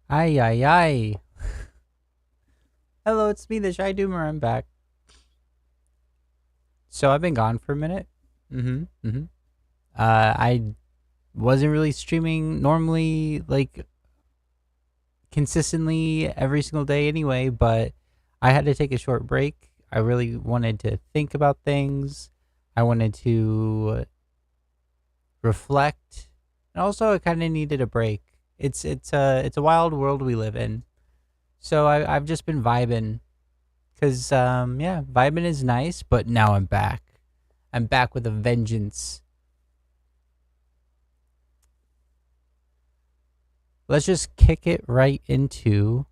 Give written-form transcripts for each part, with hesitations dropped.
Ay, ay, ay. Hello, it's me, the Shy Doomer. I'm back. So I've been gone for a minute. Mm-hmm. I wasn't really streaming normally, like consistently every single day anyway, but I had to take a short break. I really wanted to think about things. I wanted to reflect, and also I kind of needed a break. It's a wild world we live in. So I've just been vibing. Cause yeah, vibing is nice, but now I'm back. I'm back with a vengeance. Let's just kick it right into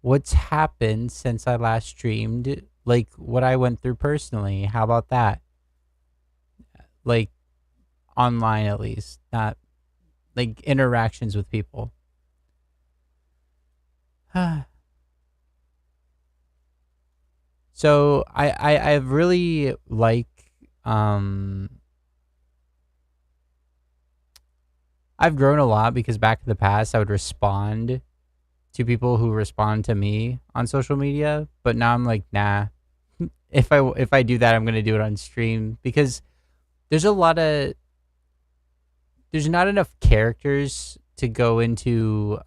what's happened since I last streamed, like what I went through personally. How about that? Like online at least, not like interactions with people. So I really like um I've grown a lot because back in the past I would respond to people who respond to me on social media, but now I'm like, nah. If I do that, I'm gonna do it on stream because there's a lot of there's not enough characters to go into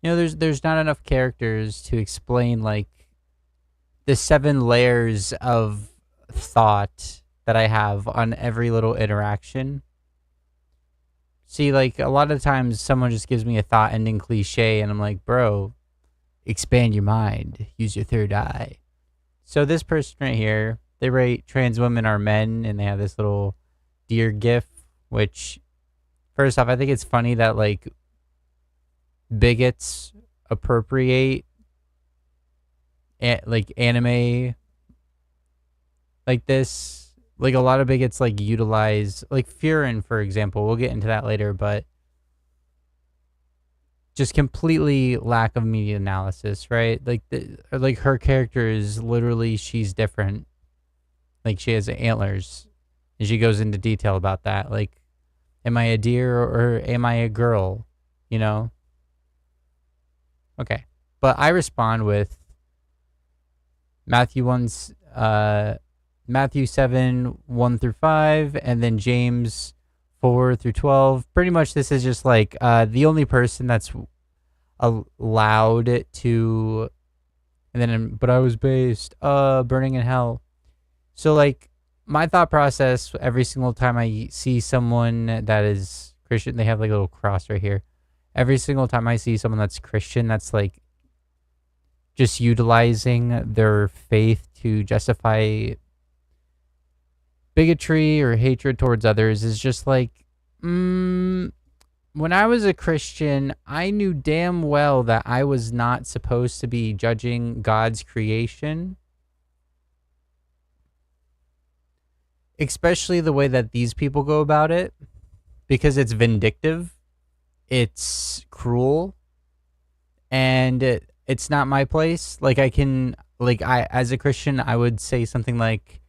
there's not enough characters to explain like the seven layers of thought that I have on every little interaction. See, like a lot of times someone just gives me a thought ending cliche and I'm like, bro, expand your mind, use your third eye. So this person right here, they rate trans women are men, and they have this little deer gif. Which, first off, I think it's funny that like bigots appropriate like anime like this. Like a lot of bigots like utilize like Furin, for example. We'll get into that later, but just completely lack of media analysis, right? Like her character is literally she's different. Like she has antlers, and she goes into detail about that. Like, am I a deer or am I a girl? You know? Okay, but I respond with Matthew one's Matthew 7 1 through 5, and then James 4 through 12. Pretty much, this is just like the only person that's allowed to, and then but I was based burning in hell. So like my thought process every single time I see someone that is Christian, they have like a little cross right here. Every single time I see someone that's Christian, that's like just utilizing their faith to justify bigotry or hatred towards others, is just like, when I was a Christian, I knew damn well that I was not supposed to be judging God's creation, especially the way that these people go about it, because it's vindictive, it's cruel, and it's not my place. Like I can, like I as a Christian, I would say something like,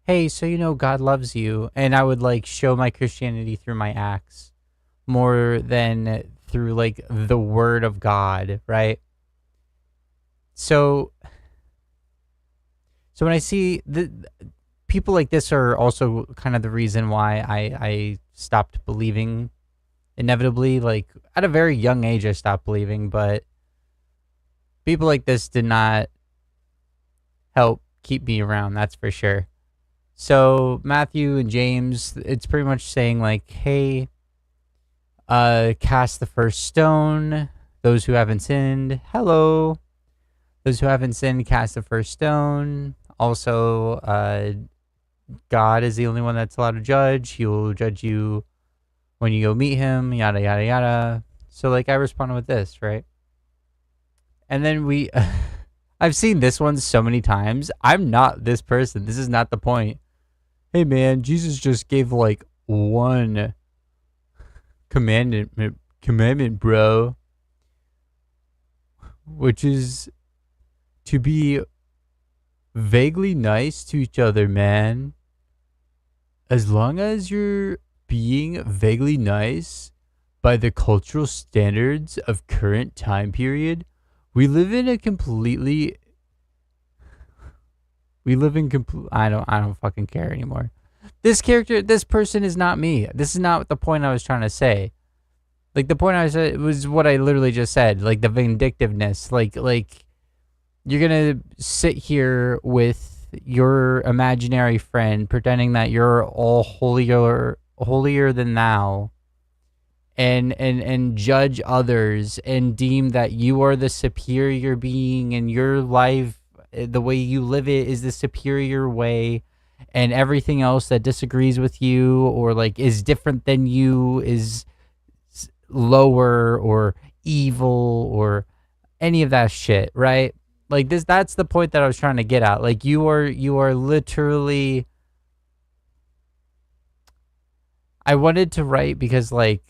"Hey, so you know God loves you," and I would like show my Christianity through my acts more than through like the word of God, right? So so when I see the people like this are also kind of the reason why I stopped believing inevitably. Like at a very young age I stopped believing, but people like this did not help keep me around, that's for sure. So Matthew and James, it's pretty much saying like, hey, cast the first stone. Those who haven't sinned, hello. Those who haven't sinned, cast the first stone. Also, God is the only one that's allowed to judge. He will judge you when you go meet him, yada, yada, yada. So, like, I responded with this, right? And then I've seen this one so many times. I'm not this person. This is not the point. Hey, man, Jesus just gave, like, one commandment, bro, which is to be vaguely nice to each other, man. As long as you're being vaguely nice, by the cultural standards of current time period, we live in a completely I don't fucking care anymore. This person is not me. This is not the point I was trying to say. Like the point I said was what I literally just said, like the vindictiveness, like you're going to sit here with your imaginary friend pretending that you're all holier than thou and judge others and deem that you are the superior being and your life, the way you live it, is the superior way, and everything else that disagrees with you or like is different than you is lower or evil or any of that shit, right? Like that's the point that I was trying to get at. Like you are literally, I wanted to write because like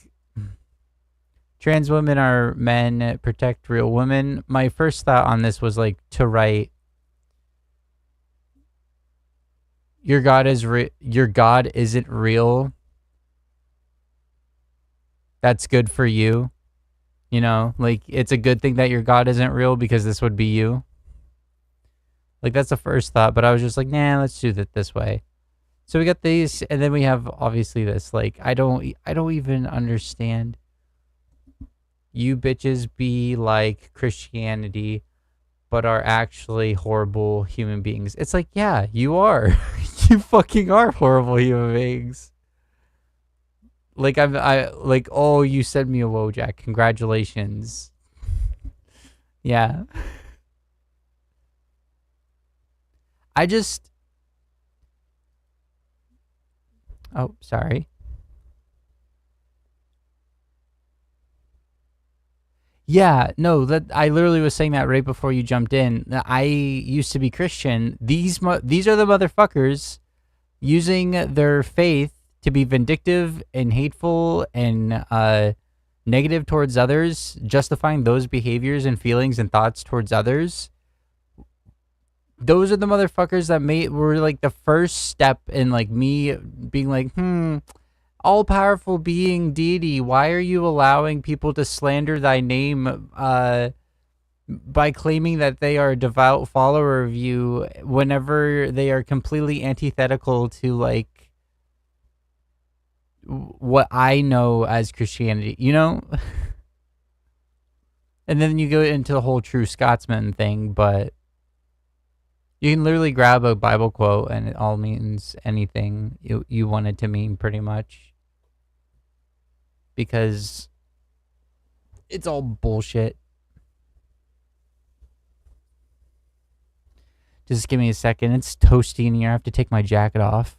trans women are men, protect real women. My first thought on this was like to write your God isn't real. That's good for you. You know, like it's a good thing that your God isn't real because this would be you. Like that's the first thought, but I was just like, nah, let's do it this way. So we got these, and then we have obviously this. Like I don't even understand. You bitches be like Christianity, but are actually horrible human beings. It's like, yeah, you are. You fucking are horrible human beings. Like I like, oh, you sent me a Wojak. Congratulations. Yeah. I just, oh, sorry. Yeah, no, that I literally was saying that right before you jumped in. I used to be Christian. These are the motherfuckers using their faith to be vindictive and hateful and negative towards others, justifying those behaviors and feelings and thoughts towards others. Those are the motherfuckers that were like the first step in like me being like, all powerful being deity, why are you allowing people to slander thy name by claiming that they are a devout follower of you whenever they are completely antithetical to like what I know as Christianity, you know? And then you go into the whole true Scotsman thing, but you can literally grab a Bible quote and it all means anything you want it to mean pretty much. Because it's all bullshit. Just give me a second. It's toasty in here. I have to take my jacket off.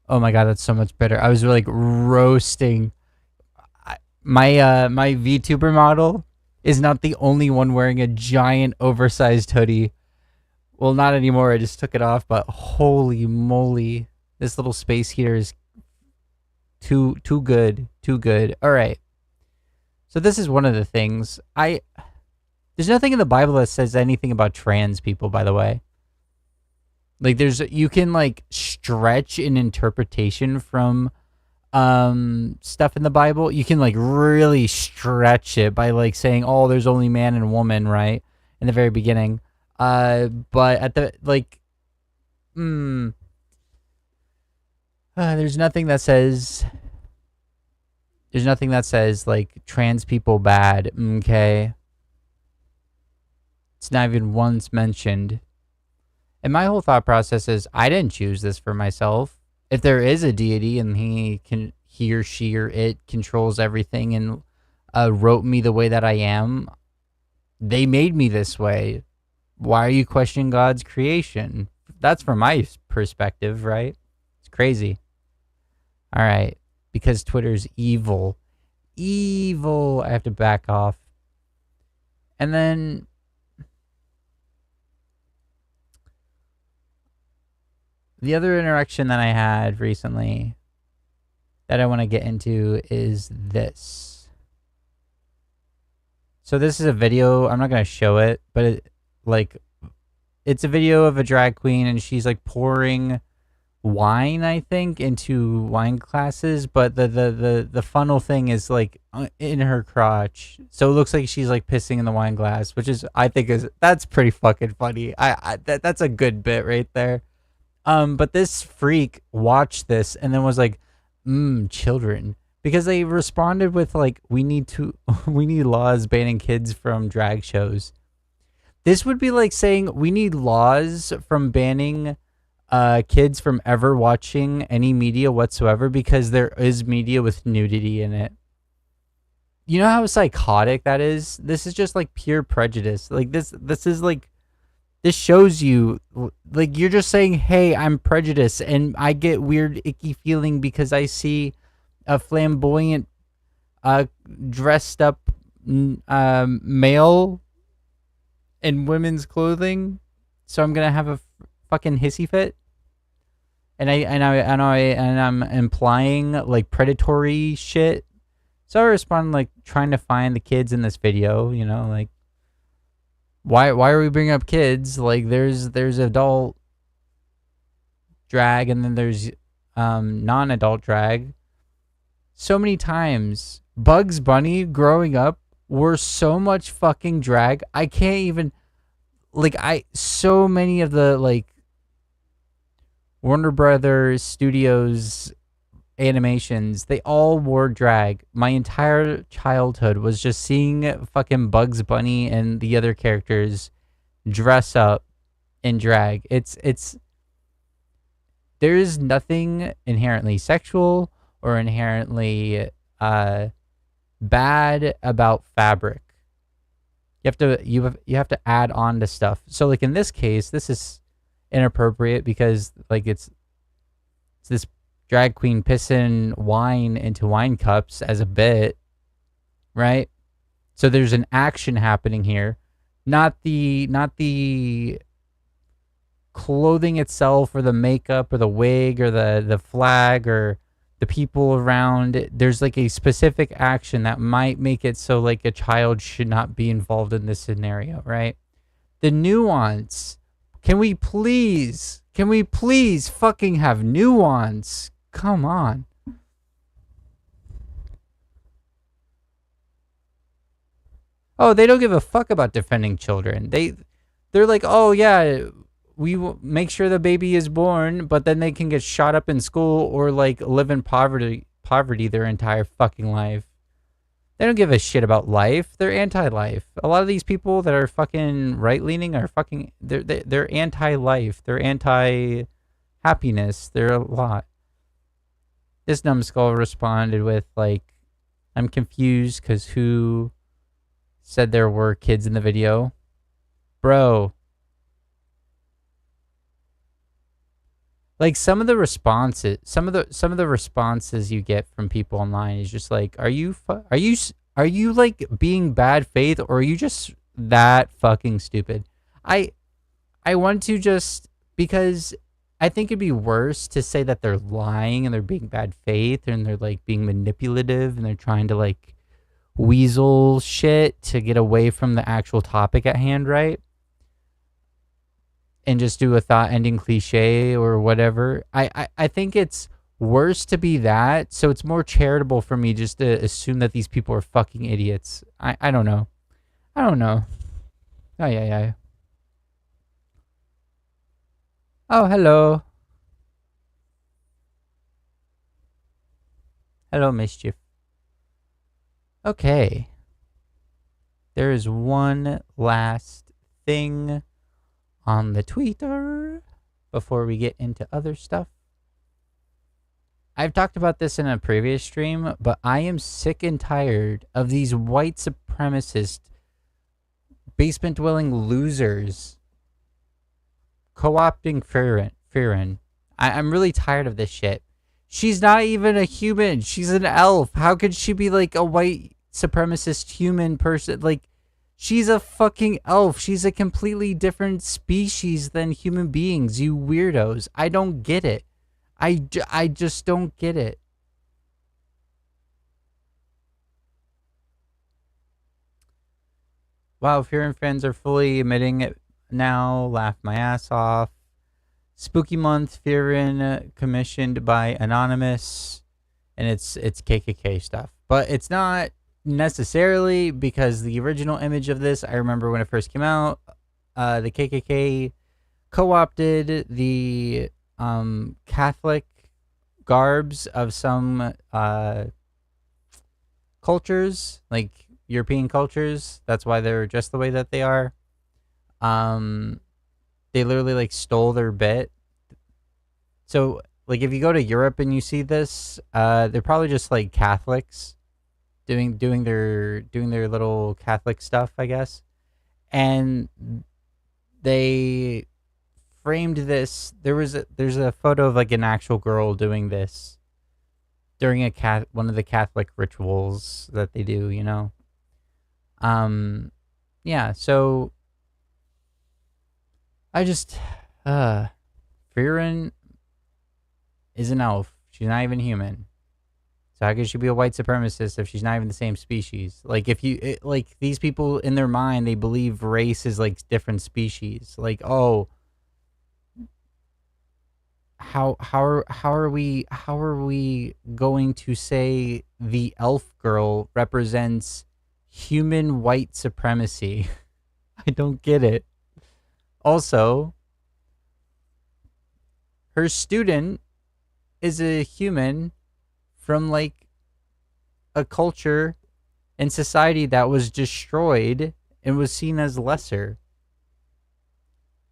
Oh my god, that's so much better. I was like roasting. My VTuber model is not the only one wearing a giant oversized hoodie. Well, not anymore. I just took it off, but holy moly, this little space heater is too good, too good. All right. So this is one of the things. There's nothing in the Bible that says anything about trans people, by the way. Like you can like stretch an interpretation from stuff in the Bible. You can like really stretch it by like saying, oh, there's only man and woman, right? In the very beginning. But at the like there's nothing that says like trans people bad, okay? It's not even once mentioned. And my whole thought process is I didn't choose this for myself. If there is a deity and he or she or it controls everything and wrote me the way that I am, they made me this way. Why are you questioning God's creation? That's from my perspective, right? It's crazy. All right. Because Twitter's evil. Evil. I have to back off. And then the other interaction that I had recently that I want to get into is this. So this is a video. I'm not gonna show it, but like it's a video of a drag queen, and she's like pouring wine, I think, into wine glasses. But the funnel thing is like in her crotch, so it looks like she's like pissing in the wine glass, which is I think is that's pretty fucking funny. That's a good bit right there. But this freak watched this and then was like, children. Because they responded with like, we need to we need laws banning kids from drag shows. This would be like saying we need laws from banning kids from ever watching any media whatsoever because there is media with nudity in it. You know how psychotic that is? This is just like pure prejudice. Like this is like this shows you like you're just saying, "Hey, I'm prejudiced and I get weird icky feeling because I see a flamboyant uh dressed up male in women's clothing, so I'm going to have a fucking hissy fit." And I'm implying like predatory shit. So I respond like trying to find the kids in this video, you know, like why are we bringing up kids? Like there's adult drag and then there's non-adult drag. So many times Bugs Bunny growing up were so much fucking drag. I can't even like so many of the like Warner Brothers Studios animations, they all wore drag. My entire childhood was just seeing fucking Bugs Bunny and the other characters dress up in drag. It's there is nothing inherently sexual or inherently bad about fabric. You have to add on to stuff. So like in this case, this is inappropriate because like it's this drag queen pissing wine into wine cups as a bit, right? So there's an action happening here, not the clothing itself or the makeup or the wig or the flag or the people around. There's like a specific action that might make it so like a child should not be involved in this scenario, right? The nuance. Can we please fucking have nuance? Come on. Oh, they don't give a fuck about defending children. They're like, "Oh yeah, we will make sure the baby is born, but then they can get shot up in school or like live in poverty their entire fucking life." They don't give a shit about life. They're anti-life. A lot of these people that are fucking right-leaning are fucking they're anti-life. They're anti-happiness. They're a lot. This numbskull responded with like, "I'm confused because who said there were kids in the video, bro?" Like some of the responses you get from people online is just like, are you like being bad faith or are you just that fucking stupid? I I want to just because I think it'd be worse to say that they're lying and they're being bad faith and they're like being manipulative and they're trying to like weasel shit to get away from the actual topic at hand, right? And just do a thought ending cliche or whatever. I think it's worse to be that. So it's more charitable for me just to assume that these people are fucking idiots. I don't know. I don't know. Oh, yeah, yeah. Oh, hello. Hello, Mischief. Okay. There is one last thing on the Twitter before we get into other stuff. I've talked about this in a previous stream, but I am sick and tired of these white supremacist basement dwelling losers co-opting Firin. I'm really tired of this shit. She's not even a human. She's an elf. How could she be like a white supremacist human person? Like, she's a fucking elf. She's a completely different species than human beings, you weirdos. I don't get it. I just don't get it. Wow, Fear and Friends are fully admitting it now. Laugh my ass off. Spooky Month, Fearin, commissioned by Anonymous, and it's KKK stuff, but it's not necessarily because the original image of this, I remember when it first came out, the KKK co-opted the Catholic garbs of some cultures, like European cultures. That's why they're just the way that they are. Um, they literally like stole their bit. So like if you go to Europe and you see this, they're probably just like Catholics doing their little Catholic stuff, I guess. And they framed this. There's a photo of like an actual girl doing this during one of the Catholic rituals that they do. Um, yeah. So I just Frieren is an elf. She's not even human. So how could she be a white supremacist if she's not even the same species? Like if like these people in their mind, they believe race is like different species. Like, oh, how are we going to say the elf girl represents human white supremacy? I don't get it. Also, her student is a human from like a culture and society that was destroyed and was seen as lesser.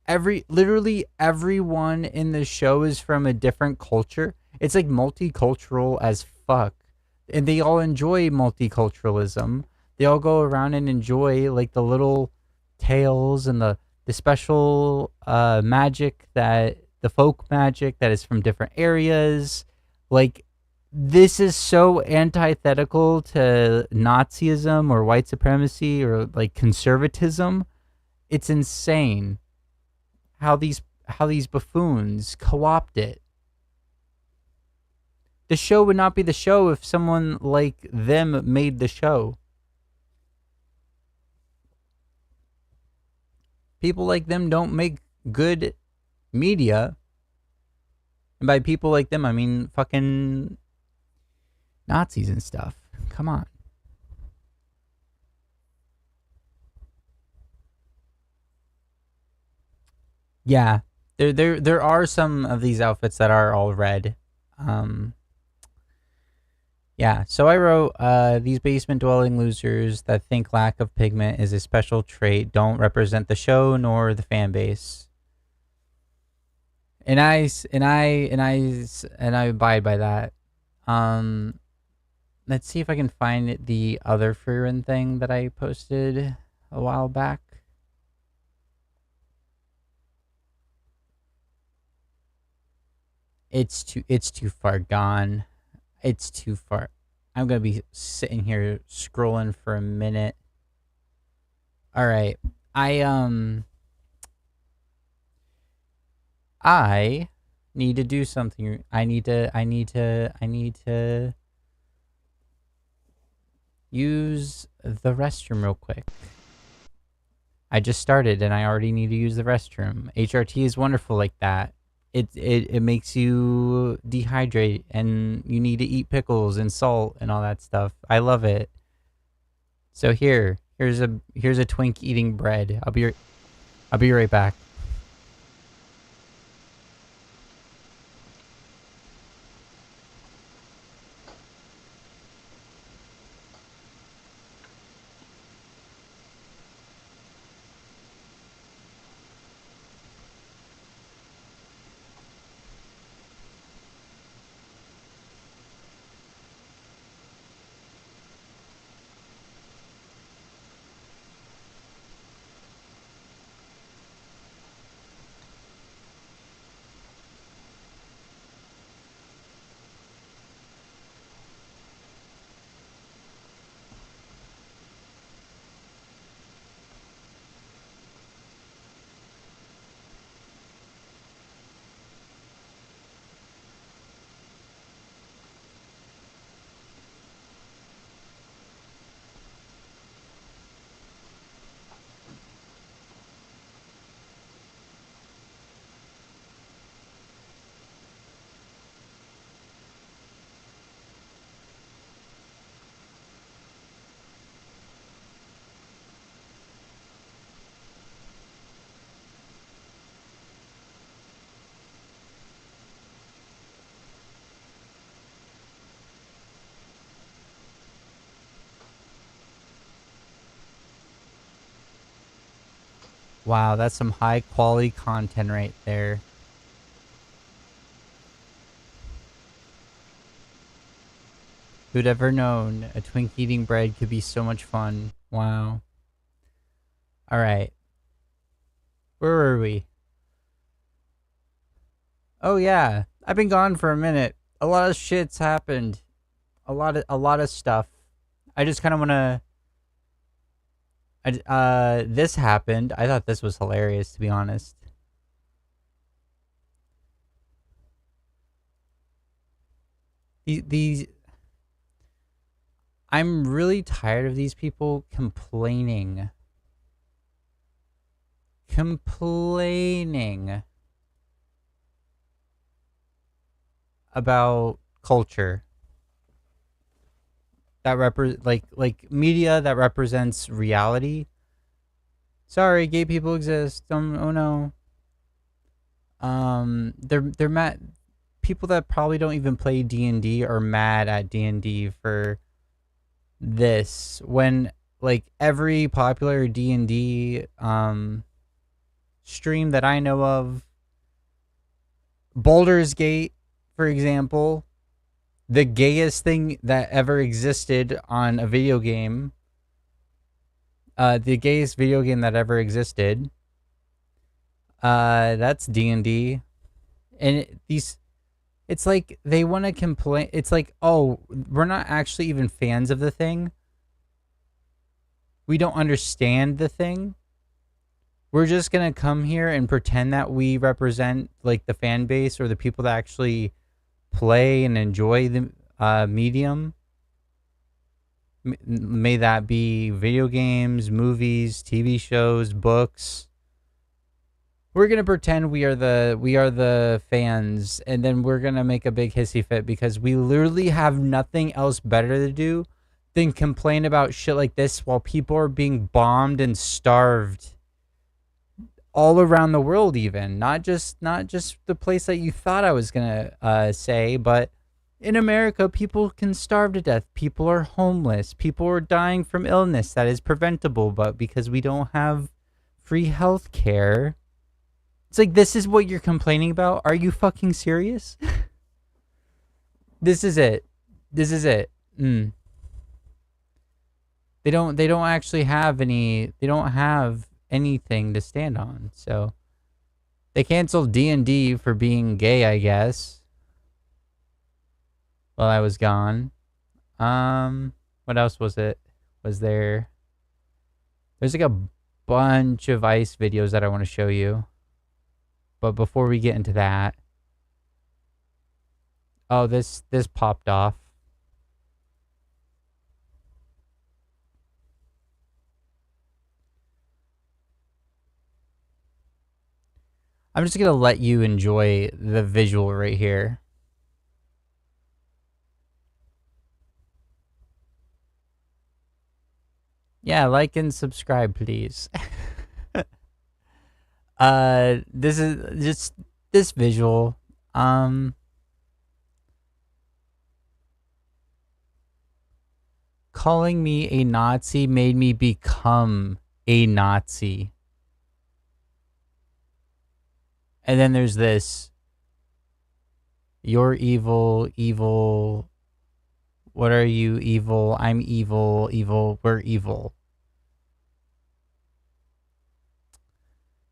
Literally everyone in the show is from a different culture. It's like multicultural as fuck. And they all enjoy multiculturalism. They all go around and enjoy like the little tales and the special magic, that the folk magic that is from different areas. Like this is so antithetical to Nazism or white supremacy or like conservatism. It's insane how these buffoons co-opt it. The show would not be the show if someone like them made the show. People like them don't make good media. And by people like them, I mean fucking Nazis and stuff. Come on. Yeah. There are some of these outfits that are all red. Um Yeah, so I wrote, these basement dwelling losers that think lack of pigment is a special trait don't represent the show nor the fan base. And I abide by that. Um, let's see if I can find the other Freerin thing that I posted a while back. It's too far gone. It's too far. I'm gonna be sitting here scrolling for a minute. All right. I I need to do something. I need to use the restroom real quick. I just started and I already need to use the restroom. HRT is wonderful like that. It makes you dehydrate and you need to eat pickles and salt and all that stuff. I love it. So here's a twink eating bread. I'll be right back. Wow, that's some high quality content right there. Who'd ever known a twink eating bread could be so much fun? Wow. All right. Where were we? Oh yeah. I've been gone for a minute. A lot of shit's happened. A lot of stuff. I just kind of want to this happened. I thought this was hilarious, to be honest. These I'm really tired of these people complaining about culture that like media that represents reality. Sorry, gay people exist. Oh no. They're mad. People that probably don't even play D&D are mad at D&D for this when like every popular D&D stream that I know of, Baldur's Gate, for example, the gayest thing that ever existed on a video game, the gayest video game that ever existed, that's D&D. And it's like they want to complain. It's like, oh, we're not actually even fans of the thing. We don't understand the thing. We're just gonna come here and pretend that we represent like the fan base or the people that actually play and enjoy the medium. May that be video games, movies, TV shows, books. We're gonna pretend we are the fans, and then we're gonna make a big hissy fit because we literally have nothing else better to do than complain about shit like this while people are being bombed and starved all around the world, even not just the place that you thought I was gonna say, but in America, people can starve to death. People are homeless. People are dying from illness that is preventable, but because we don't have free health care, it's like this is what you're complaining about. Are you fucking serious? This is it. This is it. They don't actually have any. They don't have anything to stand on. So they canceled D&D for being gay, I guess, while I was gone. What else was it? Was there? There's like a bunch of ice videos that I want to show you. But before we get into that, oh, this popped off. I'm just gonna let you enjoy the visual right here. Yeah, like and subscribe, please. This is just this visual. Calling me a Nazi made me become a Nazi. And then there's this. You're evil, evil. What are you, evil? I'm evil, evil. We're evil.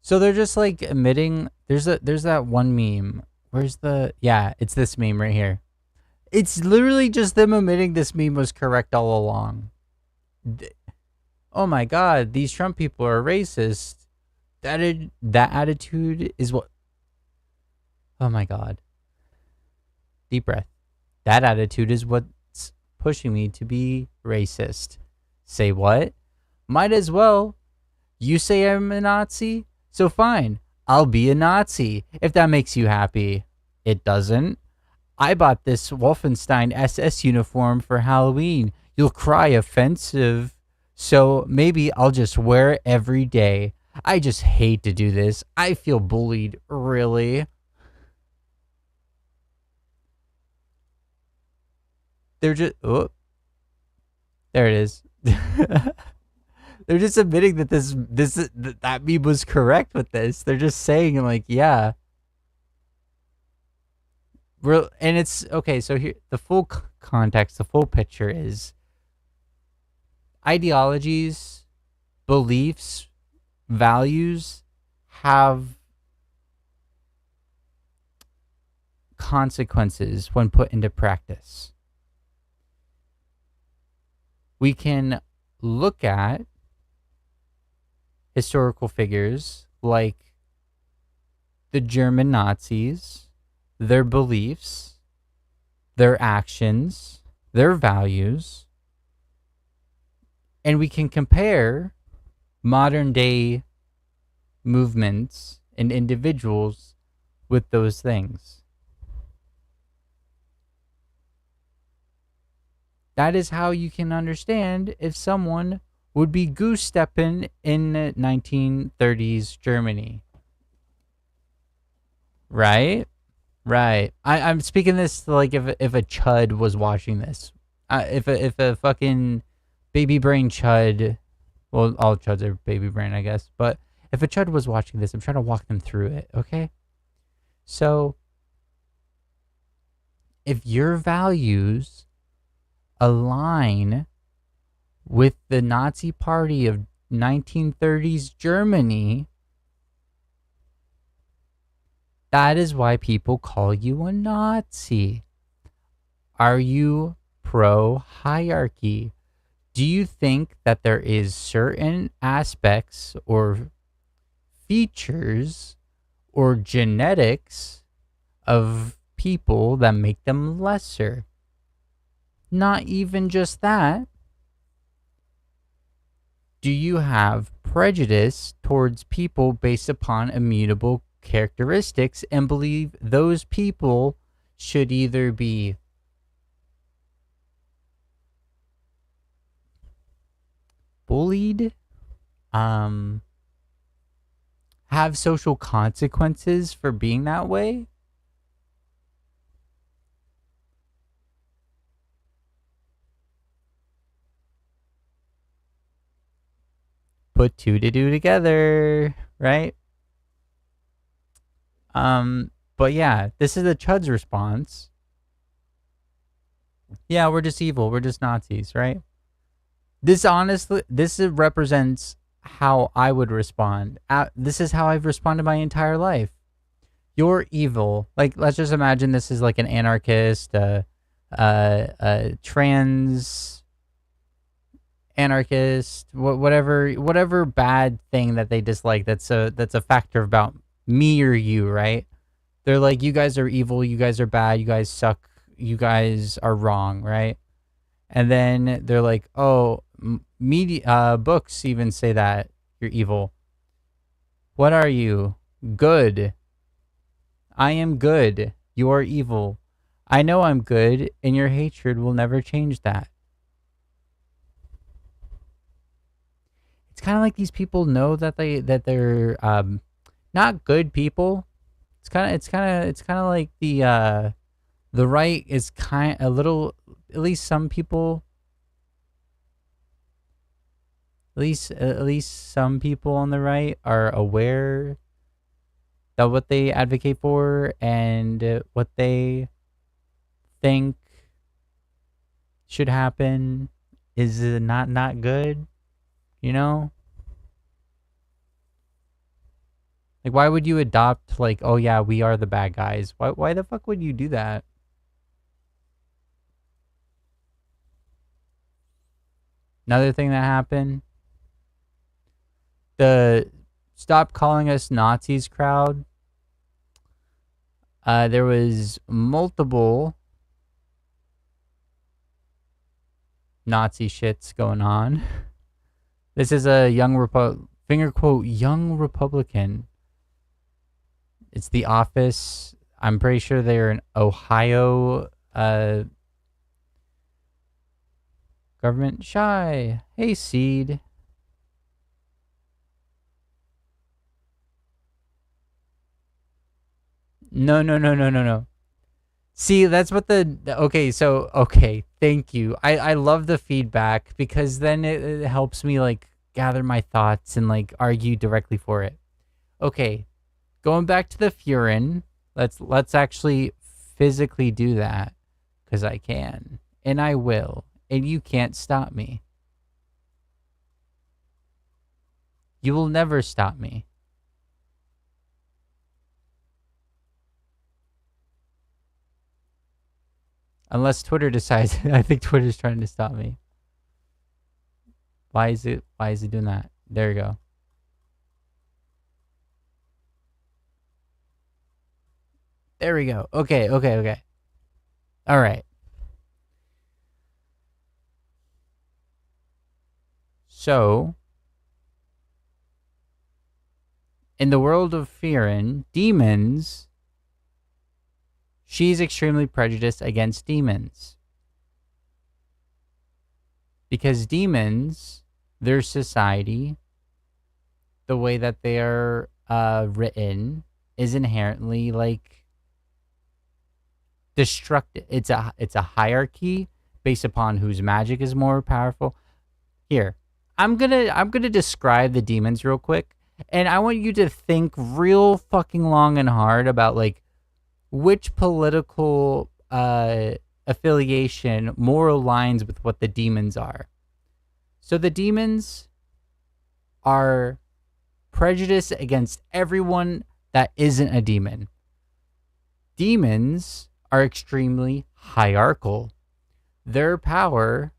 So they're just like admitting there's that one meme. Where's the yeah, it's this meme right here. It's literally just them admitting this meme was correct all along. Oh my god, these Trump people are racist. That attitude is what. Oh my god. Deep breath. That attitude is what's pushing me to be racist. Say what? Might as well. You say I'm a Nazi? So fine. I'll be a Nazi if that makes you happy. It doesn't. I bought this Wolfenstein SS uniform for Halloween. You'll cry offensive. So maybe I'll just wear it every day. I just hate to do this. I feel bullied, really. They're just oh, there it is. They're just admitting that that meme was correct with this. They're just saying like, yeah, and it's okay. So here, the full context, the full picture is ideologies, beliefs, values have consequences when put into practice. We can look at historical figures like the German Nazis, their beliefs, their actions, their values, and we can compare modern day movements and individuals with those things. That is how you can understand if someone would be goose stepping in 1930s Germany. Right? Right. I'm speaking this to like if a chud was watching this. If a fucking baby brain chud, well, all chuds are baby brain, I guess. But if a chud was watching this, I'm trying to walk them through it, okay? So, if your values align with the Nazi Party of 1930s Germany, that is why people call you a Nazi. Are you pro hierarchy? Do you think that there is certain aspects or features or genetics of people that make them lesser? Not even just that. Do you have prejudice towards people based upon immutable characteristics and believe those people should either be bullied, have social consequences for being that way? Put two to do together, right? But yeah, this is the Chud's response. Yeah, we're just evil. We're just Nazis, right? This honestly, this represents how I would respond. This is how I've responded my entire life. You're evil. Like, let's just imagine this is like an anarchist, trans anarchist, whatever bad thing that they dislike. That's a factor about me or you, right? They're like, you guys are evil. You guys are bad. You guys suck. You guys are wrong, right? And then they're like, oh, media, books even say that you're evil. What are you? Good. I am good. You are evil. I know I'm good, and your hatred will never change that. It's kind of like these people know that they're not good people. It's kind of like the right is kind a little, at least some people, at least some people on the right are aware that what they advocate for and what they think should happen is not good, you know? Like, why would you adopt, like, oh yeah, we are the bad guys? Why the fuck would you do that? Another thing that happened, the stop calling us Nazis crowd. There was multiple Nazi shits going on. This is a finger quote young Republican. It's The Office. I'm pretty sure they're in Ohio. Government shy. Hey, Seed. No, no, no, no, no, no. See, that's what okay, thank you. I love the feedback because then it helps me like gather my thoughts and like argue directly for it. Okay, going back to the Furin, let's actually physically do that because I can and I will, and you can't stop me. You will never stop me. Unless Twitter decides. I think Twitter's trying to stop me. Why is it doing that? There you go. There we go. Okay. All right. So, in the world of Fearin, demons, she's extremely prejudiced against demons. Because demons, their society, the way that they are written, is inherently like destructive. It's a hierarchy based upon whose magic is more powerful. Here, I'm gonna describe the demons real quick, and I want you to think real fucking long and hard about like which political affiliation more aligns with what the demons are. So the demons are prejudiced against everyone that isn't a demon. Demons are extremely hierarchical. Their power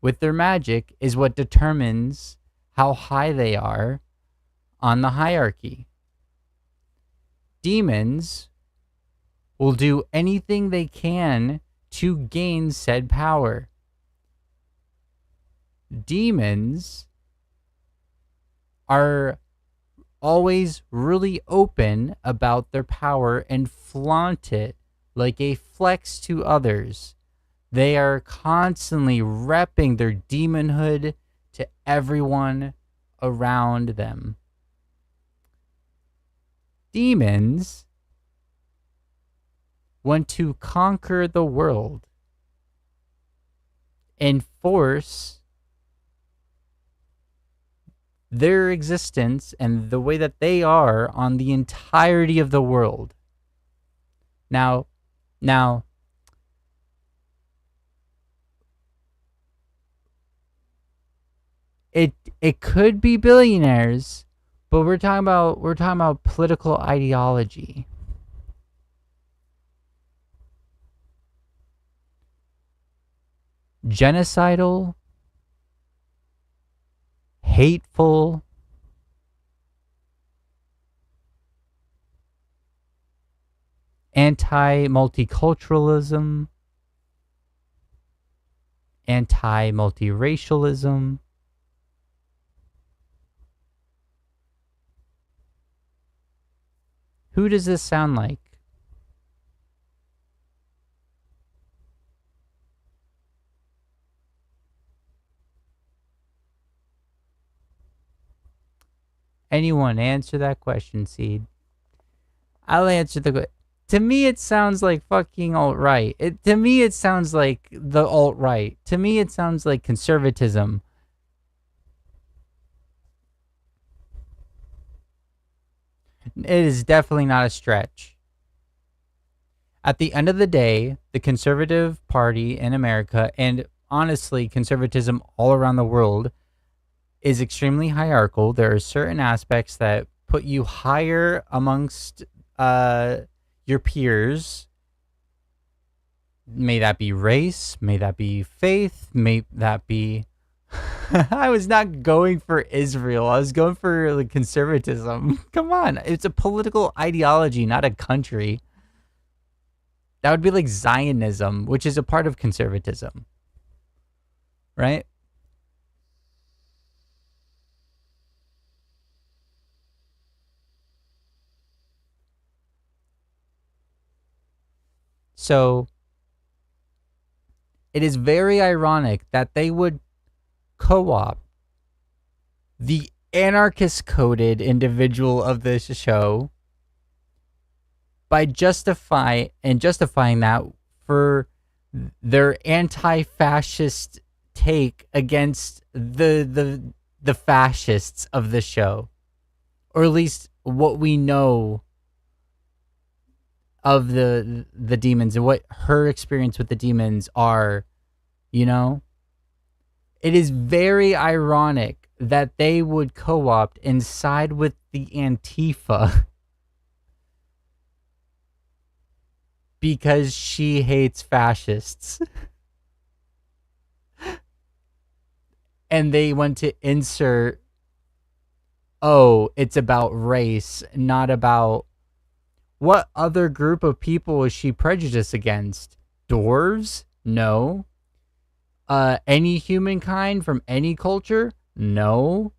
with their magic is what determines how high they are on the hierarchy. Demons will do anything they can to gain said power. Demons are always really open about their power and flaunt it like a flex to others. They are constantly repping their demonhood to everyone around them. Demons want to conquer the world and force their existence and the way that they are on the entirety of the world. Now, it could be billionaires, but we're talking about political ideology. Genocidal, hateful, anti-multiculturalism, anti-multiracialism. Who does this sound like? Anyone answer that question, Seed? I'll answer the question. To me, it sounds like fucking alt-right. To me, it sounds like the alt-right. To me, it sounds like conservatism. It is definitely not a stretch. At the end of the day, the Conservative Party in America, and honestly, conservatism all around the world, is extremely hierarchical. There are certain aspects that put you higher amongst your peers. May that be race, may that be faith, may that be... I was not going for Israel. I was going for like conservatism. Come on. It's a political ideology, not a country. That would be like Zionism, which is a part of conservatism. Right? So it is very ironic that they would co-opt the anarchist coded individual of this show by justifying that for their anti-fascist take against the the fascists of the show, or at least what we know of the demons and what her experience with the demons are, you know? It is very ironic that they would co-opt and side with the Antifa because she hates fascists. And they want to insert, oh, it's about race, not about what other group of people is she prejudiced against? Dwarves? No. Any humankind from any culture? No.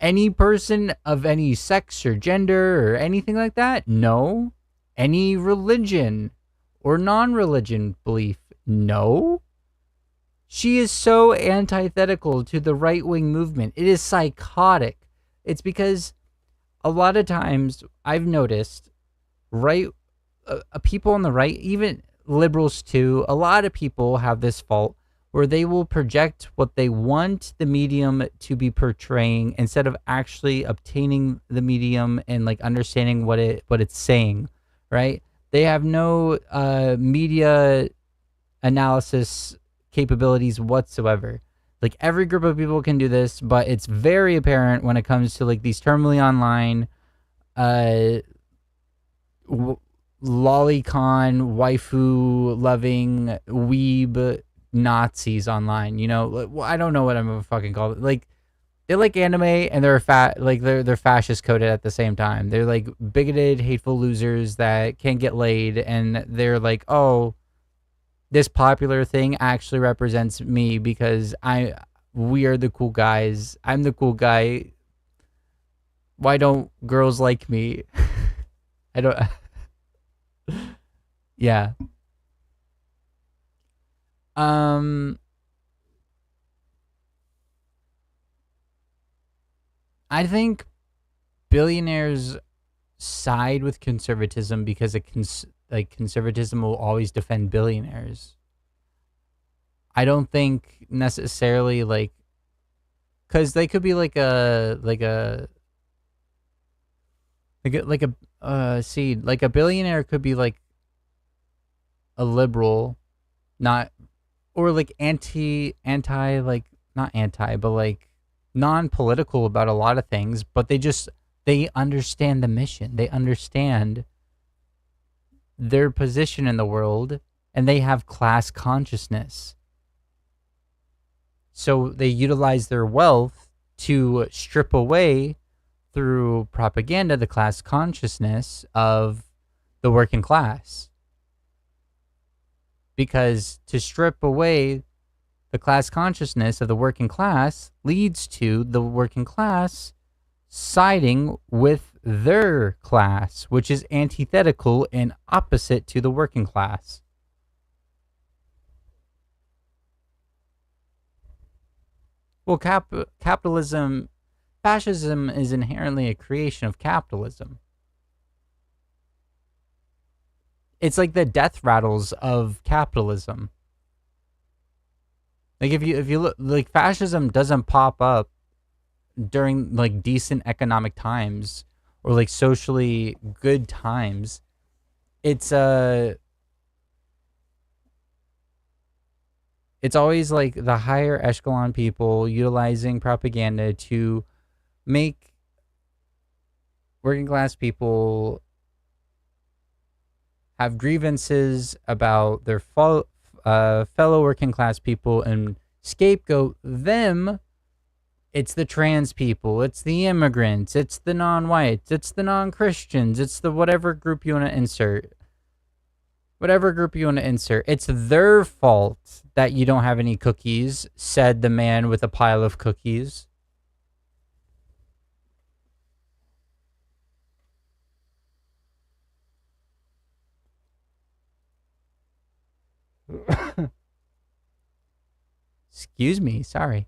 Any person of any sex or gender or anything like that? No. Any religion or non-religion belief? No. She is so antithetical to the right-wing movement. It is psychotic. It's because a lot of times I've noticed right people on the right, even liberals too, a lot of people have this fault where they will project what they want the medium to be portraying instead of actually obtaining the medium and like understanding what it's saying, right? They have no media analysis capabilities whatsoever. Like every group of people can do this, but it's very apparent when it comes to like these terminally online uh lolicon waifu loving weeb Nazis online. You know, I don't know what I'm gonna fucking call it. Like they like anime and they're they're fascist coded at the same time. They're like bigoted, hateful losers that can't get laid, and they're like, oh, this popular thing actually represents me because we are the cool guys. I'm the cool guy. Why don't girls like me? I don't. Yeah. Um, I think billionaires side with conservatism because conservatism will always defend billionaires. I don't think necessarily like because they could be like a seed, like a billionaire could be like a liberal, not or like anti like not anti but like non-political about a lot of things, but they understand the mission, they understand their position in the world, and they have class consciousness, so they utilize their wealth to strip away through propaganda the class consciousness of the working class, because to strip away the class consciousness of the working class leads to the working class siding with their class, which is antithetical and opposite to the working class. Well, capitalism, fascism is inherently a creation of capitalism. It's like the death rattles of capitalism. Like if you look, like fascism doesn't pop up during like decent economic times or like socially good times. It's it's always like the higher echelon people utilizing propaganda to make working class people have grievances about their fellow working class people and scapegoat them. It's the trans people, it's the immigrants, it's the non-whites, it's the non-Christians, it's the whatever group you want to insert. Whatever group you want to insert. It's their fault that you don't have any cookies, said the man with a pile of cookies. Excuse me, sorry.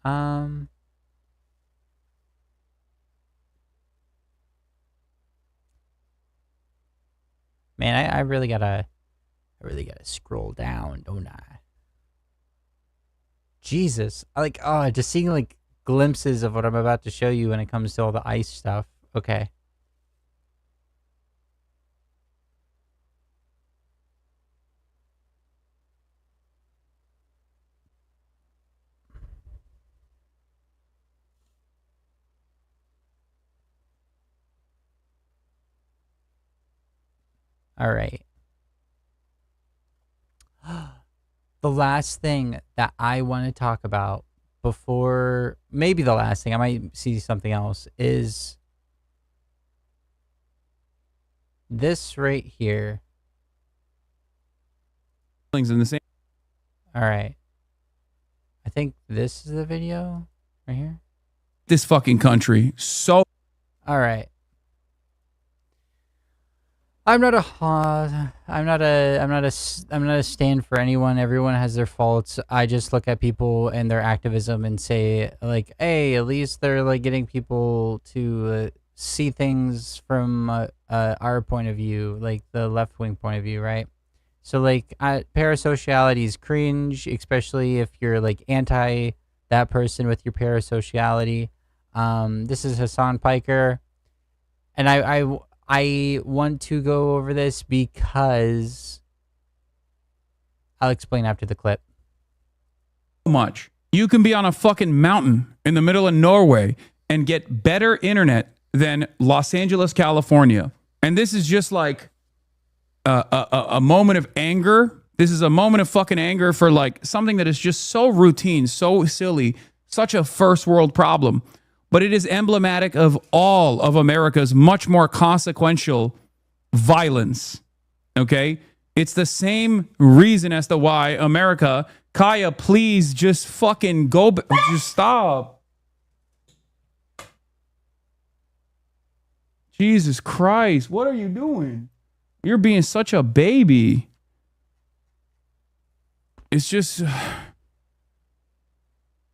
Um Man, I really gotta scroll down, don't I? Jesus. Like, oh, just seeing like glimpses of what I'm about to show you when it comes to all the ice stuff. Okay. All right. The last thing that I want to talk about before, maybe the last thing, I might see something else, is this right here. In the same. All right. I think this is the video right here. This fucking country so. All right. I'm not a stand for anyone. Everyone has their faults. I just look at people and their activism and say like, hey, at least they're like getting people to see things from our point of view, like the left wing point of view, right? So like, parasociality is cringe, especially if you're like anti that person with your parasociality. This is Hassan Piker, and I want to go over this because I'll explain after the clip. Much. You can be on a fucking mountain in the middle of Norway and get better internet than Los Angeles, California. And this is just like a moment of anger. This is a moment of fucking anger for like something that is just so routine, so silly, such a first world problem. But it is emblematic of all of America's much more consequential violence. Okay? It's the same reason as to why America, Kaya, please just fucking go, just stop. Jesus Christ, what are you doing? You're being such a baby. It's just,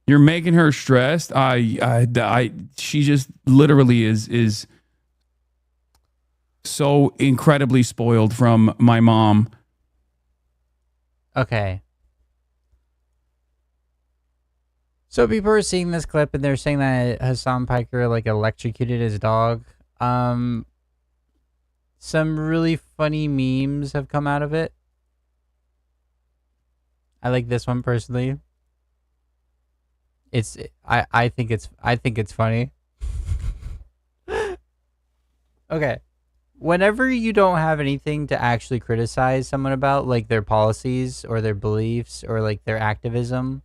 you're making her stressed. She just literally is so incredibly spoiled from my mom. Okay. So people are seeing this clip and they're saying that Hassan Piker like electrocuted his dog. Some really funny memes have come out of it. I like this one personally. I think it's funny. Okay. Whenever you don't have anything to actually criticize someone about, like their policies or their beliefs or like their activism,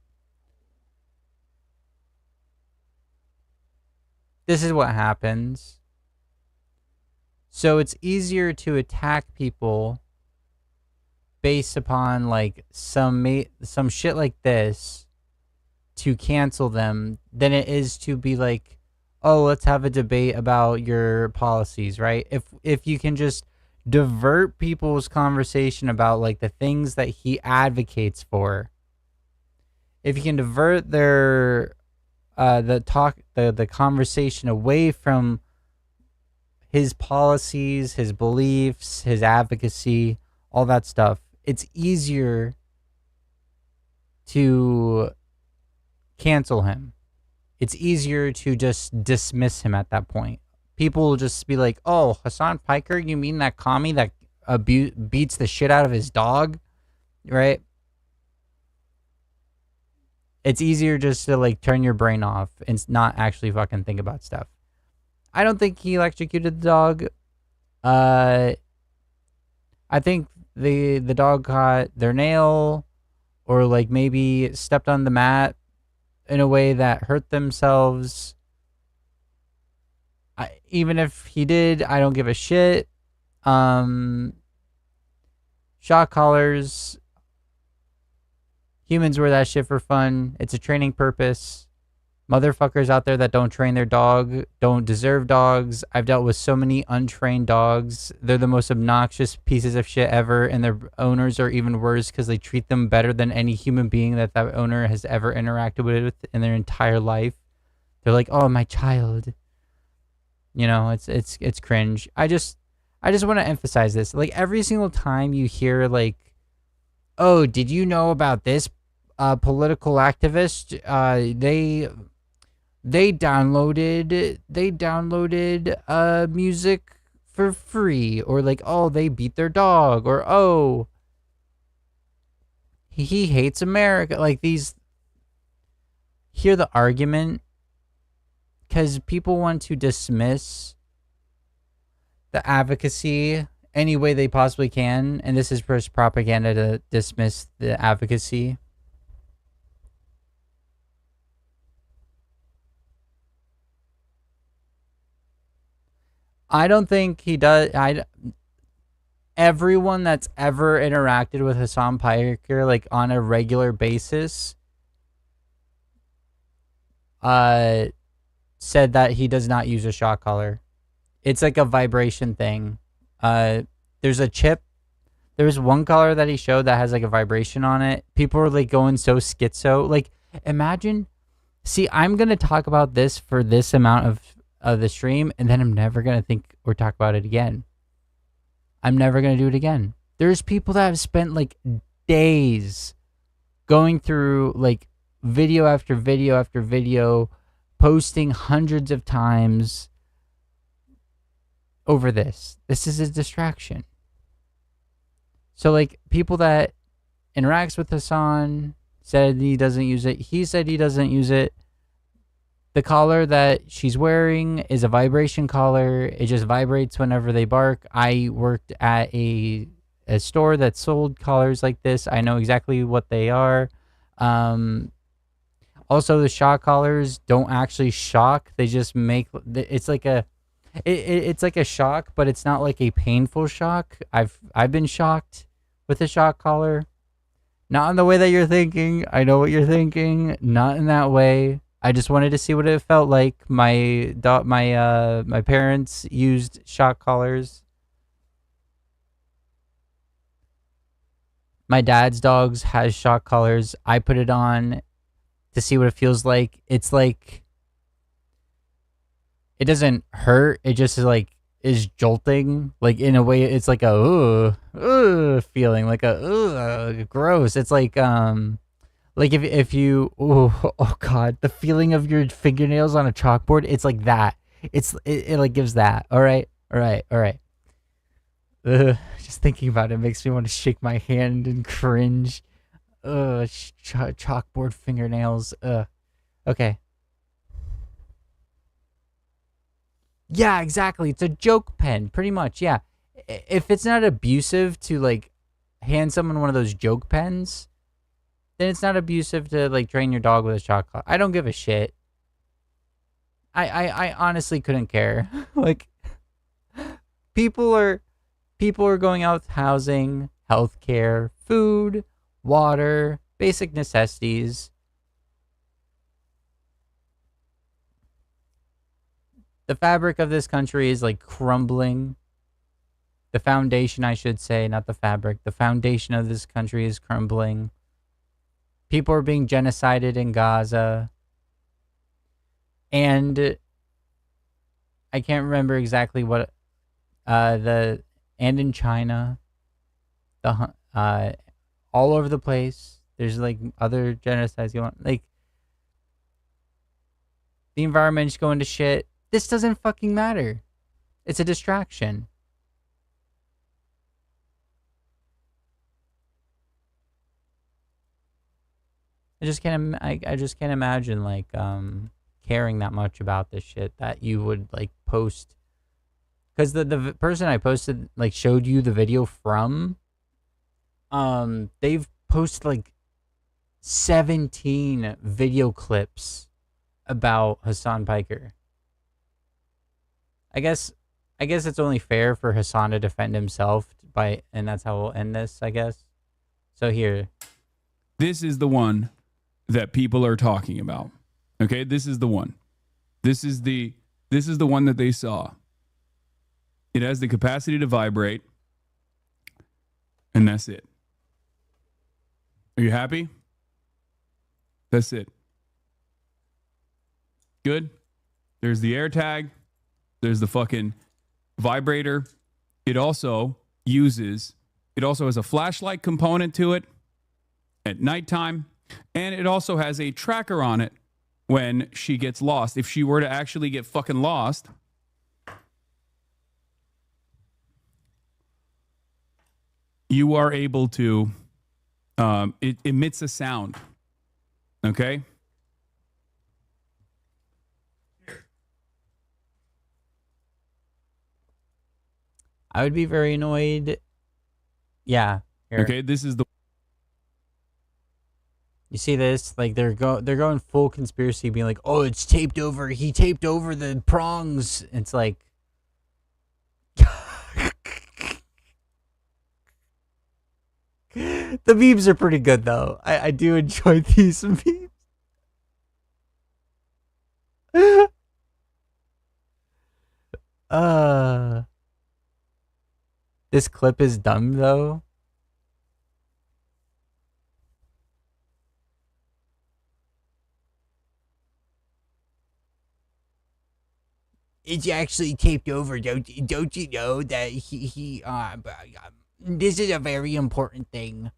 this is what happens. So it's easier to attack people based upon like some shit like this to cancel them than it is to be like, oh, let's have a debate about your policies, right? If you can just divert people's conversation about like the things that he advocates for, if you can divert their the conversation away from his policies, his beliefs, his advocacy, all that stuff, it's easier to cancel him. It's easier to just dismiss him at that point. People will just be like, oh, Hassan Piker, you mean that commie that beats the shit out of his dog, right? It's easier just to like turn your brain off and not actually fucking think about stuff. I don't think he electrocuted the dog. I think the dog caught their nail or like maybe stepped on the mat in a way that hurt themselves. Even if he did, I don't give a shit. Shock collars. Humans wear that shit for fun. It's a training purpose. Motherfuckers out there that don't train their dog don't deserve dogs. I've dealt with so many untrained dogs. They're the most obnoxious pieces of shit ever, and their owners are even worse because they treat them better than any human being that owner has ever interacted with in their entire life. They're like, oh, my child. You know, it's cringe. I just want to emphasize this. Like every single time you hear like, oh, did you know about this political activist. They downloaded music for free, or like, oh, they beat their dog, or oh, he hates America. Like, these, hear the argument, because people want to dismiss the advocacy any way they possibly can, and this is just propaganda to dismiss the advocacy. I don't think he does. Everyone that's ever interacted with Hassan Piker like on a regular basis uh said that he does not use a shock collar. It's like a vibration thing. Uh there's a chip. There was one color that he showed that has like a vibration on it. People were like going so schizo. Like, imagine, see, I'm gonna talk about this for this amount of the stream, and then I'm never gonna think or talk about it again. I'm never gonna do it again. There's people that have spent like days going through like video after video after video, posting hundreds of times over this. This is a distraction. So like, people that interacts with Hassan said he doesn't use it. He said he doesn't use it. The collar that she's wearing is a vibration collar. It just vibrates whenever they bark. I worked at a store that sold collars like this. I know exactly what they are. Also, the shock collars don't actually shock. They just make, it's like it's like a shock, but it's not like a painful shock. I've been shocked with a shock collar. Not in the way that you're thinking. I know what you're thinking. Not in that way. I just wanted to see what it felt like. My parents used shock collars. My dad's dogs has shock collars. I put it on to see what it feels like. It's like, it doesn't hurt. It just is jolting. Like, in a way, it's like a feeling, like a gross. It's like if you oh god, the feeling of your fingernails on a chalkboard. It's like that. It like gives that. All right. Just thinking about it makes me want to shake my hand and cringe. Chalkboard fingernails. Okay. Yeah, exactly. It's a joke pen, pretty much. Yeah. If it's not abusive to like hand someone one of those joke pens, then it's not abusive to like train your dog with a shock collar. I don't give a shit. I honestly couldn't care. Like, people are going out with housing, healthcare, food, water, basic necessities. The fabric of this country is like crumbling. The foundation, I should say, not the fabric. The foundation of this country is crumbling. People are being genocided in Gaza. And I can't remember exactly what and in China, all over the place. There's like other genocides going on. Like, the environment's going to shit. This doesn't fucking matter. It's a distraction. I just can't imagine like caring that much about this shit that you would like post, because the person I posted like showed you the video from, they've posted like 17 video clips about Hassan Piker. I guess it's only fair for Hassan to defend himself and that's how we'll end this, I guess. So here. This is the one that people are talking about. Okay, this is the one. This is the one that they saw. It has the capacity to vibrate, and that's it. Are you happy? That's it. Good. There's the air tag. There's the fucking vibrator. It also has a flashlight component to it at nighttime. And it also has a tracker on it when she gets lost. If she were to actually get fucking lost, you are able to, it emits a sound. Okay? I would be very annoyed. Yeah. Here. Okay, this is the You see this? Like they're going full conspiracy, being like, "Oh, it's taped over. He taped over the prongs." It's like, the memes are pretty good though. I do enjoy these memes. uh, this clip is dumb though. It's actually taped over. Don't you know that this is a very important thing.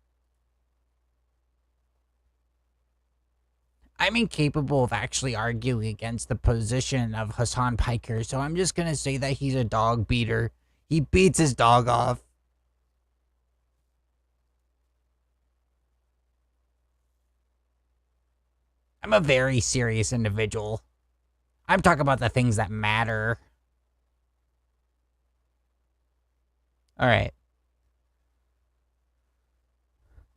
I'm incapable of actually arguing against the position of Hassan Piker, so I'm just gonna say that he's a dog beater. He beats his dog off. I'm a very serious individual. I'm talking about the things that matter. Alright.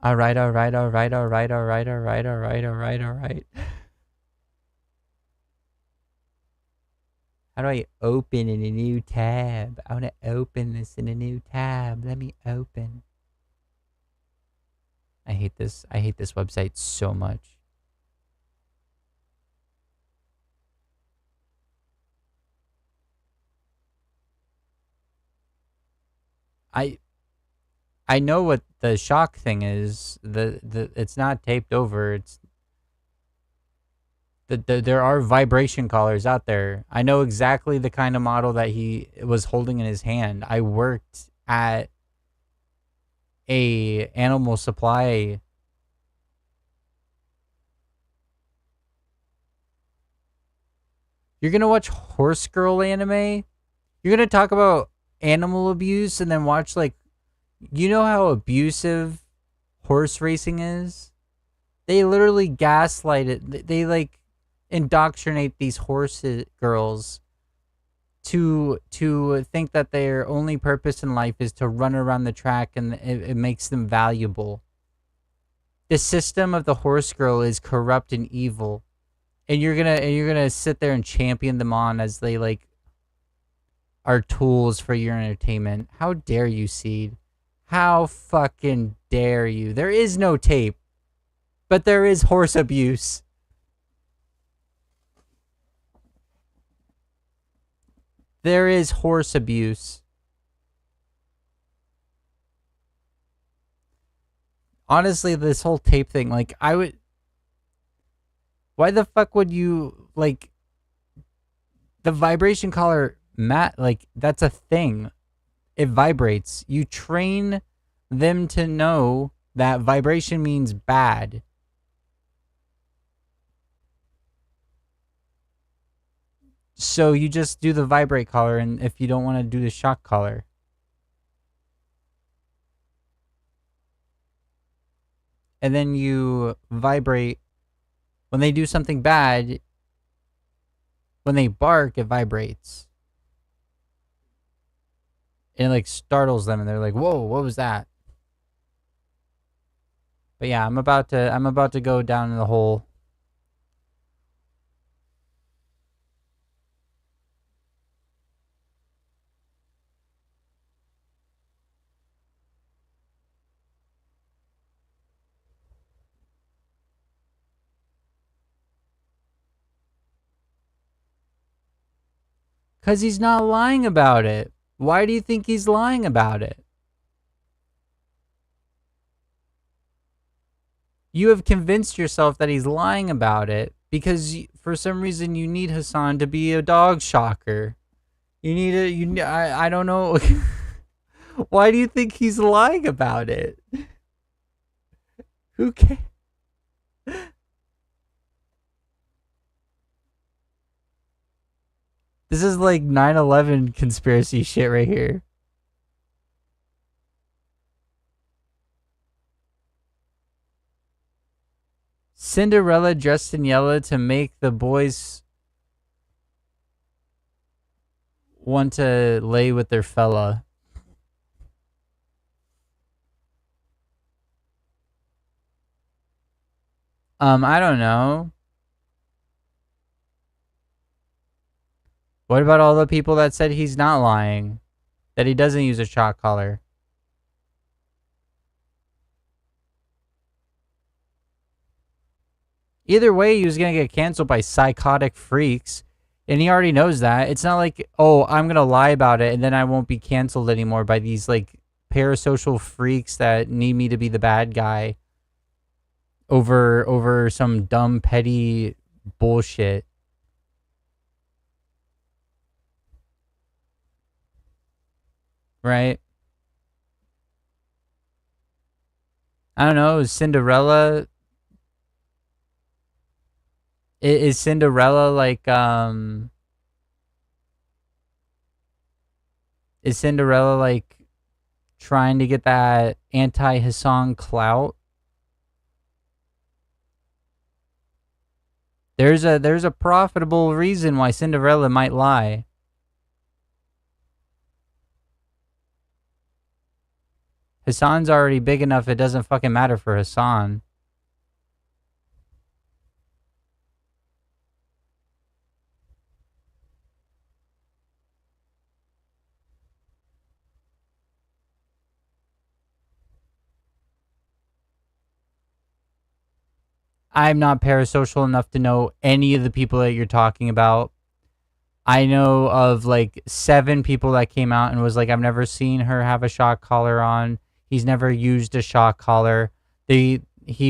Alright. How do I open in a new tab? I want to open this in a new tab. Let me open. I hate this. I hate this website so much. I know what the shock thing is. It's not taped over. It's there are vibration collars out there. I know exactly the kind of model that he was holding in his hand. I worked at a animal supply. You're gonna watch Horse Girl anime? You're gonna talk about animal abuse and then watch, like, you know how abusive horse racing is? They literally gaslight it. They like indoctrinate these horse girls to think that their only purpose in life is to run around the track, and it makes them valuable. The system of the horse girl is corrupt and evil, and you're gonna sit there and champion them on as they like are tools for your entertainment. How dare you, Seed? How fucking dare you? There is no tape, but there is horse abuse. There is horse abuse. Honestly, this whole tape thing, like, I would... Why the fuck would you, like... The vibration collar, like, that's a thing. It vibrates. You train them to know that vibration means bad. So you just do the vibrate collar, and if you don't want to do the shock collar. And then you vibrate. When they do something bad, when they bark, it vibrates. And it like startles them, and they're like, "Whoa, what was that?" But yeah, I'm about to go down in the hole. Cause he's not lying about it. Why do you think he's lying about it? You have convinced yourself that he's lying about it because for some reason you need Hassan to be a dog shocker. You need I don't know. Why do you think he's lying about it? Who cares? This is like 9/11 conspiracy shit right here. Cinderella dressed in yellow to make the boys want to lay with their fella. I don't know. What about all the people that said he's not lying? That he doesn't use a shock collar? Either way, he was going to get canceled by psychotic freaks. And he already knows that. It's not like, oh, I'm going to lie about it and then I won't be canceled anymore by these like parasocial freaks that need me to be the bad guy over some dumb petty bullshit. Right? I don't know, Cinderella is Cinderella like is Cinderella like trying to get that anti-Hassan clout? There's a profitable reason why Cinderella might lie. Hassan's already big enough, it doesn't fucking matter for Hassan. I'm not parasocial enough to know any of the people that you're talking about. I know of like 7 people that came out and was like, I've never seen her have a shock collar on. He's never used a shock collar. He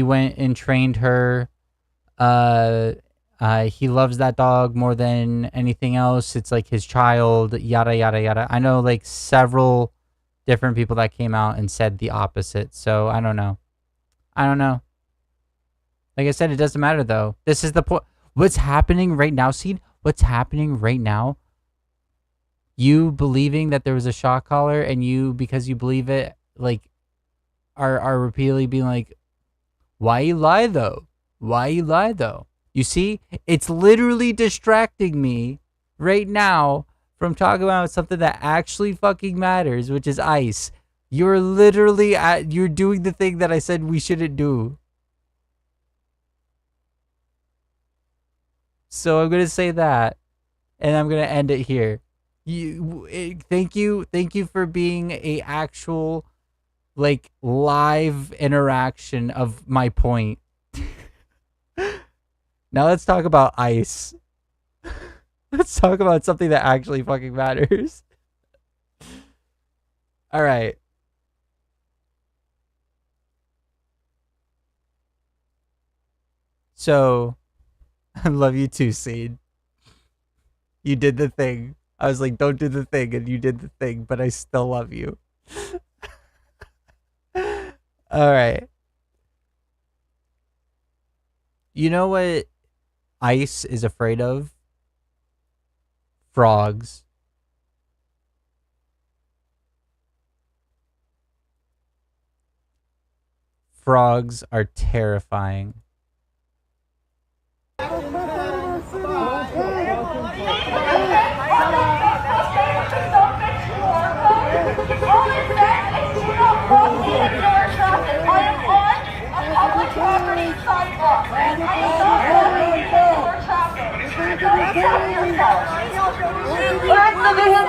went and trained her. He loves that dog more than anything else. It's like his child, yada, yada, yada. I know like several different people that came out and said the opposite. So I don't know. I don't know. Like I said, it doesn't matter though. This is the point. What's happening right now, Seed? What's happening right now? You believing that there was a shock collar and you, because you believe it, like, are repeatedly being like, why you lie though? Why you lie though? You see, it's literally distracting me right now from talking about something that actually fucking matters, which is ice. You're literally you're doing the thing that I said we shouldn't do. So I'm gonna say that, and I'm gonna end it here. Thank you for being a actual, like, live interaction of my point. Now let's talk about ice. Let's talk about something that actually fucking matters. All right. So, I love you too, Seed. You did the thing. I was like, don't do the thing, and you did the thing, but I still love you. All right. You know what ice is afraid of? Frogs. Frogs are terrifying.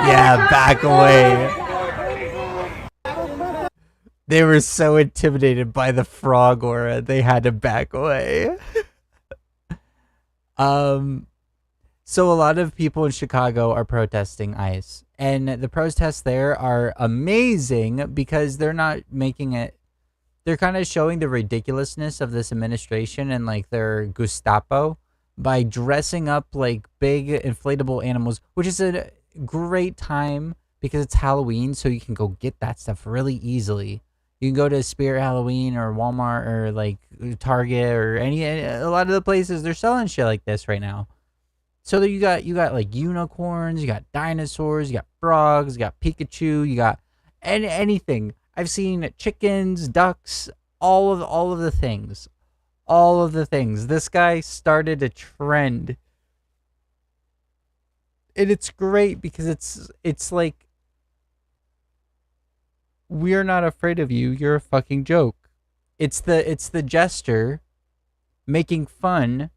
Yeah, back away. They were so intimidated by the frog aura, they had to back away. So a lot of people in Chicago are protesting ICE, and the protests there are amazing because they're not making it. They're kind of showing the ridiculousness of this administration and like their Gestapo by dressing up like big inflatable animals, which is a great time because it's Halloween, so you can go get that stuff really easily. You can go to Spirit Halloween or Walmart or like Target or a lot of the places they're selling shit like this right now. So you got like unicorns, you got dinosaurs, you got frogs, you got Pikachu, you got anything. I've seen chickens, ducks, all of the things. All of the things. This guy started a trend. And it's great because it's like, we're not afraid of you. You're a fucking joke. It's the jester making fun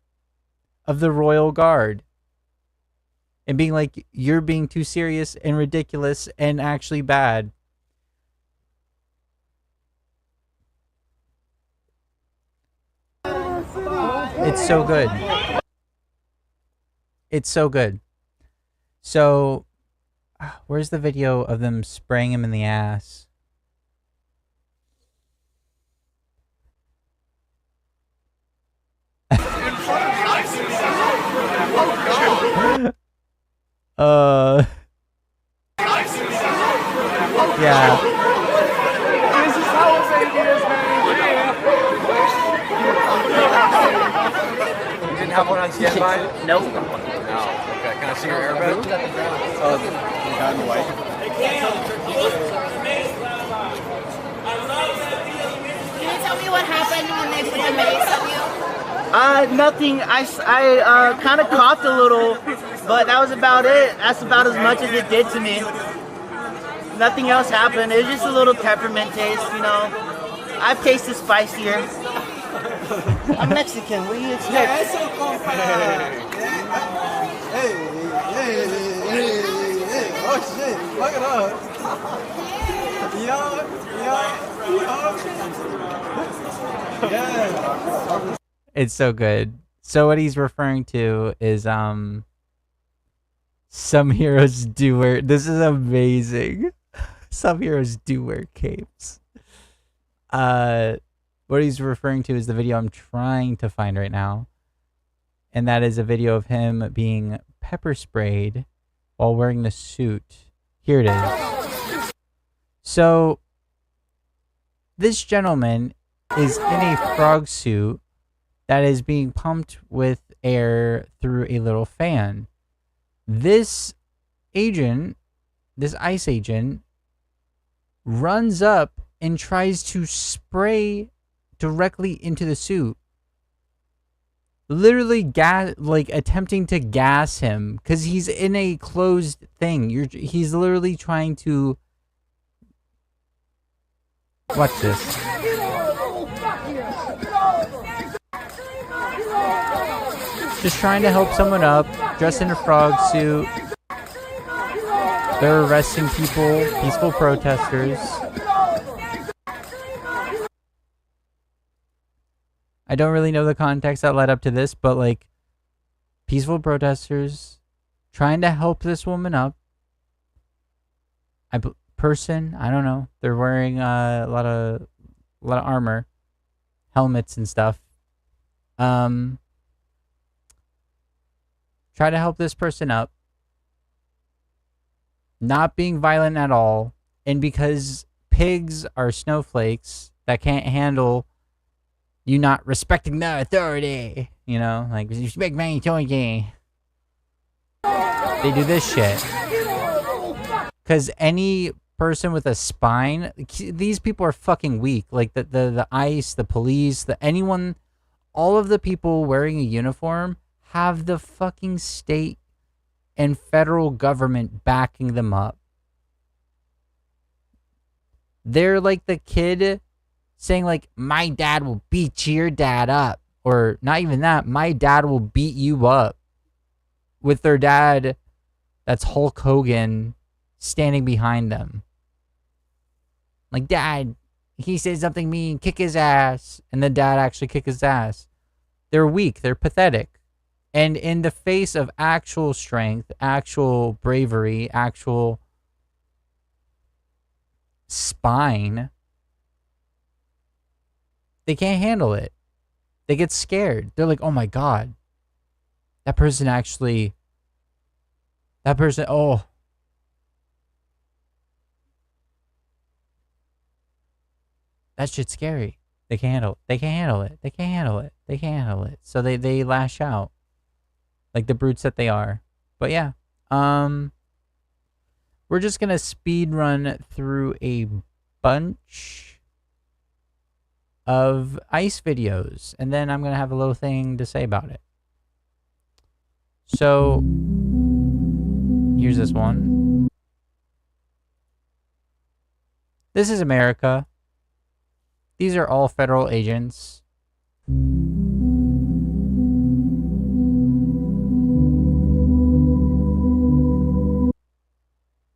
of the royal guard and being like, you're being too serious and ridiculous and actually bad. It's so good. It's so good. So, where's the video of them spraying him in the ass? uh, yeah. This is how a baby is, man. You didn't have one on standby? Nope. No. Okay, can I see your airbag? Oh, the guy in the white. Can you tell me what happened when they put the mace on you? Nothing. I kind of coughed a little, but that was about it. That's about as much as it did to me. Nothing else happened. It was just a little peppermint taste, you know. I've tasted spicier. I'm Mexican. What do you expect? Hey. Oh shit, look it up. Yeah. It's so good. So what he's referring to is some heroes do wear, this is amazing. Some heroes do wear capes. What he's referring to is the video I'm trying to find right now. And that is a video of him being pepper sprayed while wearing the suit. Here it is. So this gentleman is in a frog suit that is being pumped with air through a little fan. This agent, this ICE agent, runs up and tries to spray directly into the suit. Literally attempting to gas him because he's in a closed thing. He's literally trying to... Watch this. Just trying to help someone up, dressed in a frog suit. They're arresting people, peaceful protesters. I don't really know the context that led up to this, but like, peaceful protesters trying to help this woman up. I don't know. They're wearing a lot of armor, helmets and stuff. Try to help this person up. Not being violent at all. And because pigs are snowflakes that can't handle you not respecting the authority. You know, like, respect my authority. They do this shit. Because any person with a spine, these people are fucking weak. Like the ICE, the police, anyone, all of the people wearing a uniform have the fucking state and federal government backing them up. They're like the kid saying like, my dad will beat your dad up. Or not even that, my dad will beat you up. With their dad, that's Hulk Hogan, standing behind them. Like, dad, he said something mean, kick his ass. And the dad actually kick his ass. They're weak, they're pathetic. And in the face of actual strength, actual bravery, actual spine, they can't handle it. They get scared. They're like, oh my God. That person, oh. That shit's scary. They can't handle it. They can't handle it. They can't handle it. They can't handle it. So they lash out. like the brutes that they are. But yeah, we're just gonna speed run through a bunch of ice videos, and then I'm gonna have a little thing to say about it. So here's this one. This is America. These are all federal agents.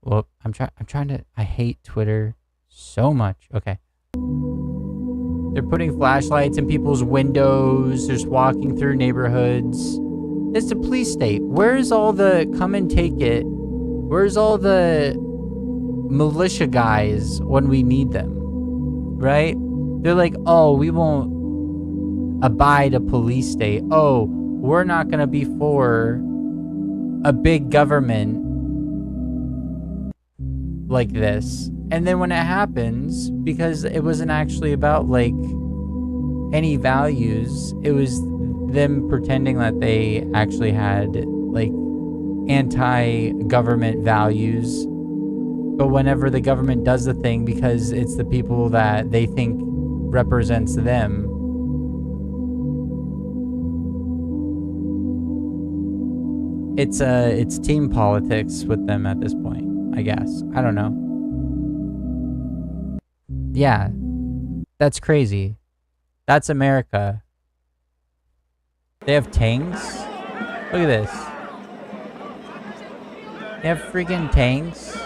Well, I'm trying to, I hate Twitter so much. Okay. They're putting flashlights in people's windows, just walking through neighborhoods. It's a police state. Where's all the come and take it? Where's all the militia guys when we need them? Right? They're like, oh, we won't abide a police state. Oh, we're not going to be for a big government like this. And then when it happens, because it wasn't actually about like any values, it was them pretending that they actually had like anti-government values. But whenever the government does the thing, because it's the people that they think represents them, it's team politics with them at this point, I guess. I don't know. Yeah, that's crazy. That's America. They have tanks? Look at this. They have freaking tanks.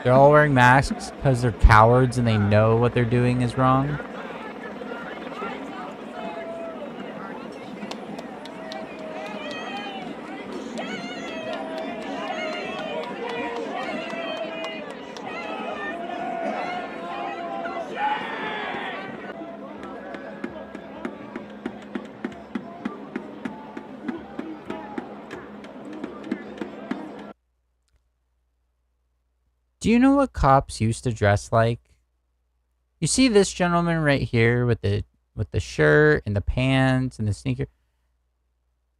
They're all wearing masks because they're cowards and they know what they're doing is wrong. Do you know what cops used to dress like? You see this gentleman right here with the shirt and the pants and the sneaker.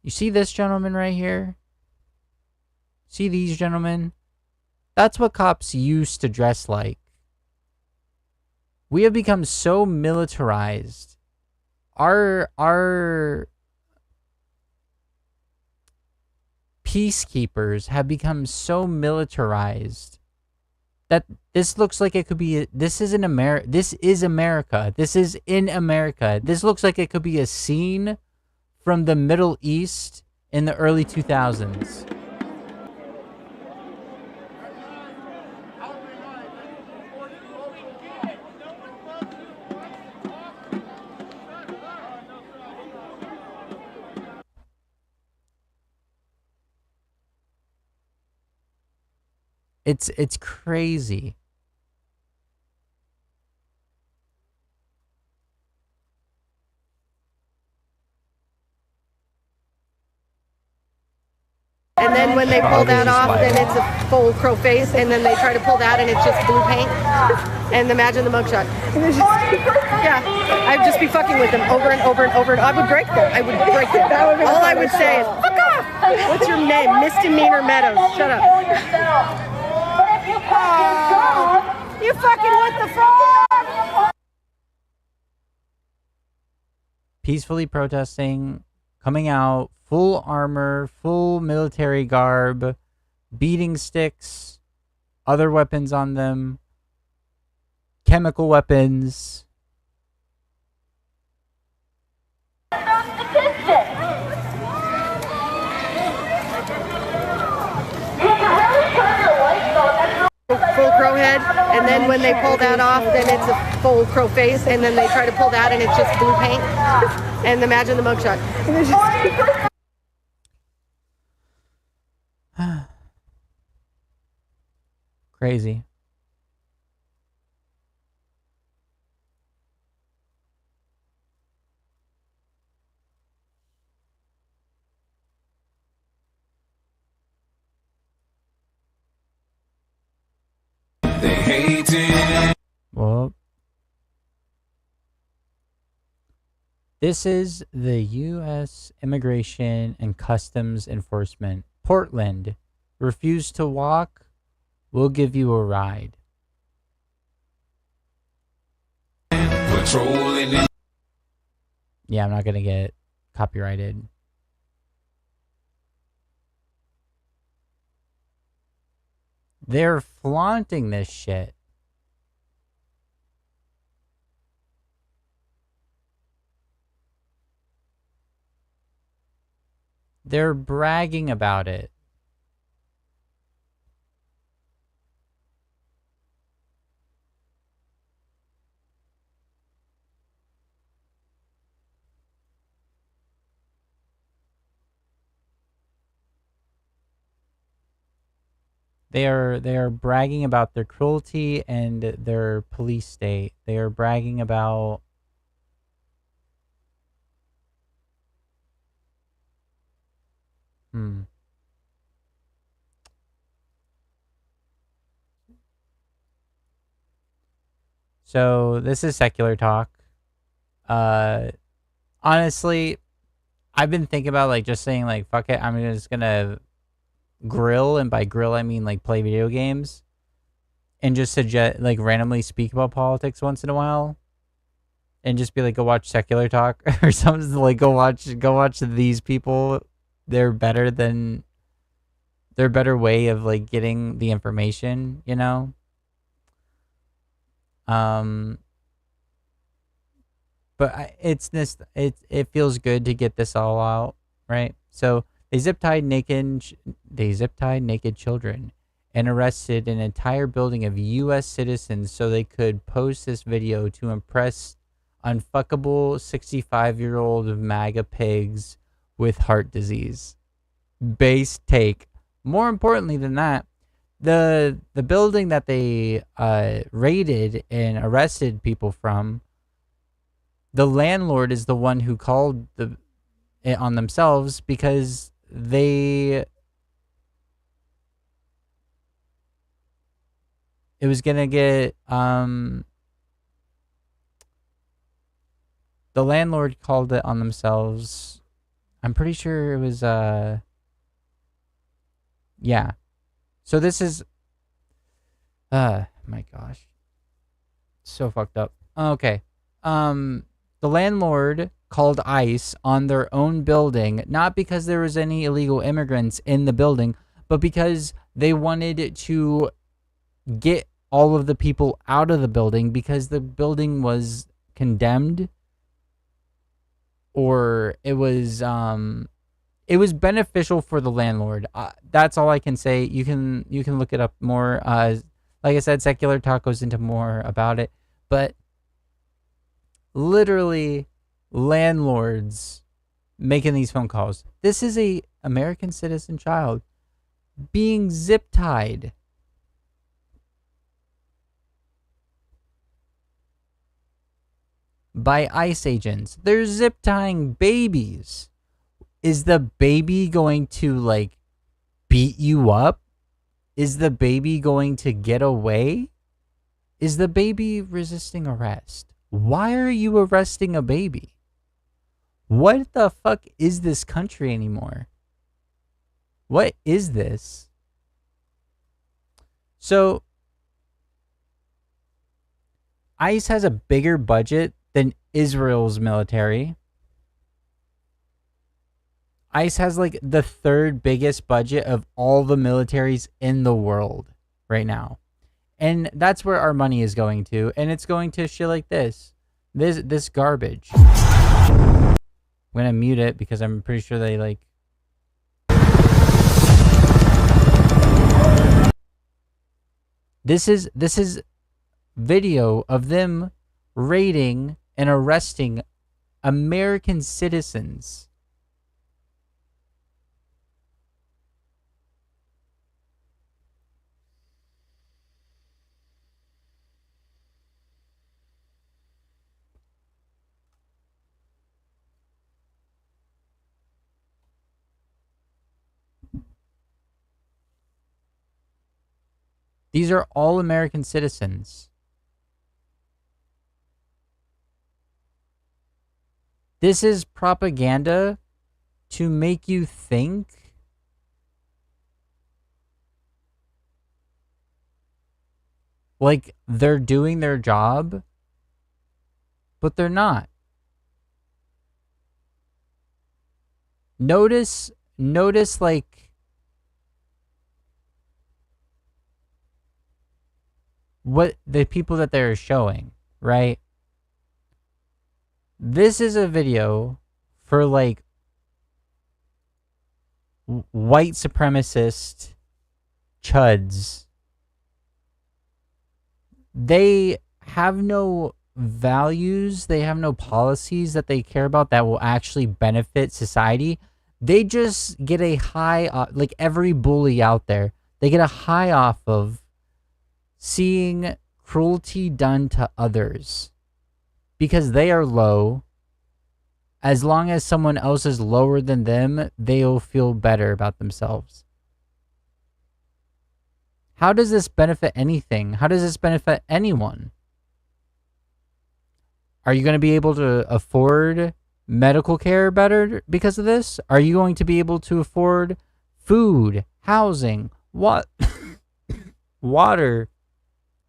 You see this gentleman right here? See these gentlemen? That's what cops used to dress like. We have become so militarized. Our peacekeepers have become so militarized that this looks like it could be, this is in America. This is America. This is in America. This looks like it could be a scene from the Middle East in the early 2000s. It's crazy. And then when they pull that off, then it's a full crow face, and then they try to pull that, and it's just blue paint. And imagine the mugshot. And it's just, yeah, I'd just be fucking with them over and over and over. And I would break them. I would break them. All I would say is, fuck off! What's your name? Misdemeanor Meadows. Shut up. You fucking what the fuck? Peacefully protesting, coming out, full armor, full military garb, beating sticks, other weapons on them, chemical weapons. Full crow head, and then when they pull that off, then it's a full crow face, and then they try to pull that, and it's just blue paint. And imagine the mugshot. And it's just Crazy. They hate it. Well, This is the U.S. Immigration and Customs Enforcement. Portland. Refuse to walk? We'll give you a ride. Patrolling. Yeah, I'm not going to get copyrighted. They're flaunting this shit. They're bragging about it. They are bragging about their cruelty and their police state. They are bragging about So this is secular talk. Honestly, I've been thinking about like just saying like fuck it, I'm just gonna grill, and by grill I mean like play video games, and just suggest like randomly speak about politics once in a while, and just be like go watch secular talk or something, like go watch these people. They're better than their better way of like getting the information, you know. But it feels good to get this all out, right? So they zip tied naked children and arrested an entire building of U.S. citizens so they could post this video to impress unfuckable 65-year-old MAGA pigs with heart disease. Base take. More importantly than that, the building that they raided and arrested people from, the landlord is the one who called it on themselves because it was gonna get the landlord called it on themselves. I'm pretty sure it was yeah. So this is my gosh. So fucked up. Okay. The landlord called ICE on their own building, not because there was any illegal immigrants in the building, but because they wanted to get all of the people out of the building because the building was condemned, or it was beneficial for the landlord. That's all I can say. You can look it up more. Like I said, secular talk goes into more about it, but literally landlords making these phone calls. This is a American citizen child being zip tied. By ICE agents. They're zip tying babies. Is the baby going to like beat you up? Is the baby going to get away? Is the baby resisting arrest? Why are you arresting a baby? What the fuck is this country anymore? What is this? So, ICE has a bigger budget than Israel's military. ICE has like the third biggest budget of all the militaries in the world right now. And that's where our money is going to. And it's going to shit like this. This garbage. I'm going to mute it because I'm pretty sure they like... This is video of them raiding and arresting American citizens. These are all American citizens. This is propaganda to make you think like they're doing their job, but they're not. Notice like what the people that they're showing, right? This is a video for like white supremacist chuds. They have no values, they have no policies that they care about that will actually benefit society. They just get a high, like every bully out there, they get a high off of seeing cruelty done to others because they are low. As long as someone else is lower than them, they'll feel better about themselves. How does this benefit anything? How does this benefit anyone? Are you going to be able to afford medical care better because of this? Are you going to be able to afford food, housing, water,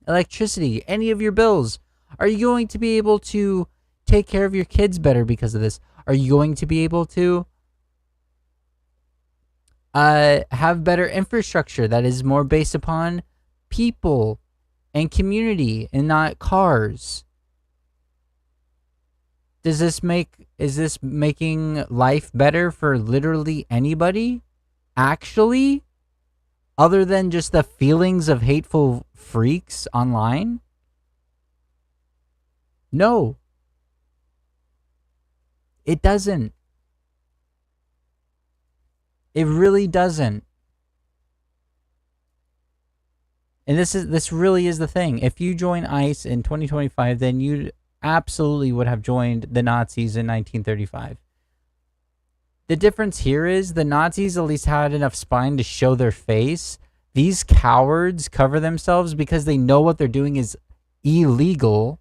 electricity, any of your bills? Are you going to be able to take care of your kids better because of this? Are you going to be able to have better infrastructure that is more based upon people and community and not cars? Is this making life better for literally anybody? Actually? Other than just the feelings of hateful freaks online? No. It doesn't. It really doesn't. And this really is the thing. If you join ICE in 2025, then you absolutely would have joined the Nazis in 1935. The difference here is the Nazis at least had enough spine to show their face. These cowards cover themselves because they know what they're doing is illegal.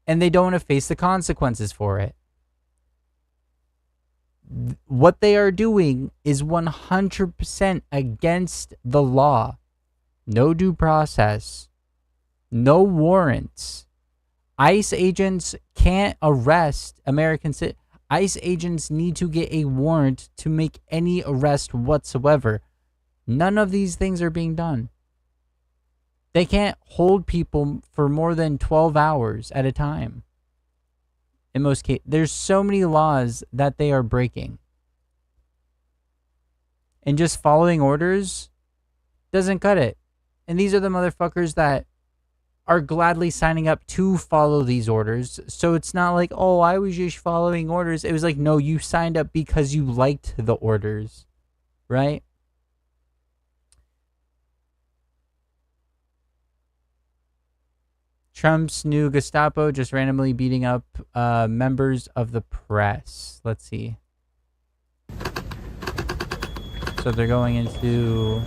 And they don't want to face the consequences for it. What they are doing is 100% against the law. No due process. No warrants. ICE agents can't arrest American citizens. ICE agents need to get a warrant to make any arrest whatsoever. None of these things are being done. They can't hold people for more than 12 hours at a time. In most cases, there's so many laws that they are breaking. And just following orders doesn't cut it. And these are the motherfuckers that are gladly signing up to follow these orders. So it's not like, oh, I was just following orders. It was like, no, you signed up because you liked the orders, right? Trump's new Gestapo just randomly beating up members of the press. Let's see. So they're going into...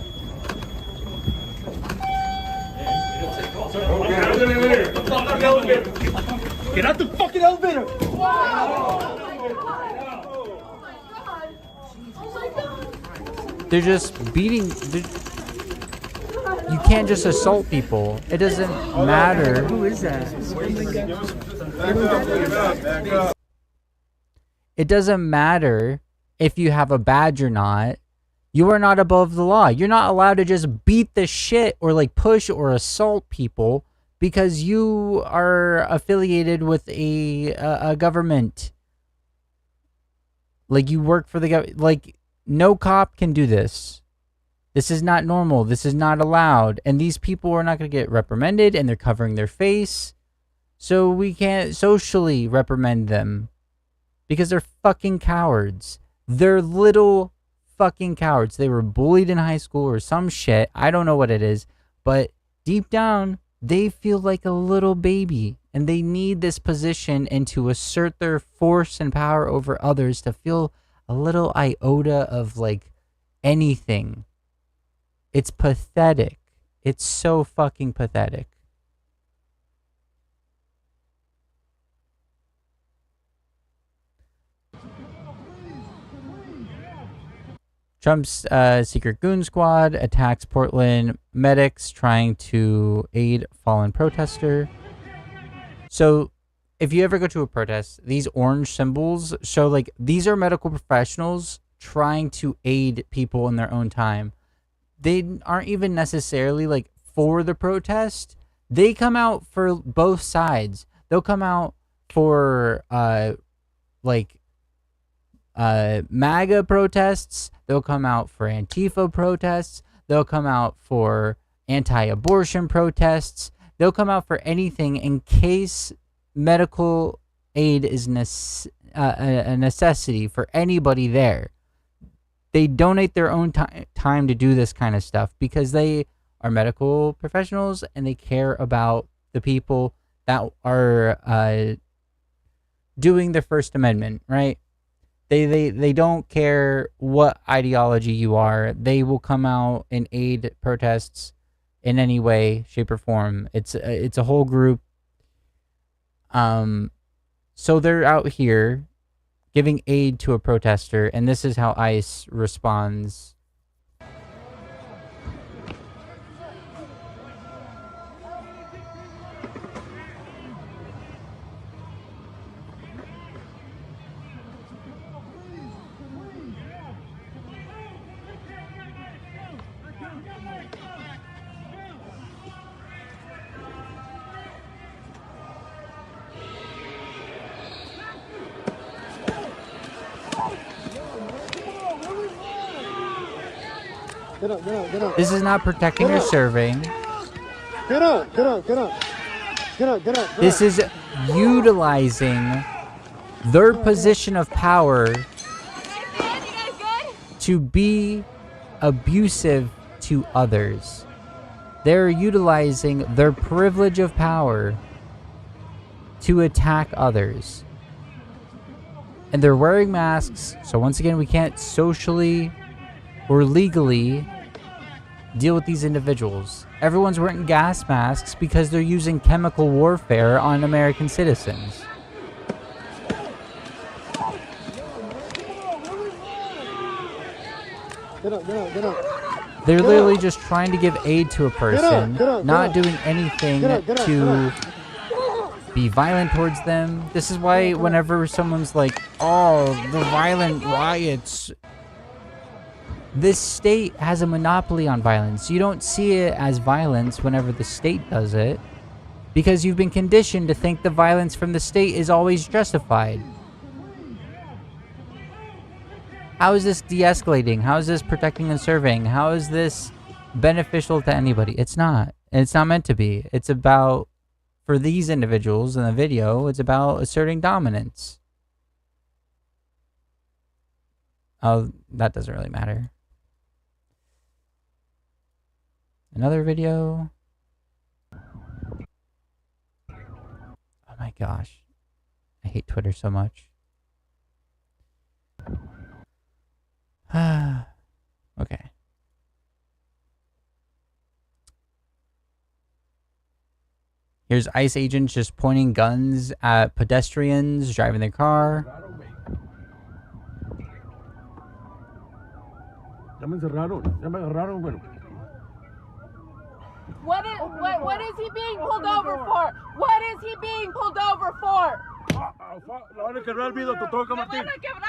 Get out the fucking elevator! They're just beating... You can't just assault people. It doesn't matter. Who is that? It doesn't matter if you have a badge or not. You are not above the law. You're not allowed to just beat the shit or like push or assault people because you are affiliated with a government. Like you work for the government. Like no cop can do this. This is not normal. This is not allowed. And these people are not going to get reprimanded and they're covering their face. So we can't socially reprimand them because they're fucking cowards. They're little fucking cowards. They were bullied in high school or some shit. I don't know what it is. But deep down, they feel like a little baby. And they need this position and to assert their force and power over others to feel a little iota of like anything. It's pathetic. It's so fucking pathetic. Trump's secret goon squad attacks Portland medics trying to aid fallen protester. So, if you ever go to a protest, these orange symbols show like these are medical professionals trying to aid people in their own time. They aren't even necessarily like for the protest. They come out for both sides. They'll come out for MAGA protests. They'll come out for Antifa protests. They'll come out for anti-abortion protests. They'll come out for anything in case medical aid is a necessity for anybody there. They donate their own time to do this kind of stuff because they are medical professionals and they care about the people that are doing the First Amendment, right? They don't care what ideology you are. They will come out and aid protests in any way, shape, or form. It's a whole group. So they're out here giving aid to a protester, and this is how ICE responds. Get up, get up, get up. This is not protecting or serving. Get up, get up, get up. Get up, get up. This is utilizing their position of power to be abusive to others. They're utilizing their privilege of power to attack others. And they're wearing masks, so once again, we can't socially or legally deal with these individuals. Everyone's wearing gas masks because they're using chemical warfare on American citizens. Get up, get up, get up. They're literally just trying to give aid to a person, not doing anything to be violent towards them. This is why whenever someone's like, oh, the violent riots, this state has a monopoly on violence. You don't see it as violence whenever the state does it because you've been conditioned to think the violence from the state is always justified. How is this de-escalating? How is this protecting and serving? How is this beneficial to anybody? It's not. It's not meant to be. It's about, for these individuals in the video, it's about asserting dominance. Oh, that doesn't really matter. Another video. Oh my gosh. I hate Twitter so much. Okay. Here's ICE agents just pointing guns at pedestrians driving their car. What is he being pulled over for? What is he being pulled over for?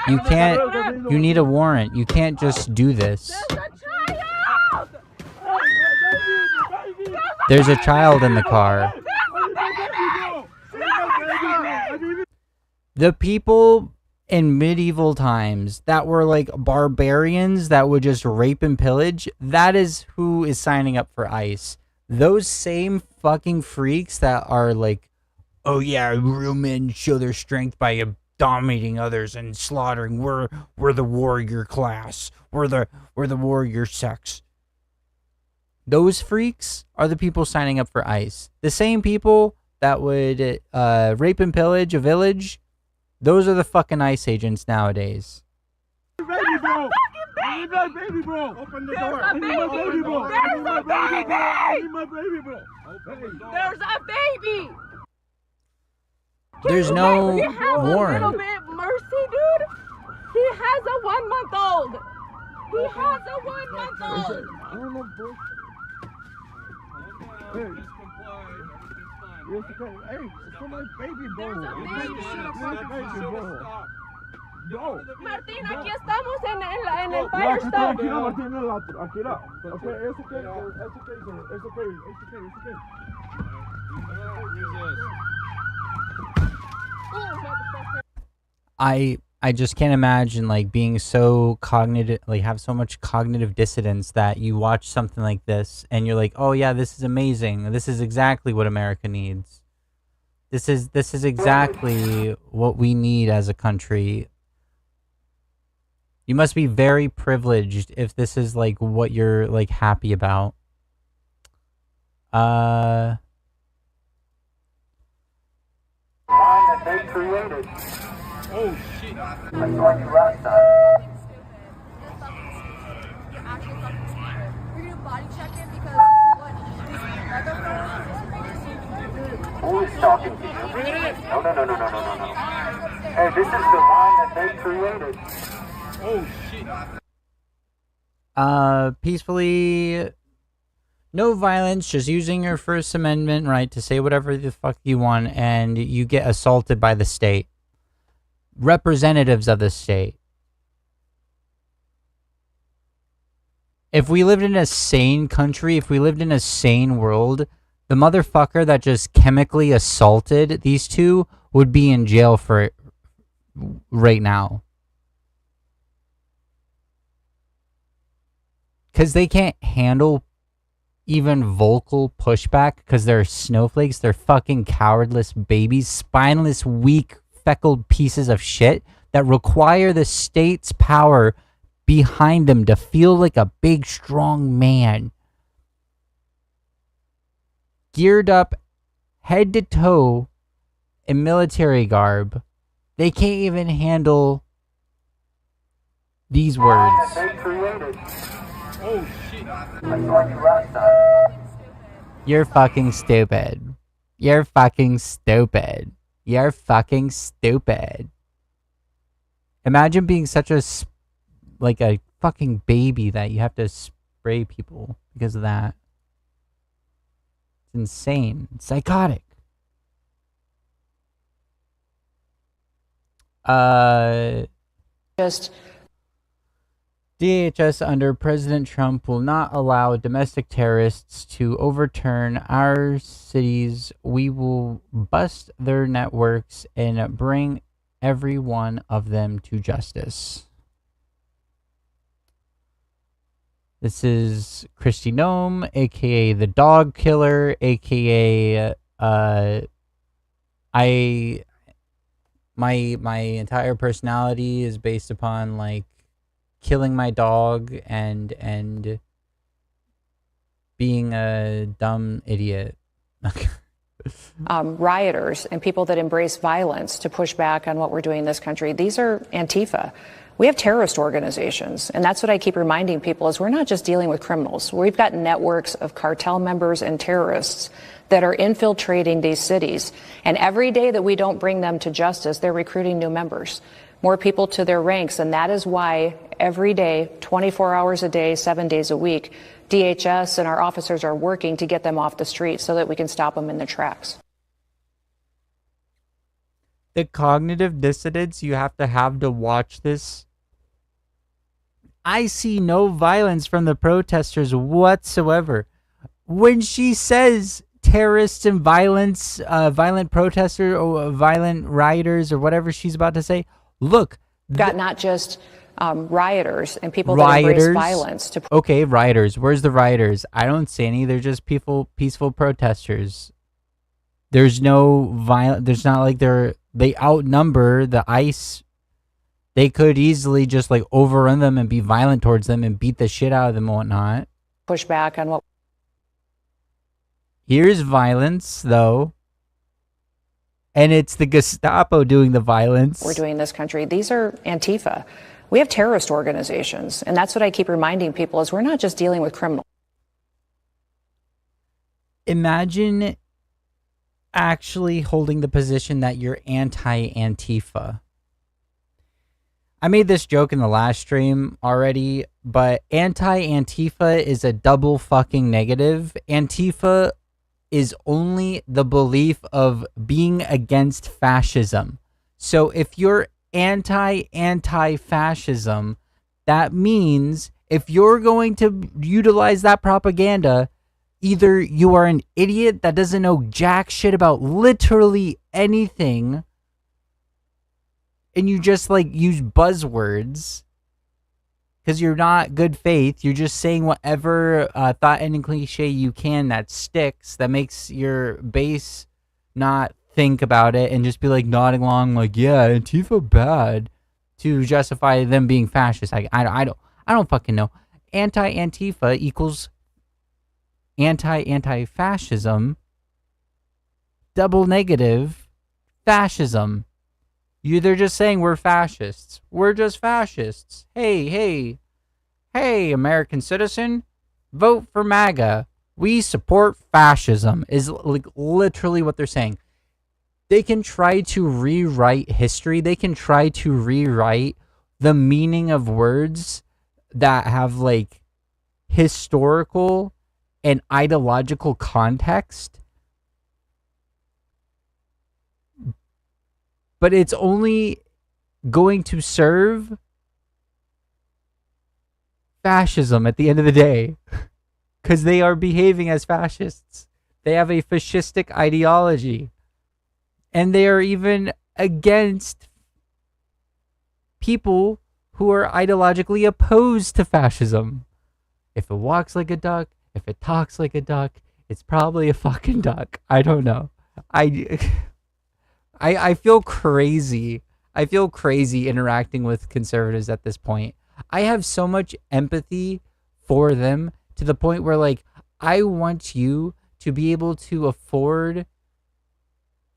You can't, you need a warrant. You can't just do this. There's a child in the car. The people in medieval times that were like barbarians that would just rape and pillage, that is who is signing up for ICE. Those same fucking freaks that are like, oh yeah, real men show their strength by dominating others and slaughtering. We're the warrior class. We're the warrior sex. Those freaks are the people signing up for ICE. The same people that would rape and pillage a village, those are the fucking ICE agents nowadays. Baby, bro. Baby, bro. Open the door. There's a baby. There's no warrant. A little bit mercy, dude. He has a 1-month-old. He has a 1-month-old. I don't know, bro. Hey. It's okay. Hey, it's for my baby, bro. There's a baby. It's my baby, bro. No. Martín, aquí estamos en el No, fire aquí stop. tranquilo, Martín, en el otro. Aquí no. Okay, it's okay, sir. It's okay, sir. It's okay. It's okay. It's okay. I just can't imagine like being so cognitive, like have so much cognitive dissonance that you watch something like this and you're like, oh yeah, this is amazing. This is exactly what America needs. This is exactly what we need as a country. You must be very privileged if this is like what you're like happy about. That they created. Oh, shit. I saw you last time. You're actually fucking stupid. We're gonna body check it because what this motherfucker. Who is talking to you? No. Hey, this is the line that they created. Oh, shit. Peacefully, no violence, just using your First Amendment right to say whatever the fuck you want, and you get assaulted by the state. Representatives of the state. If we lived in a sane country, if we lived in a sane world, the motherfucker that just chemically assaulted these two would be in jail for it right now. Because they can't handle even vocal pushback because they're snowflakes. They're fucking cowardless babies, spineless, weak, feckled pieces of shit that require the state's power behind them to feel like a big, strong man. Geared up head to toe in military garb. They can't even handle these words. They created. Oh, shit. I saw you last time. You're fucking stupid. You're fucking stupid. You're fucking stupid. Imagine being such a, like a fucking baby that you have to spray people because of that. It's insane. It's psychotic. Just DHS under President Trump will not allow domestic terrorists to overturn our cities. We will bust their networks and bring every one of them to justice. This is Kristi Noem, aka the dog killer, aka my entire personality is based upon like killing my dog and being a dumb idiot. rioters and people that embrace violence to push back on what we're doing in this country. These are Antifa. We have terrorist organizations, and that's what I keep reminding people is we're not just dealing with criminals. We've got networks of cartel members and terrorists that are infiltrating these cities. And every day that we don't bring them to justice, they're recruiting new members, more people to their ranks. And that is why every day, 24 hours a day, 7 days a week, DHS and our officers are working to get them off the street so that we can stop them in their tracks. The cognitive dissonance you have to watch this. I see no violence from the protesters whatsoever. When she says terrorists and violence, violent protesters or violent rioters or whatever she's about to say, look. Got not just rioters and people that embrace violence. Okay, rioters. Where's the rioters? I don't see any. They're just peaceful protesters. There's no violent. There's not like they outnumber the ICE. They could easily just like overrun them and be violent towards them and beat the shit out of them and whatnot. Push back on what. Here's violence, though. And it's the Gestapo doing the violence. We're doing in this country. These are Antifa. We have terrorist organizations. And that's what I keep reminding people is we're not just dealing with criminals. Imagine actually holding the position that you're anti-Antifa. I made this joke in the last stream already, but anti-Antifa is a double fucking negative. Antifa is only the belief of being against fascism. So if you're anti-fascism, that means if you're going to utilize that propaganda, either you are an idiot that doesn't know jack shit about literally anything, and you just like use buzzwords because you're not good faith. You're just saying whatever thought-ending cliche you can that sticks, that makes your base not think about it and just be like nodding along, like, yeah, Antifa bad, to justify them being fascist. I don't fucking know. Anti-Antifa equals anti-fascism, double negative fascism. They're just saying we're fascists. We're just fascists. Hey, American citizen, vote for MAGA. We support fascism, is like literally what they're saying. They can try to rewrite history. They can try to rewrite the meaning of words that have like historical and ideological context, but it's only going to serve fascism at the end of the day, because they are behaving as fascists. They have a fascistic ideology, and they are even against people who are ideologically opposed to fascism. If it walks like a duck, if it talks like a duck, it's probably a fucking duck. I don't know. I feel crazy. I feel crazy interacting with conservatives at this point. I have so much empathy for them to the point where, like, I want you to be able to afford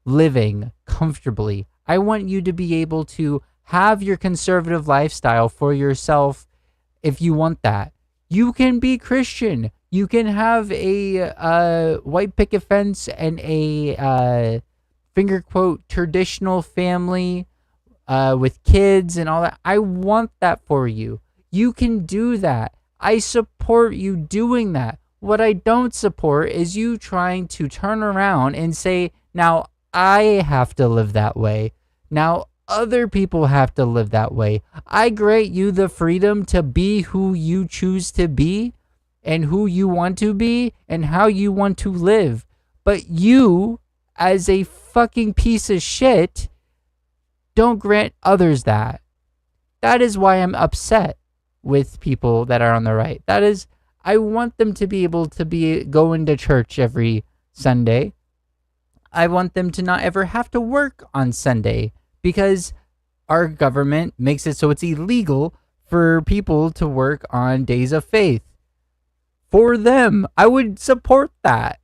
living comfortably. I want you to be able to have your conservative lifestyle for yourself if you want that. You can be Christian. You can have a white picket fence and a finger quote traditional family with kids and all that. I want that for you. You can do that. I support you doing that. What I don't support is you trying to turn around and say, now I have to live that way. Now other people have to live that way. I grant you the freedom to be who you choose to be and who you want to be and how you want to live. But you, as a fucking piece of shit, don't grant others that. That is why I'm upset with people that are on the right. That is, I want them to be able to be going to church every Sunday. I want them to not ever have to work on Sunday because our government makes it so it's illegal for people to work on days of faith. For them, I would support that.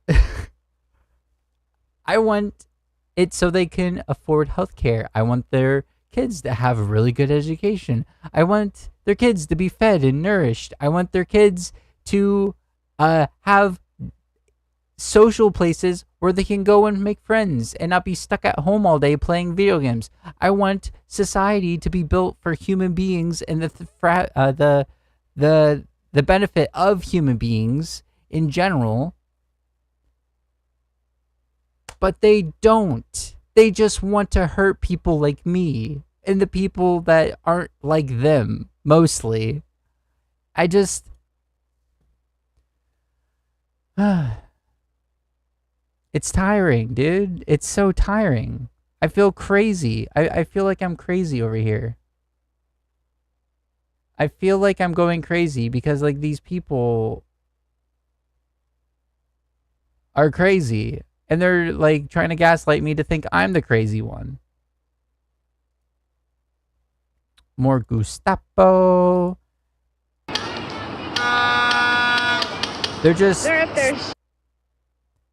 I want it so they can afford healthcare. I want their kids to have a really good education. I want their kids to be fed and nourished. I want their kids to have social places where they can go and make friends and not be stuck at home all day playing video games. I want society to be built for human beings and the benefit of human beings in general. But they don't. They just want to hurt people like me and the people that aren't like them, mostly. I just... It's tiring, dude. It's so tiring. I feel crazy. I feel like I'm crazy over here. I feel like I'm going crazy because, like, these people are crazy. And they're, like, trying to gaslight me to think I'm the crazy one. More Gestapo. They're just... They're up there.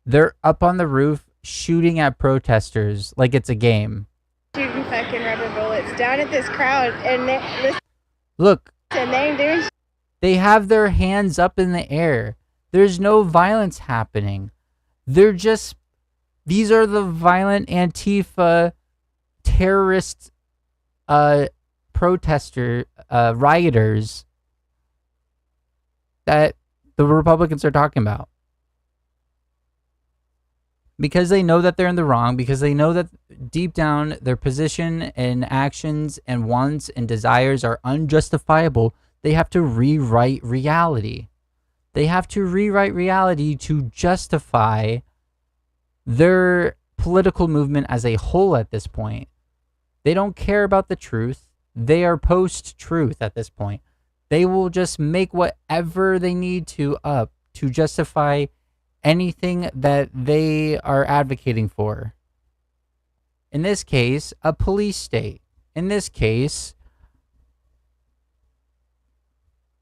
They're up on the roof shooting at protesters like it's a game. Shooting fucking rubber bullets down at this crowd, and Look. And they ain't doing. They have their hands up in the air. There's no violence happening. They're just... These are the violent Antifa terrorist rioters that the Republicans are talking about. Because they know that they're in the wrong, because they know that deep down their position and actions and wants and desires are unjustifiable, they have to rewrite reality. They have to rewrite reality to justify their political movement as a whole at this point. They don't care about the truth. They are post-truth at this point. They will just make whatever they need to up to justify anything that they are advocating for. In this case, a police state. In this case,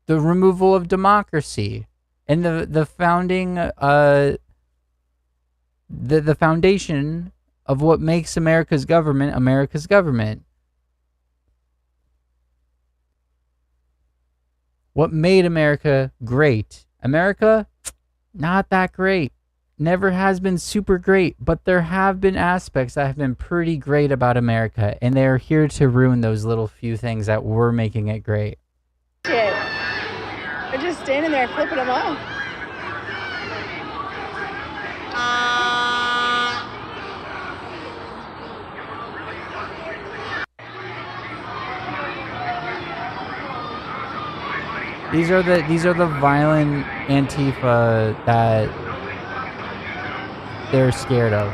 the removal of democracy and the founding the foundation of what makes America's government. What made America great? America, not that great. Never has been super great, but there have been aspects that have been pretty great about America, and they're here to ruin those little few things that were making it great. Shit. They're just standing there flipping them off. These are the violent Antifa that they're scared of.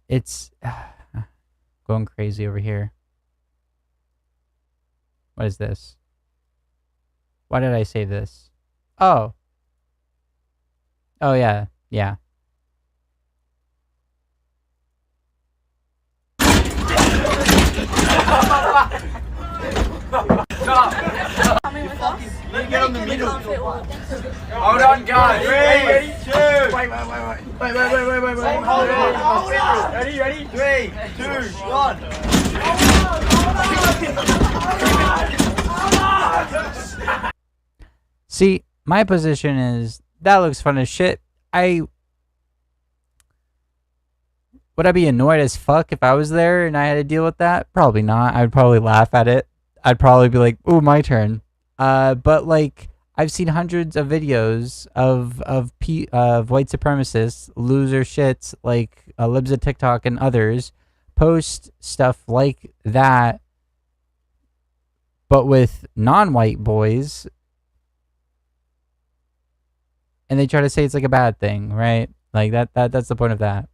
It's going crazy over here. What is this? Why did I save this? Oh. Oh yeah, yeah. Get on the middle. Hold on, guys. Ready, two. Wait. Hold on. Ready. 3, 2, 1. See, my position is that looks fun as shit. Would I be annoyed as fuck if I was there and I had to deal with that? Probably not. I'd probably laugh at it. I'd probably be like, "Ooh, my turn." But like, I've seen hundreds of videos of white supremacists, loser shits like libs of TikTok and others post stuff like that, but with non-white boys, and they try to say it's like a bad thing, right? Like that's the point of that.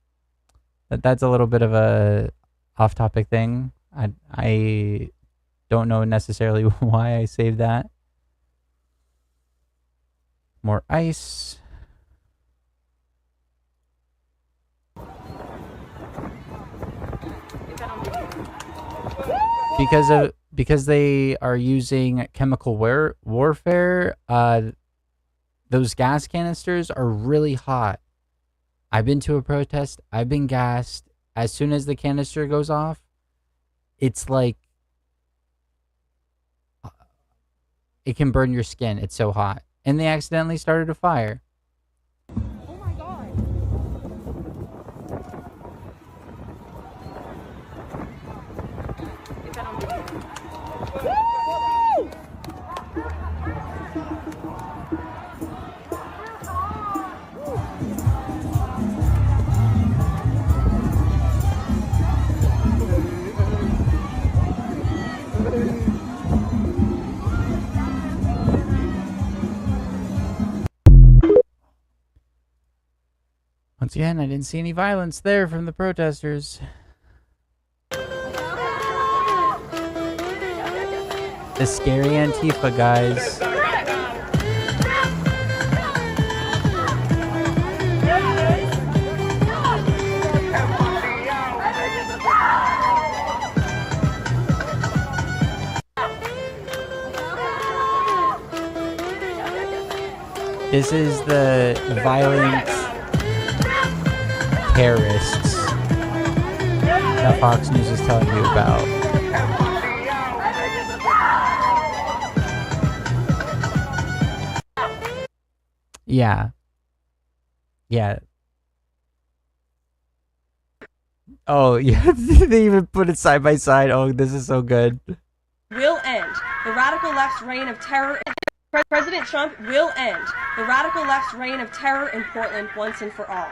That's a little bit of a off-topic thing. I don't know necessarily why I saved that. More ice. Because they are using chemical warfare, those gas canisters are really hot. I've been to a protest. I've been gassed. As soon as the canister goes off, it's like it can burn your skin. It's so hot. And they accidentally started a fire. Oh my god. Once again, I didn't see any violence there from the protesters. The scary Antifa guys. This is the violent terrorists that Fox News is telling you about. Yeah. Oh, yeah. They even put it side by side. Oh, this is so good. Will end the radical left's reign of terror. President Trump will end the radical left's reign of terror in Portland once and for all.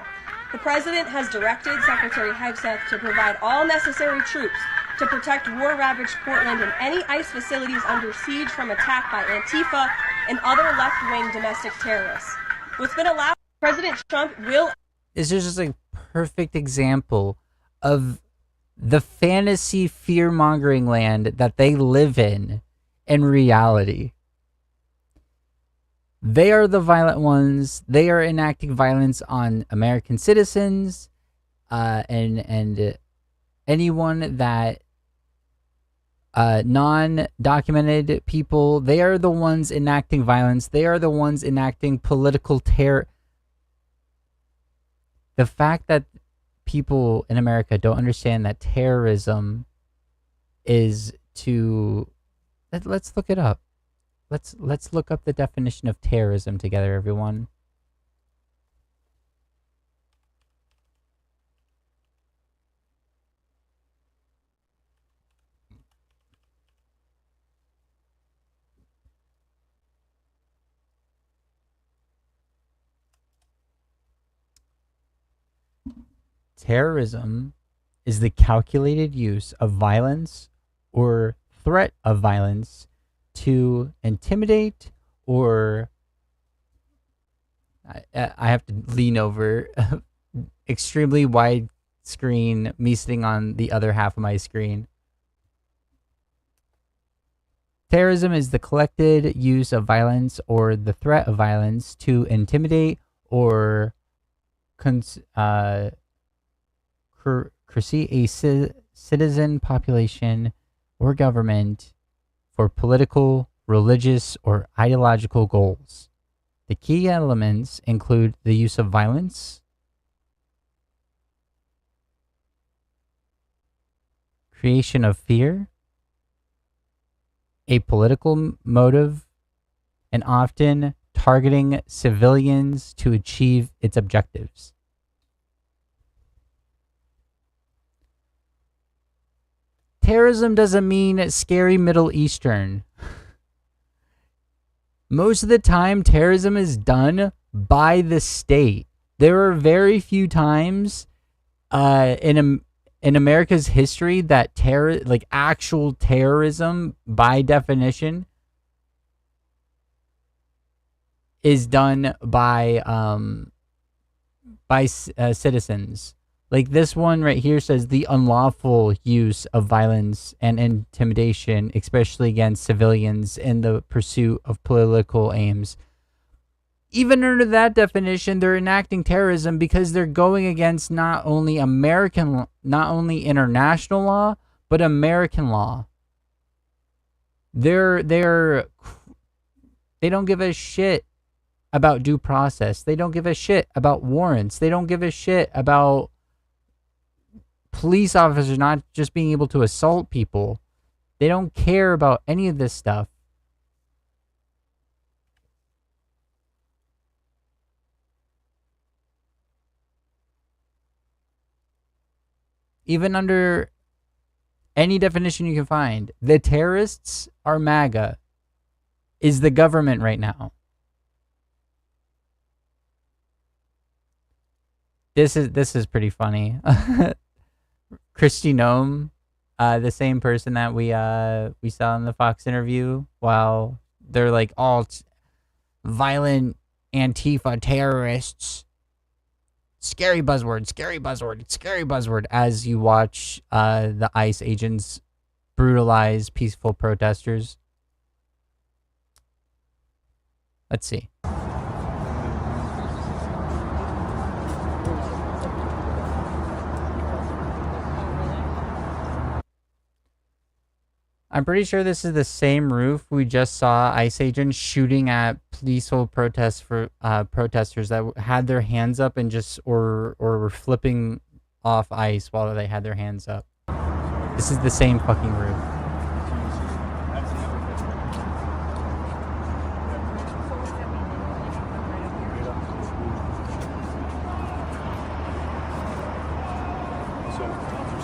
The president has directed Secretary Hegseth to provide all necessary troops to protect war-ravaged Portland and any ICE facilities under siege from attack by Antifa and other left-wing domestic terrorists. What's been allowed, President Trump will... This is just a perfect example of the fantasy fear-mongering land that they live in reality. They are the violent ones. They are enacting violence on American citizens and anyone that non-documented people. They are the ones enacting violence. They are the ones enacting political terror. The fact that people in America don't understand that terrorism is to... Let's look it up. Let's look up the definition of terrorism together, everyone. Terrorism is the calculated use of violence or threat of violence to intimidate or... I have to lean over extremely wide screen, me sitting on the other half of my screen. Terrorism is the collected use of violence or the threat of violence to intimidate or create a citizen population or government for political, religious, or ideological goals. The key elements include the use of violence, creation of fear, a political motive, and often targeting civilians to achieve its objectives. Terrorism doesn't mean scary Middle Eastern. Most of the time, terrorism is done by the state. There are very few times in America's history that actual terrorism, by definition, is done by citizens. Like this one right here says the unlawful use of violence and intimidation, especially against civilians in the pursuit of political aims. Even under that definition, they're enacting terrorism because they're going against not only international law, but American law. They don't give a shit about due process. They don't give a shit about warrants. They don't give a shit about police officers not just being able to assault people. They don't care about any of this stuff. Even under any definition you can find, the terrorists are MAGA, is the government right now. This is pretty funny. Kristi Noem, the same person that we saw in the Fox interview, while they're like all violent Antifa terrorists. Scary buzzword, scary buzzword, scary buzzword, as you watch the ICE agents brutalize peaceful protesters. Let's see. I'm pretty sure this is the same roof we just saw ICE agents shooting at peaceful protesters that had their hands up and just or were flipping off ICE while they had their hands up. This is the same fucking roof.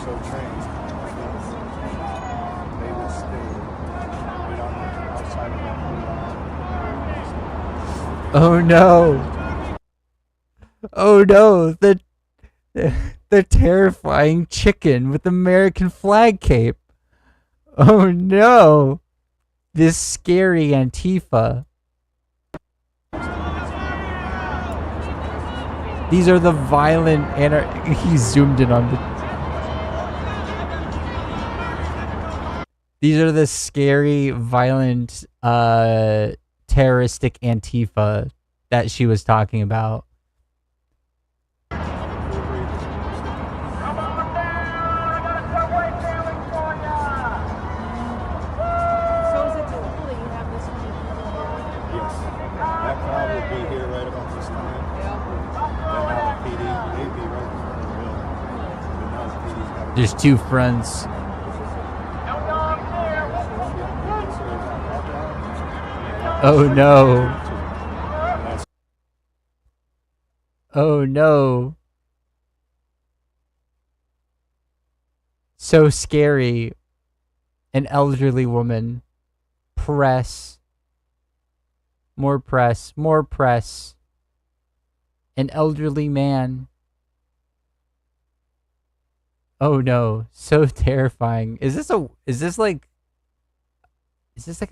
so trained that they will stay right on the outside of that blue line. Oh no. Oh no, the terrifying chicken with American flag cape. Oh no. This scary Antifa. These are the violent he zoomed in on the. These are the scary, violent, terroristic Antifa that she was talking about. There's two fronts. Oh no. Oh no. So scary. An elderly woman. Press. More press. More press. An elderly man. Oh no, so terrifying. Is this like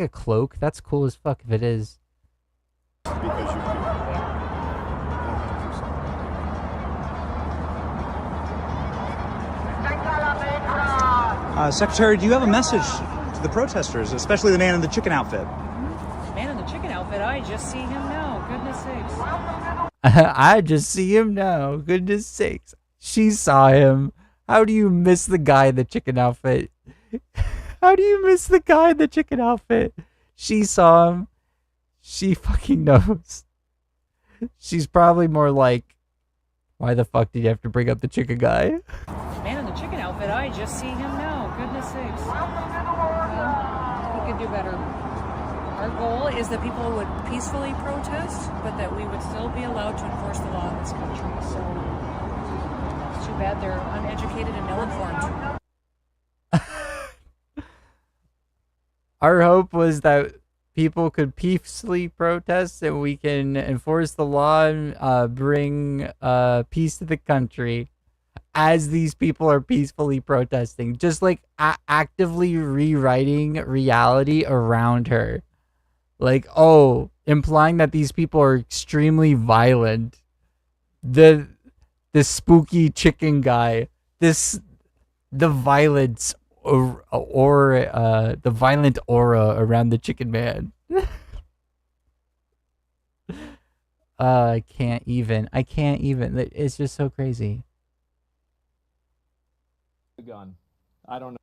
a cloak? That's cool as fuck if it is. Because you Secretary, do you have a message to the protesters, especially the man in the chicken outfit? Man in the chicken outfit, I just see him now. Goodness sakes. I just see him now. Goodness sakes. She saw him. How do you miss the guy in the chicken outfit? How do you miss the guy in the chicken outfit? She saw him. She fucking knows. She's probably more like, why the fuck did you have to bring up the chicken guy? Man in the chicken outfit, I just see him now. Goodness sakes. We could do better. Our goal is that people would peacefully protest, but that we would still be allowed to enforce the law in this country. So it's too bad they're uneducated and ill-informed. Our hope was that people could peacefully protest and we can enforce the law and bring peace to the country as these people are peacefully protesting. Just like actively rewriting reality around her. Like, oh, implying that these people are extremely violent. The spooky chicken guy. The violence or the violent aura around the chicken man. I can't even. It's just so crazy. Gun. I don't know.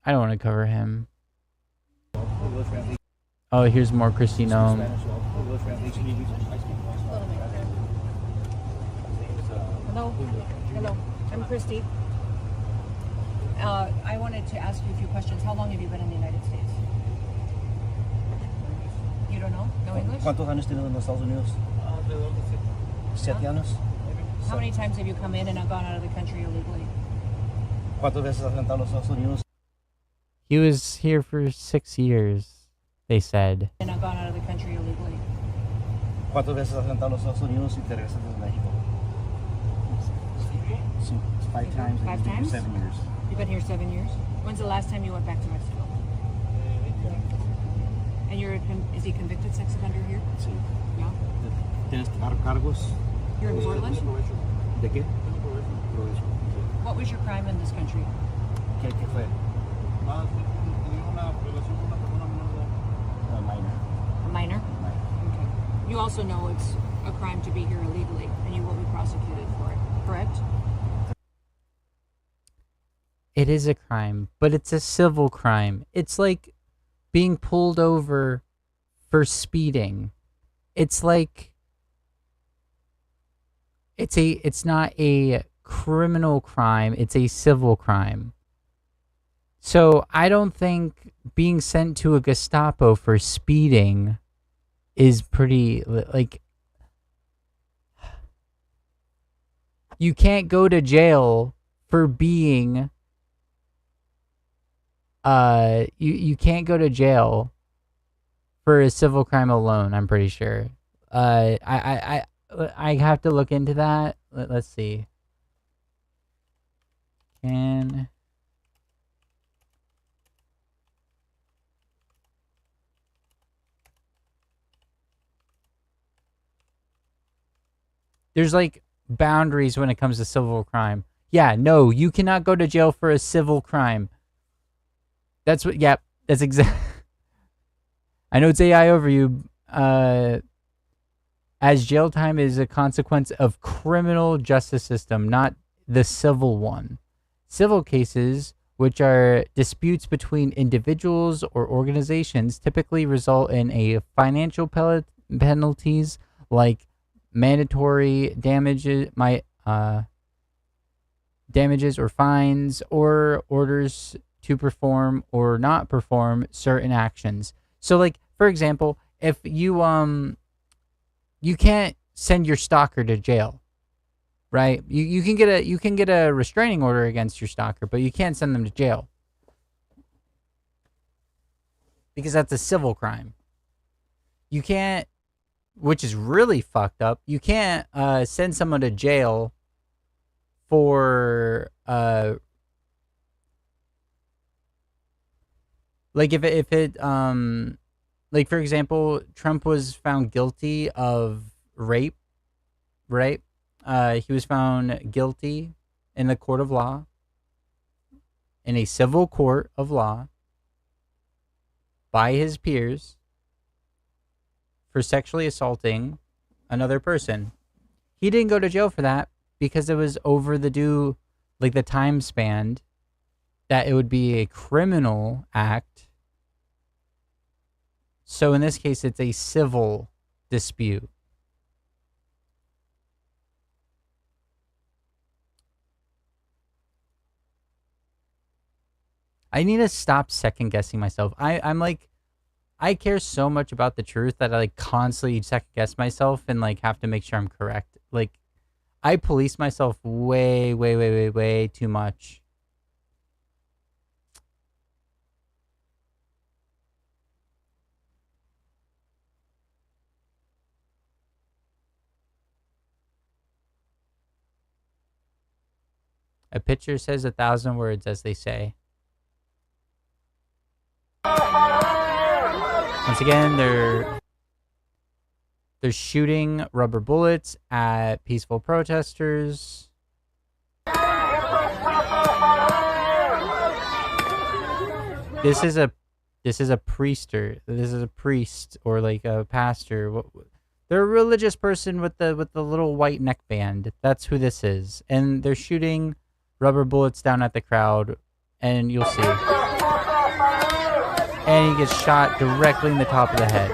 I don't want to cover him. Oh, here's more Christy Nome. Hello. I'm Christy. I wanted to ask you a few questions. How long have you been in the United States? You don't know? No English? ¿Cuántos años tienes en los Estados Unidos? 7 años. How many times have you come in and gone out of the country illegally? ¿Cuántas veces has entrado a los Estados Unidos? He was here for 6 years, they said. And gone out of the country illegally. ¿Cuántas veces has entrado a los Estados Unidos y te regresas desde México? 5 times. 5 times? 7 years. You've been here 7 years? When's the last time you went back to Mexico? And is he convicted sex offender here? Sí. Yeah. ¿Tienes cargos? You're in Portland? ¿De qué? What was your crime in this country? ¿Qué fue? A minor? Okay. You also know it's a crime to be here illegally, and you will be prosecuted for it, correct? It is a crime, but it's a civil crime. It's like being pulled over for speeding. It's like it's not a criminal crime, it's a civil crime. So I don't think being sent to a Gestapo for speeding is pretty like you can't go to jail for being you can't go to jail for a civil crime alone, I'm pretty sure. I have to look into that. Let's see. Can there's like boundaries when it comes to civil crime. Yeah, no, you cannot go to jail for a civil crime. That's what, yeah, that's exact. I know it's AI over you. As jail time is a consequence of criminal justice system, not the civil one. Civil cases, which are disputes between individuals or organizations, typically result in a financial penalties like mandatory damages or fines or orders to perform or not perform certain actions. So like for example, if you can't send your stalker to jail, right? You can get a restraining order against your stalker, but you can't send them to jail because that's a civil crime. You can't, which is really fucked up. You can't send someone to jail for like if it like for example, Trump was found guilty of rape, right? He was found guilty in the court of law, in a civil court of law, by his peers for sexually assaulting another person. He didn't go to jail for that because it was over like the time span that it would be a criminal act. So in this case, it's a civil dispute. I need to stop second guessing myself. I'm like, I care so much about the truth that I like constantly second guess myself and like have to make sure I'm correct. Like, I police myself way, way, way, way, way too much. A picture says 1,000 words, as they say. Once again, they're shooting rubber bullets at peaceful protesters. This is a priester. This is a priest or like a pastor. They're a religious person with the little white neckband. That's who this is. And they're shooting rubber bullets down at the crowd, and you'll see. And he gets shot directly in the top of the head.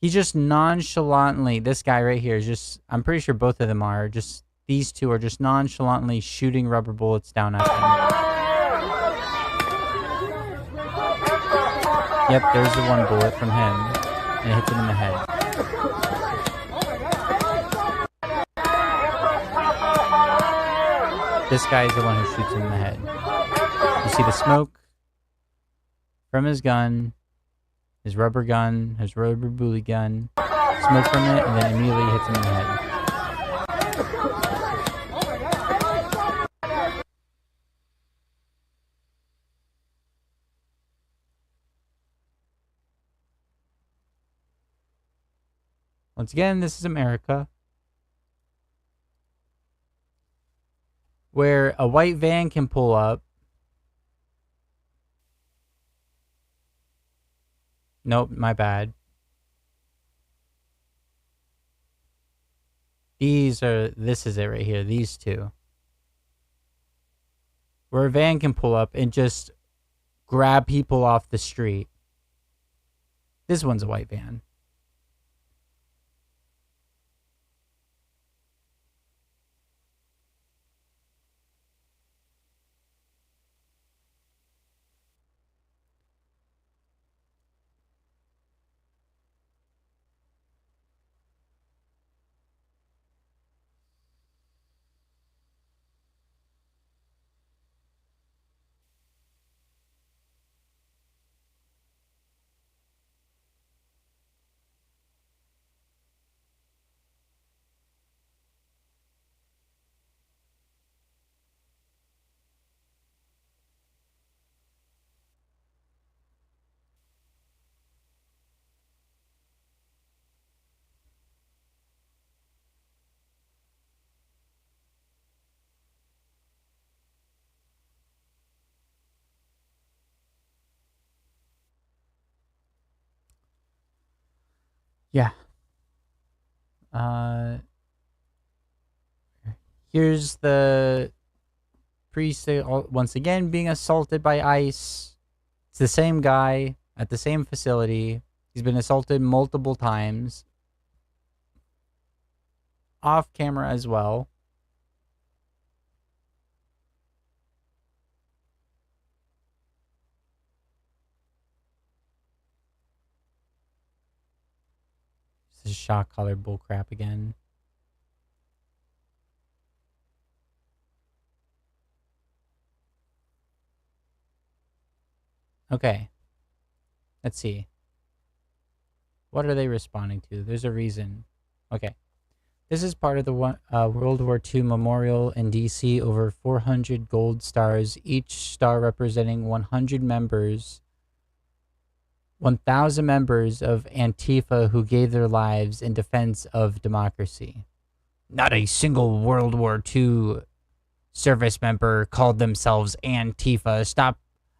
He just nonchalantly, this guy right here is just, I'm pretty sure both of them are, just, these two are just nonchalantly shooting rubber bullets down at them. Yep, there's the one bullet from him, and it hits him in the head. This guy is the one who shoots him in the head. You see the smoke from his gun, his rubber bullet gun, smoke from it, and then immediately hits him in the head. Once again, this is America, where a white van can pull up. Nope, my bad. This is it right here, these two. Where a van can pull up and just grab people off the street. This one's a white van. Yeah. Here's the priest once again being assaulted by ICE. It's the same guy at the same facility. He's been assaulted multiple times. Off camera as well. This is shock collar bullcrap again. Okay. Let's see. What are they responding to? There's a reason. Okay. This is part of the World War II memorial in D.C. Over 400 gold stars, each star representing 1,000 members of Antifa who gave their lives in defense of democracy. Not a single World War II service member called themselves Antifa. Stop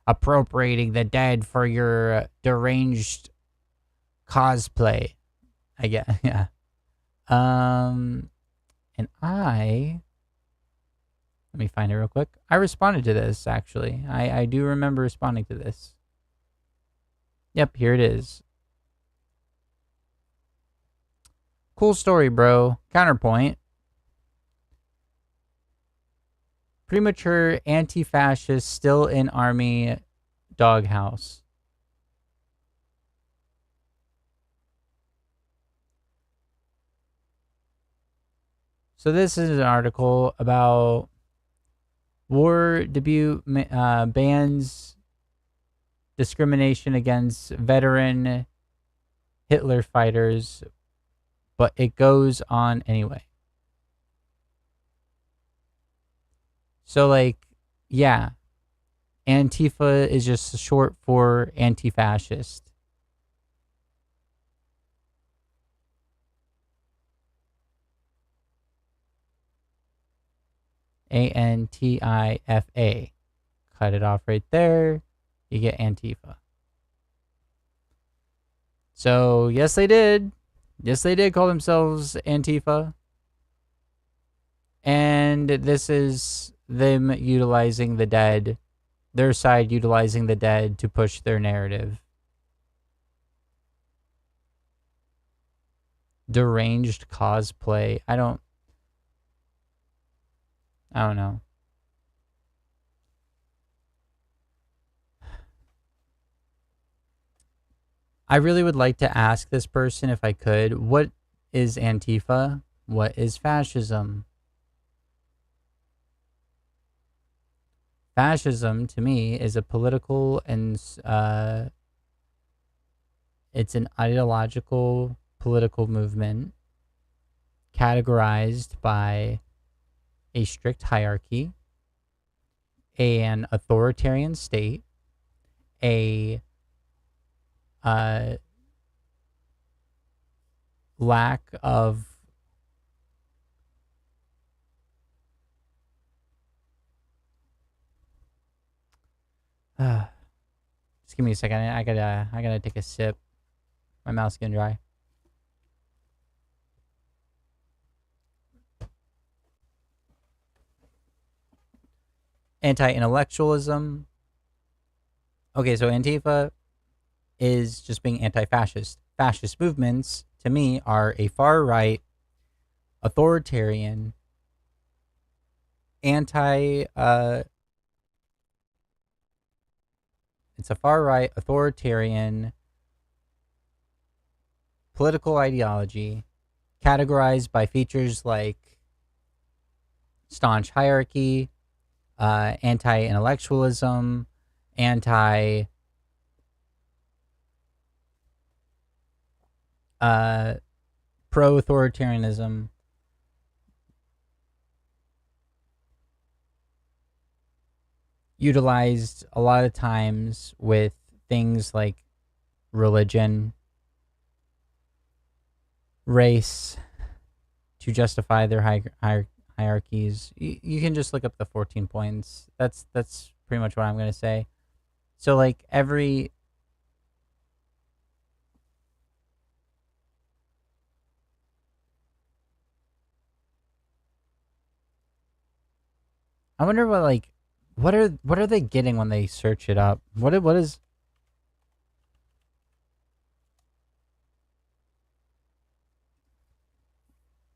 appropriating the dead for your deranged cosplay. I guess, yeah. And let me find it real quick. I responded to this, actually. I do remember responding to this. Yep, here it is. Cool story, bro. Counterpoint. Premature anti-fascist still in army doghouse. So this is an article about war debut bans discrimination against veteran Hitler fighters, but it goes on anyway. So, like, yeah, Antifa is just short for anti-fascist. Antifa. Cut it off right there. You get Antifa. So, yes, they did. Yes, they did call themselves Antifa. And this is them utilizing the dead, their side utilizing the dead to push their narrative. Deranged cosplay. I don't know. I really would like to ask this person, if I could, what is Antifa? What is fascism? Fascism, to me, is a political and it's an ideological political movement categorized by a strict hierarchy, an authoritarian state, a lack of just give me a second. I gotta take a sip. My mouth's getting dry. Anti-intellectualism. Okay, so Antifa is just being anti-fascist. Fascist movements, to me, are a far-right, authoritarian, it's a far-right, authoritarian political ideology categorized by features like staunch hierarchy, anti-intellectualism, pro-authoritarianism, utilized a lot of times with things like religion, race, to justify their hierarchies. You can just look up the 14 points. That's pretty much what I'm going to say. So, like, I wonder what like what are they getting when they search it up? What is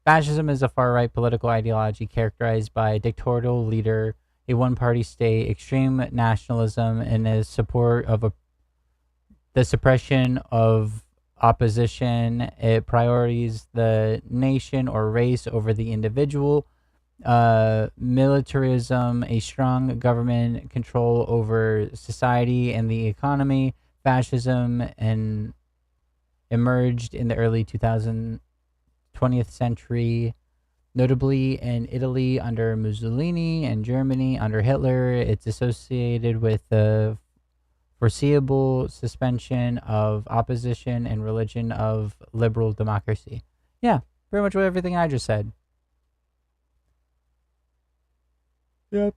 Fascism is a far-right political ideology characterized by a dictatorial leader, a one-party state, extreme nationalism, and a support of the suppression of opposition. It priorities the nation or race over the individual. Militarism, a strong government control over society and the economy. Fascism and emerged in the early 20th century, notably in Italy under Mussolini and Germany under Hitler. It's associated with the foreseeable suspension of opposition and religion of liberal democracy. Yeah, pretty much everything I just said. Yep.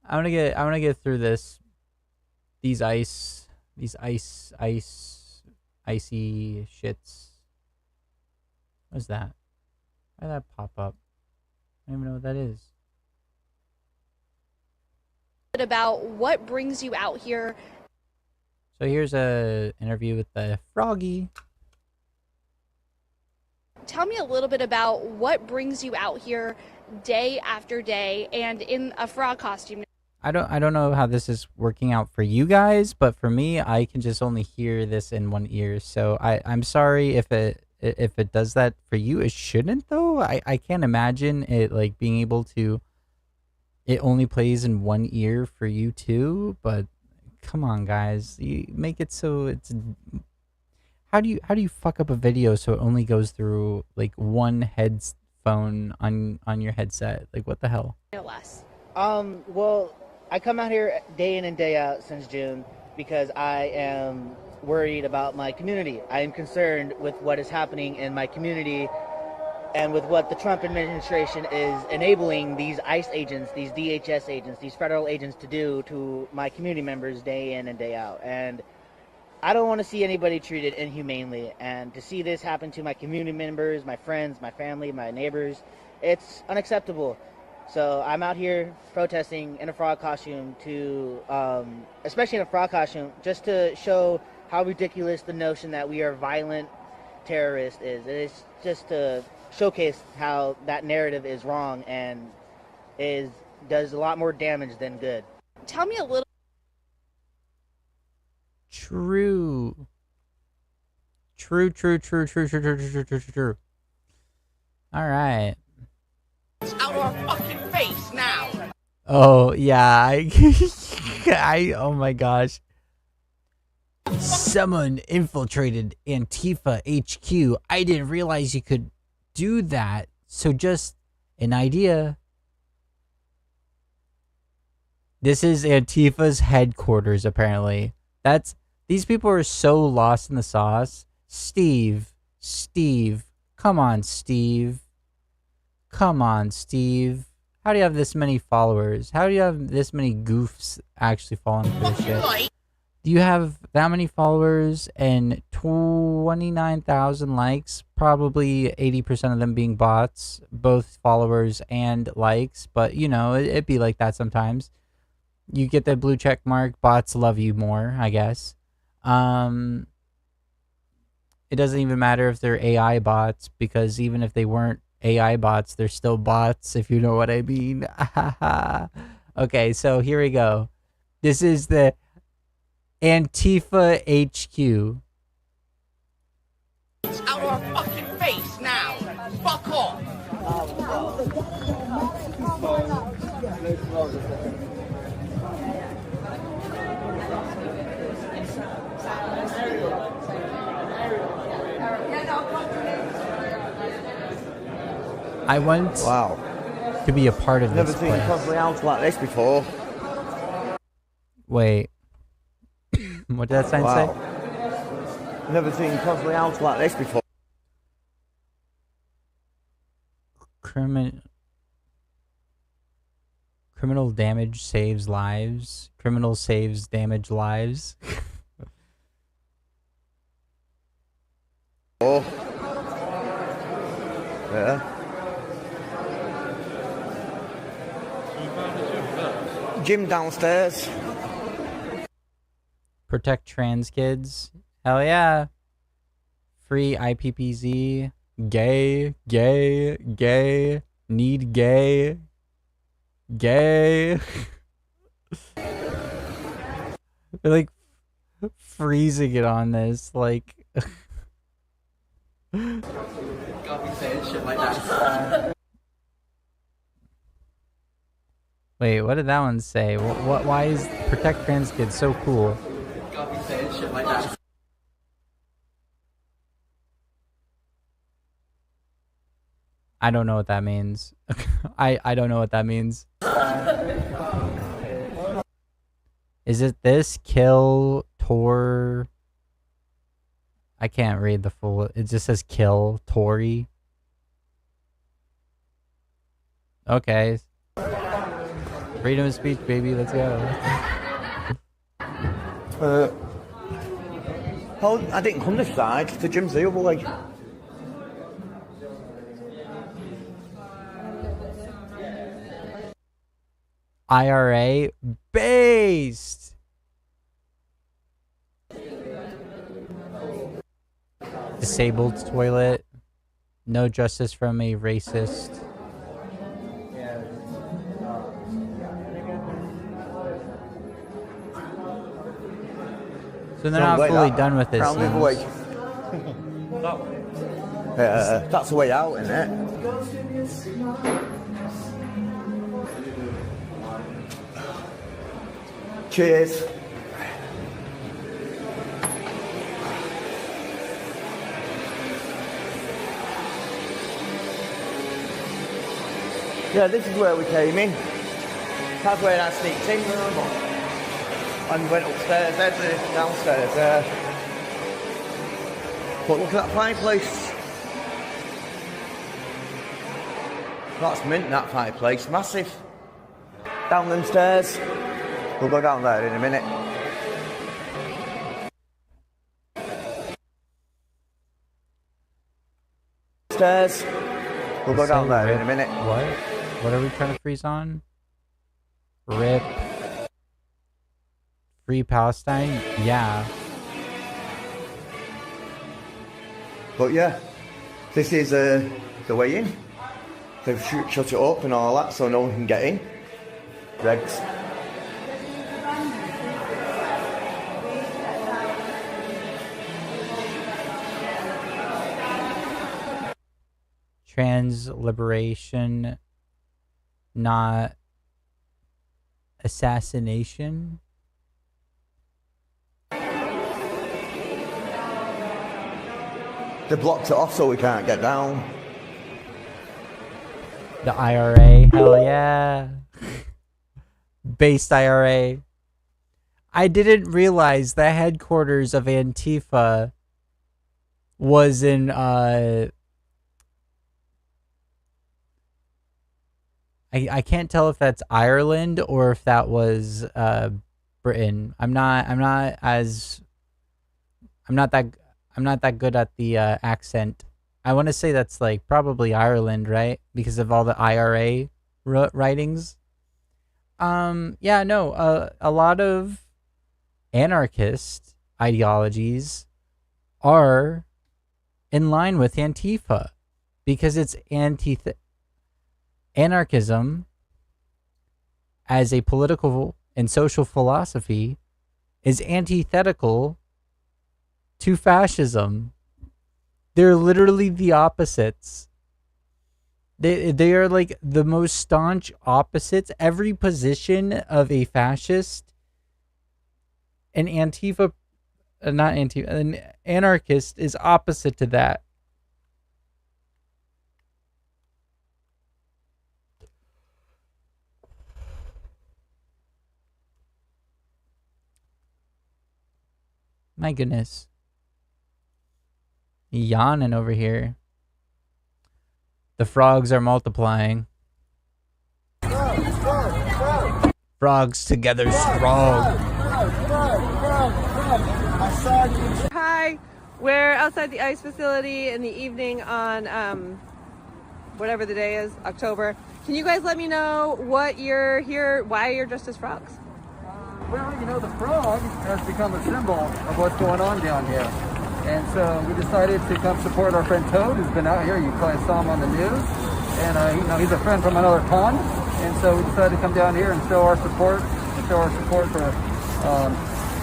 I'm gonna get through this. These icy shits. What's that? Why did that pop up? I don't even know what that is. About what brings you out here. So here's a interview with the Froggy. Tell me a little bit about what brings you out here day after day and in a frog costume. I don't know how this is working out for you guys, but for me, I can just only hear this in one ear. So I'm sorry if it does that for you. It shouldn't though. I can't imagine it like being able to. It only plays in one ear for you too, but come on, guys, you make it so it's. How do you fuck up a video so it only goes through like one headphone on your headset? Like what the hell? No less. Well, I come out here day in and day out since June because I am worried about my community. I am concerned with what is happening in my community and with what the Trump administration is enabling these ICE agents, these DHS agents, these federal agents to do to my community members day in and day out. And I don't want to see anybody treated inhumanely. And to see this happen to my community members, my friends, my family, my neighbors, it's unacceptable. So I'm out here protesting in a frog costume to, especially in a frog costume, just to show how ridiculous the notion that we are violent terrorists is. It's just to showcase how that narrative is wrong and does a lot more damage than good. Tell me a little. True. All right. It's out our fucking face now. Oh yeah, oh my gosh. Someone infiltrated Antifa HQ. I didn't realize you could do that. So just an idea. This is Antifa's headquarters, apparently. These people are so lost in the sauce. Steve, come on, Steve. Come on, Steve. How do you have this many followers? How do you have this many goofs actually falling for this shit? Do you have that many followers and 29,000 likes? Probably 80% of them being bots, both followers and likes. But, you know, it'd be like that sometimes. You get the blue check mark, bots love you more, I guess. It doesn't even matter if they're AI bots, because even if they weren't AI bots, they're still bots, if you know what I mean. Okay, so here we go. This is the Antifa HQ. It's out our fucking face now. Fuck off. I want to be a part of Never this seen a place. conference like this before. Wait. What did that sign say? Never seen a conference like this before. Criminal damage saves lives. Criminal saves damage lives. Oh. Yeah. Gym downstairs. Protect trans kids. Hell yeah. Free IPPZ. Gay. Gay. Gay. Need gay. Gay. They're like freezing it on this. Like. Can't be saying shit like that. Wait, what did that one say? What? Why is protect trans kids so cool? Can't be saying shit like that. I don't know what that means. I don't know what that means. Is it this? Kill Tor? I can't read the full. It just says kill Tory. Okay. Freedom of speech, baby. Let's go. Oh, I didn't come this side. The gym's the other way. IRA based. Disabled toilet. No justice from a racist. So they're not fully done with this. That's the way out, isn't it? Cheers. Yeah, this is where we came in. That's where I sneaked in. And went upstairs, there's the downstairs there. But look at that fireplace. That's mint, that fireplace, massive. Down them stairs. We'll go down there in a minute. Stairs. We'll go down there in a minute. What? What are we trying to freeze on? RIP. Free Palestine? Yeah. But yeah, this is the way in. They've shut it up and all that so no one can get in. Regs. Trans liberation, not assassination. They blocked it off so we can't get down. The IRA, hell yeah. Based IRA. I didn't realize the headquarters of Antifa was in I can't tell if that's Ireland or if that was Britain. I'm not that good at the accent. I want to say that's like probably Ireland, right? Because of all the IRA writings. Yeah, no, a lot of anarchist ideologies are in line with Antifa because it's anarchism as a political and social philosophy is antithetical to fascism. They're literally the opposites. They are like the most staunch opposites. Every position of a fascist, an Antifa, not Antifa, an anarchist is opposite to that. My goodness. Yawning over here. The frogs are multiplying. Frogs together strong. Hi, we're outside the ice facility in the evening on whatever the day is, October. Can you guys let me know what you're here, why you're dressed as frogs? Well, you know, the frog has become a symbol of what's going on down here. And so we decided to come support our friend Toad, who's been out here. You probably saw him on the news. And, you know, he's a friend from another pond. And so we decided to come down here and show our support, for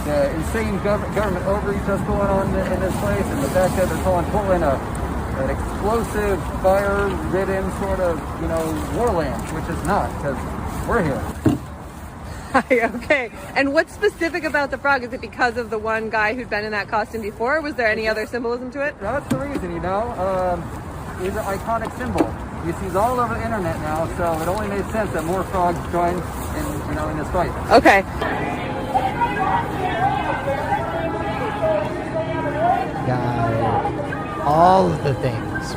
the insane government overreach that's going on in this place, and the fact that they're calling Portland an explosive, fire-ridden sort of, you know, warland, which is not, because we're here. Okay. And what's specific about the frog? Is it because of the one guy who'd been in that costume before? Or was there any other symbolism to it? That's the reason, you know. He's an iconic symbol. You see, he's all over the internet now, so it only made sense that more frogs join in this fight. Okay. Got all of the things.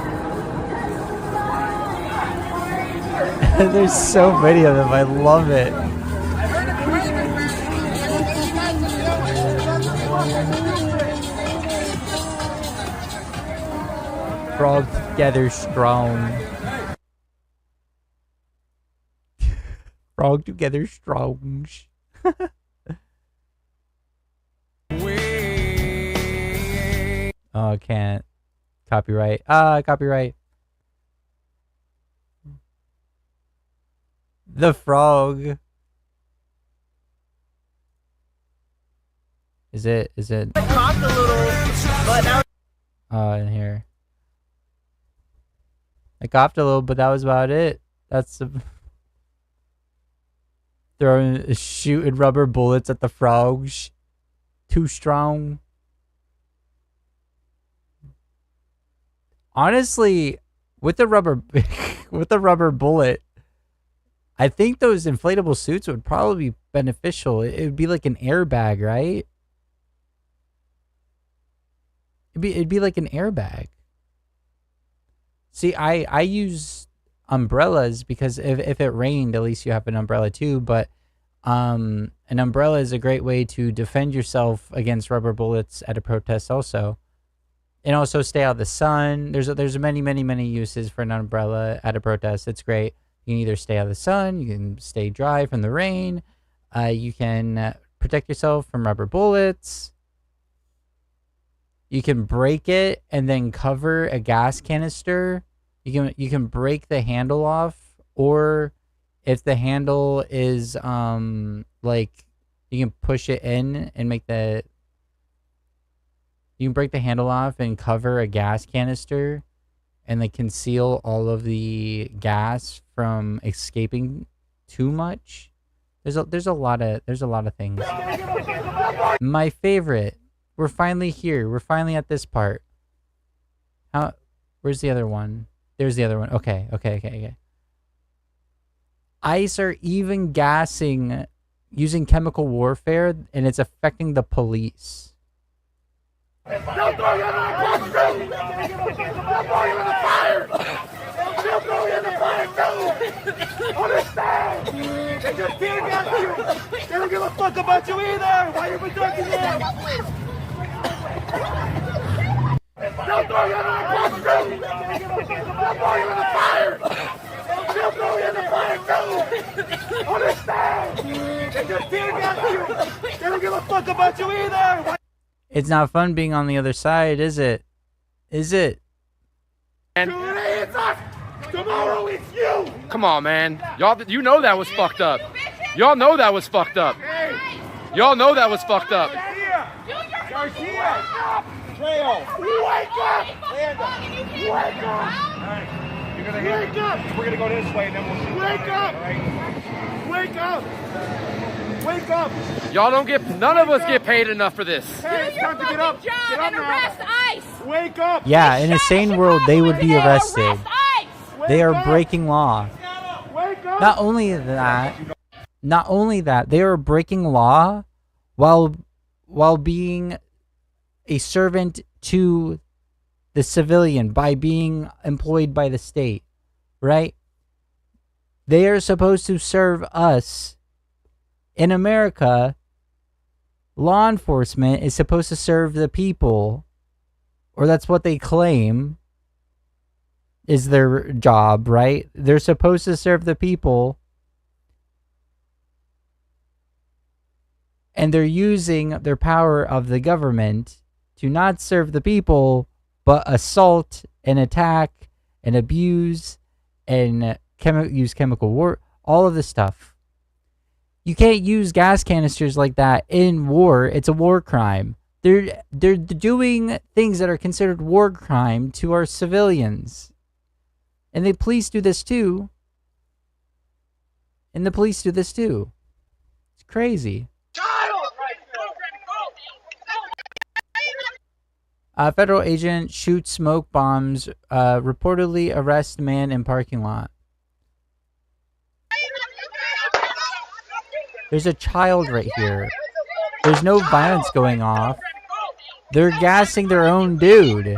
There's so many of them. I love it. Frog together strong. Frog together strong. Oh, I can't. Copyright. Copyright. The frog. Is it? I coughed a little, but now. Oh, in here. I coughed a little, but that was about it. That's the shooting rubber bullets at the frogs. Too strong. Honestly, with the rubber bullet, I think those inflatable suits would probably be beneficial. It would be like an airbag, right? It'd be like an airbag. See, I use umbrellas because if it rained, at least you have an umbrella too. But an umbrella is a great way to defend yourself against rubber bullets at a protest also. And also stay out of the sun. There's many uses for an umbrella at a protest. It's great. You can either stay out of the sun, you can stay dry from the rain, you can protect yourself from rubber bullets. You can break it and then cover a gas canister. You can break the handle off, or if the handle is like, you can push it in and make the. You can break the handle off and cover a gas canister, and like conceal all of the gas from escaping too much. There's a lot of things. My favorite. We're finally here. We're finally at this part. Where's the other one? There's the other one. Okay. ICE are even gassing, using chemical warfare, and it's affecting the police. They'll throw you in the fire! They'll throw you in the fire too! Understand? They just tear gas you! They don't give a fuck about you either! Why are you protecting them? They'll throw you in the fire! They'll throw you in the fire too! Understand? They just tear gas you! They don't give a fuck about you either! It's not fun being on the other side, is it? Is it? Today it's us! Tomorrow it's you! Come on, man. Y'all, you know that was fucked up. Y'all know that was fucked up. Y'all know that was fucked up. Garcia! Trail! Wake up! Wake up! Alright, you're gonna hear me. We're gonna go this way and then we'll see. Wake up! Alright? Wake up! Wake up! Y'all don't get, none of us get paid enough for this. Hey, it's time to get up! Get up now! Arrest ICE! Wake up! Yeah, in a sane world, they would be arrested. They are breaking law. Wake up! Not only that, they are breaking law while being a servant to the civilian by being employed by the state, right? They are supposed to serve us. In America, law enforcement is supposed to serve the people, or that's what they claim. is their job, right? They're supposed to serve the people, and they're using their power of the government to not serve the people, but assault and attack and abuse and use chemical war, all of this stuff. You can't use gas canisters like that in war. It's a war crime. They're doing things that are considered war crime to our civilians. And the police do this too. It's crazy. A federal agent shoots smoke bombs, reportedly arrest man in parking lot. There's a child right here. There's no violence going off. They're gassing their own dude.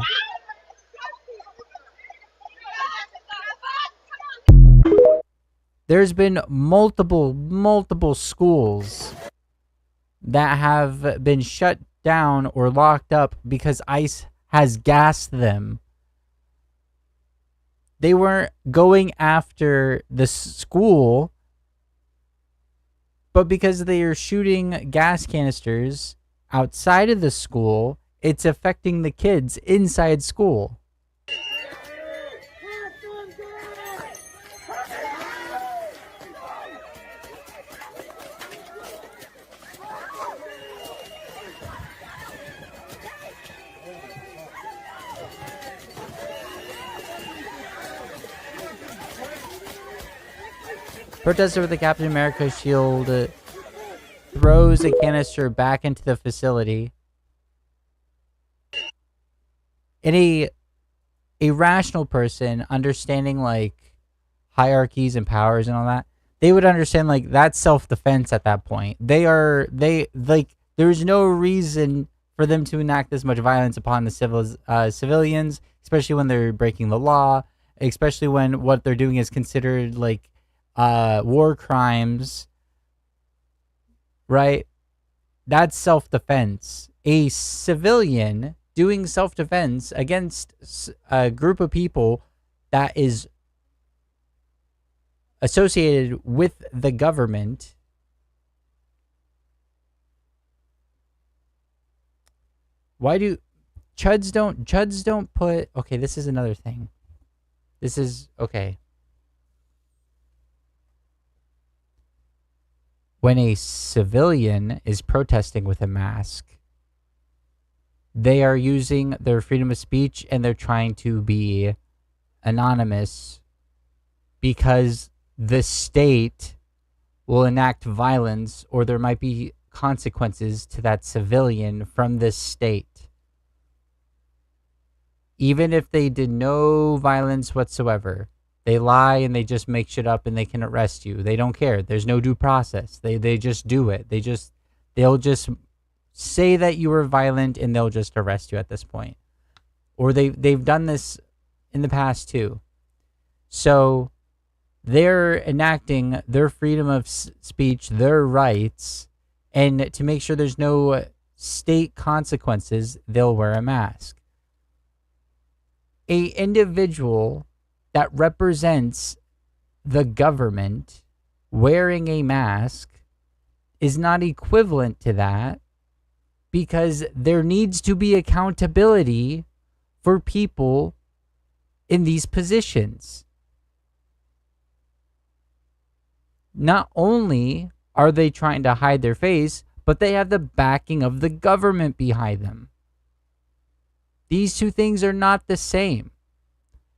There's been multiple schools that have been shut down or locked up because ICE has gassed them. They weren't going after the school, but because they are shooting gas canisters outside of the school, it's affecting the kids inside school. Protester with the Captain America shield throws a canister back into the facility. In a rational person understanding like hierarchies and powers and all that, they would understand like that's self-defense at that point. There's no reason for them to enact this much violence upon the civilians, especially when they're breaking the law, especially when what they're doing is considered like war crimes, right? That's self-defense. A civilian doing self-defense against a group of people that is associated with the government, why do chuds don't put, okay, this is another thing. This is okay. When a civilian is protesting with a mask, they are using their freedom of speech and they're trying to be anonymous because the state will enact violence or there might be consequences to that civilian from this state. Even if they did no violence whatsoever, they lie and they just make shit up and they can arrest you. They don't care. There's no due process. They just do it. They'll just say that you were violent and they'll just arrest you at this point. Or they've done this in the past too. So they're enacting their freedom of speech, their rights, and to make sure there's no state consequences, they'll wear a mask. A individual that represents the government wearing a mask is not equivalent to that because there needs to be accountability for people in these positions. Not only are they trying to hide their face, but they have the backing of the government behind them. These two things are not the same.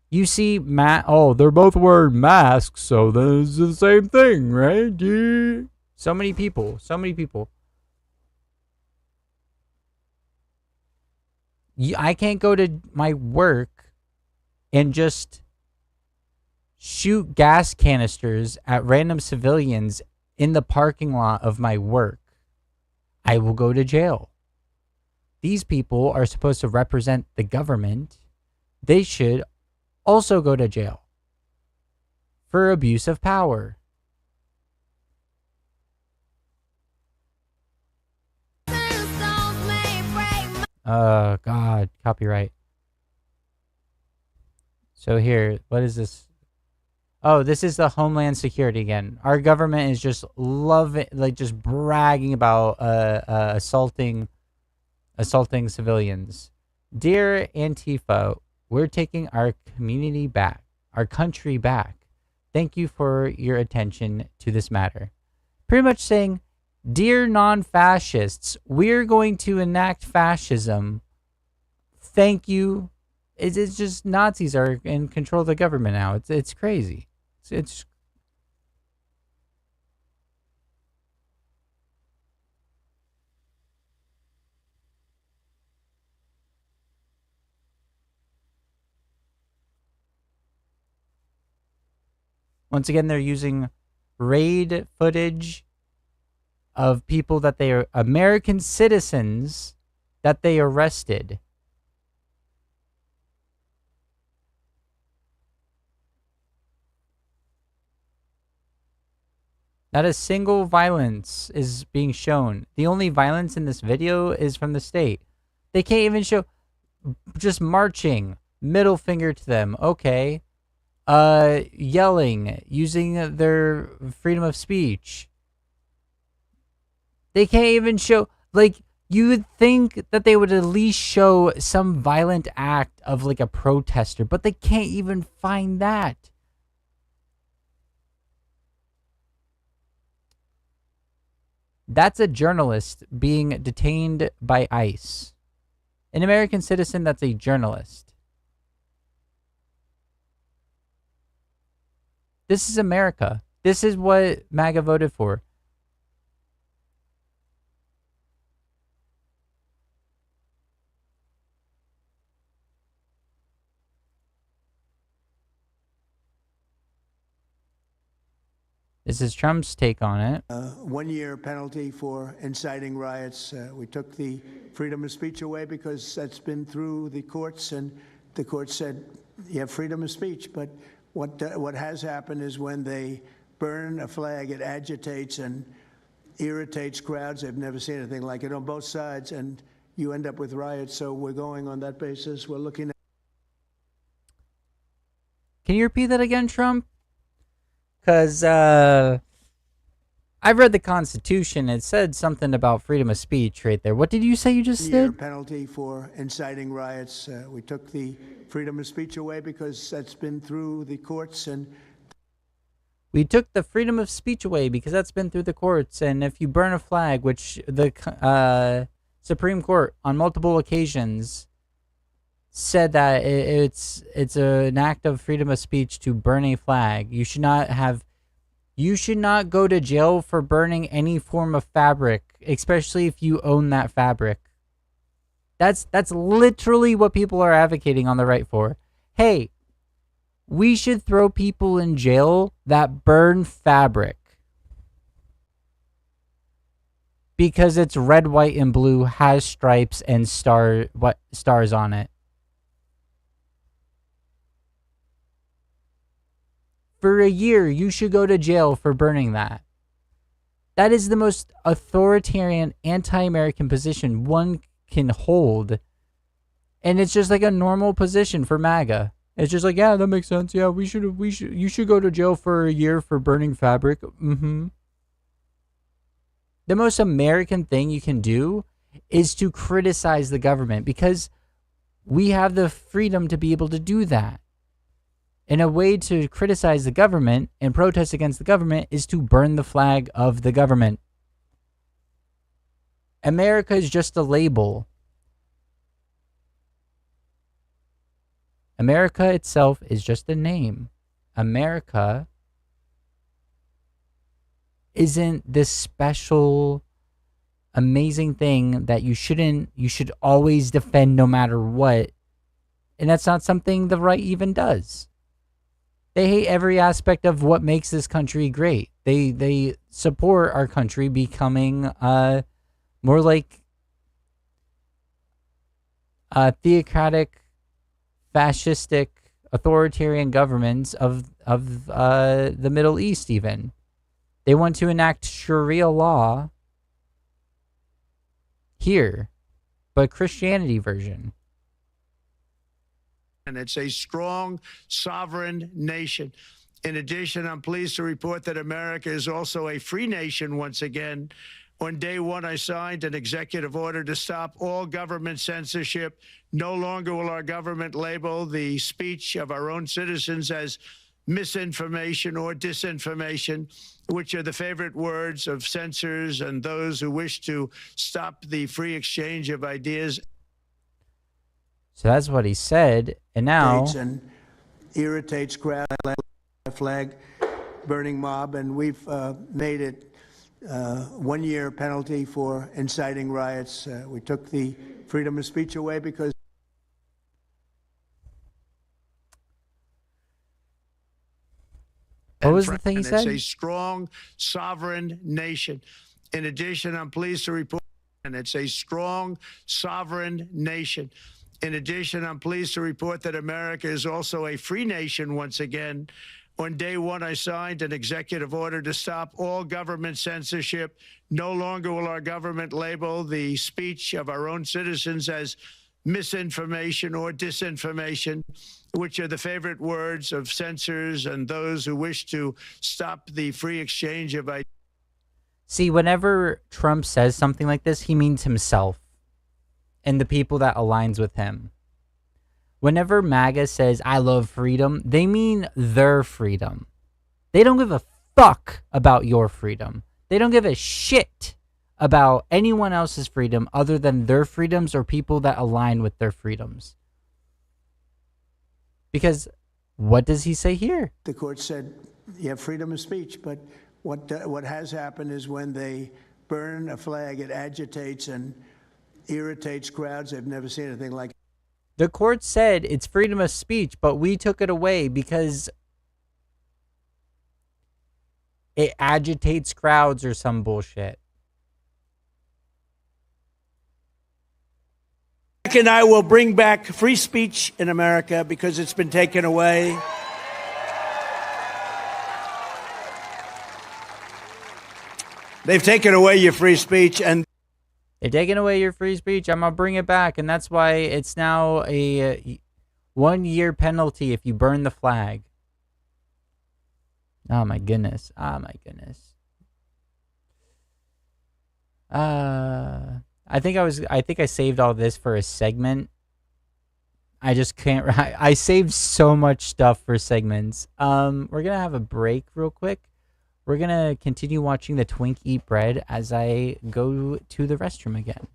You see, they're both wearing masks, so then it's the same thing, right? Yeah. So many people. I can't go to my work and just shoot gas canisters at random civilians in the parking lot of my work. I will go to jail. These people are supposed to represent the government. They should also go to jail for abuse of power. God, copyright. So here, what is this? Oh, this is the Homeland Security again. Our government is just loving, like, just bragging about assaulting civilians. Dear Antifa, we're taking our community back, our country back. Thank you for your attention to this matter. Pretty much saying, dear non-fascists, we're going to enact fascism. Thank you. It's just Nazis are in control of the government now. It's crazy. It's once again, they're using raid footage of people that they are American citizens that they arrested. Not a single violence is being shown. The only violence in this video is from the state. They can't even show just marching, middle finger to them. Okay. Yelling, using their freedom of speech. They can't even show, like, you would think that they would at least show some violent act of, like, a protester, but they can't even find that. That's a journalist being detained by ICE. An American citizen that's a journalist. This is America. This is what MAGA voted for. This is Trump's take on it. 1-year penalty for inciting riots. We took the freedom of speech away because that's been through the courts, and the court said you have freedom of speech. But what has happened is when they burn a flag, it agitates and irritates crowds. They've never seen anything like it on both sides, and you end up with riots. So we're going on that basis. We're looking at. Can you repeat that again, Trump? Because I've read the Constitution. It said something about freedom of speech right there. What did you say you just said? Penalty for inciting riots. We took the freedom of speech away because that's been through the courts. And we took the freedom of speech away because that's been through the courts. And if you burn a flag, which the Supreme Court on multiple occasions said that it's an act of freedom of speech to burn a flag. You should not go to jail for burning any form of fabric, especially if you own that fabric. That's literally what people are advocating on the right for. Hey, we should throw people in jail that burn fabric because it's red, white, and blue, has stripes and stars on it. For a year, you should go to jail for burning that. That is the most authoritarian, anti-American position one can hold. And it's just like a normal position for MAGA. It's just like, yeah, that makes sense. Yeah, you should go to jail for a year for burning fabric. The most American thing you can do is to criticize the government because we have the freedom to be able to do that. And a way to criticize the government and protest against the government is to burn the flag of the government. America is just a label. America itself is just a name. America isn't this special, amazing thing that you should always defend no matter what. And that's not something the right even does. They hate every aspect of what makes this country great. They support our country becoming more like theocratic, fascistic, authoritarian governments of the Middle East even. They want to enact Sharia law here, but Christianity version. And it's a strong, sovereign nation. In addition, I'm pleased to report that America is also a free nation once again. On day one, I signed an executive order to stop all government censorship. No longer will our government label the speech of our own citizens as misinformation or disinformation, which are the favorite words of censors and those who wish to stop the free exchange of ideas. So that's what he said. And now And irritates crowd flag burning mob, and we've made it 1 year penalty for inciting riots. We took the freedom of speech away because what was the thing he said? It's a strong, sovereign nation. In addition, I'm pleased to report, and it's a strong, sovereign nation. In addition, I'm pleased to report that America is also a free nation once again. On day one, I signed an executive order to stop all government censorship. No longer will our government label the speech of our own citizens as misinformation or disinformation, which are the favorite words of censors and those who wish to stop the free exchange of ideas. See, whenever Trump says something like this, he means himself and the people that aligns with him. Whenever MAGA says, I love freedom, they mean their freedom. They don't give a fuck about your freedom. They don't give a shit about anyone else's freedom other than their freedoms or people that align with their freedoms. Because what does he say here? The court said you have freedom of speech, but what has happened is when they burn a flag, it agitates and irritates crowds. They've never seen anything like it. The court said it's freedom of speech, but we took it away because it agitates crowds or some bullshit. And I will bring back free speech in America because it's been taken away. They've taken away your free speech, and they're taking away your free speech. I'm going to bring it back. And that's why it's now a 1 year penalty if you burn the flag. Oh, my goodness. Oh, my goodness. I think I saved all this for a segment. I just can't. I saved so much stuff for segments. We're going to have a break real quick. We're going to continue watching the Twink eat bread as I go to the restroom again.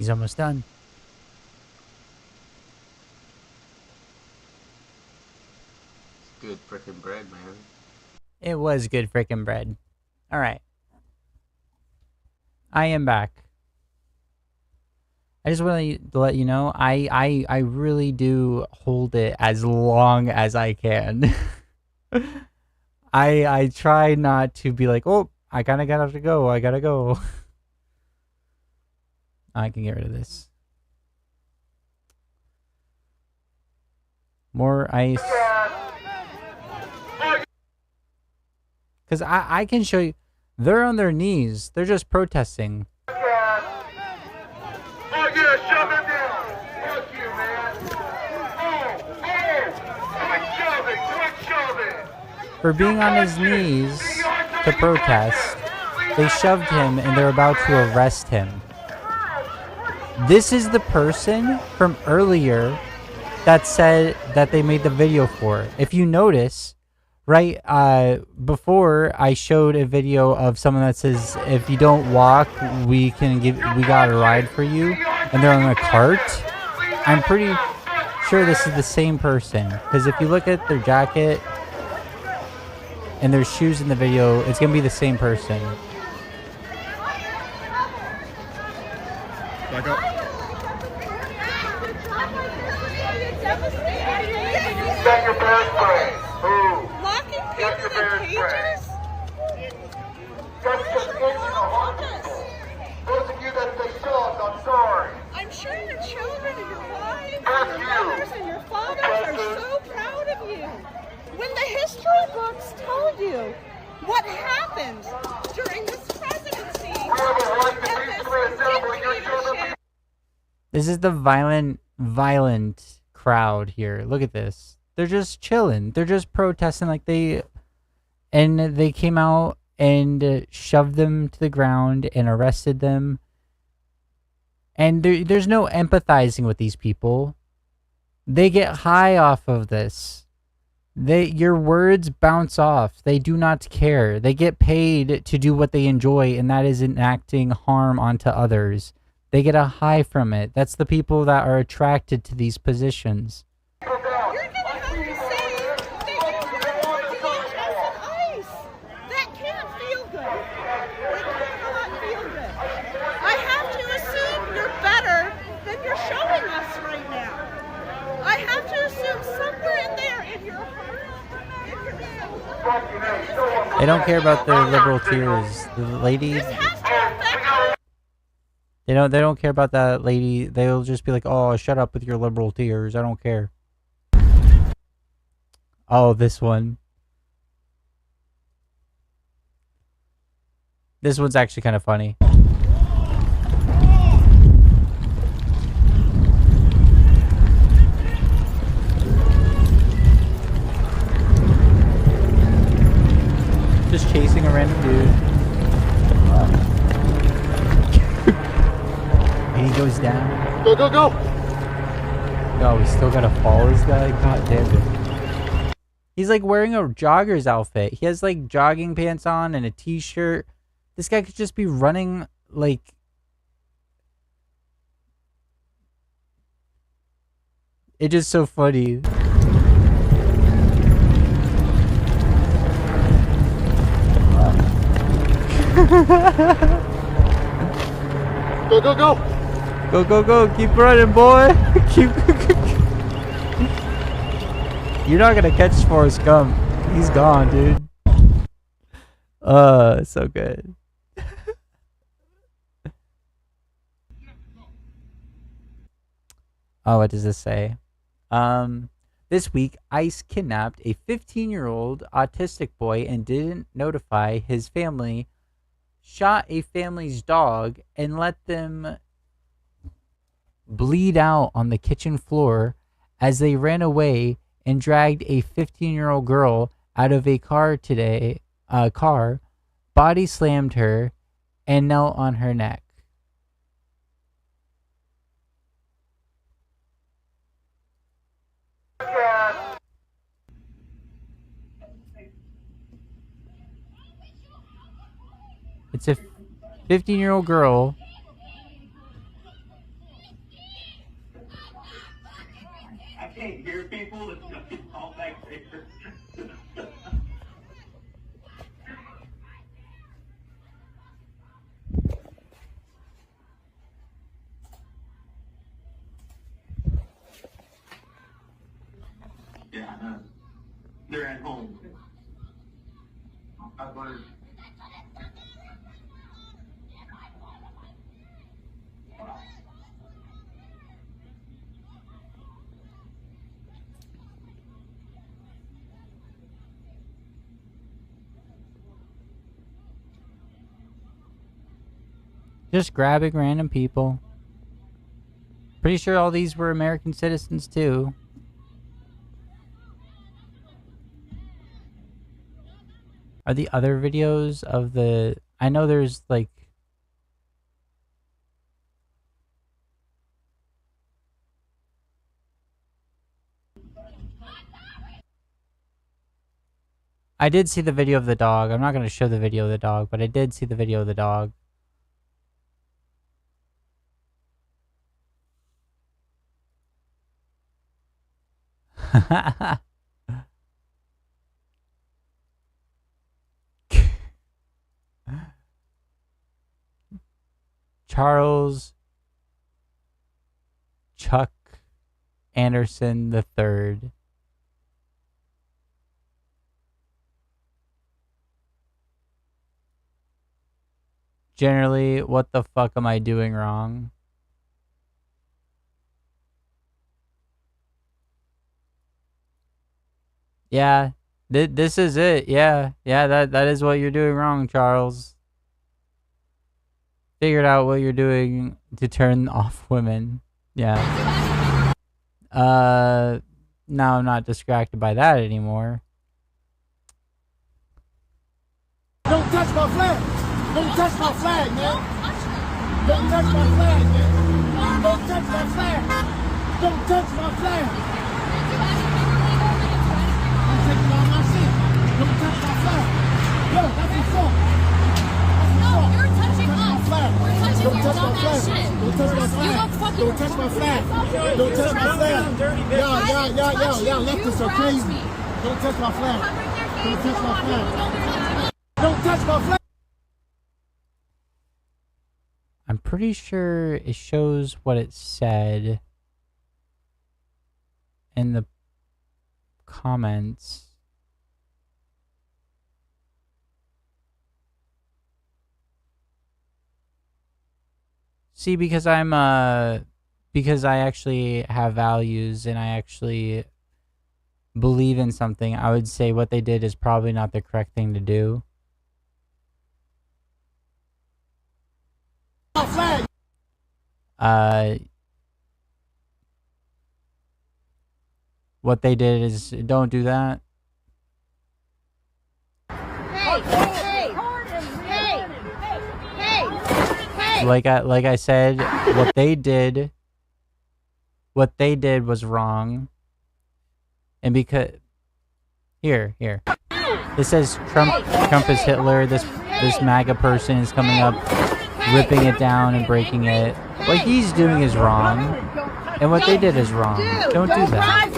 He's almost done. Good freaking bread, man. It was good freaking bread. All right. I am back. I just want to let you know, I really do hold it as long as I can. I try not to be like, oh, I kind of gotta go. I gotta go. I can get rid of this. More ice. Because I can show you. They're on their knees. They're just protesting. For being on his knees to protest, they shoved him and they're about to arrest him. This is the person from earlier that said that they made the video for. If you notice, right, before I showed a video of someone that says, if you don't walk, we got a ride for you, and they're on a cart. I'm pretty sure this is the same person, because if you look at their jacket and their shoes in the video, it's gonna be the same person. Back up. Get your bear spray. Move. Locking Get people your in bear spray. cages? Just get you the hospital. Those of you that they shoved, I'm sorry. I'm sure your children and your wives Fuck and your you. mothers and your fathers are so proud of you. When the history books tell you what happened during this presidency, and this dictatorship. This is the violent crowd here. Look at this. They're just chilling. They're just protesting like they came out and shoved them to the ground and arrested them. And there's no empathizing with these people. They get high off of this. Your words bounce off. They do not care. They get paid to do what they enjoy, and that is enacting harm onto others. They get a high from it. That's the people that are attracted to these positions. You're gonna have to say that you were DHS and ICE. That can't feel good. It cannot feel good. I have to assume you're better than you're showing us right now. I have to assume somewhere in there, in your heart, They don't care about their liberal tears. The lady. They don't care about that lady. They'll just be like, "Oh, shut up with your liberal tears. I don't care." Oh, this one. This one's actually kind of funny. Just chasing a random dude. And he goes down. Go, go, go! No, we still gotta follow this guy? God damn it. He's like wearing a jogger's outfit. He has like jogging pants on and a t-shirt. This guy could just be running like... It's just so funny. Go, go, go! Go, go, go. Keep running, boy. Keep... You're not gonna catch Forrest Gump. He's gone, dude. So good. Oh, what does this say? This week, ICE kidnapped a 15-year-old autistic boy and didn't notify his family, shot a family's dog, and let them bleed out on the kitchen floor as they ran away and dragged a 15-year-old girl out of a car, body slammed her, and knelt on her neck. It's a 15-year-old girl home. I learned. Just grabbing random people. Pretty sure all these were American citizens too. Are the other videos of the... I know there's like... I did see the video of the dog. I'm not going to show the video of the dog, but I did see the video of the dog. Charles Chuck Anderson the Third. Generally, what the fuck am I doing wrong? Yeah, this is it. Yeah, that is what you're doing wrong, Charles. Figured out what you're doing to turn off women. Yeah. Now I'm not distracted by that anymore. Don't touch my flag! Don't touch my flag, man! Don't touch my flag, man! Don't touch my flag! Don't touch my flag! I'm taking all my shit! Don't touch my flag! Yo, that's assault! No, you're touching us. We're touching Don't you, touch my dumbass flag! shit. Don't touch my You don't flag! fucking- Don't touch my flag! Don't touch my flag! Y'all leftists are crazy! Don't touch my flag! Don't touch my flag! Don't touch my flag! I'm pretty sure it shows what it said in the comments. See, because because I actually have values and I actually believe in something, I would say what they did is probably not the correct thing to do. What they did is don't do that. Hey! Like I said, what they did was wrong. And because here. This says Trump is Hitler. This MAGA person is coming up, ripping it down and breaking it. What he's doing is wrong. And what they did is wrong. Don't do that.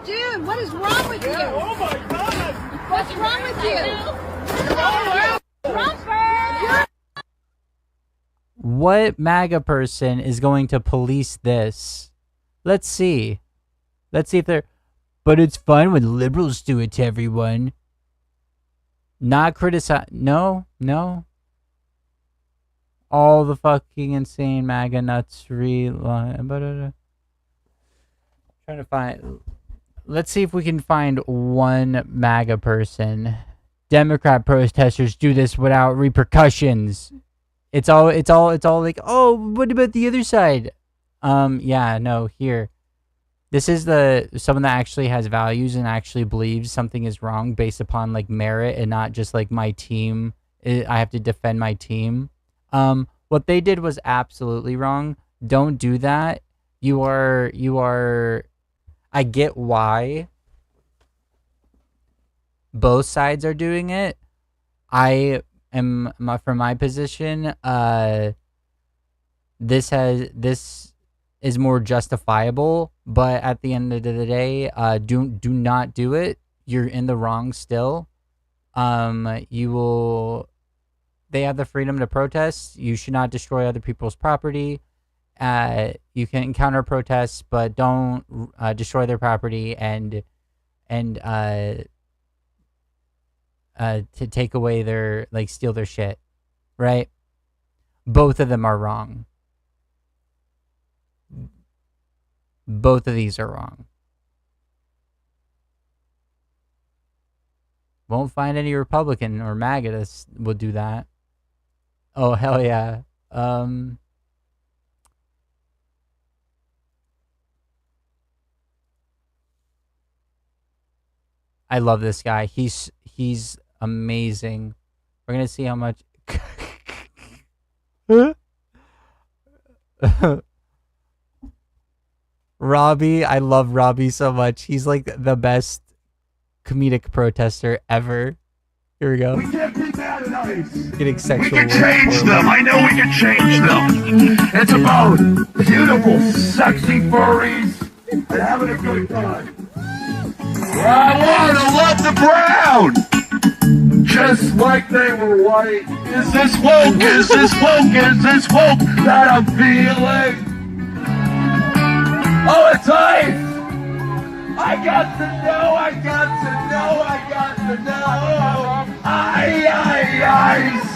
Dude, what is wrong with you? Oh my God! What's wrong with you? Trumper! What MAGA person is going to police this? Let's see. Let's see if they're... But it's fine when liberals do it to everyone. Not criticize... No. All the fucking insane MAGA nuts trying to find... Let's see if we can find one MAGA person. Democrat protesters do this without repercussions. It's all like, oh, what about the other side? Yeah, no, here. This is someone that actually has values and actually believes something is wrong based upon like merit and not just like my team. I have to defend my team. What they did was absolutely wrong. Don't do that. You are, I get why both sides are doing it. I am, from my position, this is more justifiable, but at the end of the day, do not do it. You're in the wrong still. They have the freedom to protest. You should not destroy other people's property. You can counter protest, but don't destroy their property and to take away their, like, steal their shit, right? Both of them are wrong. Both of these are wrong. Won't find any Republican or MAGA that will do that. Oh, hell yeah. I love this guy. He's amazing. We're gonna see how much. Robbie, I love Robbie so much. He's like the best comedic protester ever. Here we go. We can't be mad at ICE. Getting sexual. We can change them. I know we can change them. It's about beautiful, sexy furries and having a good time. I want to love the brown, just like they were white. Is this woke? Is this woke? Is this woke that I'm feeling? Oh, it's ICE! I got to know, I got to know, I got to know. ICE!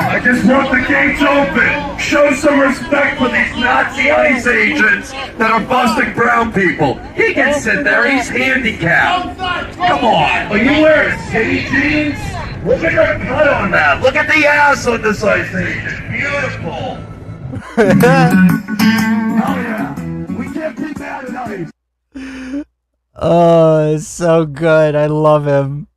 I just want the gates open. Show some respect for these Nazi ICE agents that are busting brown people. He can sit there, he's handicapped. Come on, are you wearing skinny jeans? Look at the cut on that. Look at the ass on this ICE agent. Beautiful. Oh yeah, we can't be mad at ICE. Oh, it's so good. I love him.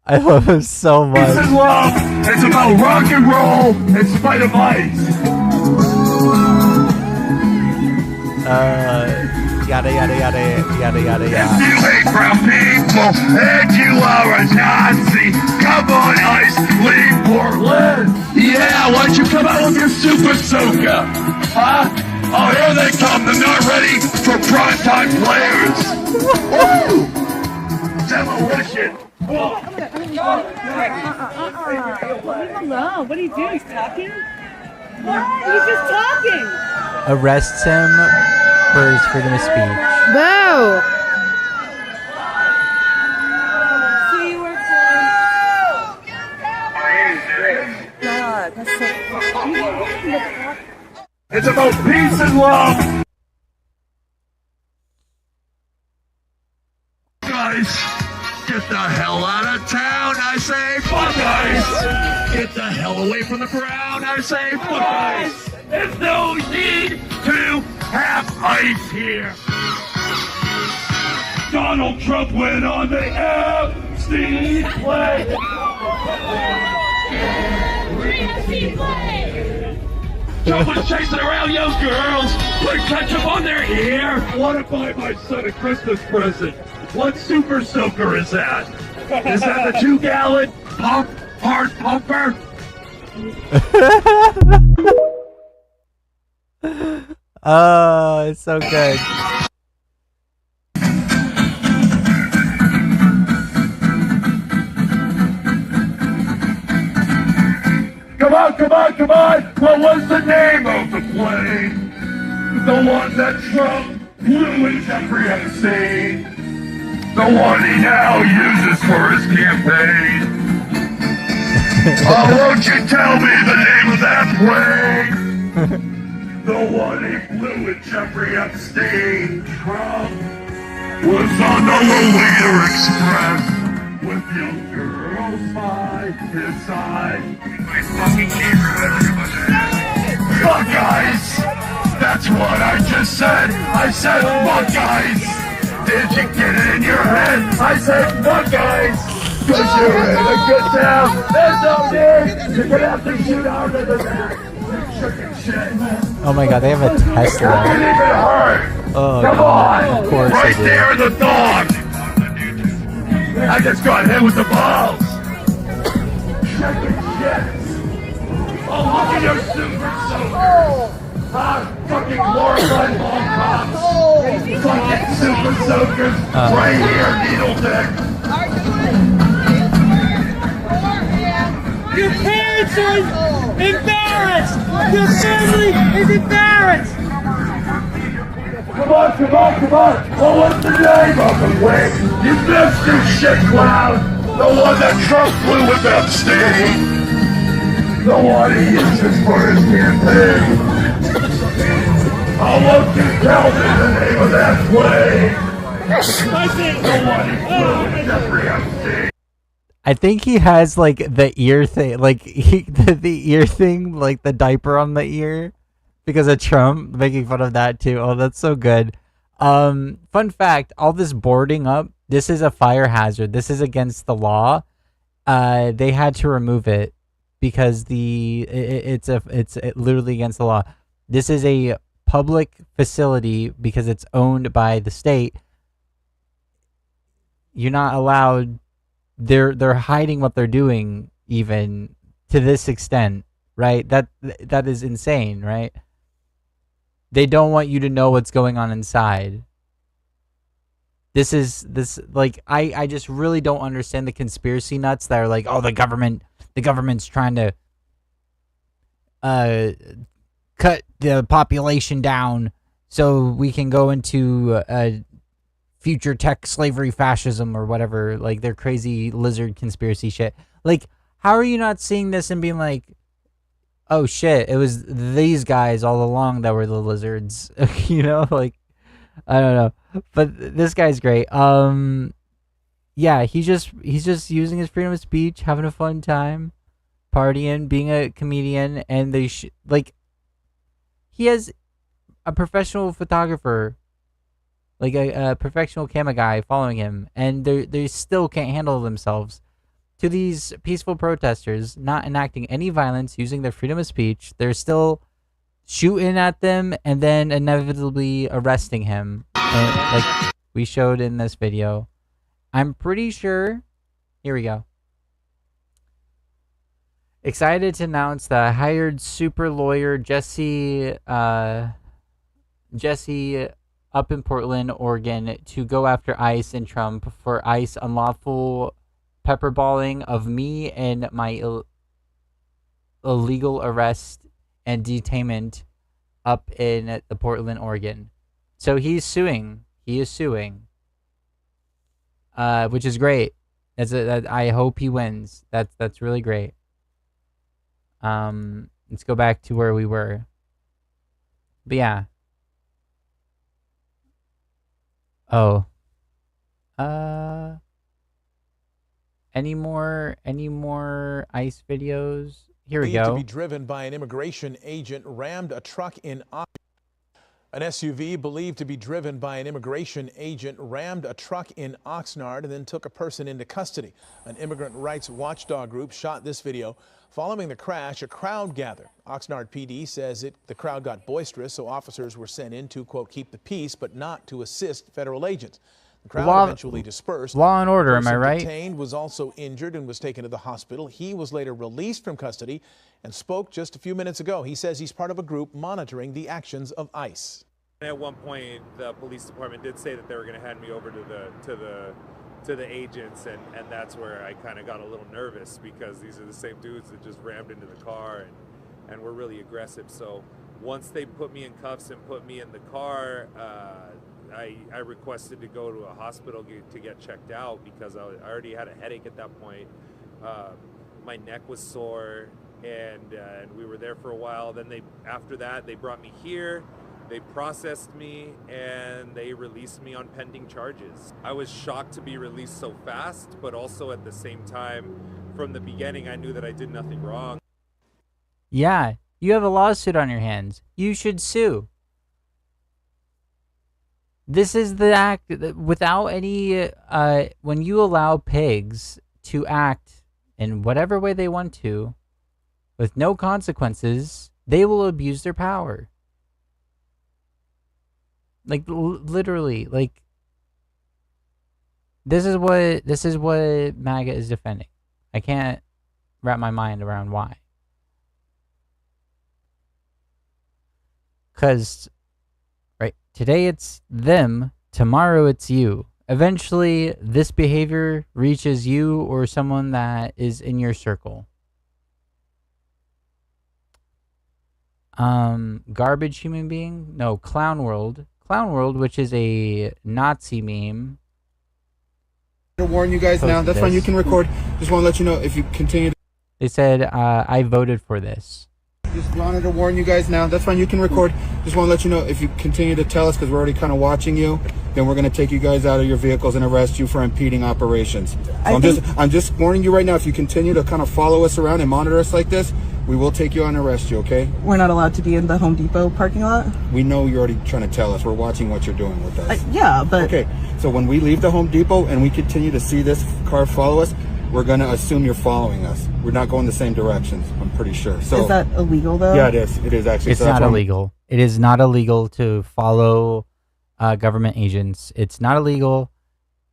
I love him so much. This is love. It's about rock and roll in spite of ICE. Yada yada yada yada yada If yada. you hate brown people and you are a Nazi, come on, ICE, leave Portland. Yeah, why don't you come out with your super soaker? Huh? Oh, here they come. They're not ready for primetime players. Woo! Demolition. Leave him alone. What are you doing? He's talking? What? He's just talking. Arrests him for his freedom of speech. Boo! See you work God, that's so It's about peace and love. Guys, get the hell out of town, I say, fuck ICE. Get the hell away from the brown, I say, fuck ICE. There's no need to have ICE here. Donald Trump went on the Epstein play. Trump was chasing around young girls, putting ketchup on their hair. I want to buy my son a Christmas present. What super soaker is that? Is that the 2-gallon pump hard pumper? Oh, it's so good. Come on, come on, come on! What was the name of the plane? The one that Trump flew in Jeffrey Epstein. The one he now uses for his campaign. Oh, won't you tell me the name of that plane? The one he flew in Jeffrey Epstein. Trump was on the Lolita Express with young girls by his side. My fucking neighborhood. Fuck guys! That's what I just said! I said fuck guys! Did you get it in your head? I said fuck guys! Cause you're in a good town! There's no need! You're gonna have to shoot out of the back! Chicken shit! Oh my god, they have a Tesla. That didn't even hurt! Oh, come on! Of course right they do. there in the dog! I just got hit with the balls! Chicken shit! Oh, look at your super soaker! Fucking glorified ball cops! Fucking super soakers! Right here, needle dick! Your parents are embarrassed! Your family is embarrassed! Come on, come on, come on! What was the name of the wing? You missed your shit clown! The one that Trump flew with Epstein. The one he uses for his campaign. Oh, won't you tell me the name of that plane? The one he flew with Jeffrey Epstein. I think he has like the ear thing, like the ear thing, like the diaper on the ear, because of Trump making fun of that too. Oh, that's so good. Fun fact: all this boarding up, this is a fire hazard. This is against the law. They had to remove it because it's literally against the law. This is a public facility because it's owned by the state. You're not allowed. They're hiding what they're doing even to this extent, right? That is insane, right? They don't want you to know what's going on inside. This like I just really don't understand the conspiracy nuts that are like, oh, the government's trying to cut the population down so we can go into future tech slavery fascism or whatever, like their crazy lizard conspiracy shit. Like, how are you not seeing this and being like, oh shit, it was these guys all along that were the lizards? You know, like, I don't know, but this guy's great. Yeah, he's just using his freedom of speech, having a fun time, partying, being a comedian, and like, he has a professional photographer, like a professional camera guy following him, and they still can't handle themselves. To these peaceful protesters, not enacting any violence, using their freedom of speech, they're still shooting at them and then inevitably arresting him, and, like we showed in this video. I'm pretty sure. Here we go. Excited to announce that I hired super lawyer Jesse up in Portland, Oregon, to go after ICE and Trump for ICE unlawful pepperballing of me and my illegal arrest and detainment up in the Portland, Oregon. So he's suing. He is suing, which is great. I hope he wins. That's really great. Let's go back to where we were. But yeah. Oh. Any more ICE videos? Here we To go. be driven by an immigration agent rammed a truck in an SUV believed to be driven by an immigration agent rammed a truck in Oxnard and then took a person into custody. An immigrant rights watchdog group shot this video. Following the crash, a crowd gathered. Oxnard PD says the crowd got boisterous, so officers were sent in to, quote, keep the peace, but not to assist federal agents. The crowd eventually dispersed. Law and order, am I right? The person detained was also injured and was taken to the hospital. He was later released from custody and spoke just a few minutes ago. He says he's part of a group monitoring the actions of ICE. At one point, the police department did say that they were going to hand me over to the agents, and that's where I kind of got a little nervous, because these are the same dudes that just rammed into the car and were really aggressive. So once they put me in cuffs and put me in the car, I requested to go to a hospital to get checked out, because I already had a headache at that point. My neck was sore, and we were there for a while. Then after that, they brought me here. They processed me and they released me on pending charges. I was shocked to be released so fast, but also at the same time, from the beginning, I knew that I did nothing wrong. Yeah, you have a lawsuit on your hands. You should sue. This is the act without any, when you allow pigs to act in whatever way they want to, with no consequences, they will abuse their power. Like, literally, like, this is what MAGA is defending. I can't wrap my mind around why. Because, right, today it's them, tomorrow it's you. Eventually, this behavior reaches you or someone that is in your circle. Garbage human being? No, Clown World. Clown World, which is a Nazi meme. To warn you guys now. That's fine. You can record. Just want to let you know if you continue. They said, I voted for this. Just wanted to warn you guys now. That's fine. You can record. Just want to let you know if you continue to tell us, because we're already kind of watching you, then we're going to take you guys out of your vehicles and arrest you for impeding operations. So I'm just warning you right now. If you continue to kind of follow us around and monitor us like this, we will take you on and arrest you. Okay? We're not allowed to be in the Home Depot parking lot. We know you're already trying to tell us. We're watching what you're doing with us. Yeah, but okay. So when we leave the Home Depot and we continue to see this car follow us, we're going to assume you're following us. We're not going the same directions, I'm pretty sure. So is that illegal, though? Yeah, it is. It is actually. It's not illegal. It is not illegal to follow government agents. It's not illegal.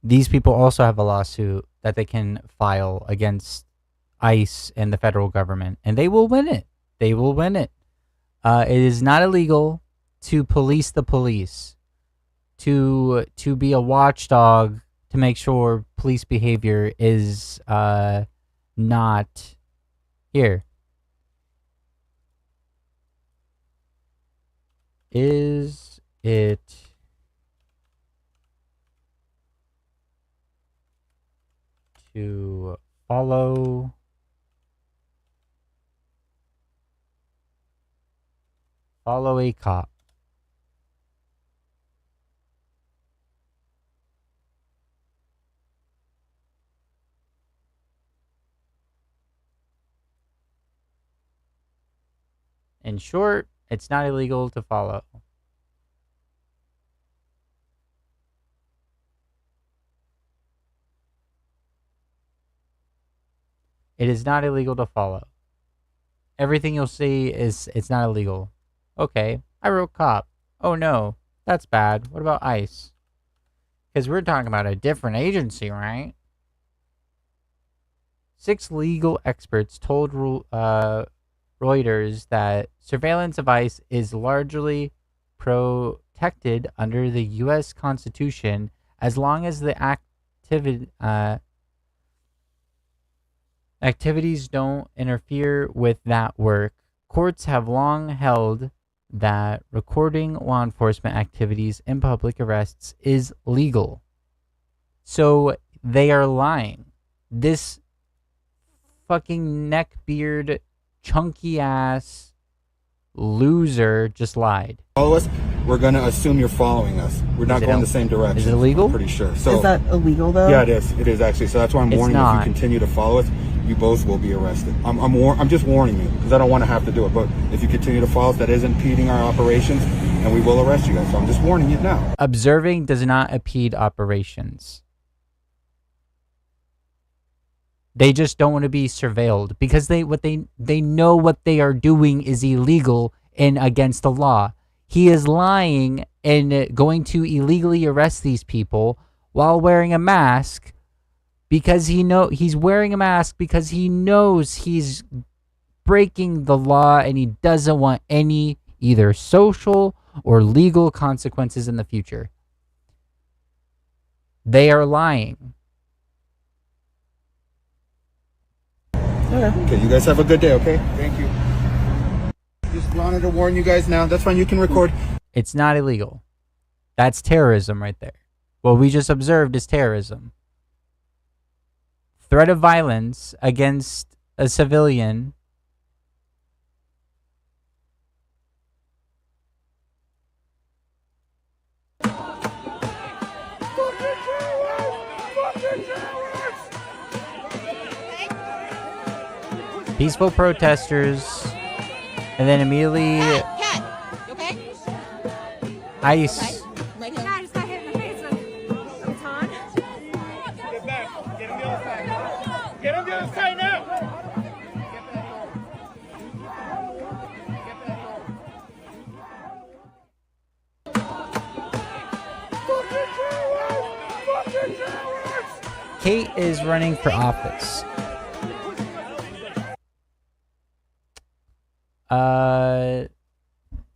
These people also have a lawsuit that they can file against ICE and the federal government, and they will win it. They will win it. It is not illegal to police the police, to be a watchdog, to make sure police behavior is not here. Is it to follow a cop? In short, it's not illegal to follow. It is not illegal to follow. Everything you'll see is it's not illegal. Okay, I wrote cop. Oh no, that's bad. What about ICE? Because we're talking about a different agency, right? 6 legal experts told Reuters that surveillance of ICE is largely protected under the U.S. Constitution as long as the activities don't interfere with that work. Courts have long held that recording law enforcement activities in public arrests is legal. So they are lying. This fucking neckbeard, chunky ass loser just lied. Follow us. We're going to assume you're following us. We're not going the same direction. Is it illegal? I'm pretty sure. So is that illegal, though? Yeah, it is. It is actually. So that's why I'm warning you. If you continue to follow us, you both will be arrested. I'm just warning you because I don't want to have to do it. But if you continue to follow us, that is impeding our operations, and we will arrest you guys. So I'm just warning you now. Observing does not impede operations. They just don't want to be surveilled because they know what they are doing is illegal and against the law. He is lying and going to illegally arrest these people while wearing a mask because he's wearing a mask because he knows he's breaking the law and he doesn't want any either social or legal consequences in the future. They are lying. Okay, you guys have a good day, okay? Thank you. Just wanted to warn you guys now. That's fine, you can record. It's not illegal. That's terrorism right there. What we just observed is terrorism. Threat of violence against a civilian. Peaceful protesters, and then immediately Cat, you okay? ICE. Right here. I just got hit in the face with a baton. Get back. Get him the other side. Get him the other side now. Kate is running for office.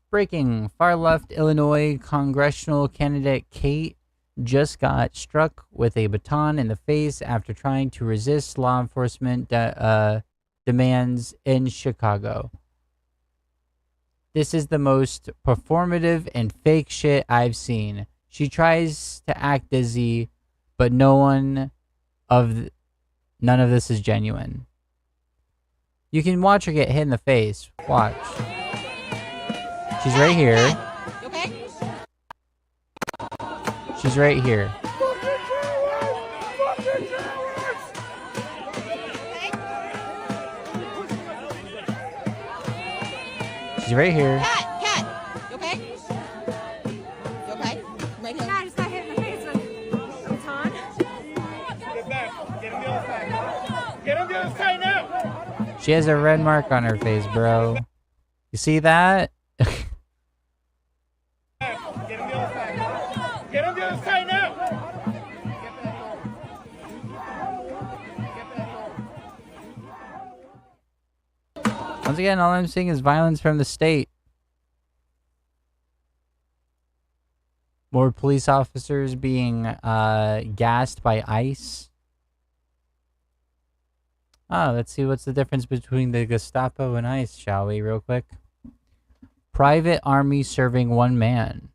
Breaking. Far left Illinois congressional candidate Kate just got struck with a baton in the face after trying to resist law enforcement demands in Chicago. This is the most performative and fake shit I've seen. She tries to act dizzy, but no one none of this is genuine. You can watch her get hit in the face. Watch. She's right here. Okay. She's right here. She's right here. Cat. You okay? You okay? Right here. I just got hit in the face with a baton. Get back. Get him the other side. Get him the other side now. She has a red mark on her face, bro. You see that? Get him the other side. Get him the other side now. Once again, all I'm seeing is violence from the state. More police officers being gassed by ICE. Oh, let's see what's the difference between the Gestapo and ICE, shall we, real quick? Private army serving one man.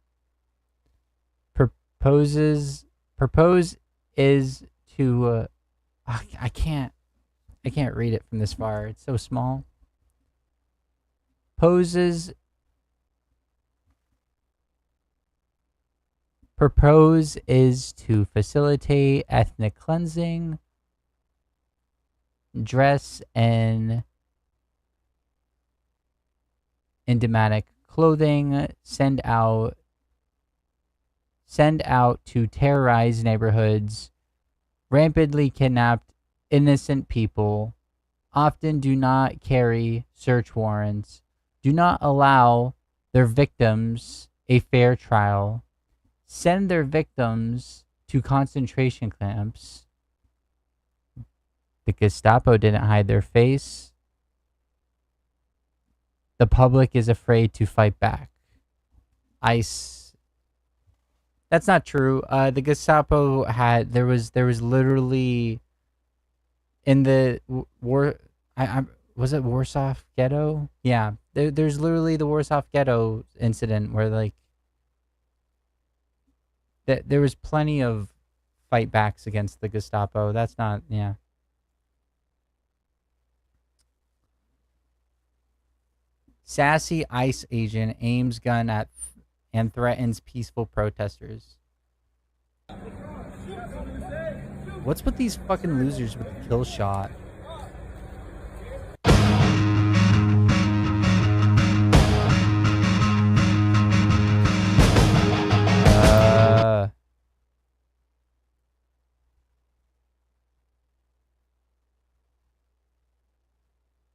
Propose is to I can't read it from this far. It's so small. Propose is to facilitate ethnic cleansing, dress in idiomatic clothing, send out to terrorize neighborhoods, rampantly kidnapped innocent people, often do not carry search warrants, do not allow their victims a fair trial, send their victims to concentration camps. The Gestapo didn't hide their face. The public is afraid to fight back. ICE. That's not true. The Gestapo had there was literally in the war. Was it Warsaw Ghetto? Yeah, there's literally the Warsaw Ghetto incident where like there was plenty of fight backs against the Gestapo. That's not Sassy ICE agent aims gun at and threatens peaceful protesters. What's with these fucking losers with the kill shot?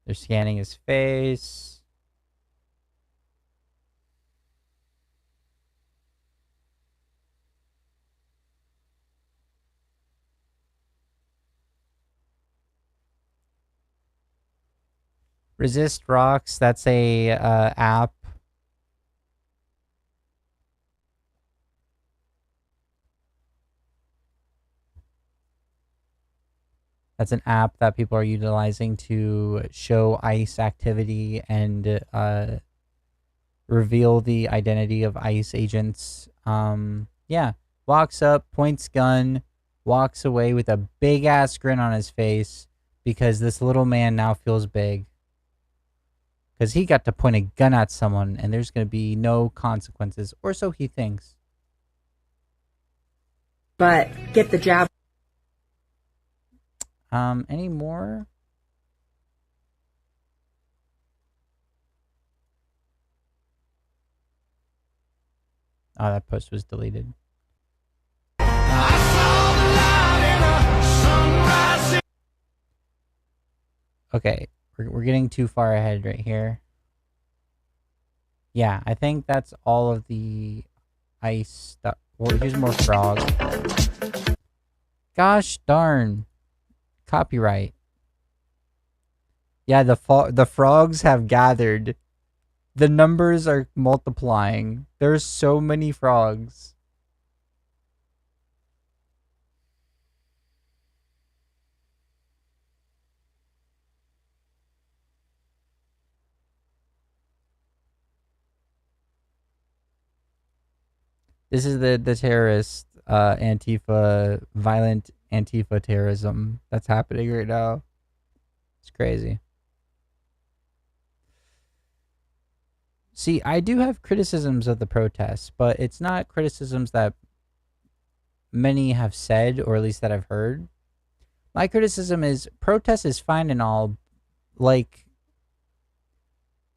They're scanning his face. Resist Rocks, that's a app. That's an app that people are utilizing to show ICE activity and reveal the identity of ICE agents. Yeah, walks up, points gun, walks away with a big ass grin on his face because this little man now feels big. Because he got to point a gun at someone and there's going to be no consequences, or so he thinks. But get the job. Any more? Oh, that post was deleted. Okay, we're getting too far ahead right here. Yeah, I think that's all of the ICE stuff. Well, here's more frogs. Gosh darn. Copyright. Yeah, the frogs have gathered. The numbers are multiplying. There's so many frogs. This is the terrorist Antifa violent Antifa terrorism that's happening right now. It's crazy. See, I do have criticisms of the protests, but it's not criticisms that many have said, or at least that I've heard. My criticism is protest is fine and all. Like,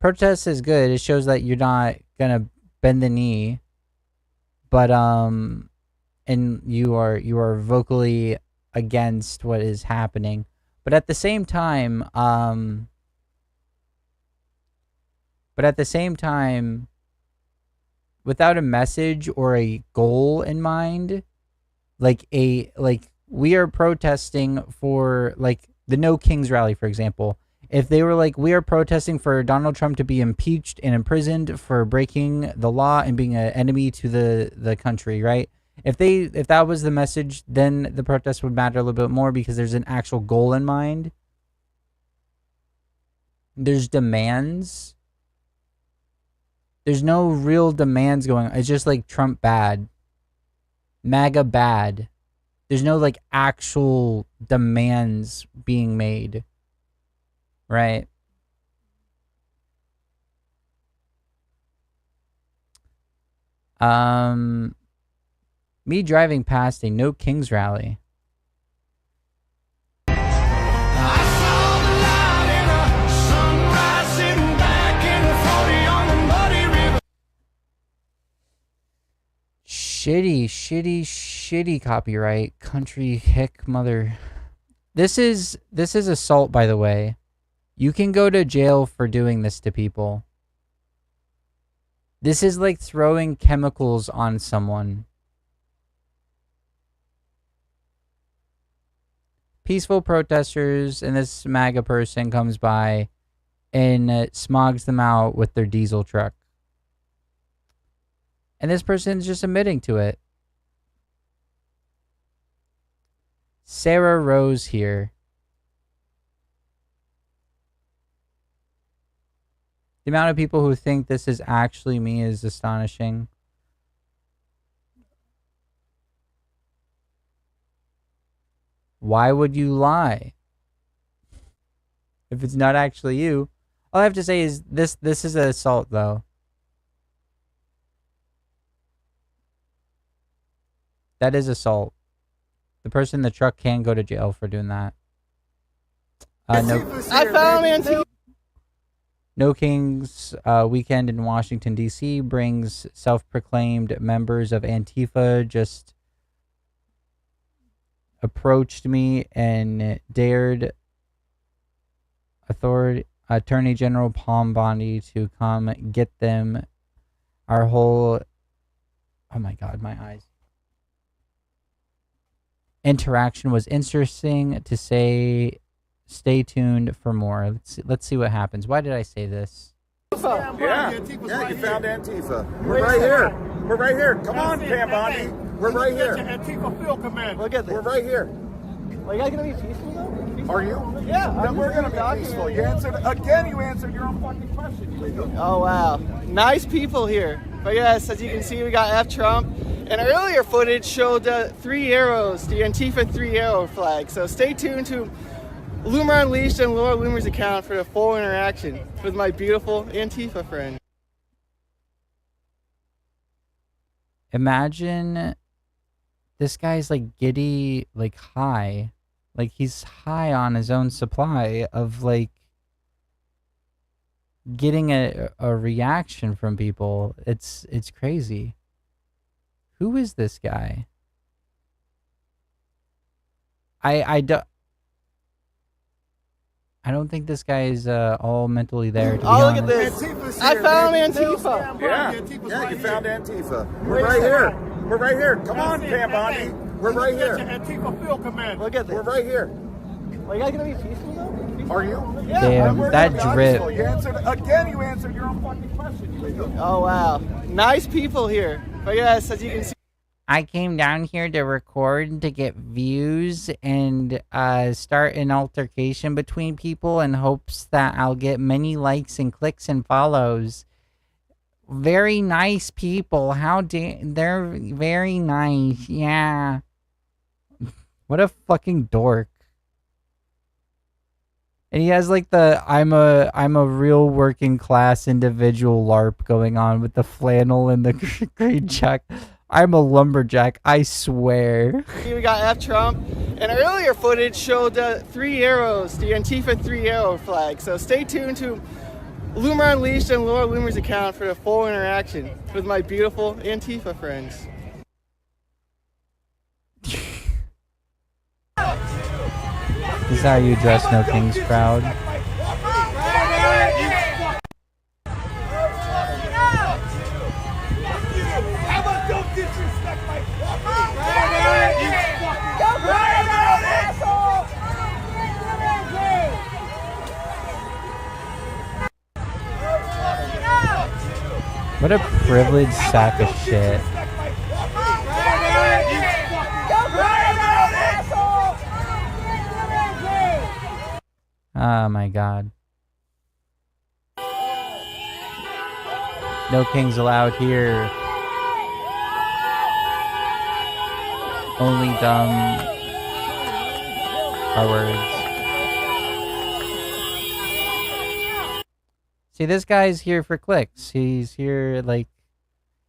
protest is good. It shows that you're not gonna bend the knee, but and you are vocally against what is happening. But at the same time, without a message or a goal in mind, like we are protesting for like the No Kings rally, for example. If they were like, we are protesting for Donald Trump to be impeached and imprisoned for breaking the law and being an enemy to the country, right? If that was the message, then the protest would matter a little bit more because there's an actual goal in mind. There's demands. There's no real demands going on. It's just like Trump bad. MAGA bad. There's no like actual demands being made. Right? Me driving past a No Kings rally. Shitty copyright. Country hick mother. This is assault, by the way. You can go to jail for doing this to people. This is like throwing chemicals on someone. Peaceful protesters, and this MAGA person comes by and smogs them out with their diesel truck. And this person's just admitting to it. Sarah Rose here. The amount of people who think this is actually me is astonishing. Why would you lie? If it's not actually you. All I have to say is this is an assault, though. That is assault. The person in the truck can go to jail for doing that. No. I found Antifa. No Kings weekend in Washington, D.C. brings self-proclaimed members of Antifa just approached me and dared Attorney General Palm Bondi to come get them. Our whole... Oh my God, my eyes. Interaction was interesting, to say. Stay tuned for more. Let's see what happens. Why did I say this? Yeah, you found Antifa. We're right here. We're right here. Come on, Pam Bondi. We're right here. Antifa field command. Look at this. We're right here. Are you guys gonna be peaceful though? Are you? Yeah. Then we're gonna be peaceful. You answered again. You answered your own fucking question. Oh wow, nice people here. But yes, as you can see, we got F Trump. And earlier footage showed 3 arrows, the Antifa 3 arrow flag. So stay tuned to Loomer Unleashed and Laura Loomer's account for the full interaction with my beautiful Antifa friend. Imagine this guy's like giddy, like high. Like he's high on his own supply of like getting a reaction from people. It's crazy. Who is this guy? I don't think this guy is all mentally there, to be honest. Look at this. I found Antifa. Yeah, you found Antifa. We're right here. We're right here. Come on, Pam Bondi. We're right here. Antifa field command. Look at this. We're right here. Are you guys gonna be peaceful though? Are you? Yeah. Damn, that drip. You answered again. You answered your own fucking question. Oh wow, nice people here. But yes, as you can see. I came down here to record to get views and start an altercation between people in hopes that I'll get many likes and clicks and follows. Very nice people. They're very nice. Yeah. What a fucking dork. And he has like the I'm a real working class individual LARP going on with the flannel and the green jack. I'm a lumberjack, I swear. We got F Trump, and earlier footage showed 3 arrows, the Antifa 3 arrow flag. So stay tuned to Loomer Unleashed and Laura Loomer's account for the full interaction with my beautiful Antifa friends. This is how you address No King's crowd. What a privileged sack of shit. Oh my god. No kings allowed here. Only dumb are words. See, this guy's here for clicks. He's here, like,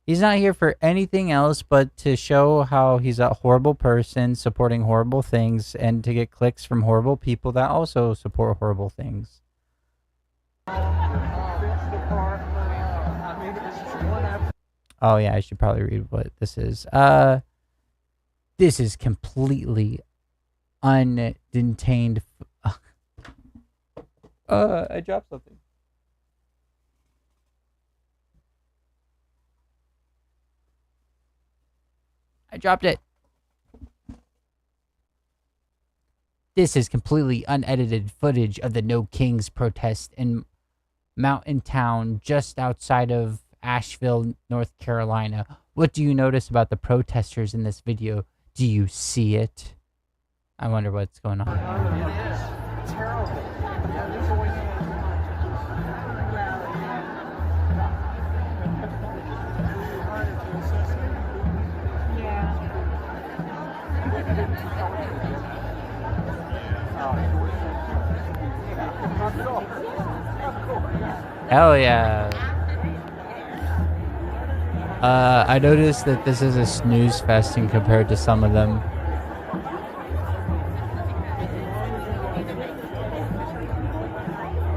he's not here for anything else but to show how he's a horrible person supporting horrible things and to get clicks from horrible people that also support horrible things. Oh yeah, I should probably read what this is. This is completely undetained. I dropped something. I dropped it. This is completely unedited footage of the No Kings protest in Mountain Town just outside of Asheville, North Carolina. What do you notice about the protesters in this video? Do you see it? I wonder what's going on. It is terrible. Hell yeah. I noticed that this is a snooze fest in compared to some of them.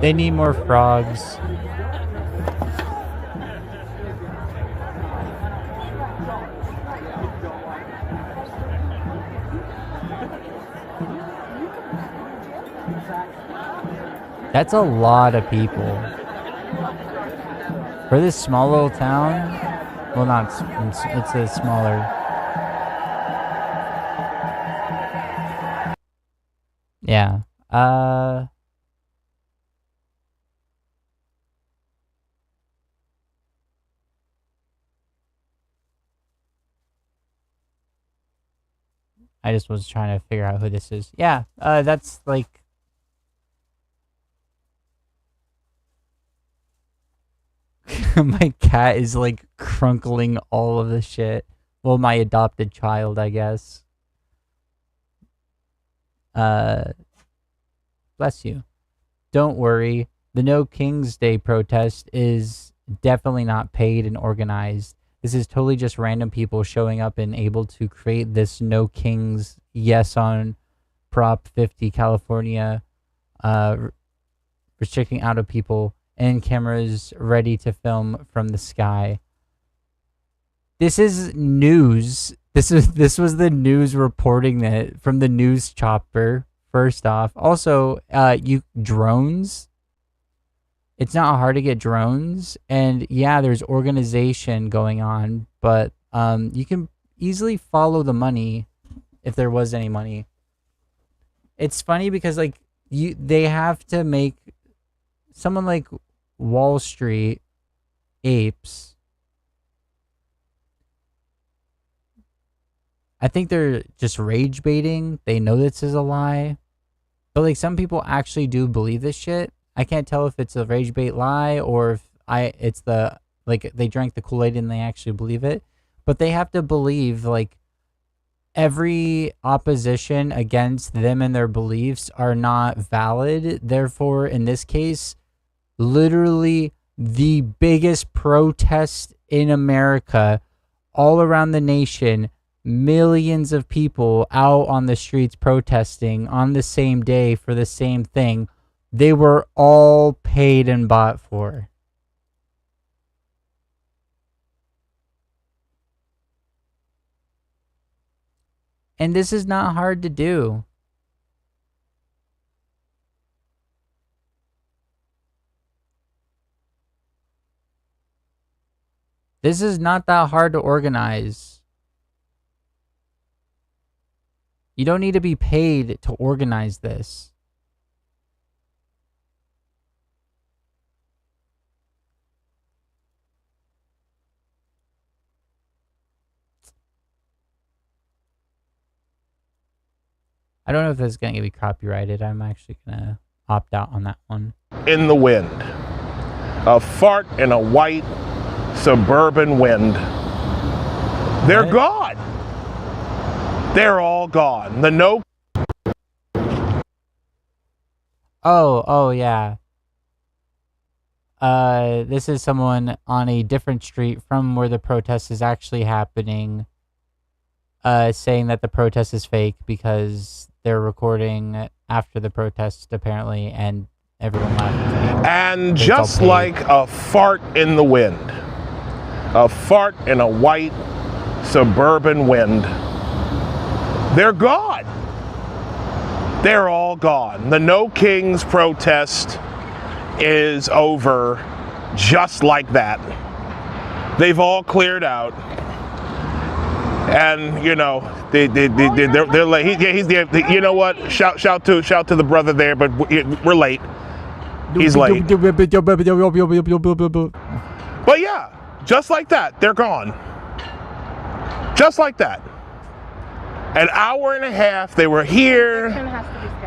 They need more frogs. That's a lot of people. For this small little town, well, not, it's a smaller. Yeah. I just was trying to figure out who this is. Yeah, that's like... My cat is like crunkling all of the shit. Well, my adopted child, I guess. Bless you. Don't worry. The No King's Day protest is definitely not paid and organized. This is totally just random people showing up and able to create this No Kings Yes on Prop 50 California, restricting out of people and cameras ready to film from the sky. This is news. This was the news reporting that from the news chopper. First off, also, drones. It's not hard to get drones, and yeah, there's organization going on, but you can easily follow the money if there was any money. It's funny because like they have to make someone like Wall Street apes. I think they're just rage baiting. They know this is a lie. But like some people actually do believe this shit. I can't tell if it's a rage bait lie or if it's the like they drank the Kool-Aid and they actually believe it. But they have to believe like every opposition against them and their beliefs are not valid. Therefore, in this case, literally the biggest protest in America, all around the nation, millions of people out on the streets protesting on the same day for the same thing, they were all paid and bought for. And this is not hard to do. This is not that hard to organize. You don't need to be paid to organize this. I don't know if this is going to be copyrighted. I'm actually going to opt out on that one. In the wind. A fart in a white suburban wind. They're gone. They're all gone. The no. Oh, yeah. This is someone on a different street from where the protest is actually happening, saying that the protest is fake because they're recording after the protest, apparently, and everyone laughed. And just like a fart in the wind, a fart in a white suburban wind, they're gone. They're all gone. The No Kings protest is over just like that. They've all cleared out. And you know, they're like, he's the, you know what? Shout to the brother there, but we're late. He's late. But yeah, just like that, they're gone. Just like that. An hour and a half, they were here.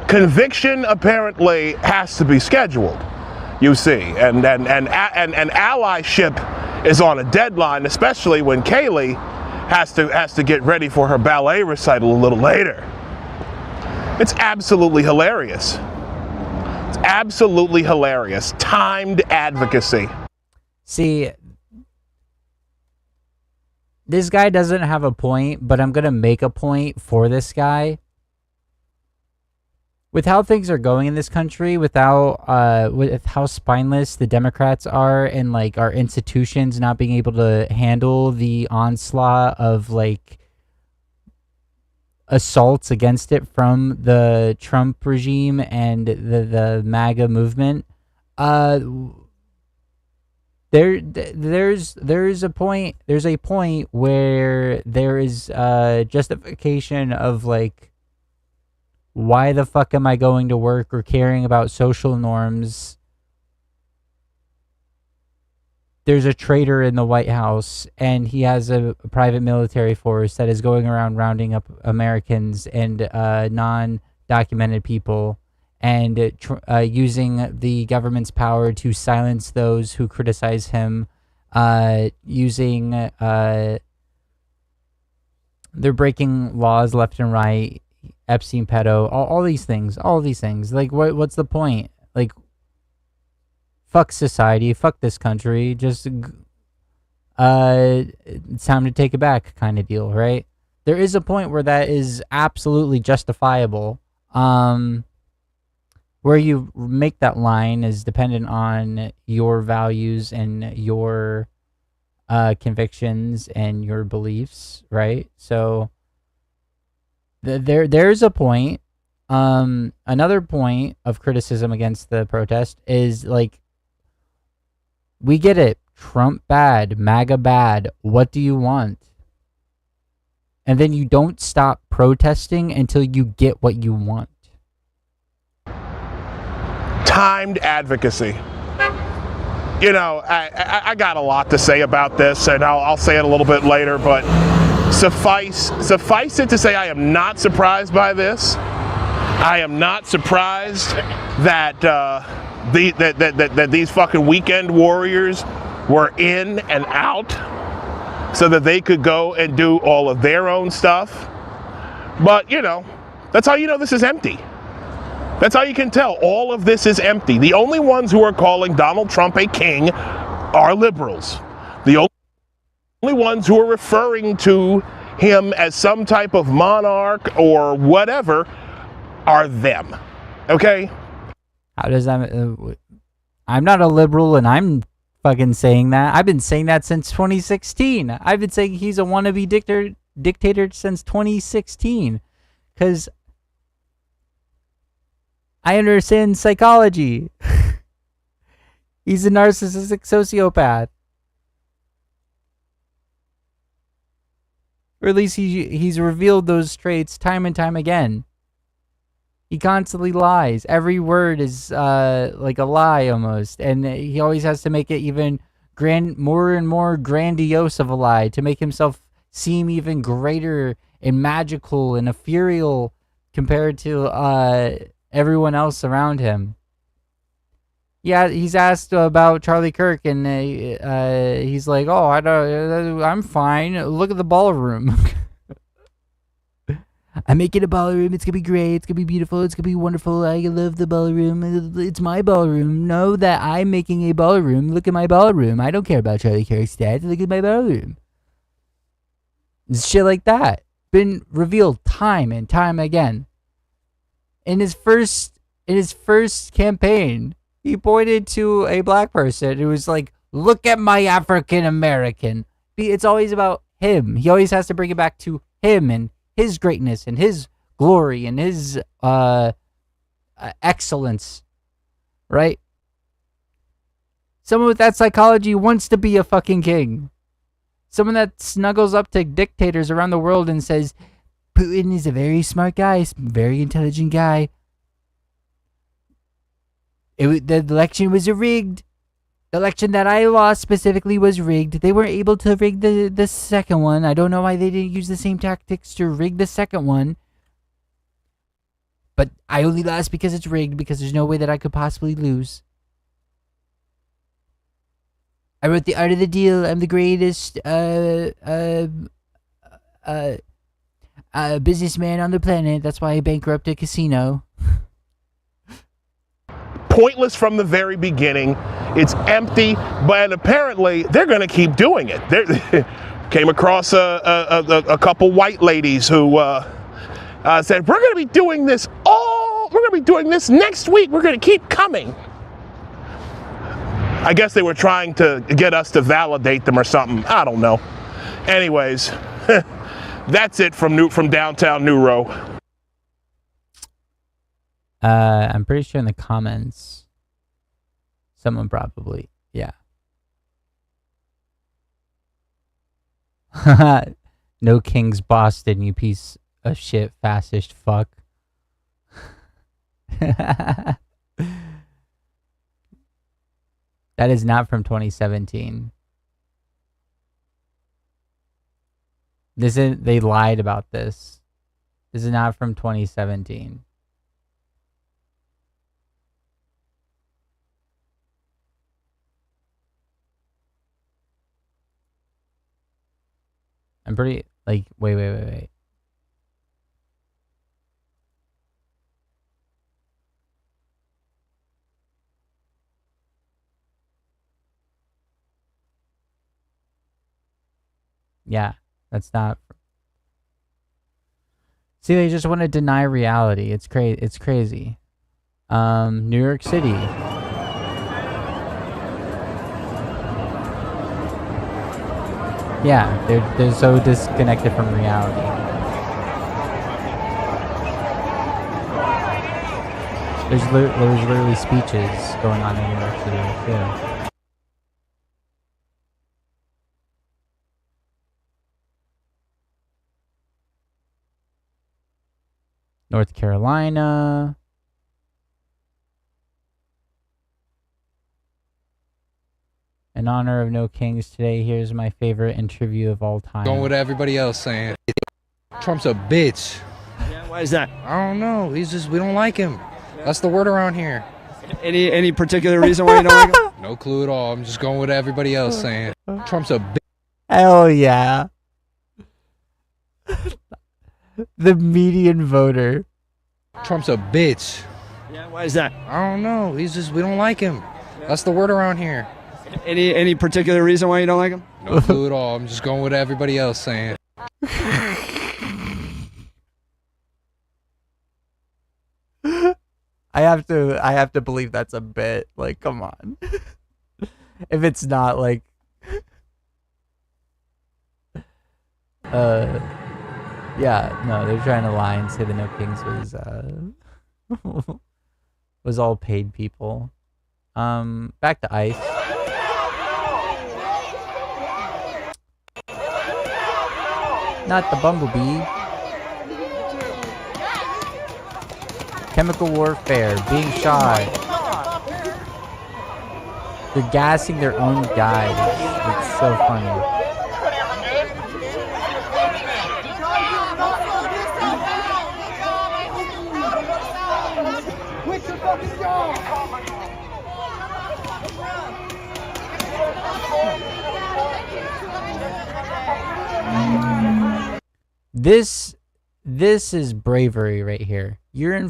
Conviction apparently has to be scheduled. You see, and allyship is on a deadline, especially when Kaylee has to get ready for her ballet recital a little later. It's absolutely hilarious. It's absolutely hilarious. Timed advocacy. See, this guy doesn't have a point, but I'm going to make a point for this guy. With how things are going in this country, with how spineless the Democrats are, and like our institutions not being able to handle the onslaught of like assaults against it from the Trump regime and the MAGA movement, there's a point where there is justification of like, why the fuck am I going to work or caring about social norms? There's a traitor in the White House, and he has a private military force that is going around rounding up Americans and non-documented people, and using the government's power to silence those who criticize him, using they're breaking laws left and right, Epstein pedo, all these things. Like, what's the point? Like, fuck society, fuck this country, just it's time to take it back kind of deal, right? There is a point where that is absolutely justifiable. Where you make that line is dependent on your values and your convictions and your beliefs, right? So there's a point. Another point of criticism against the protest is like, we get it. Trump bad, MAGA bad. What do you want? And then you don't stop protesting until you get what you want. Timed advocacy. You know, I got a lot to say about this, and I'll say it a little bit later, but suffice it to say, I am not surprised by this. I am not surprised that that these fucking weekend warriors were in and out so that they could go and do all of their own stuff. But, you know, that's how you know this is empty. That's how you can tell all of this is empty. The only ones who are calling Donald Trump a king are liberals. The only ones who are referring to him as some type of monarch or whatever are them. Okay? How does that... I'm not a liberal, and I'm fucking saying that. I've been saying that since 2016. I've been saying he's a wannabe dictator since 2016. Because I understand psychology. He's a narcissistic sociopath. Or at least he's revealed those traits time and time again. He constantly lies. Every word is like a lie almost. And he always has to make it even more and more grandiose of a lie to make himself seem even greater and magical and ethereal compared to everyone else around him. Yeah, he's asked about Charlie Kirk, and he's like, "Oh, I'm fine. Look at the ballroom. I'm making a ballroom. It's gonna be great. It's gonna be beautiful. It's gonna be wonderful. I love the ballroom. It's my ballroom. Know that I'm making a ballroom. Look at my ballroom. I don't care about Charlie Kirk's stats. Look at my ballroom." Shit like that been revealed time and time again. In his first campaign, he pointed to a black person who was like, "Look at my African American." It's always about him. He always has to bring it back to him and his greatness and his glory and his excellence, right? Someone with that psychology wants to be a fucking king. Someone that snuggles up to dictators around the world and says, "Putin is a very smart guy, very intelligent guy. The election was rigged. The election that I lost specifically was rigged. They weren't able to rig the second one. I don't know why they didn't use the same tactics to rig the second one. But I only lost because it's rigged, because there's no way that I could possibly lose. I wrote The Art of the Deal. I'm the greatest businessman on the planet. That's why I bankrupted a casino." Pointless from the very beginning. It's empty, but apparently they're going to keep doing it. They came across a couple white ladies who said, "We're going to be doing this we're going to be doing this next week. We're going to keep coming." I guess they were trying to get us to validate them or something. I don't know. Anyways, that's it from downtown New Row. I'm pretty sure in the comments, someone probably, yeah. No Kings Boston, you piece of shit, fascist fuck. That is not from 2017. They lied about this. This is not from 2017. I'm pretty, like, wait. Yeah, that's not. See, they just want to deny reality. It's crazy. New York City. Yeah, they're so disconnected from reality. There's literally speeches going on in New York City too. North Carolina. In honor of No Kings today, here's my favorite interview of all time. Going with everybody else saying Trump's a bitch. Yeah, why is that? I don't know. He's just, we don't like him. That's the word around here. Any particular reason why you don't like him? No clue at all. I'm just going with everybody else saying Trump's a bitch. Hell yeah. The median voter. Trump's a bitch. Yeah, why is that? I don't know. He's just, we don't like him. That's the word around here. Any particular reason why you don't like him? No clue at all. I'm just going with everybody else saying. I have to believe that's a bit. Like, come on. If it's not, like, yeah, no, they're trying to lie and say the No Kings was was all paid people. Back to ICE. Not the bumblebee. Chemical warfare, being shot. They're gassing their own guys. It's so funny. This is bravery right here. You're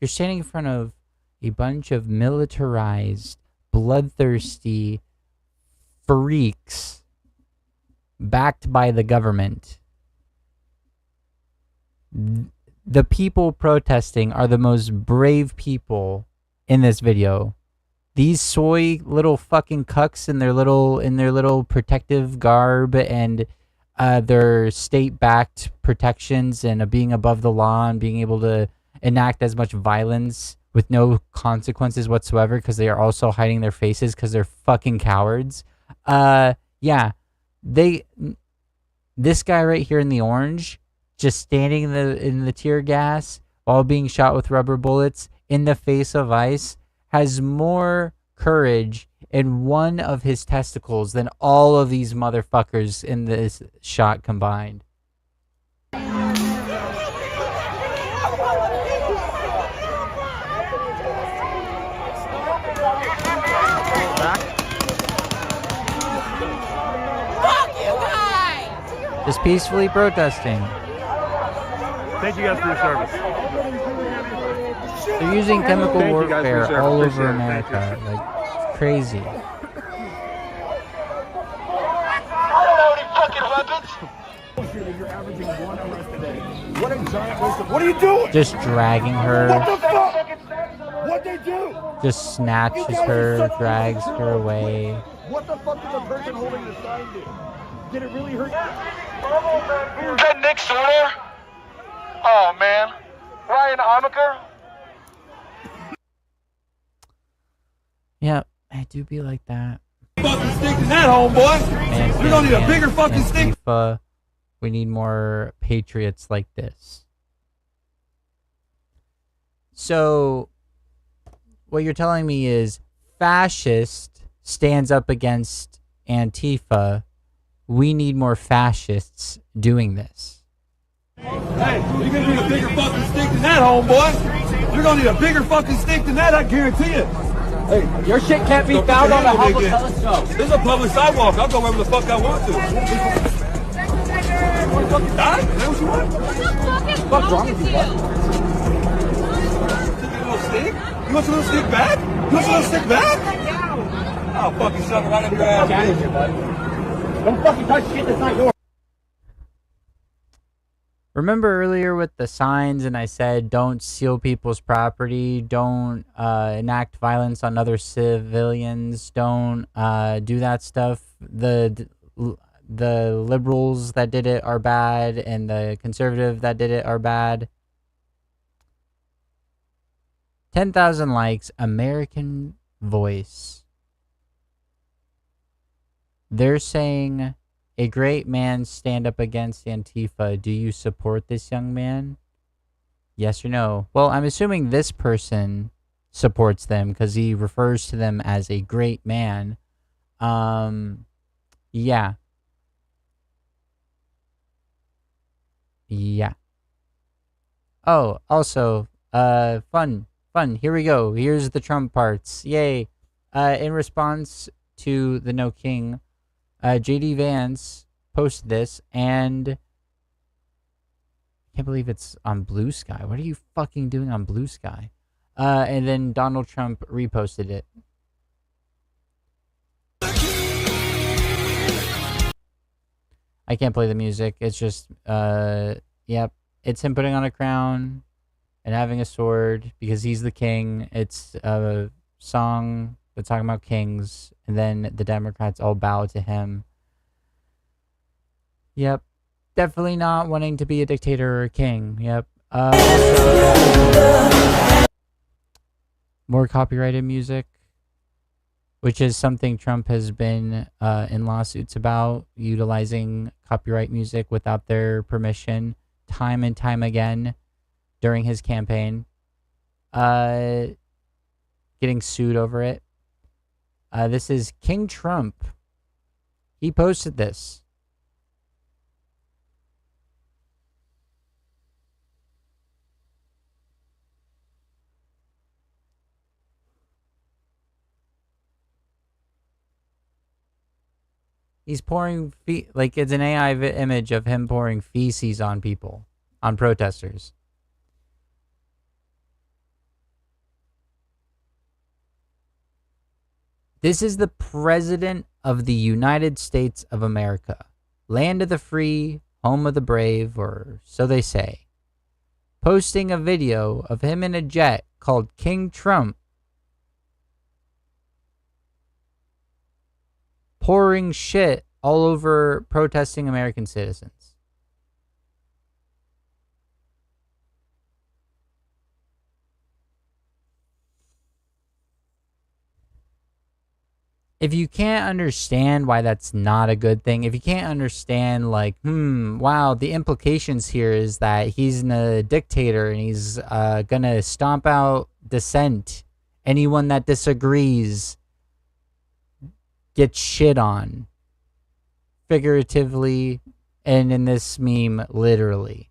standing in front of a bunch of militarized, bloodthirsty freaks backed by the government. The people protesting are the most brave people in this video. These soy little fucking cucks in their little protective garb and their state-backed protections and being above the law and being able to enact as much violence with no consequences whatsoever because they are also hiding their faces because they're fucking cowards. Yeah, this guy right here in the orange, just standing in the tear gas while being shot with rubber bullets in the face of ICE, has more courage in one of his testicles than all of these motherfuckers in this shot combined. Fuck you guys! Just peacefully protesting. Thank you guys for your service. They're using chemical Thank you guys for your warfare service. all Appreciate over it. Thank you. America. Like, it's crazy. What are you doing? Just dragging her. What the fuck? What'd they do? Just snatches her, drags her away. What the fuck did the person holding the sign do? Did it really hurt? Is that Nick Sorter? Oh man. Ryan Amaker? Yeah, I do be like that. Fucking stick in that, homeboy. We don't need a bigger fucking stick. Antifa. We need more patriots like this. So, what you're telling me is fascist stands up against Antifa. We need more fascists doing this. Hey, you're gonna need a bigger fucking stick than that, homeboy. You're gonna need a bigger fucking stick than that, I guarantee it. Hey, your shit can't be found on the Hubble telescope. This is a public sidewalk. I'll go wherever the fuck I want to. You wanna fucking die? Is that what you want? What's wrong with you, bud? You want a stick? You want some little stick back? You want some little stick back? I'll fucking shove it right up your ass. Get out of here, bud. Don't fucking touch shit that's not yours. Remember earlier with the signs and I said don't steal people's property, don't enact violence on other civilians, don't do that stuff. The liberals that did it are bad and the conservative that did it are bad. 10,000 likes, American Voice. They're saying, a great man stand up against Antifa. Do you support this young man? Yes or no? Well, I'm assuming this person supports them because he refers to them as a great man. Yeah. Yeah. Oh, also, fun. Here we go. Here's the Trump parts. Yay. In response to the No King, JD Vance posted this, and Can't believe it's on Blue Sky. What are you fucking doing on Blue Sky? And then Donald Trump reposted it. I can't play the music. It's just, yep. It's him putting on a crown and having a sword because he's the king. It's a song that's talking about kings. And then the Democrats all bow to him. Yep. Definitely not wanting to be a dictator or a king. Yep. More copyrighted music, which is something Trump has been in lawsuits about, utilizing copyright music without their permission time and time again during his campaign, getting sued over it. This is King Trump. He posted this. He's pouring like it's an AI image of him pouring feces on people, on protesters. This is the president of the United States of America, land of the free, home of the brave, or so they say, posting a video of him in a jet called King Trump, pouring shit all over protesting American citizens. If you can't understand why that's not a good thing, if you can't understand like, wow, the implications here is that he's a dictator and he's gonna stomp out dissent. Anyone that disagrees gets shit on. Figuratively, and in this meme, literally.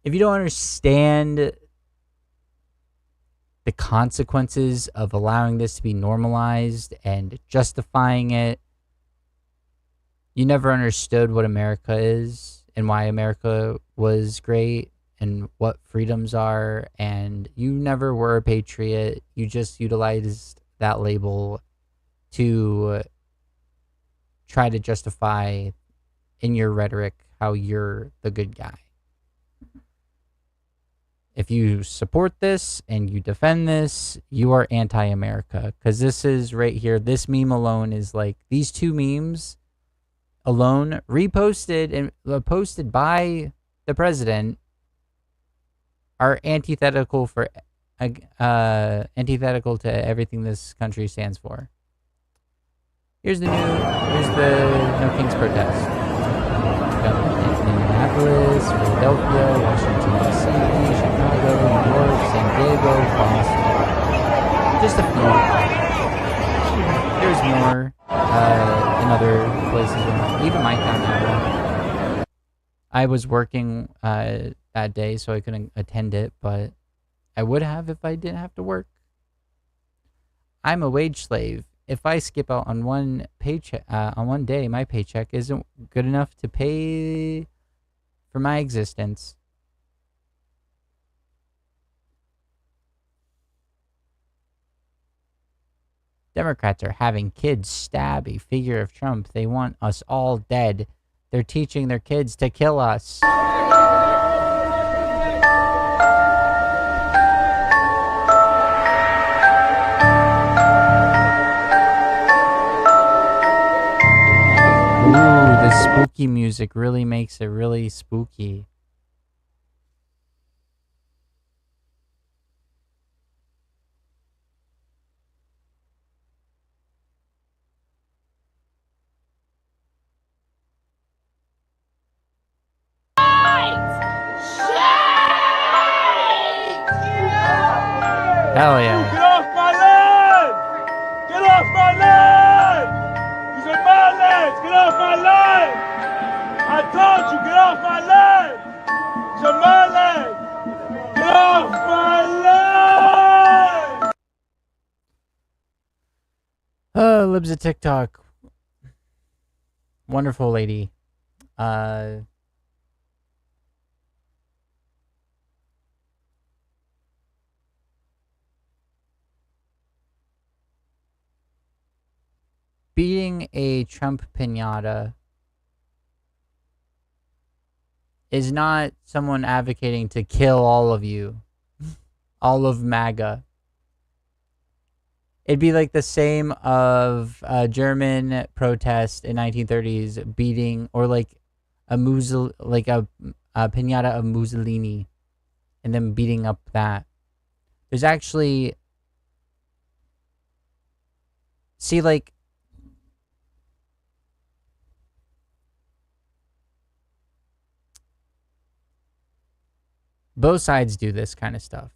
If you don't understand the consequences of allowing this to be normalized and justifying it, you never understood what America is and why America was great and what freedoms are, and you never were a patriot. You just utilized that label to try to justify in your rhetoric how you're the good guy. If you support this and you defend this, you are anti-America. Because this is right here. This meme alone is like, these two memes alone, reposted and posted by the president, are antithetical antithetical to everything this country stands for. Here's the No Kings protest. Minneapolis, Philadelphia, Washington, D.C., Chicago, New York, San Diego, Boston. Just a few. There's more in other places, even my town. I was working that day, so I couldn't attend it, but I would have if I didn't have to work. I'm a wage slave. If I skip out on one paycheck, on one day, my paycheck isn't good enough to pay for my existence. Democrats are having kids stab a figure of Trump. They want us all dead. They're teaching their kids to kill us. Ooh, the spooky music really makes it really spooky. Hell yeah. Get off my land! Get off my land! These are my lands! Get off my land! I told you, get off my land! These are my lands! Get off my land! Libs of TikTok. Wonderful lady. burning a Trump pinata is not someone advocating to kill all of you, all of MAGA. It'd be like the same of a German protest in 1930s beating, or like a pinata of Mussolini, and then beating up that. There's actually, see, like, both sides do this kind of stuff.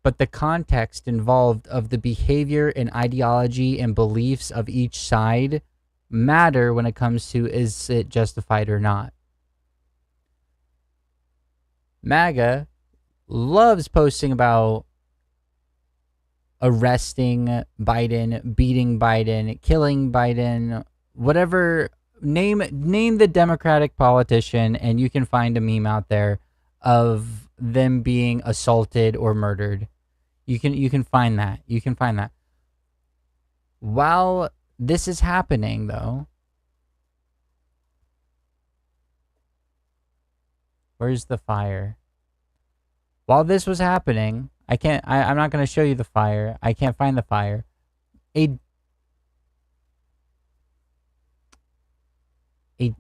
But the context involved of the behavior and ideology and beliefs of each side matter when it comes to is it justified or not. MAGA loves posting about arresting Biden, beating Biden, killing Biden, whatever. Name the Democratic politician and you can find a meme out there of them being assaulted or murdered. You can find that. You can find that. While this is happening, though, where's the fire? While this was happening, I'm not going to show you the fire. I can't find the fire. A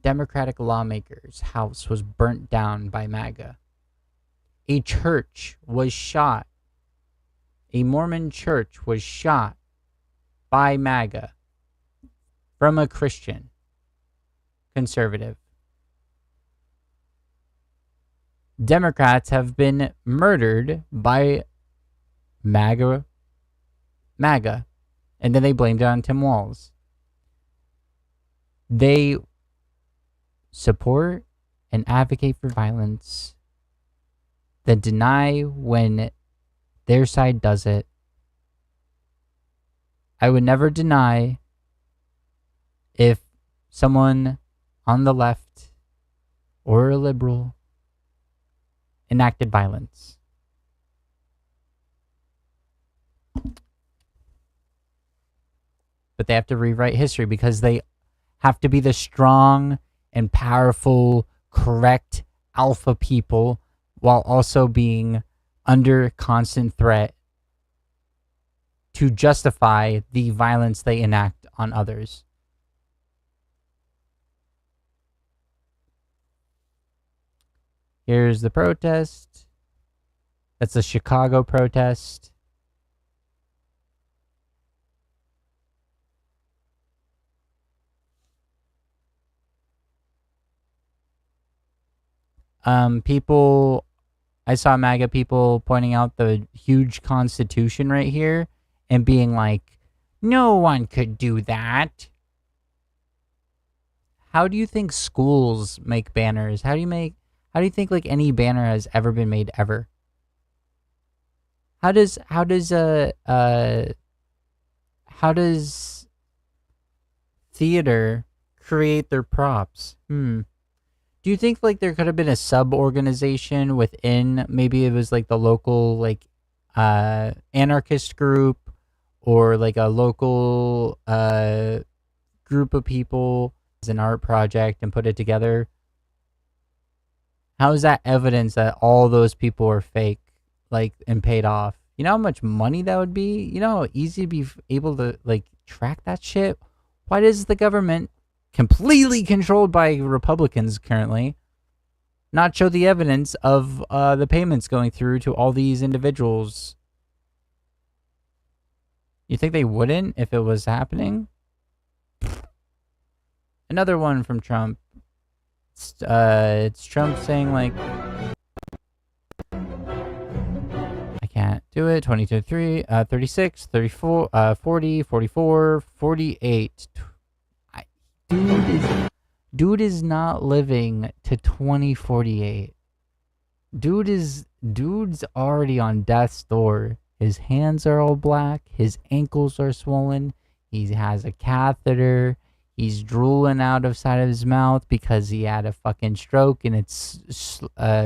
Democratic lawmaker's house was burnt down by MAGA. A church was shot. A Mormon church was shot by MAGA from a Christian conservative. Democrats have been murdered by MAGA, and then they blamed it on Tim Walz. They support and advocate for violence, then deny when their side does it. I would never deny if someone on the left or a liberal enacted violence. But they have to rewrite history because they have to be the strong and powerful, correct alpha people while also being under constant threat to justify the violence they enact on others. Here's the protest. That's a Chicago protest. I saw MAGA people pointing out the huge constitution right here and being like, no one could do that. How do you think schools make banners? How do you think like any banner has ever been made ever? How does theater create their props? Do you think like there could have been a sub-organization within, maybe it was like the local like anarchist group or like a local group of people as an art project and put it together? How is that evidence that all those people are fake, like, and paid off? You know how much money that would be? You know how easy to be able to like track that shit? Why does the government, completely controlled by Republicans currently, not show the evidence of the payments going through to all these individuals? You think they wouldn't if it was happening? Another one from Trump. It's Trump saying like, I can't do it. 22, 36, 34, 40, 44, 48. Dude is not living to 2048. Dude's already on death's door. His hands are all black. His ankles are swollen. He has a catheter. He's drooling out of side of his mouth because he had a fucking stroke and it's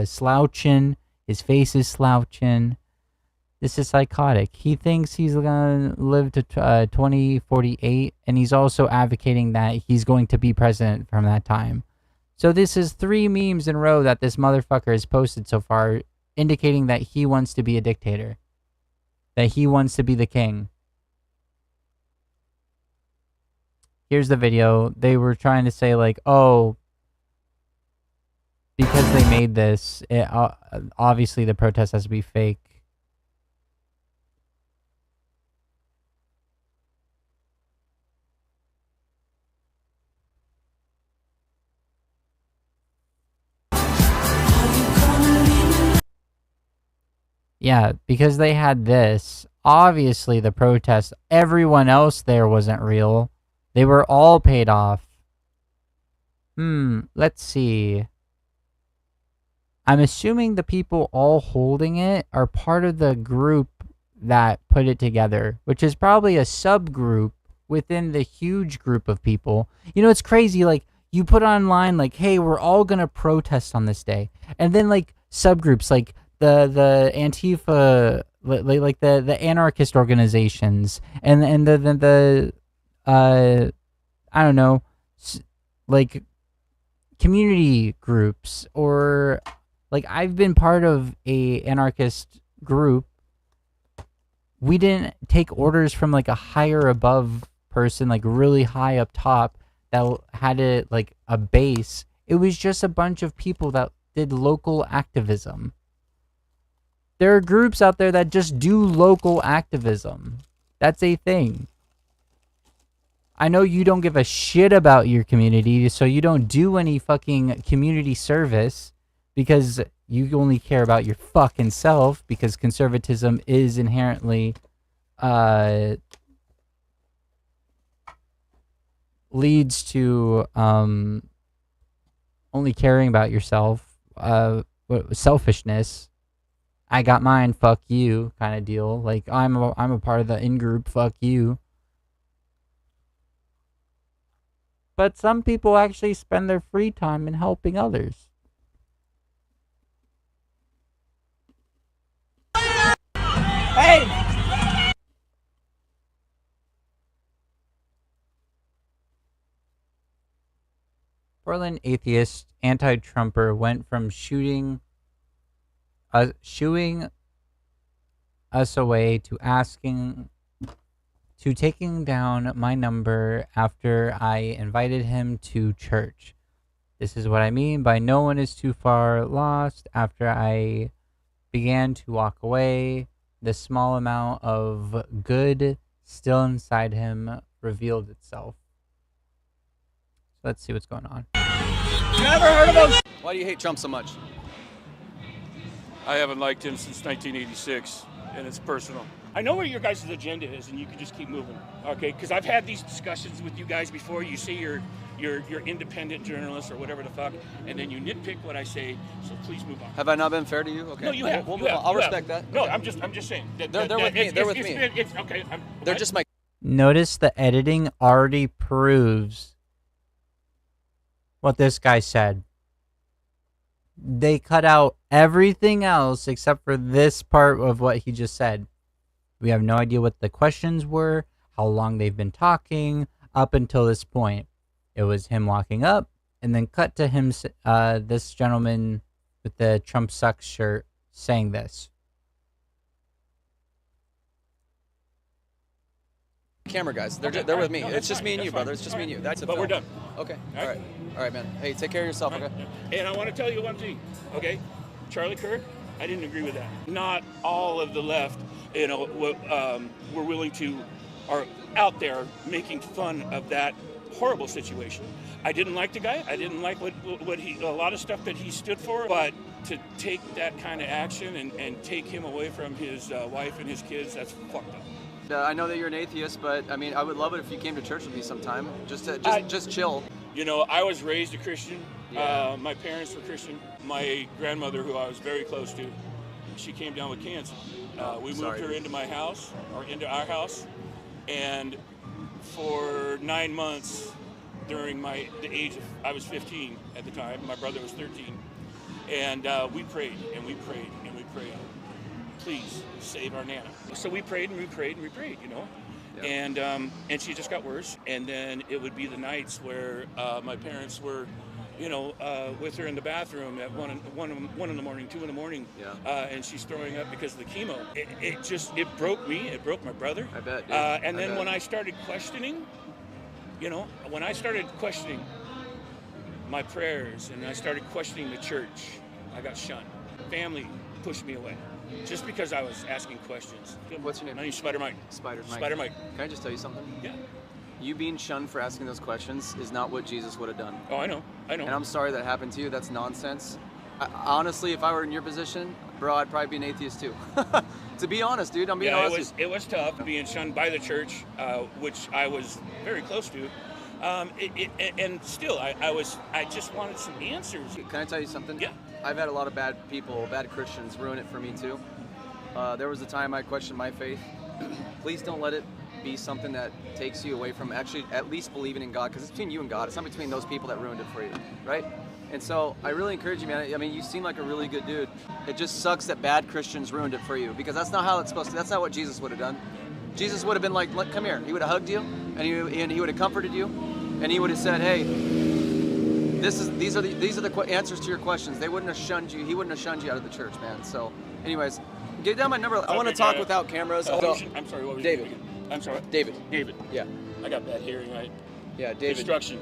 slouching. His face is slouching. This is psychotic. He thinks he's going to live to 2048, and he's also advocating that he's going to be president from that time. So this is 3 memes in a row that this motherfucker has posted so far, indicating that he wants to be a dictator, that he wants to be the king. Here's the video. They were trying to say like, oh, because they made this, obviously the protest has to be fake. Yeah, because they had this, obviously the protest, everyone else there wasn't real. They were all paid off. Let's see. I'm assuming the people all holding it are part of the group that put it together, which is probably a subgroup within the huge group of people. You know, it's crazy, like, you put online, like, hey, we're all gonna protest on this day. And then, like, subgroups, like, the Antifa, like the anarchist organizations, and the I don't know, like, community groups, or, like, I've been part of a anarchist group. We didn't take orders from, like, a higher above person, like, really high up top that had it, like, a base. It was just a bunch of people that did local activism. There are groups out there that just do local activism. That's a thing. I know you don't give a shit about your community, so you don't do any fucking community service because you only care about your fucking self, because conservatism is inherently leads to only caring about yourself, selfishness. I got mine, fuck you kind of deal. Like, I'm a part of the in-group, fuck you. But some people actually spend their free time in helping others. Hey! Portland atheist anti-Trumper went from shooing us away to taking down my number after I invited him to church. This is what I mean by no one is too far lost. After I began to walk away, the small amount of good still inside him revealed itself. So let's see what's going on. You ever heard of those? Why do you hate Trump so much? I haven't liked him since 1986, and it's personal. I know where your guys' agenda is, and you can just keep moving, okay? Because I've had these discussions with you guys before. You say you're independent journalists or whatever the fuck, and then you nitpick what I say. So please move on. Have I not been fair to you? Okay. No, you have. We'll move on. I'll respect that. No, okay. I'm just saying. They're with me. They're with me. It's okay. They're just my. Notice the editing already proves what this guy said. They cut out everything else except for this part of what he just said. We have no idea what the questions were, how long they've been talking up until this point. It was him walking up, and then cut to him, this gentleman with the Trump sucks shirt saying this. Camera guys, they're with me. It's just me and you, brother. It's just me and you. That's it. But we're done. Okay. All right, man. Hey, take care of yourself. Okay. And I want to tell you one thing. Okay, Charlie Kirk, I didn't agree with that. Not all of the left, you know, were willing to, are out there making fun of that horrible situation. I didn't like the guy. I didn't like what he, a lot of stuff that he stood for. But to take that kind of action and take him away from his wife and his kids, that's fucked up. I know that you're an atheist, but I mean, I would love it if you came to church with me sometime. Just chill. You know, I was raised a Christian. Yeah. My parents were Christian. My grandmother, who I was very close to, she came down with cancer. We moved her into my house, or into our house, and for 9 months during the age of, I was 15 at the time, my brother was 13, and we prayed and we prayed and we prayed please save our Nana. So we prayed and we prayed and we prayed, you know. And she just got worse. And then it would be the nights where my parents were, you know, with her in the bathroom at 1 in the morning, 2 in the morning, and she's throwing up because of the chemo. It broke me. It broke my brother. I bet. Dude. And then when I started questioning, you know, when I started questioning my prayers and I started questioning the church, I got shunned. Family pushed me away. Just because I was asking questions. What's your name? My name's Spider Mike. Spider Mike. Spider Mike. Can I just tell you something? Yeah. You being shunned for asking those questions is not what Jesus would have done. Oh, I know. And I'm sorry that happened to you. That's nonsense. Honestly, if I were in your position, bro, I'd probably be an atheist too. To be honest, dude, I'm being honest. It was tough being shunned by the church, which I was very close to. And still, I just wanted some answers. Can I tell you something? Yeah. I've had a lot of bad people, bad Christians ruin it for me too. There was a time I questioned my faith. Please don't let it be something that takes you away from actually at least believing in God, because it's between you and God. It's not between those people that ruined it for you, right? And so I really encourage you, man. I mean, you seem like a really good dude. It just sucks that bad Christians ruined it for you, because that's not how it's supposed to. That's not what Jesus would have done. Jesus would have been like, come here. He would have hugged you, and he would have comforted you, and he would have said, hey, these are the answers to your questions. They wouldn't have shunned you. He wouldn't have shunned you out of the church, man. So, anyways, get down my number. I want to talk without cameras. I'm sorry. What was David. Your I'm sorry. David. David. Yeah. I got bad hearing. Yeah, David. Construction.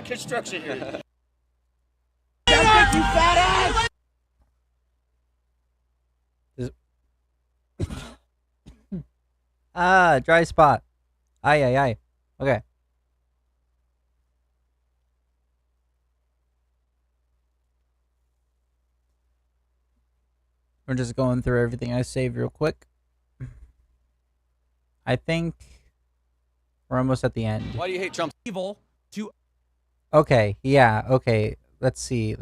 Construction hearing. You fat ass! Dry spot. Aye. Okay. We're just going through everything I saved real quick. I think we're almost at the end. Why do you hate Trump? Evil to. Okay, yeah, okay. Let's see.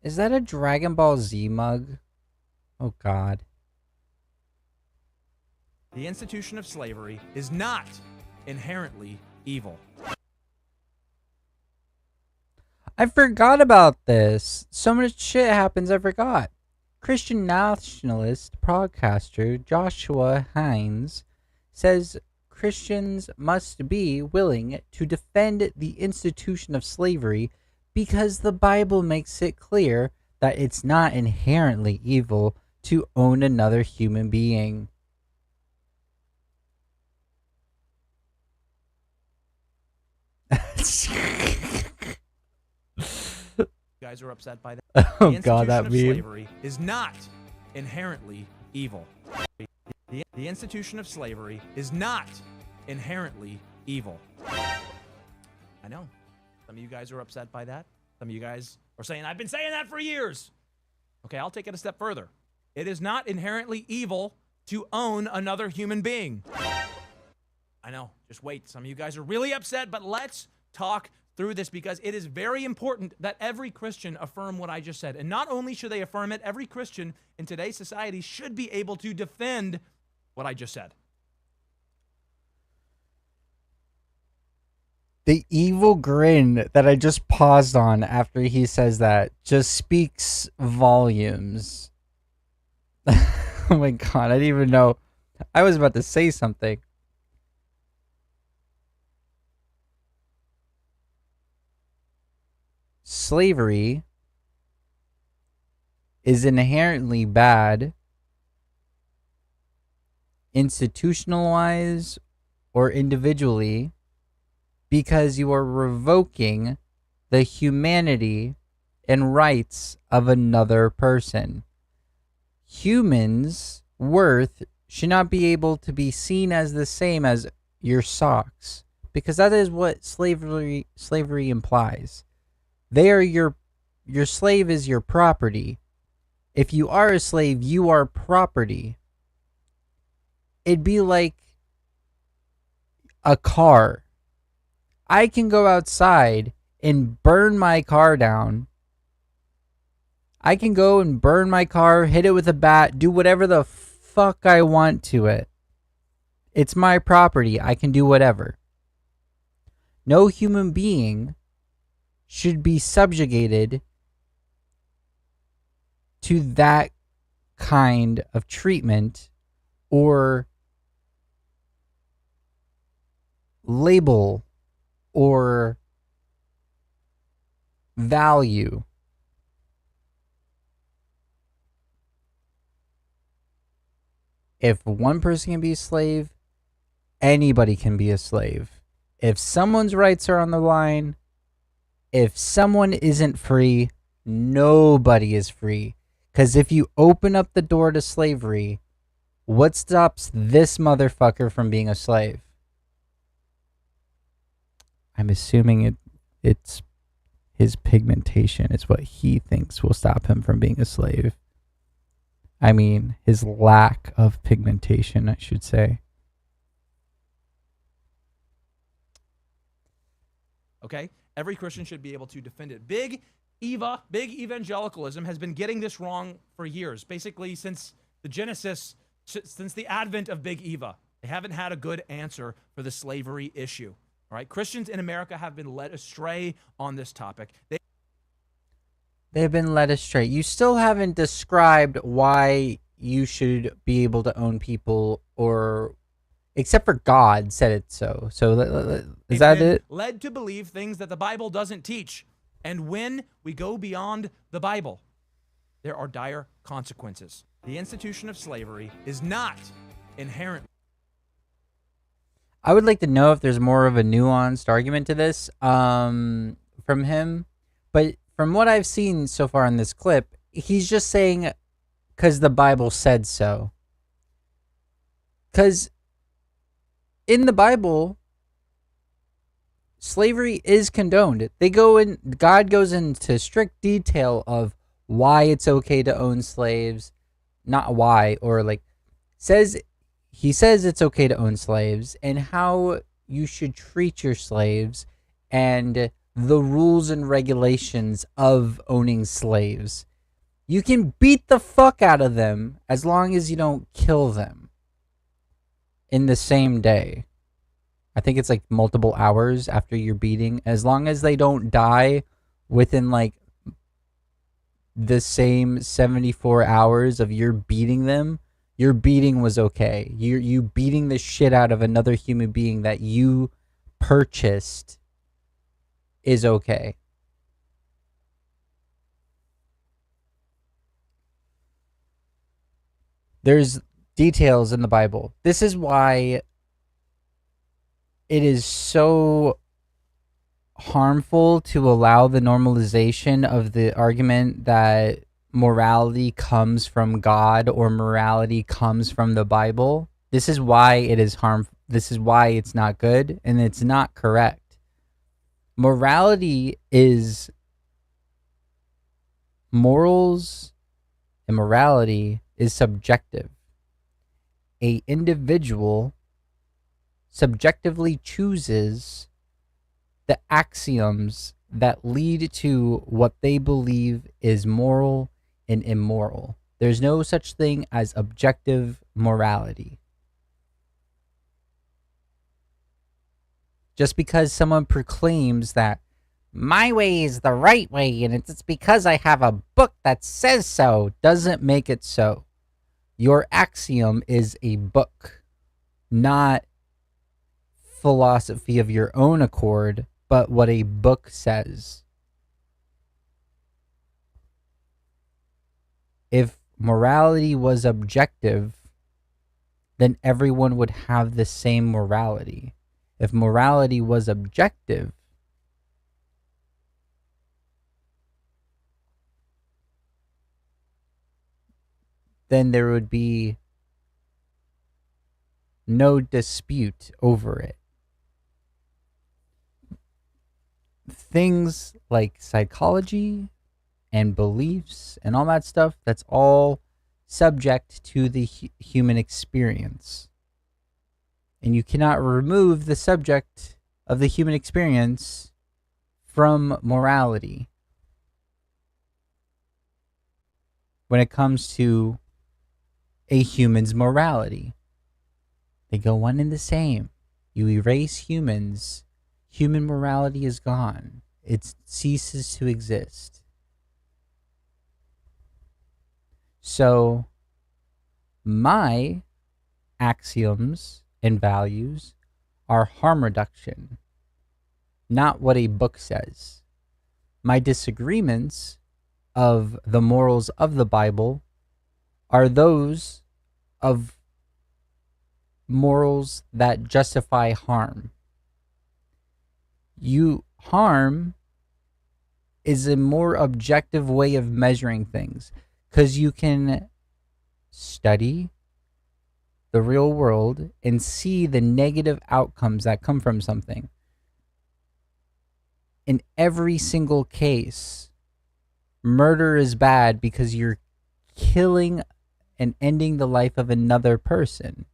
Is that a Dragon Ball Z mug? Oh, God. The institution of slavery is not inherently evil. I forgot about this. So much shit happens I forgot. Christian nationalist podcaster Joshua Hines says Christians must be willing to defend the institution of slavery because the Bible makes it clear that it's not inherently evil to own another human being. You guys are upset by that. Oh God, that meme. Slavery is not inherently evil. The institution of slavery is not inherently evil. I know. Some of you guys are upset by that. Some of you guys are saying, I've been saying that for years. Okay, I'll take it a step further. It is not inherently evil to own another human being. I know. Just wait. Some of you guys are really upset, but let's talk through this, because it is very important that every Christian affirm what I just said. And not only should they affirm it, every Christian in today's society should be able to defend what I just said. The evil grin that I just paused on after he says that just speaks volumes. Oh my God, I didn't even know. I was about to say something. Slavery is inherently bad, institutionalized or individually, because you are revoking the humanity and rights of another person. Humans' worth should not be able to be seen as the same as your socks, because that is what slavery implies. They are your slave is your property. If you are a slave, you are property. It'd be like a car. I can go outside and burn my car down. I can go and burn my car, hit it with a bat, do whatever the fuck I want to it. It's my property. I can do whatever. No human being should be subjugated to that kind of treatment or label or value. If one person can be a slave, anybody can be a slave. If someone's rights are on the line, if someone isn't free, nobody is free. Because if you open up the door to slavery, what stops this motherfucker from being a slave? I'm assuming it's his pigmentation is what he thinks will stop him from being a slave. I mean, his lack of pigmentation, I should say. Okay? Every Christian should be able to defend it. Big evangelicalism has been getting this wrong for years. Basically, since the Genesis, since the advent of Big Eva. They haven't had a good answer for the slavery issue. All right? Christians in America have been led astray on this topic. They've been led astray. You still haven't described why you should be able to own people, or except for God said it so. So is that it? Led to believe things that the Bible doesn't teach. And when we go beyond the Bible, there are dire consequences. The institution of slavery is not inherent. I would like to know if there's more of a nuanced argument to this from him. But from what I've seen so far in this clip, he's just saying because the Bible said so. Because in the Bible, slavery is condoned. God goes into strict detail of why it's okay to own slaves. Not why, or like, he says it's okay to own slaves, and how you should treat your slaves, and the rules and regulations of owning slaves. You can beat the fuck out of them as long as you don't kill them in the same day. I think it's like multiple hours after your beating. As long as they don't die within like the same 74 hours of your beating them, your beating was okay. You beating the shit out of another human being that you purchased is okay. There's details in the Bible. This is why it is so harmful to allow the normalization of the argument that morality comes from God or morality comes from the Bible. This is why it is harmful. This is why it's not good and it's not correct. Morality is morals, and morality is subjective. A individual subjectively chooses the axioms that lead to what they believe is moral and immoral. There's no such thing as objective morality. Just because someone proclaims that my way is the right way and it's because I have a book that says so doesn't make it so. Your axiom is a book, not philosophy of your own accord, but what a book says. If morality was objective, then everyone would have the same morality. If morality was objective, then there would be no dispute over it. Things like psychology and beliefs and all that stuff, that's all subject to the human experience. And you cannot remove the subject of the human experience from morality when it comes to a human's morality. They go one and the same. You erase humans, human morality is gone. It ceases to exist. So My axioms and values are harm reduction, not what a book says. My disagreements of the morals of the Bible are those of morals that justify harm. Harm is a more objective way of measuring things because you can study the real world and see the negative outcomes that come from something. In every single case, murder is bad because you're killing and ending the life of another person.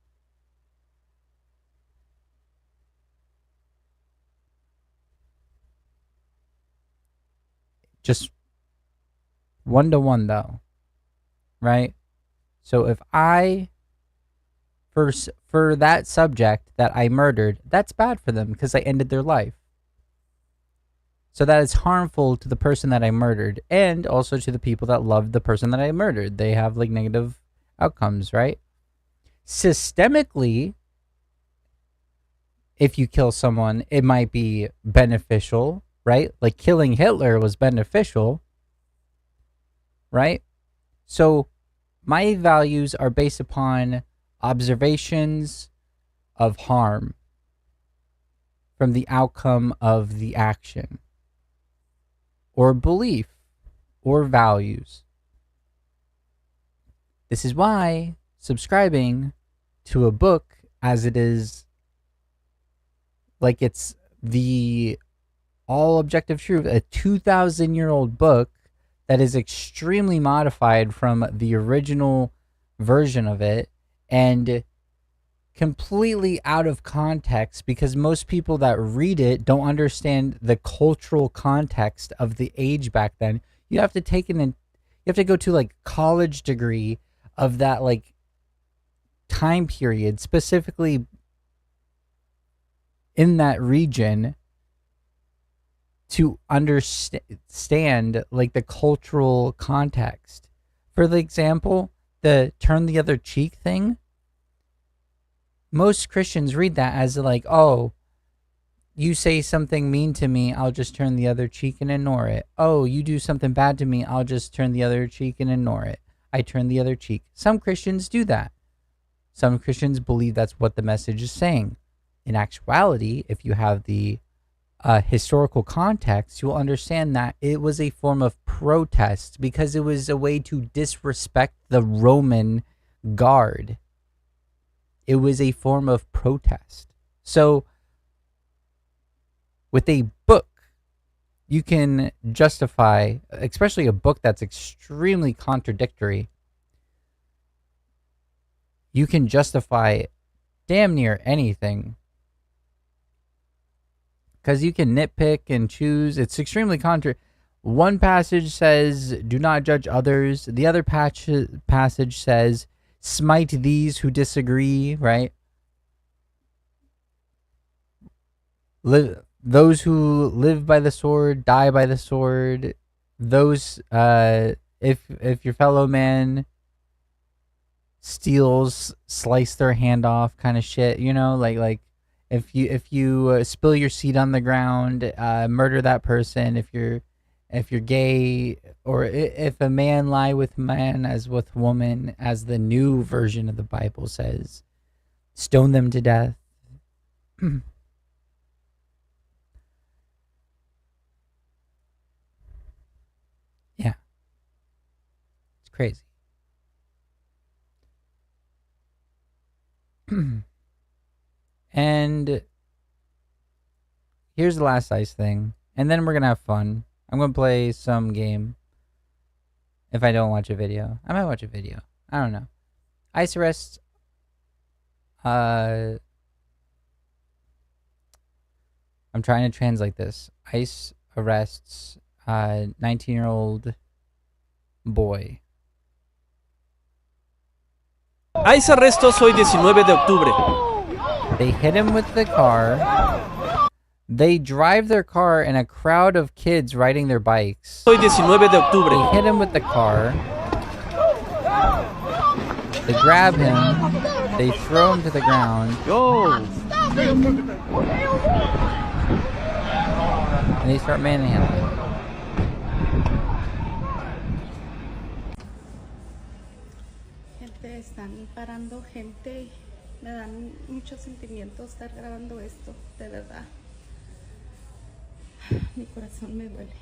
Just 1-to-1 though, right? So if I, for that subject that I murdered, that's bad for them because I ended their life. So that is harmful to the person that I murdered and also to the people that loved the person that I murdered. They have like negative outcomes, right? Systemically, if you kill someone, it might be beneficial, right? Like killing Hitler was beneficial, right? So my values are based upon observations of harm from the outcome of the action, or belief, or values. This is why subscribing to a book as it is, like it's the all objective truth, a 2,000-year-old book that is extremely modified from the original version of it and completely out of context, because most people that read it don't understand the cultural context of the age back then. You have to you have to go to like college degree of that like time period, specifically in that region, to understand like the cultural context. For the example, the turn the other cheek thing, most Christians read that as like, oh, you say something mean to me, I'll just turn the other cheek and ignore it. Oh, you do something bad to me, I'll just turn the other cheek and ignore it. I turn the other cheek. Some Christians do that. Some Christians believe that's what the message is saying. In actuality, if you have the historical context, you will understand that it was a form of protest because it was a way to disrespect the Roman guard. It was a form of protest. So with a book, you can justify, especially a book that's extremely contradictory, you can justify damn near anything. Because you can nitpick and choose. It's extremely One passage says, do not judge others. The other passage says, smite these who disagree, right? Those who live by the sword, die by the sword. Those, if your fellow man steals, slice their hand off kind of shit, you know, like if you spill your seed on the ground, murder that person. If you're gay, or if a man lie with man as with woman, as the new version of the Bible says, stone them to death. Yeah, it's crazy. And here's the last ice thing, and then we're gonna have fun. I'm gonna play some game. If I don't watch a video, I might watch a video. I don't know. Ice arrests. I'm trying to translate this. Ice arrests 19-year-old boy. ICE arrestos hoy 19 de octubre. They hit him with the car. They drive their car and a crowd of kids riding their bikes. Hoy 19 de octubre. They hit him with the car. They grab him, they throw him to the ground. And they start manhandling him. Gente, están parando gente. Me dan muchos sentimientos estar grabando esto, de verdad. Mi corazón me duele.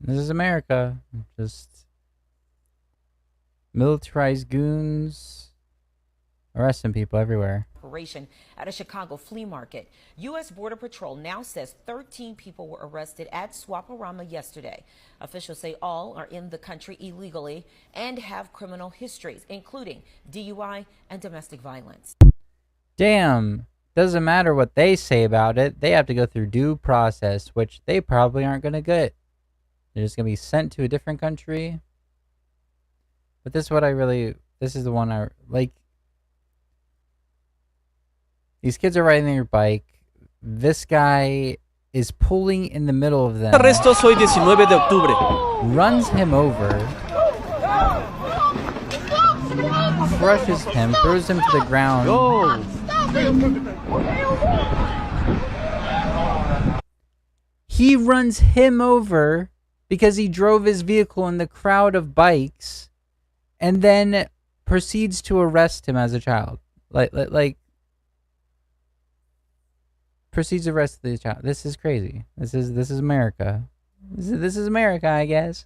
This is America. Just militarized goons arresting people everywhere. Operation at a Chicago flea market. U.S. Border Patrol now says 13 people were arrested at Swaparama yesterday. Officials say all are in the country illegally and have criminal histories, including DUI and domestic violence. Damn. Doesn't matter what they say about it. They have to go through due process, which they probably aren't going to get. They're just going to be sent to a different country. But this is what this is the one I like. These kids are riding their bike. This guy is pulling in the middle of them. Arrestos hoy 19 de octubre. Runs him over. Crushes him, throws him to the ground. He runs him over because he drove his vehicle in the crowd of bikes and then proceeds to arrest him as a child. Like proceeds to arrest the child. This is crazy. This is America. This is America, I guess.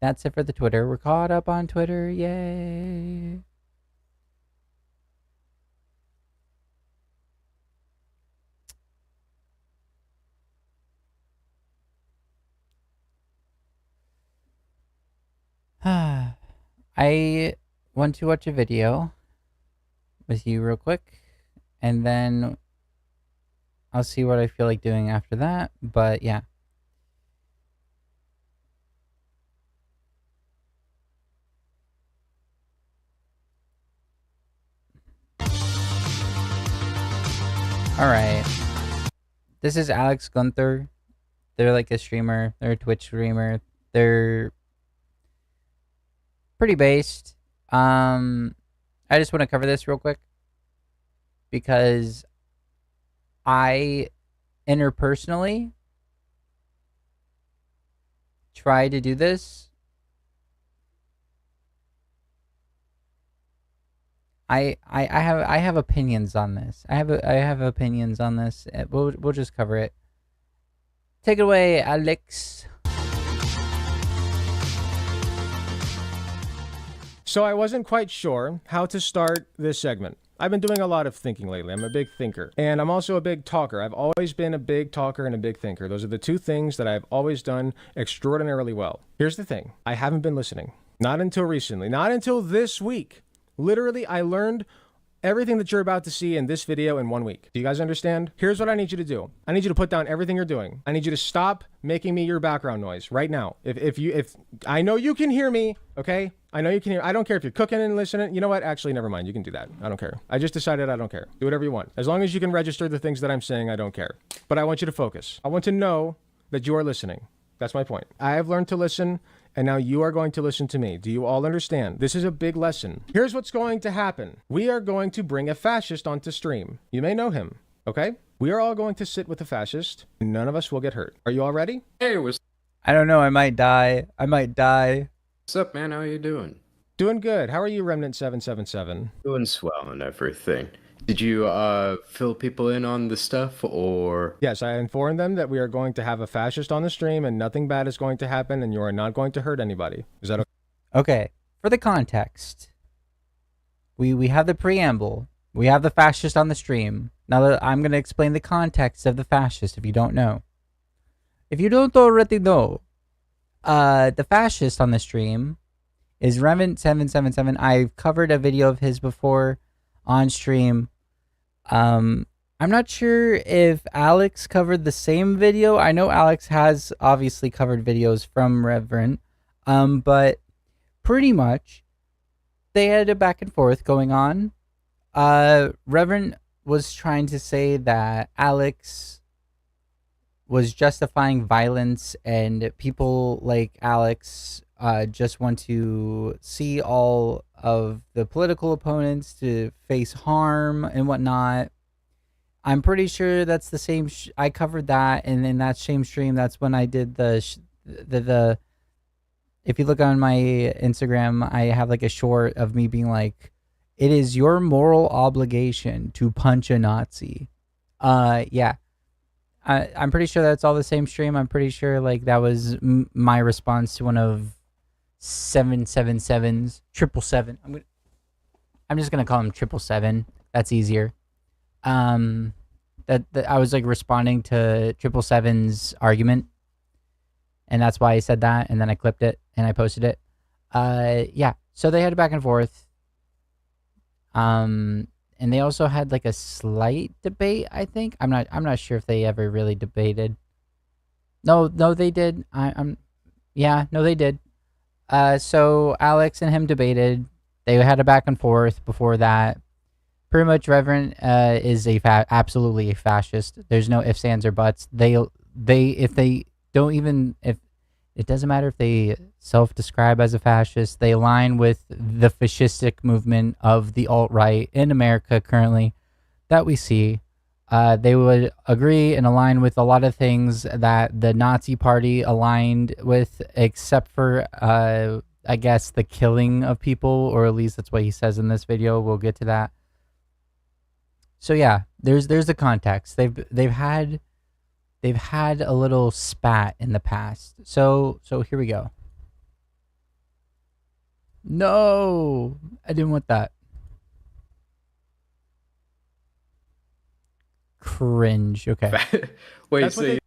That's it for the Twitter. We're caught up on Twitter. Yay. I want to watch a video with you real quick, and then I'll see what I feel like doing after that, but yeah. Alright. This is Alex Gunther. They're like a streamer. They're a Twitch streamer. They're pretty based. I just want to cover this real quick because I interpersonally try to do this. I have opinions on this. I have opinions on this. We'll just cover it. Take it away, Alex. So I wasn't quite sure how to start this segment. I've been doing a lot of thinking lately. I'm a big thinker. And I'm also a big talker. I've always been a big talker and a big thinker. Those are the two things that I've always done extraordinarily well. Here's the thing. I haven't been listening. Not until recently. Not until this week. Literally, I learned everything that you're about to see in this video in 1 week. Do you guys understand? Here's what I need you to do. I need you to put down everything you're doing. I need you to stop making me your background noise right now. If I know you can hear me, okay? I know you can hear. I don't care if you're cooking and listening. You know what? Actually, never mind. You can do that. I don't care. I just decided I don't care. Do whatever you want. As long as you can register the things that I'm saying, I don't care. But I want you to focus. I want to know that you are listening. That's my point. I have learned to listen, and now you are going to listen to me. Do you all understand? This is a big lesson. Here's what's going to happen. We are going to bring a fascist onto stream. You may know him, okay? We are all going to sit with a fascist, and none of us will get hurt. Are you all ready? Hey, what's I don't know. I might die. What's up, man? How you doing? Doing good. How are you, Remnant 777? Doing swell and everything. Did you fill people in on the stuff or? Yes, I informed them that we are going to have a fascist on the stream and nothing bad is going to happen and you are not going to hurt anybody. Is that okay? Okay, for the context, we have the preamble. We have the fascist on the stream. Now that I'm going to explain the context of the fascist if you don't know. If you don't already know, the fascist on the stream is Revent777. I've covered a video of his before on stream. I'm not sure if Alex covered the same video. I know Alex has obviously covered videos from Reverend, but pretty much they had a back and forth going on. Reverend was trying to say that Alex was justifying violence and people like Alex just want to see all of the political opponents to face harm and whatnot. I'm pretty sure that's the same. I covered that, and in that same stream, that's when I did the. If you look on my Instagram, I have like a short of me being like, "It is your moral obligation to punch a Nazi." Yeah. I'm pretty sure that's all the same stream. I'm pretty sure like that was my response to one of 777's 777. I'm just gonna call him 777. That's easier. That I was like responding to 777's argument, and that's why I said that. And then I clipped it and I posted it. Yeah. So they had a back and forth. And they also had like a slight debate, I think. I'm not sure if they ever really debated. No, they did. Yeah, no, they did. So Alex and him debated. They had a back and forth before that. Pretty much Reverend is absolutely a fascist. There's no ifs, ands, or buts. If it doesn't matter if they self-describe as a fascist, they align with the fascistic movement of the alt-right in America currently that we see. They would agree and align with a lot of things that the Nazi Party aligned with, except for, I guess, the killing of people, or at least that's what he says in this video. We'll get to that. So yeah, there's the context. They've had a little spat in the past. So here we go. No, I didn't want that. Cringe. Okay. Wait, so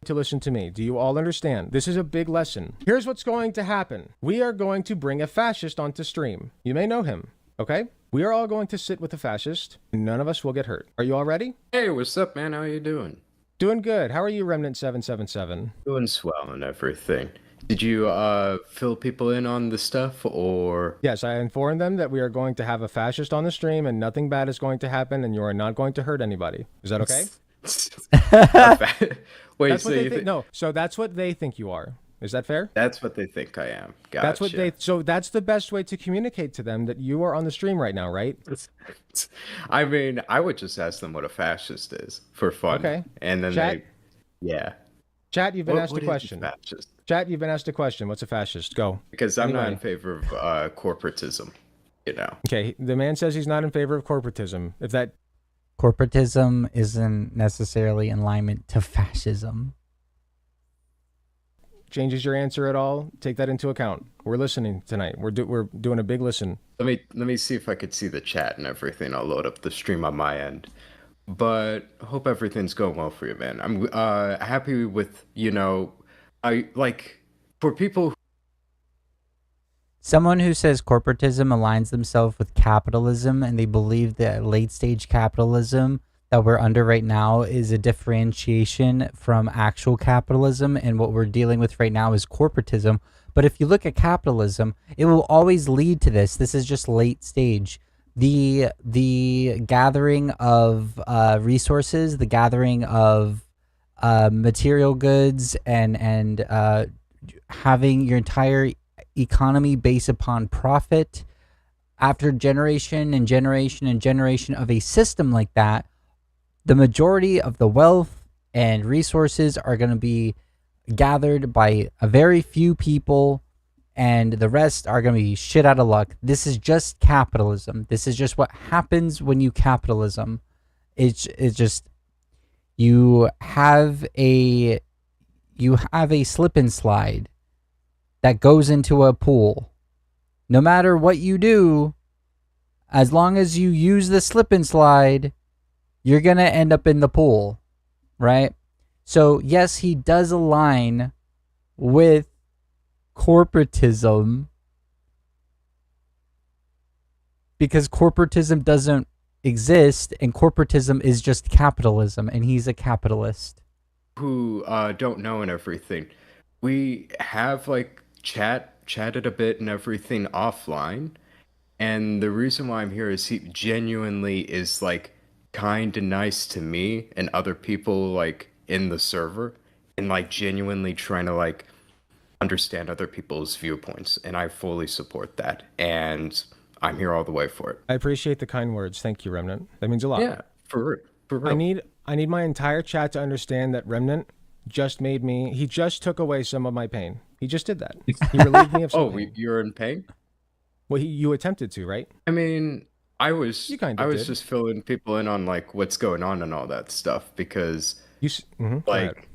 to listen to me. Do you all understand? This is a big lesson. Here's what's going to happen. We are going to bring a fascist onto stream. You may know him, okay? We are all going to sit with a fascist. None of us will get hurt. Are you all ready? Hey, what's up, man? How you doing? Doing good. How are you, Remnant 777? Doing swell and everything. Did you fill people in on the stuff or? Yes, I informed them that we are going to have a fascist on the stream and nothing bad is going to happen and you are not going to hurt anybody. Is that okay? Wait, that's so what they think. No, so that's what they think you are. Is that fair? That's what they think I am. Gotcha. That's what they. So that's the best way to communicate to them that you are on the stream right now, right? I mean, I would just ask them what a fascist is for fun. Okay. And then Chat, yeah. Chat, you've been asked a question. Fascist? Chat, you've been asked a question. What's a fascist? Go. Because I'm not in favor of corporatism, you know. Okay, the man says he's not in favor of corporatism. If that corporatism isn't necessarily in alignment to fascism. Changes your answer at all, take that into account. We're listening tonight. We're doing a big listen. Let me see if I could see the chat and everything. I'll load up the stream on my end. But hope everything's going well for you, man. I'm happy with, you know, I like for people. Someone who says corporatism aligns themselves with capitalism and they believe that late stage capitalism that we're under right now is a differentiation from actual capitalism, and what we're dealing with right now is corporatism. But if you look at capitalism, it will always lead to this. This is just late stage. The gathering of resources, the gathering of material goods, and having your entire economy based upon profit after generation and generation and generation of a system like that, the majority of the wealth and resources are going to be gathered by a very few people, and the rest are going to be shit out of luck. This is just capitalism. This is just what happens when you capitalism. It's just you have a slip and slide that goes into a pool. No matter what you do, as long as you use the slip and slide, you're going to end up in the pool, right? So, yes, he does align with corporatism because corporatism doesn't exist and corporatism is just capitalism, and he's a capitalist. Who don't know and everything. We have like chatted a bit and everything offline, and the reason why I'm here is he genuinely is like kind and nice to me and other people like in the server, and like genuinely trying to like understand other people's viewpoints, and I fully support that, and I'm here all the way for it. I appreciate the kind words. Thank you, Remnant. That means a lot. Yeah, for real. I need my entire chat to understand that Remnant just made me. He just took away some of my pain. He just did that. He relieved me of some pain. You're in pain? Well, you attempted to, right? I mean, I was did. just filling people in on like what's going on and all that stuff because like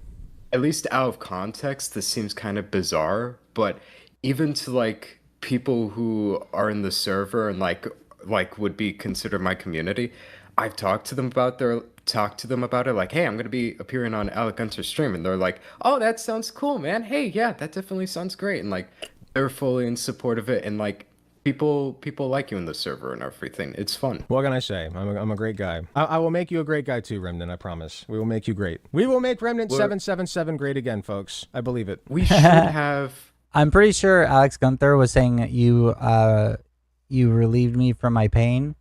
at least out of context, this seems kind of bizarre. But even to like people who are in the server and like would be considered my community, I've talked to them about it. Like, hey, I'm gonna be appearing on Alec Gunter's stream, and they're like, oh, that sounds cool, man. Hey, yeah, that definitely sounds great, and like they're fully in support of it, and like people like you in the server and everything. It's fun. What can I say? I'm a great guy. I will make you a great guy too, Remnant. I promise. We will make you great. We will make Remnant 777 great again, folks. I believe it. We should have. I'm pretty sure Alex Gunther was saying that you relieved me from my pain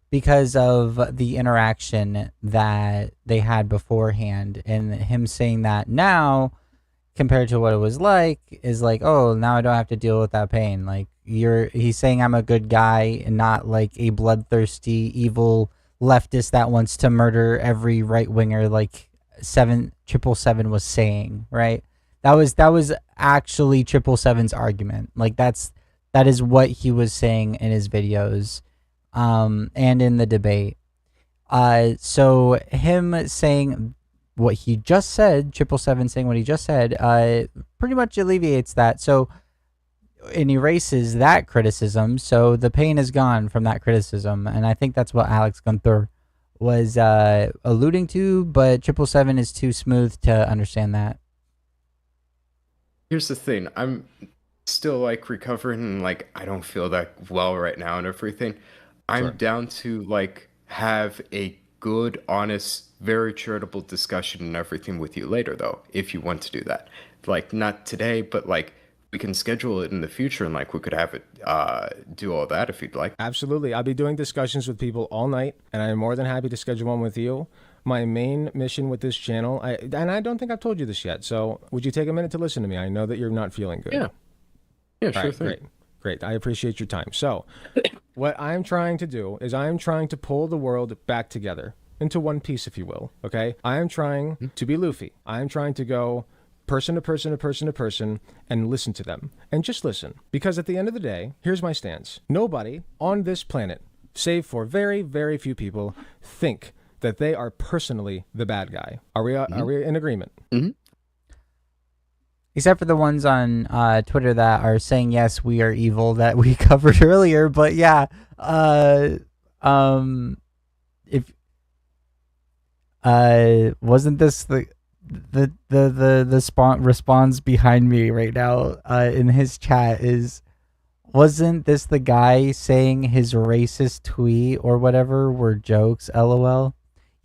because of the interaction that they had beforehand, and him saying that now compared to what it was like is like, oh, now I don't have to deal with that pain. Like he's saying I'm a good guy and not like a bloodthirsty evil leftist that wants to murder every right winger like 777 was saying, right? That was actually 777's argument. Like that is what he was saying in his videos and in the debate. So him saying what he just said, 777 saying what he just said, pretty much alleviates that. So and erases that criticism. So the pain is gone from that criticism. And I think that's what Alex Gunther was alluding to, but 777 is too smooth to understand that. Here's the thing. I'm still like recovering and like I don't feel that well right now and everything. I'm down to like have a good, honest, very charitable discussion and everything with you later though, if you want to do that. Like not today, but like we can schedule it in the future and like we could have it do all that if you'd like. Absolutely. I'll be doing discussions with people all night, and I'm more than happy to schedule one with you. My main mission with this channel, and I don't think I've told you this yet, so would you take a minute to listen to me? I know that you're not feeling good. Yeah, sure thing. Great. I appreciate your time. So what I'm trying to do is I'm trying to pull the world back together into one piece, if you will, okay? I am trying to be Luffy. I am trying to go person to person to person to person and listen to them. And just listen. Because at the end of the day, here's my stance. Nobody on this planet, save for very, very few people, think that they are personally the bad guy. Are we in agreement? Mm-hmm. Except for the ones on Twitter that are saying, yes, we are evil, that we covered earlier. But yeah, if wasn't this the response behind me right now in his chat wasn't this the guy saying his racist tweet or whatever were jokes, LOL?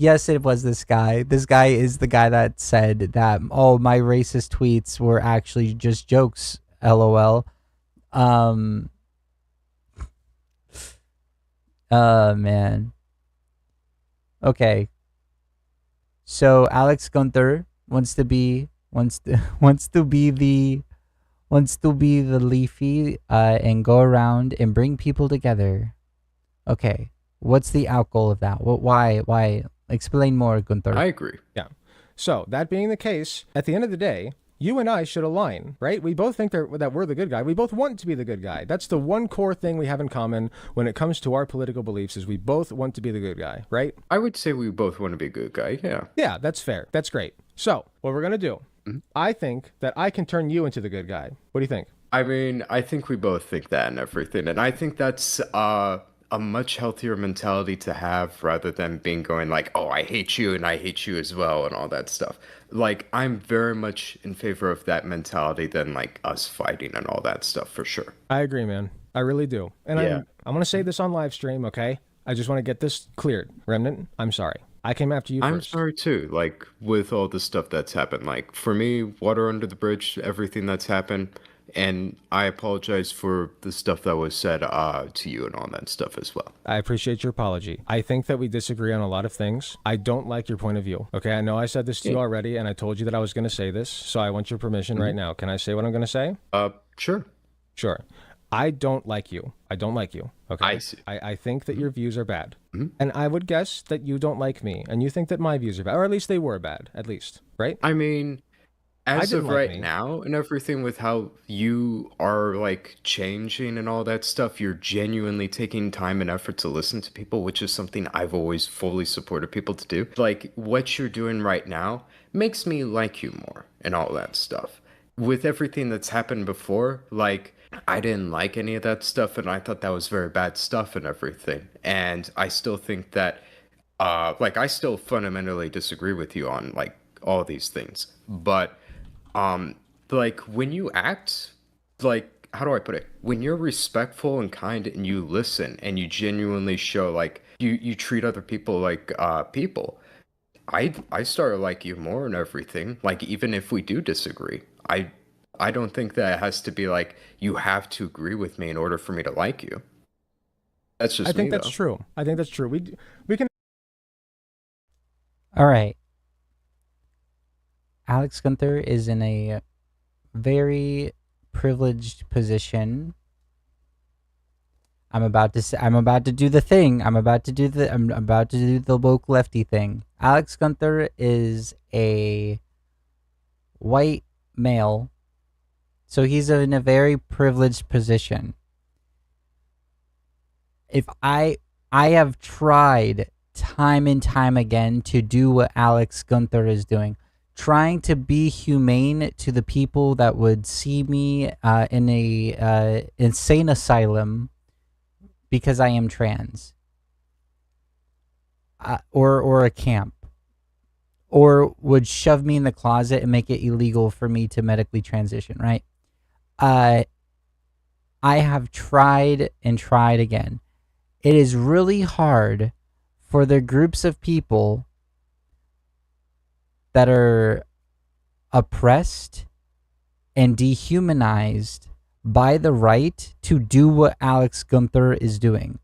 Yes, it was this guy. This guy is the guy that said that, oh, my racist tweets were actually just jokes, LOL. Man. Okay. So Alex Gunther wants to be the Leafy and go around and bring people together. Okay. What's the out goal of that? Why? Explain more, Gunther. I agree. Yeah. So that being the case, at the end of the day, you and I should align, right? We both think that we're the good guy. We both want to be the good guy. That's the one core thing we have in common when it comes to our political beliefs is we both want to be the good guy, right? I would say we both want to be a good guy, yeah. Yeah, that's fair. That's great. So, what we're going to do, I think that I can turn you into the good guy. What do you think? I mean, I think we both think that and everything. And I think that's a much healthier mentality to have rather than being going like, oh, I hate you and I hate you as well and all that stuff. Like, I'm very much in favor of that mentality than like us fighting and all that stuff for sure. I agree, man. I really do. And Yeah. I'm going to say this on live stream, okay? I just want to get this cleared. Remnant, I'm sorry. I came after you I'm first. sorry too, like with all the stuff that's happened. Like for me, water under the bridge, everything that's happened. And I apologize for the stuff that was said to you and all that stuff as well. I appreciate your apology. I think that we disagree on a lot of things. I don't like your point of view. Okay, I know I said this to you already, and I told you that I was going to say this, so I want your permission right now. Can I say what I'm going to say? Sure. Sure. I don't like you. I don't like you. Okay. I see. I think that your views are bad. And I would guess that you don't like me, and you think that my views are bad, or at least they were bad, at least, right? I mean, as didn't of like right me. now and everything with how you are like changing and all that stuff, you're genuinely taking time and effort to listen to people, which is something I've always fully supported people to do. Like what you're doing right now makes me like you more and all that stuff. With everything that's happened before, like I didn't like any of that stuff and I thought that was very bad stuff and everything. And I still think that like I still fundamentally disagree with you on like all these things. But like when you act like, how do I put it, when you're respectful and kind and you listen and you genuinely show like you treat other people like people, I start to like you more and everything, like even if we do disagree. I don't think that it has to be like you have to agree with me in order for me to like you. That's just I think me, that's though. true. I think that's true. We can. All right. Alex Gunther is in a very privileged position. I'm about to do the thing. I'm about to do the woke lefty thing. Alex Gunther is a white male, so he's in a very privileged position. If I have tried time and time again to do what Alex Gunther is doing, trying to be humane to the people that would see me in a insane asylum because I am trans, or a camp, or would shove me in the closet and make it illegal for me to medically transition. Right? I have tried and tried again. It is really hard for the groups of people that are oppressed and dehumanized by the right to do what Alex Gunther is doing.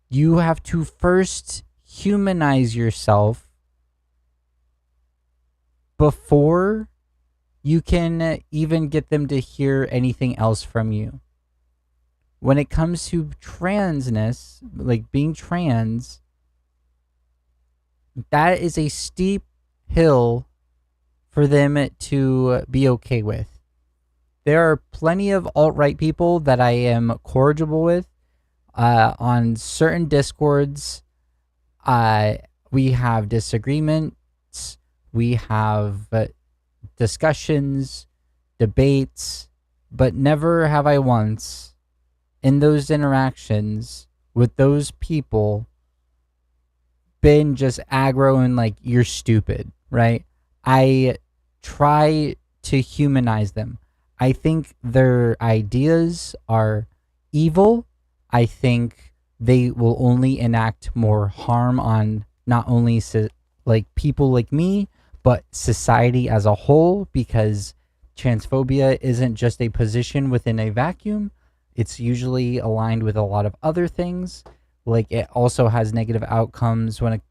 You have to first humanize yourself before you can even get them to hear anything else from you. When it comes to transness, like being trans, that is a steep hill for them to be okay with. There are plenty of alt-right people that I am cordial with on certain discords. We have disagreements, we have discussions, debates, but never have I once in those interactions with those people been just aggro and like, you're stupid, right? I try to humanize them. I think their ideas are evil. I think they will only enact more harm on not only like people like me, but society as a whole, because transphobia isn't just a position within a vacuum. It's usually aligned with a lot of other things. Like it also has negative outcomes when it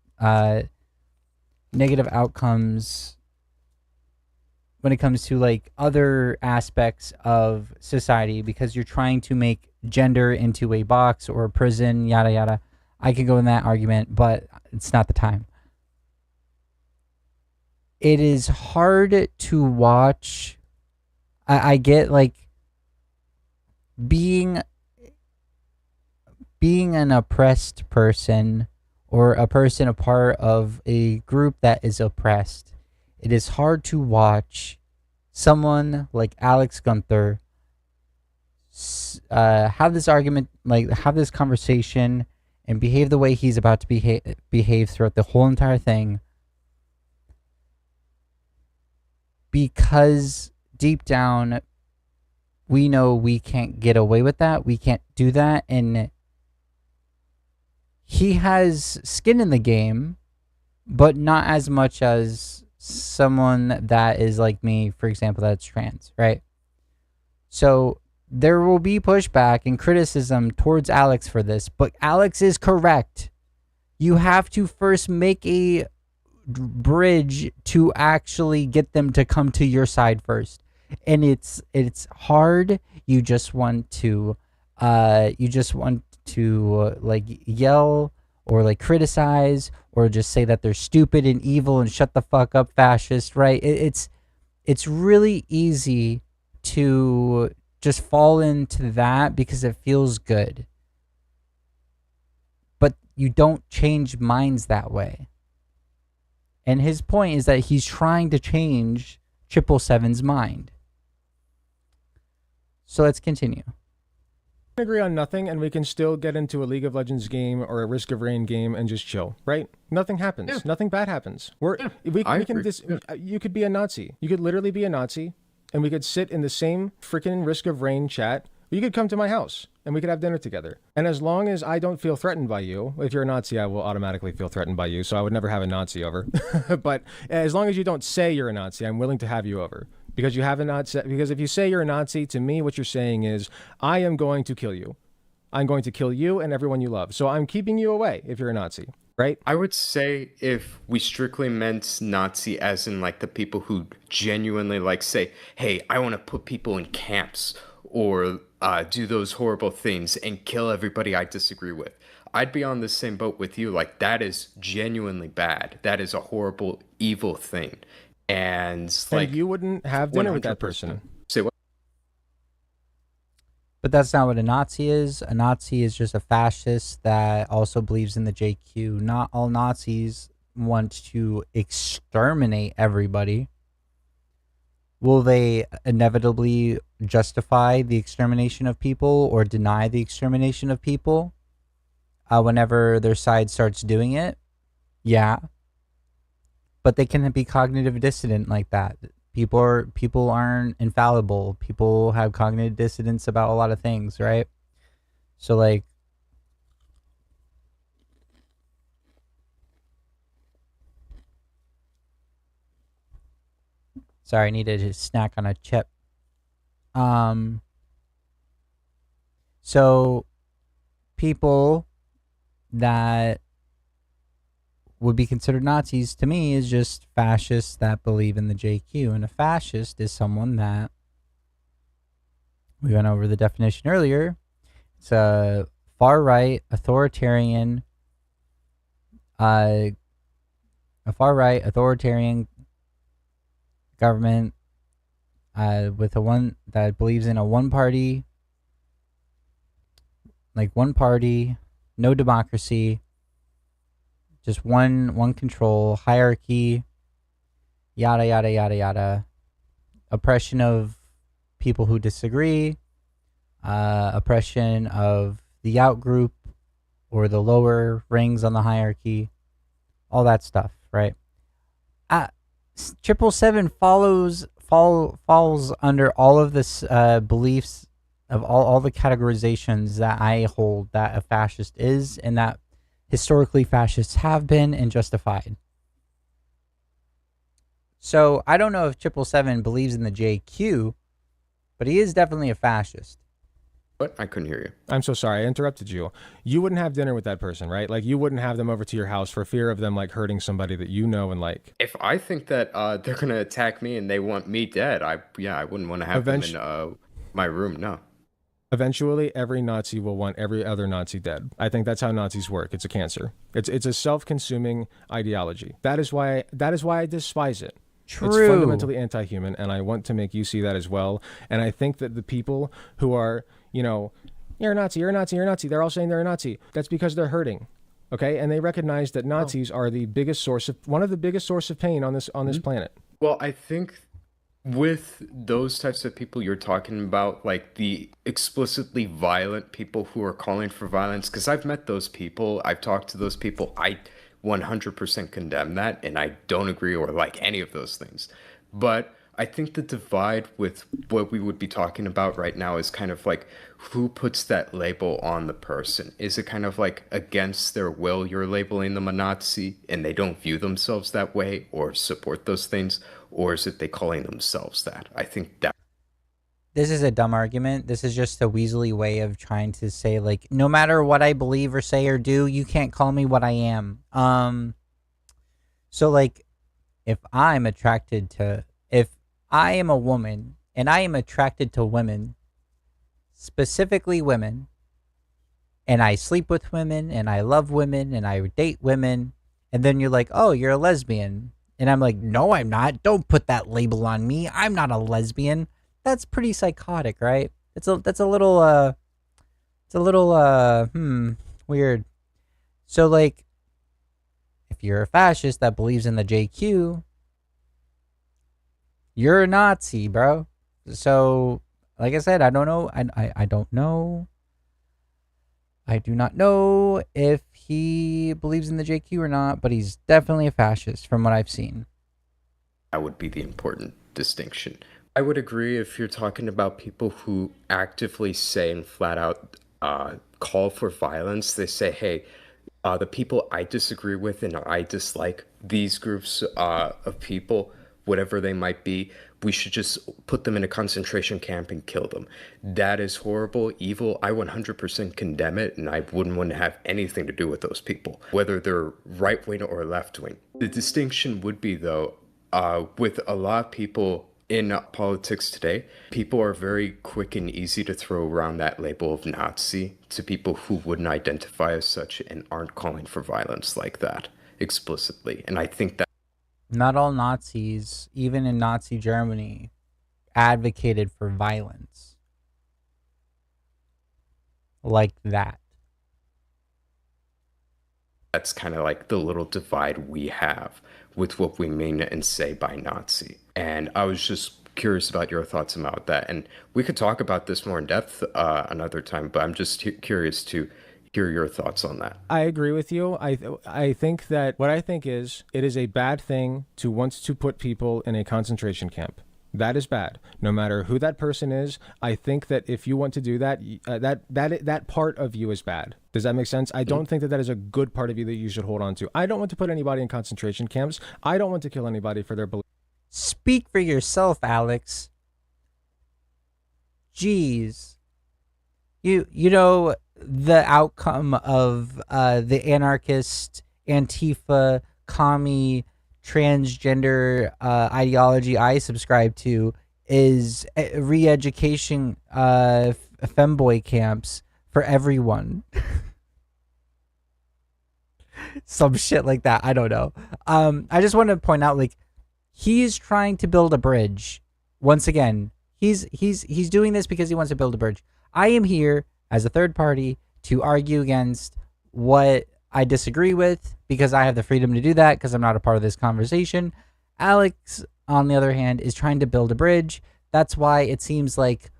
comes to like other aspects of society, because you're trying to make gender into a box or a prison, yada yada. I could go in that argument, but it's not the time. it is hard to watch. I get like being an oppressed person or a person a part of a group that is oppressed. It is hard to watch someone like Alex Gunther have this argument, like have this conversation and behave the way he's about to behave throughout the whole entire thing, because deep down we know we can't get away with that. We can't do that. And he has skin in the game, but not as much as someone that is like me, for example, that's trans, right? So there will be pushback and criticism towards Alex for this, but Alex is correct. You have to first make a bridge to actually get them to come to your side first. And it's hard. You just want to like yell or like criticize or just say that they're stupid and evil and shut the fuck up, fascist, right? It's really easy to just fall into that because it feels good. But you don't change minds that way. And his point is that he's trying to change 777's mind. So let's continue. Agree on nothing, and we can still get into a League of Legends game or a Risk of Rain game and just chill, right? Nothing happens. Yeah. Nothing bad happens. We can you could be a Nazi. You could literally be a Nazi, and we could sit in the same freaking Risk of Rain chat. You could come to my house, and we could have dinner together. And as long as I don't feel threatened by you, if you're a Nazi, I will automatically feel threatened by you, so I would never have a Nazi over. But as long as you don't say you're a Nazi, I'm willing to have you over. Because you haven't not said, because if you say you're a Nazi, to me, what you're saying is, I am going to kill you. I'm going to kill you and everyone you love. So I'm keeping you away if you're a Nazi, right? I would say if we strictly meant Nazi as in like the people who genuinely like say, hey, I want to put people in camps or do those horrible things and kill everybody I disagree with, I'd be on the same boat with you. Like, that is genuinely bad. That is a horrible, evil thing. And like, you wouldn't have dinner with that person. Say what? But that's not what a Nazi is. A Nazi is just a fascist that also believes in the JQ. Not all Nazis want to exterminate everybody. Will they inevitably justify the extermination of people or deny the extermination of people whenever their side starts doing it? Yeah. But they can be cognitive dissident like that. People aren't infallible. People have cognitive dissonance about a lot of things, right? So like, sorry, I needed to snack on a chip. So people that would be considered Nazis to me is just fascists that believe in the JQ. And a fascist is someone that, we went over the definition earlier, it's a far-right authoritarian government with one that believes in a one party, no democracy, just one control, hierarchy, yada, yada, yada, yada. Oppression of people who disagree, oppression of the outgroup or the lower rings on the hierarchy, all that stuff, right? 777 falls under all of this beliefs of all the categorizations that I hold that a fascist is, and that historically fascists have been and justified. So I don't know if 777 believes in the JQ, but he is definitely a fascist. What? I couldn't hear you. I'm so sorry, I interrupted you. You wouldn't have dinner with that person, right? Like, you wouldn't have them over to your house for fear of them like hurting somebody that you know and like. If I think that they're gonna attack me and they want me dead, I wouldn't want to have them in my room. No. Eventually, every Nazi will want every other Nazi dead. I think that's how Nazis work. It's a cancer. It's a self-consuming ideology. That is why I despise it. True. It's fundamentally anti-human, and I want to make you see that as well. And I think that the people who are, you know, you're a Nazi, you're a Nazi, you're a Nazi, they're all saying they're a Nazi. That's because they're hurting. Okay? And they recognize that Nazis are the biggest source of, one of the biggest source of pain on this planet. Well, I think with those types of people you're talking about, like the explicitly violent people who are calling for violence, because I've met those people, I've talked to those people, I 100% condemn that, and I don't agree or like any of those things. But I think the divide with what we would be talking about right now is kind of like who puts that label on the person. Is it kind of like against their will you're labeling them a Nazi and they don't view themselves that way or support those things? Or is it they calling themselves that? I think that. This is a dumb argument. This is just a weaselly way of trying to say, like, no matter what I believe or say or do, you can't call me what I am. So, like, if I am a woman and I am attracted to women, specifically women, and I sleep with women and I love women and I date women, and then you're like, oh, you're a lesbian. And I'm like, no, I'm not. Don't put that label on me. I'm not a lesbian. That's pretty psychotic, right? That's a little weird. So, like, if you're a fascist that believes in the JQ, you're a Nazi, bro. So, like I said, I don't know. I don't know. I do not know if he believes in the JQ or not, but he's definitely a fascist from what I've seen. That would be the important distinction. I would agree if you're talking about people who actively say and flat out call for violence. They say, hey, the people I disagree with and I dislike, these groups of people, whatever they might be, we should just put them in a concentration camp and kill them. That is horrible, evil. I 100% condemn it, and I wouldn't want to have anything to do with those people, whether they're right-wing or left-wing. The distinction would be, though, with a lot of people in politics today, people are very quick and easy to throw around that label of Nazi to people who wouldn't identify as such and aren't calling for violence like that explicitly. And I think that not all Nazis, even in Nazi Germany, advocated for violence like that. That's kind of like the little divide we have with what we mean and say by Nazi. And I was just curious about your thoughts about that. And we could talk about this more in depth another time, but I'm just curious to hear your thoughts on that. I agree with you. I think that what I think is it is a bad thing to want to put people in a concentration camp. That is bad. No matter who that person is, I think that if you want to do that, that part of you is bad. Does that make sense? I don't think that is a good part of you that you should hold on to. I don't want to put anybody in concentration camps. I don't want to kill anybody for their beliefs. Speak for yourself, Alex. Jeez. You know the outcome of the anarchist, Antifa, commie, transgender ideology I subscribe to is re-education femboy camps for everyone. Some shit like that. I don't know. I just want to point out, like, he's trying to build a bridge. Once again, he's doing this because he wants to build a bridge. I am here as a third party to argue against what I disagree with because I have the freedom to do that because I'm not a part of this conversation. Alex, on the other hand, is trying to build a bridge. That's why it seems like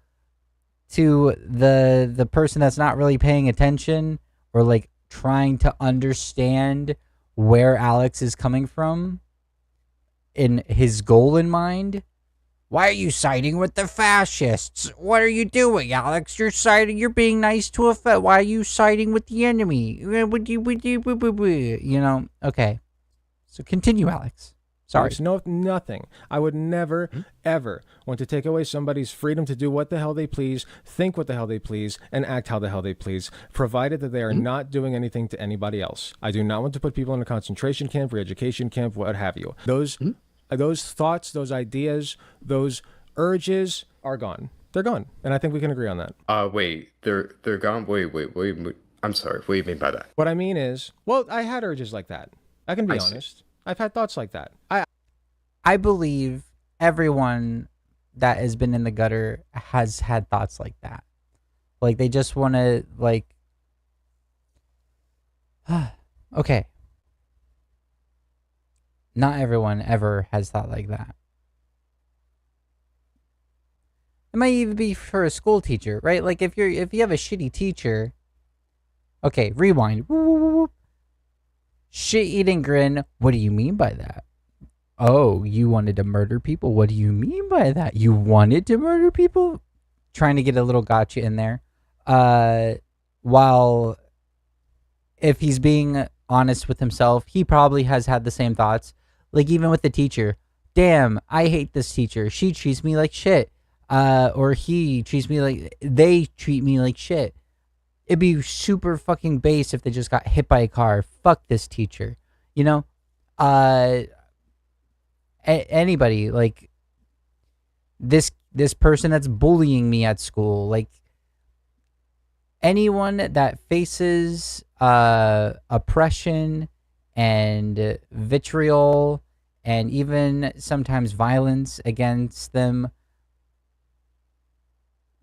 to the person that's not really paying attention or like trying to understand where Alex is coming from in his goal in mind. Why are you siding with the fascists? What are you doing, Alex? You're being nice to a why are you siding with the enemy? You know, okay. So continue, Alex. Sorry. No, nothing. I would never, ever want to take away somebody's freedom to do what the hell they please, think what the hell they please, and act how the hell they please, provided that they are not doing anything to anybody else. I do not want to put people in a concentration camp, re-education camp, what have you. Those thoughts, those ideas, those urges are gone. They're gone. And I think we can agree on that. Wait, they're gone? Wait. I'm sorry. What do you mean by that? What I mean is, well, I had urges like that. I can be honest. I've had thoughts like that. I believe everyone that has been in the gutter has had thoughts like that. Like they just want to like okay. Not everyone ever has thought like that. It might even be for a school teacher, right? Like if you have a shitty teacher, okay, rewind. Shit eating grin. What do you mean by that? Oh, you wanted to murder people? What do you mean by that? You wanted to murder people? Trying to get a little gotcha in there. While if he's being honest with himself, he probably has had the same thoughts. Like even with the teacher. Damn, I hate this teacher. She treats me like shit. Or he treats me like, they treat me like shit. It'd be super fucking base if they just got hit by a car. Fuck this teacher. You know? Anybody, like this person that's bullying me at school, like anyone that faces oppression and vitriol and even sometimes violence against them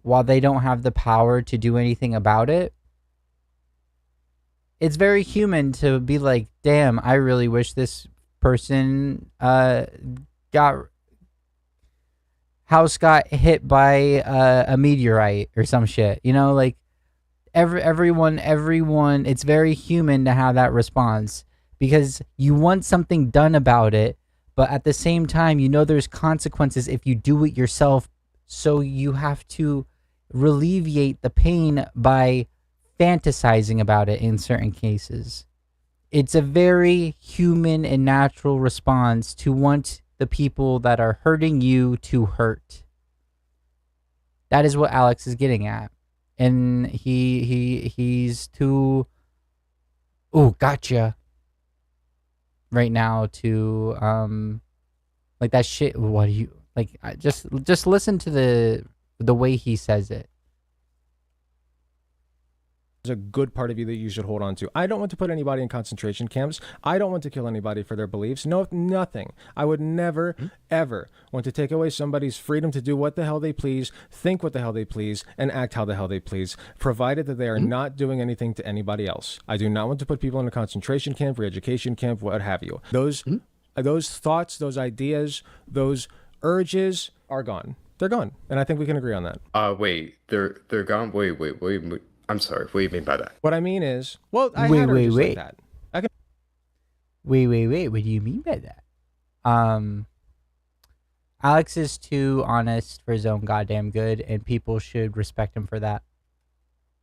while they don't have the power to do anything about it, it's very human to be like, damn, I really wish this person got hit by a meteorite or some shit. You know, like everyone, it's very human to have that response because you want something done about it, but at the same time, you know there's consequences if you do it yourself, so you have to alleviate the pain by fantasizing about it in certain cases. It's a very human and natural response to want the people that are hurting you to hurt. That is what Alex is getting at. And he's too gotcha right now to like that shit. What do you like? Just listen to the way he says it. There's a good part of you that you should hold on to. I don't want to put anybody in concentration camps. I don't want to kill anybody for their beliefs. No, nothing. I would never, ever want to take away somebody's freedom to do what the hell they please, think what the hell they please, and act how the hell they please, provided that they are not doing anything to anybody else. I do not want to put people in a concentration camp, re-education camp, what have you. Those thoughts, those ideas, those urges are gone. They're gone. And I think we can agree on that. Wait, they're gone? Wait. I'm sorry. What do you mean by that? What I mean is, well, I had urges like that. Wait. What do you mean by that? Alex is too honest for his own goddamn good, and people should respect him for that.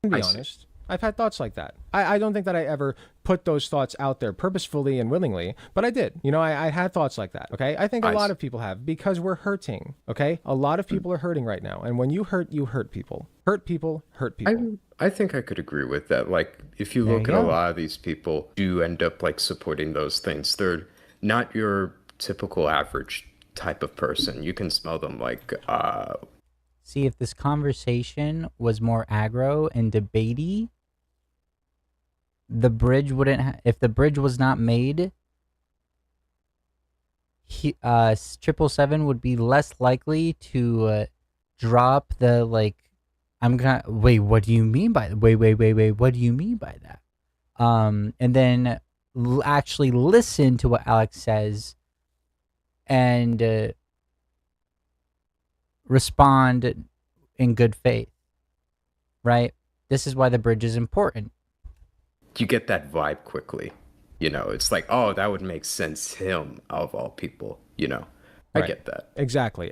To be honest, I've had thoughts like that. I don't think that I ever put those thoughts out there purposefully and willingly, but I did. You know, I had thoughts like that, okay? I think a lot of people have, because we're hurting, okay? A lot of people are hurting right now, and when you hurt people. Hurt people. I think I could agree with that. Like, if you look at a lot of these people do end up, like, supporting those things. They're not your typical average type of person. You can smell them like, See, if this conversation was more aggro and debatey, the bridge wouldn't if the bridge was not made, 777 would be less likely to drop the, like, I'm gonna wait, what do you mean by wait, what do you mean by that? And then actually listen to what Alex says and respond in good faith, right? This is why the bridge is important. You get that vibe quickly. You know, it's like, oh, that would make sense, him of all people, you know. I get that. Exactly,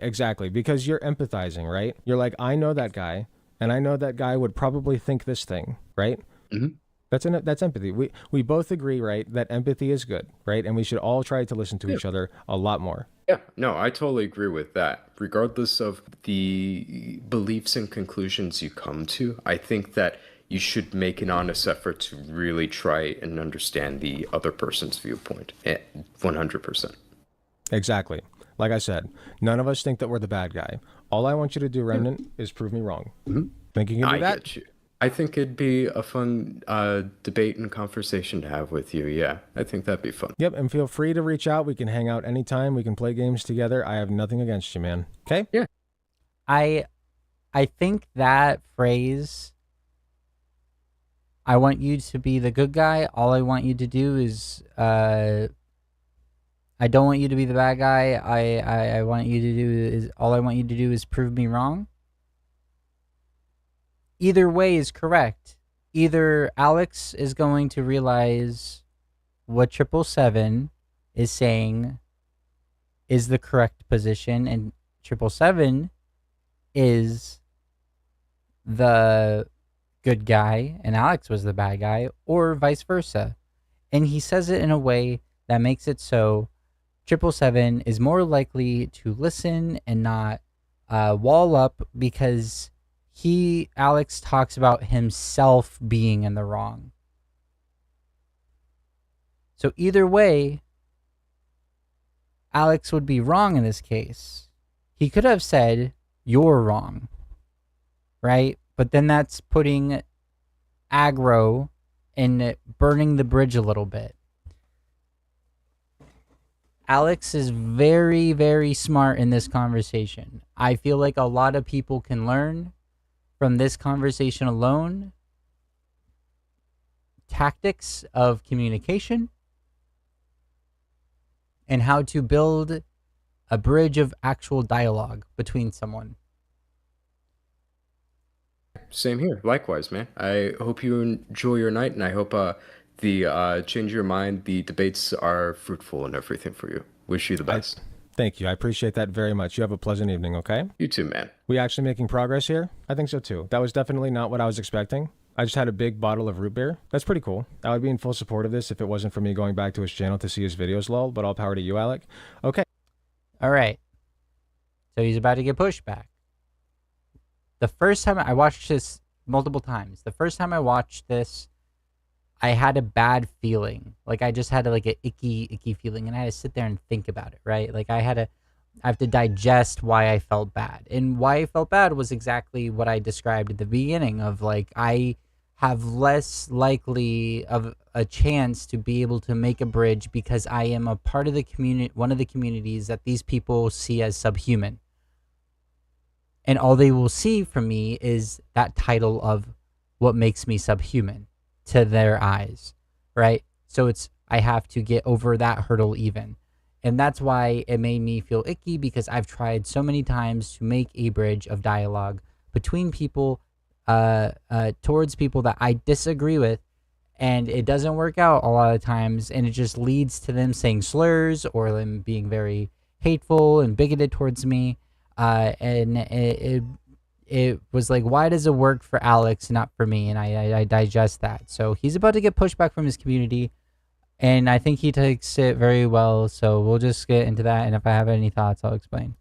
because you're empathizing, right? You're like, I know that guy, and I know that guy would probably think this thing, right? Mm-hmm. That's empathy. We both agree, right, that empathy is good, right? And we should all try to listen to each other a lot more. Yeah, no, I totally agree with that. Regardless of the beliefs and conclusions you come to, I think that you should make an honest effort to really try and understand the other person's viewpoint. 100%. Exactly. Like I said, none of us think that we're the bad guy. All I want you to do, Remnant, is prove me wrong. Mm-hmm. Think you can do that? Get you. I think it'd be a fun debate and conversation to have with you. Yeah, I think that'd be fun. Yep, and feel free to reach out. We can hang out anytime. We can play games together. I have nothing against you, man. Okay? Yeah. I think that phrase, I want you to be the good guy. All I want you to do is, I don't want you to be the bad guy. I want you to do is, all I want you to do is prove me wrong. Either way is correct. Either Alex is going to realize what 777 is saying is the correct position, and 777 is the good guy and Alex was the bad guy, or vice versa. And he says it in a way that makes it so 777 is more likely to listen and not wall up, because Alex talks about himself being in the wrong. So either way, Alex would be wrong in this case. He could have said, "You're wrong," right? But then that's putting aggro and burning the bridge a little bit. Alex is very, very smart in this conversation. I feel like a lot of people can learn from this conversation alone tactics of communication and how to build a bridge of actual dialogue between someone. Same here. Likewise, man. I hope you enjoy your night, and I hope the change your mind, the debates are fruitful and everything for you. Wish you the best. Thank you. I appreciate that very much. You have a pleasant evening, okay? You too, man. We actually making progress here? I think so too. That was definitely not what I was expecting. I just had a big bottle of root beer. That's pretty cool. I would be in full support of this if it wasn't for me going back to his channel to see his videos, lol, but all power to you, Alec. Okay. All right. So he's about to get pushed back. The first time I watched this multiple times, the first time I watched this, I had a bad feeling. Like I just had like an icky feeling, and I had to sit there and think about it, right? Like I have to digest why I felt bad. And why I felt bad was exactly what I described at the beginning of, like, I have less likely of a chance to be able to make a bridge because I am a part of the community, one of the communities that these people see as subhuman. And all they will see from me is that title of what makes me subhuman to their eyes, right? So I have to get over that hurdle even. And that's why it made me feel icky, because I've tried so many times to make a bridge of dialogue between people, towards people that I disagree with, and it doesn't work out a lot of times, and it just leads to them saying slurs or them being very hateful and bigoted towards me. And it was like, why does it work for Alex, not for me? And I digest that. So he's about to get pushed back from his community, and I think he takes it very well. So we'll just get into that, and if I have any thoughts, I'll explain.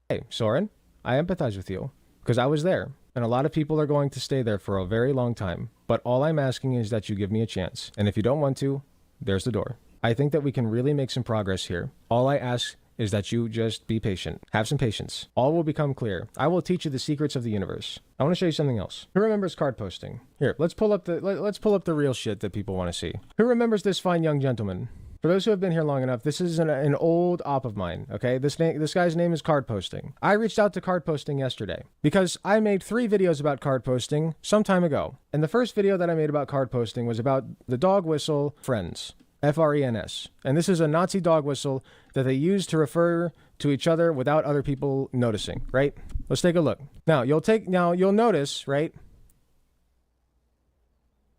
Hey, Soren, I empathize with you because I was there, and a lot of people are going to stay there for a very long time. But all I'm asking is that you give me a chance. And if you don't want to, there's the door. I think that we can really make some progress here. All I ask is that you just be patient. Have some patience. All will become clear. I will teach you the secrets of the universe. I want to show you something else. Who remembers card posting? Here, let's pull up the real shit that people want to see. Who remembers this fine young gentleman? For those who have been here long enough, this is an old op of mine, okay? This guy's name is Card Posting. I reached out to Card Posting yesterday because I made 3 videos about card posting some time ago. And the first video that I made about card posting was about the dog whistle Friends. F-R-E-N-S. And this is a Nazi dog whistle that they use to refer to each other without other people noticing, right? Let's take a look. Now, you'll notice, right?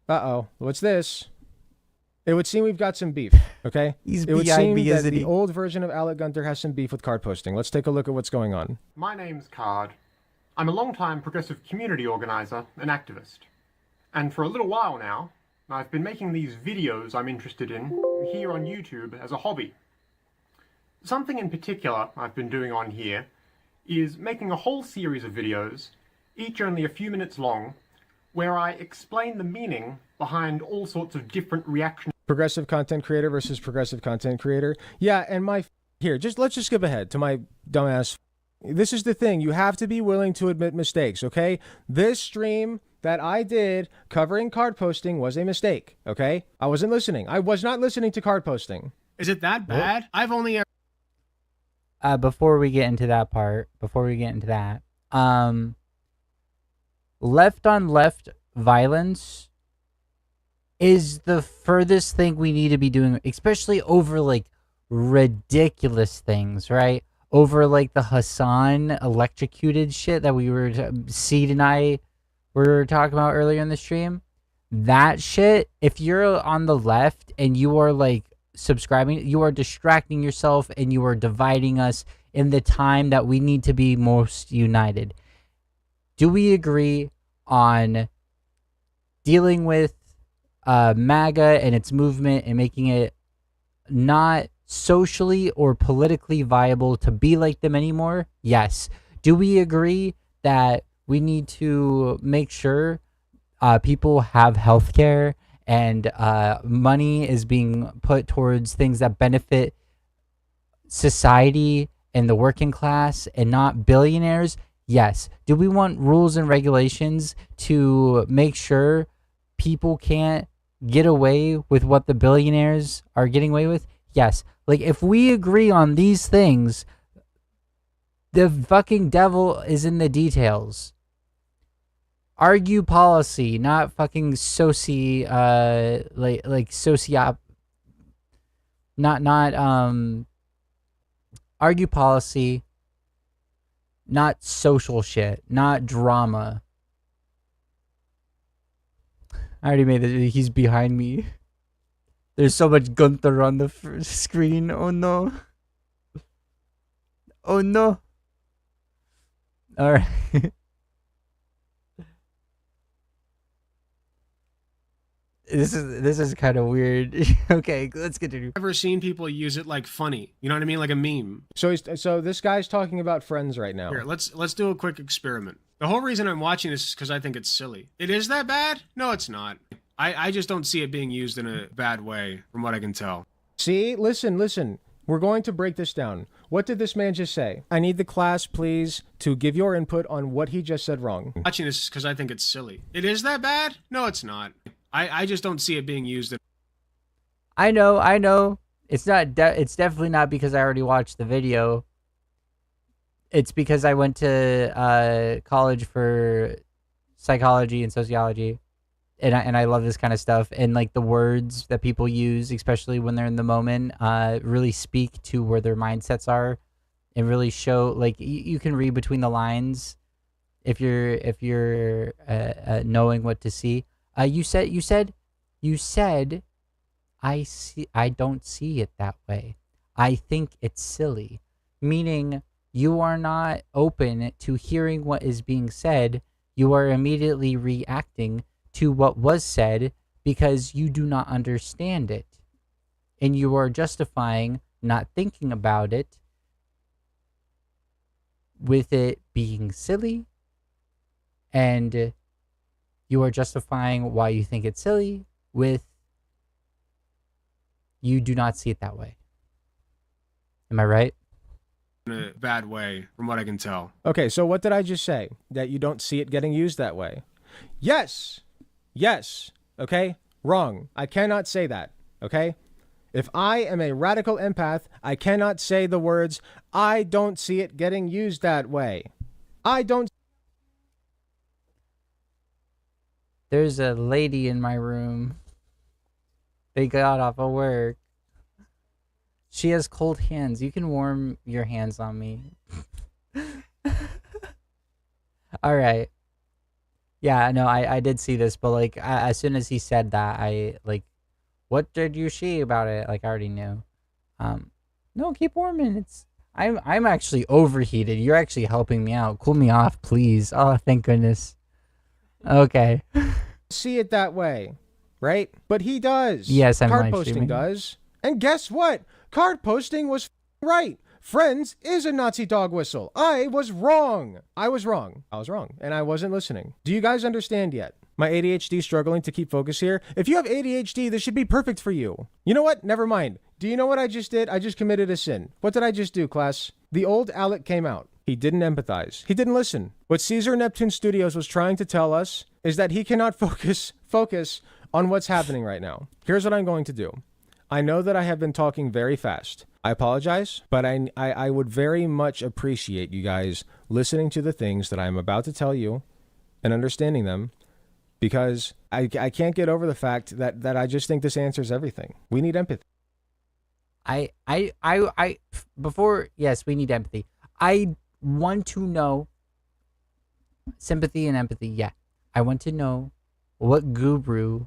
Uh-oh. What's this? It would seem we've got some beef, okay? It would seem that the old version of Alec Gunter has some beef with card posting. Let's take a look at what's going on. My name's Card. I'm a long-time progressive community organizer and activist. And for a little while now, I've been making these videos I'm interested in here on YouTube as a hobby. Something in particular I've been doing on here is making a whole series of videos, each only a few minutes long, where I explain the meaning behind all sorts of different reactions. Progressive content creator versus progressive content creator. Yeah, and let's just skip ahead to my dumbass. This is the thing. You have to be willing to admit mistakes, okay? This stream that I did covering card posting was a mistake, okay? I wasn't listening. I was not listening to card posting. Is it that bad? I've only Before we get into that, left on left violence is the furthest thing we need to be doing, especially over like ridiculous things, right? Over like the Hassan electrocuted shit that we were Seed and I were talking about earlier in the stream. That shit, if you're on the left and you are like subscribing, you are distracting yourself and you are dividing us in the time that we need to be most united. Do we agree on dealing with MAGA and its movement and making it not socially or politically viable to be like them anymore? Yes. Do we agree that we need to make sure people have health care and money is being put towards things that benefit society and the working class and not billionaires? Yes. Do we want rules and regulations to make sure people can't get away with what the billionaires are getting away with? Yes. Like, if we agree on these things, the fucking devil is in the details. Argue policy, not fucking argue policy, not social shit, not drama. I already made it. He's behind me. There's so much Gunther on the screen. Oh no. Oh no. Alright. This is kind of weird. Okay, let's continue. ever seen people use it like funny. You know what I mean? Like a meme. So this guy's talking about Friends right now. Here, let's do a quick experiment. The whole reason I'm watching this is because I think it's silly. It is that bad? No, it's not. I just don't see it being used in a bad way, from what I can tell. See, listen. We're going to break this down. What did this man just say? I need the class, please, to give your input on what he just said wrong. Watching this is because I think it's silly. It is that bad? No, it's not. I just don't see it being used in... I know. It's not. It's definitely not because I already watched the video. It's because I went to college for psychology and sociology, and I love this kind of stuff. And like the words that people use, especially when they're in the moment, really speak to where their mindsets are, and really show. Like you can read between the lines if you're knowing what to see. You said, I don't see it that way. I think it's silly. Meaning you are not open to hearing what is being said. You are immediately reacting to what was said because you do not understand it. And you are justifying not thinking about it with it being silly, and you are justifying why you think it's silly with you do not see it that way. Am I right? In a bad way, from what I can tell. Okay, so what did I just say? That you don't see it getting used that way? Yes. Okay? Wrong. I cannot say that. Okay? If I am a radical empath, I cannot say the words, I don't see it getting used that way. I don't. There's a lady in my room. They got off of work. She has cold hands. You can warm your hands on me. All right. Yeah, no, I did see this, but like as soon as he said that, I like, what did you see about it? Like I already knew. No, keep warming. I'm actually overheated. You're actually helping me out. Cool me off, please. Oh, thank goodness. Okay. See it that way, right? But he does. Yes, I'm Card live posting streaming. does. And guess what? Card posting was right. Friends is a Nazi dog whistle. I was wrong. I was wrong, and I wasn't listening. Do you guys understand yet? My ADHD struggling to keep focus here? If you have ADHD, this should be perfect for you. You know what? Never mind. Do you know what I just did? I just committed a sin. What did I just do, class? The old Alec came out. He didn't empathize. He didn't listen. What Caesar Neptune Studios was trying to tell us is that he cannot focus on what's happening right now. Here's what I'm going to do. I know that I have been talking very fast. I apologize, but I would very much appreciate you guys listening to the things that I'm about to tell you and understanding them, because I can't get over the fact that I just think this answers everything. We need empathy. Before, yes, we need empathy. I want to know sympathy and empathy. Yeah. I want to know what guru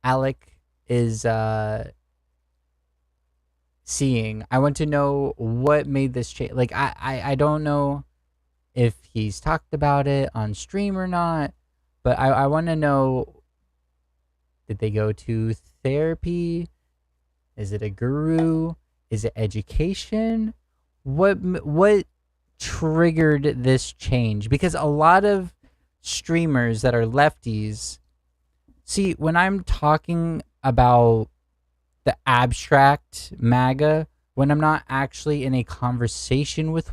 Alec is seeing. I want to know what made this change. Like, I don't know if he's talked about it on stream or not, but I want to know, did they go to therapy? Is it a guru? Is it education? What triggered this change? Because a lot of streamers that are lefties, see, when I'm talking about the abstract MAGA, when I'm not actually in a conversation with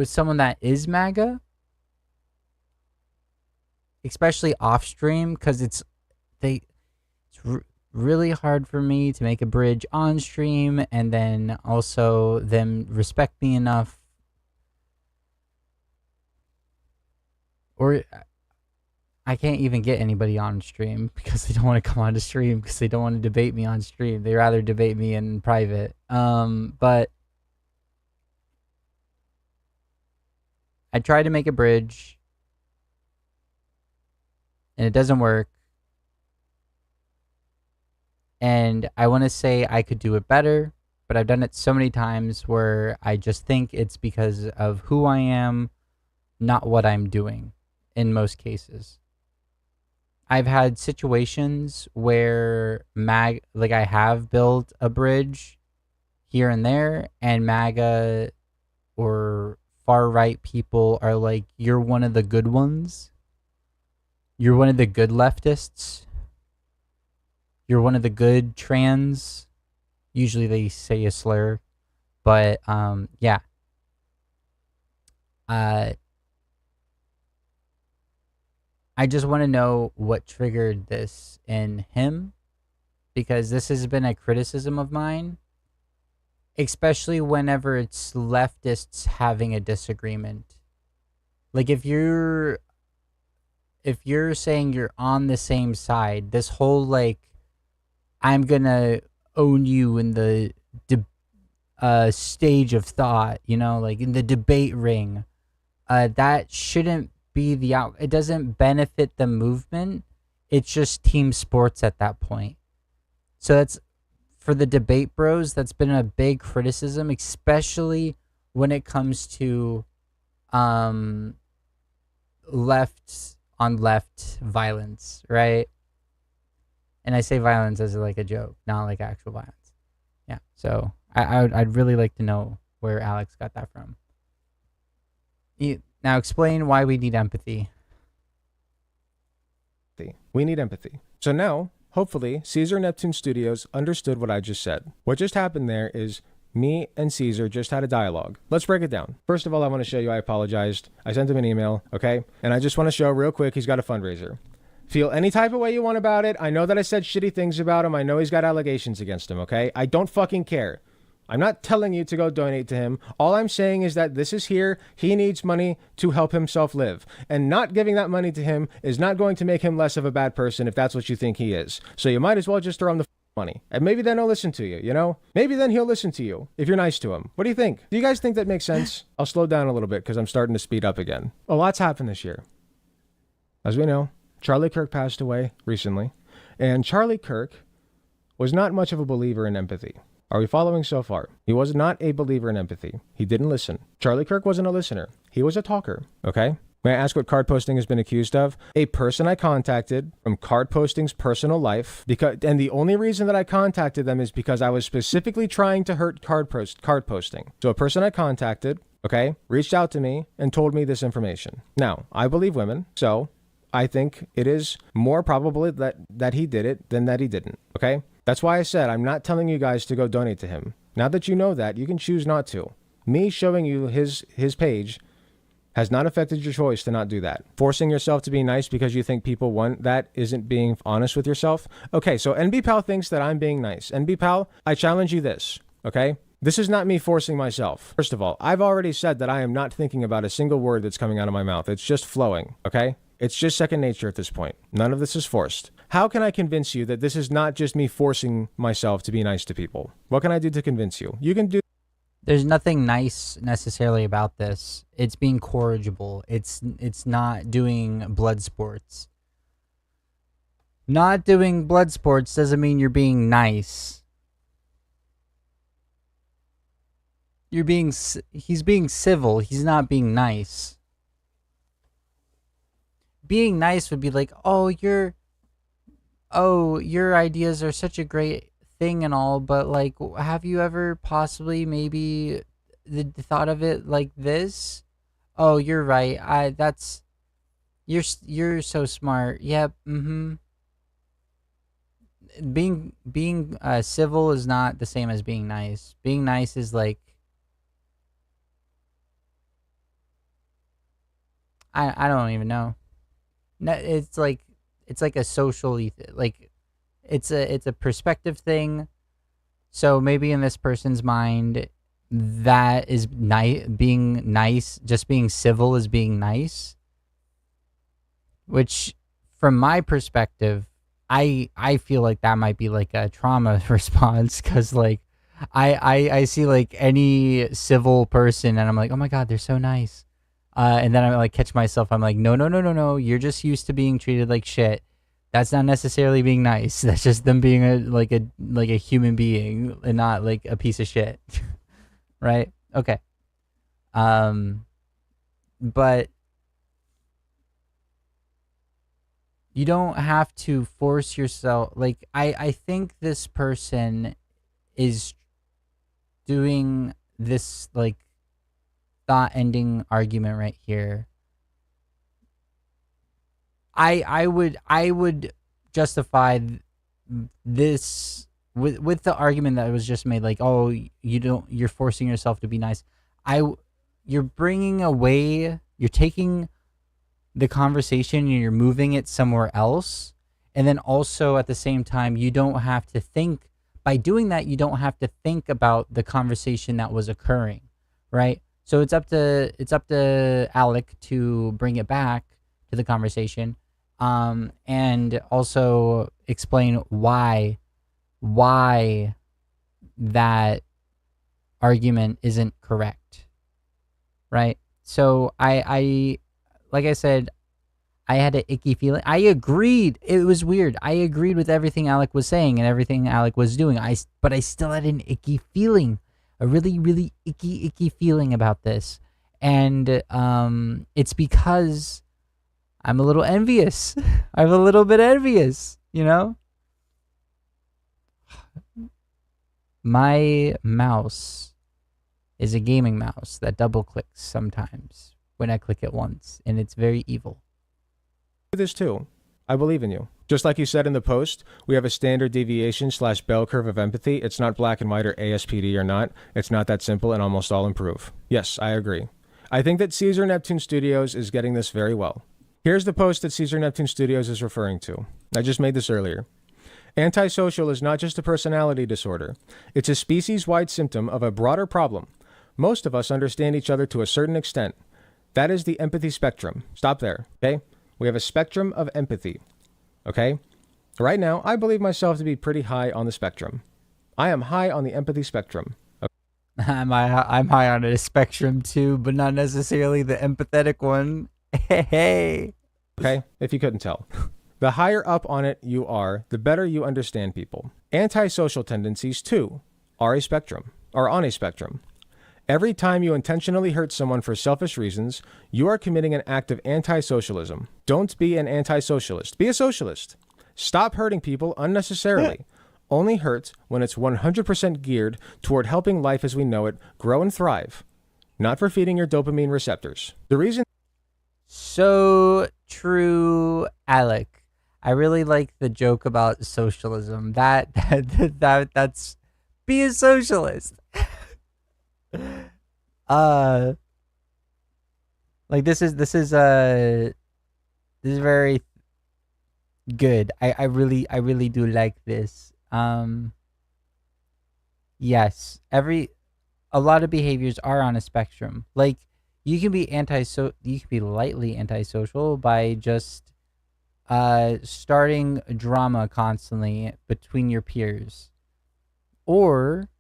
someone that is MAGA, especially off stream, because it's really hard for me to make a bridge on stream and then also them respect me enough, or I can't even get anybody on stream because they don't want to come on to stream, because they don't want to debate me on stream. They rather debate me in private. But I try to make a bridge and it doesn't work. And I want to say I could do it better, but I've done it so many times where I just think it's because of who I am, not what I'm doing in most cases. I've had situations where I have built a bridge here and there, and MAGA or far right people are like, you're one of the good ones. You're one of the good leftists. You're one of the good trans. Usually they say a slur, but yeah. I just want to know what triggered this in him, because this has been a criticism of mine, especially whenever it's leftists having a disagreement. Like, if you're saying you're on the same side, this whole like, I'm gonna own you in the stage of thought, like in the debate ring, that shouldn't be it doesn't benefit the movement. It's just team sports at that point. So that's, for the debate bros, that's been a big criticism, especially when it comes to left on left violence, right? And I say violence as like a joke, not like actual violence. Yeah. So I'd really like to know where Alex got that from. Now explain why we need empathy. We need empathy. So now, hopefully, Caesar Neptune Studios understood what I just said. What just happened there is me and Caesar just had a dialogue. Let's break it down. First of all, I want to show you I apologized. I sent him an email, okay? And I just want to show real quick, he's got a fundraiser. Feel any type of way you want about it. I know that I said shitty things about him. I know he's got allegations against him, okay? I don't fucking care. I'm not telling you to go donate to him. All I'm saying is that this is here. He needs money to help himself live. And not giving that money to him is not going to make him less of a bad person if that's what you think he is. So you might as well just throw him the money. And maybe then he'll listen to you, Maybe then he'll listen to you if you're nice to him. What do you think? Do you guys think that makes sense? I'll slow down a little bit because I'm starting to speed up again. A lot's happened this year. As we know, Charlie Kirk passed away recently. And Charlie Kirk was not much of a believer in empathy. Are we following so far? He was not a believer in empathy. He didn't listen. Charlie Kirk wasn't a listener. He was a talker, okay? May I ask what card posting has been accused of? A person I contacted from card posting's personal life, and the only reason that I contacted them is because I was specifically trying to hurt card posting. So a person I contacted, okay, reached out to me and told me this information. Now, I believe women, so I think it is more probable that he did it than that he didn't, okay? That's why I said I'm not telling you guys to go donate to him. Now that you know that, you can choose not to. Me showing you his page has not affected your choice to not do that. Forcing yourself to be nice because you think people want that isn't being honest with yourself. Okay, so NBPal thinks that I'm being nice. NBPal, I challenge you this, okay? This is not me forcing myself. First of all, I've already said that I am not thinking about a single word that's coming out of my mouth. It's just flowing, okay? It's just second nature at this point. None of this is forced. How can I convince you that this is not just me forcing myself to be nice to people? What can I do to convince you? You can do... There's nothing nice necessarily about this. It's being corrigible. It's not doing blood sports. Not doing blood sports doesn't mean you're being nice. He's being civil. He's not being nice. Being nice would be like, oh, your ideas are such a great thing and all, but like, have you ever possibly maybe thought of it like this? Oh, you're right. You're so smart. Yep. Being civil is not the same as being nice. Being nice is like, I don't even know. No, it's like a social like it's a perspective thing. So maybe in this person's mind, that is being nice, just being civil is being nice. Which, from my perspective, I feel like that might be like a trauma response, because like I see like any civil person and I'm like, oh my god, they're so nice. And then I like catch myself. I'm like, no. You're just used to being treated like shit. That's not necessarily being nice. That's just them being a human being and not like a piece of shit. Right? Okay. But you don't have to force yourself. Like, I think this person is doing this like thought ending argument right here. I would justify this with the argument that was just made, like, oh, you're forcing yourself to be nice. You're bringing away, you're taking the conversation and you're moving it somewhere else. And then also at the same time, you don't have to think, by doing that, you don't have to think about the conversation that was occurring, right? So it's up to Alec to bring it back to the conversation, and also explain why that argument isn't correct, right? So I like I said, I had an icky feeling. I agreed. It was weird. I agreed with everything Alec was saying and everything Alec was doing. But I still had an icky feeling. A really, really icky feeling about this. And it's because I'm a little envious. I'm a little bit envious, you know? My mouse is a gaming mouse that double clicks sometimes when I click it once, and it's very evil. This too. I believe in you. Just like you said in the post, we have a standard deviation / bell curve of empathy. It's not black and white or ASPD or not. It's not that simple, and almost all improve. Yes, I agree. I think that Caesar Neptune Studios is getting this very well. Here's the post that Caesar Neptune Studios is referring to. I just made this earlier. Antisocial is not just a personality disorder. It's a species-wide symptom of a broader problem. Most of us understand each other to a certain extent. That is the empathy spectrum. Stop there, okay? We have a spectrum of empathy, okay? Right now, I believe myself to be pretty high on the spectrum. I am high on the empathy spectrum. Okay? I'm high on a spectrum too, but not necessarily the empathetic one. Hey. Okay, if you couldn't tell. The higher up on it you are, the better you understand people. Antisocial tendencies, too, are on a spectrum. Every time you intentionally hurt someone for selfish reasons, you are committing an act of anti-socialism. Don't be an anti-socialist. Be a socialist. Stop hurting people unnecessarily. Only hurt when it's 100% geared toward helping life as we know it grow and thrive, not for feeding your dopamine receptors. The reason... So true, Alec. I really like the joke about socialism. That's Be a socialist. Like this is very good. I really do like this. Yes, a lot of behaviors are on a spectrum. Like you can be you can be lightly antisocial by just starting drama constantly between your peers. Or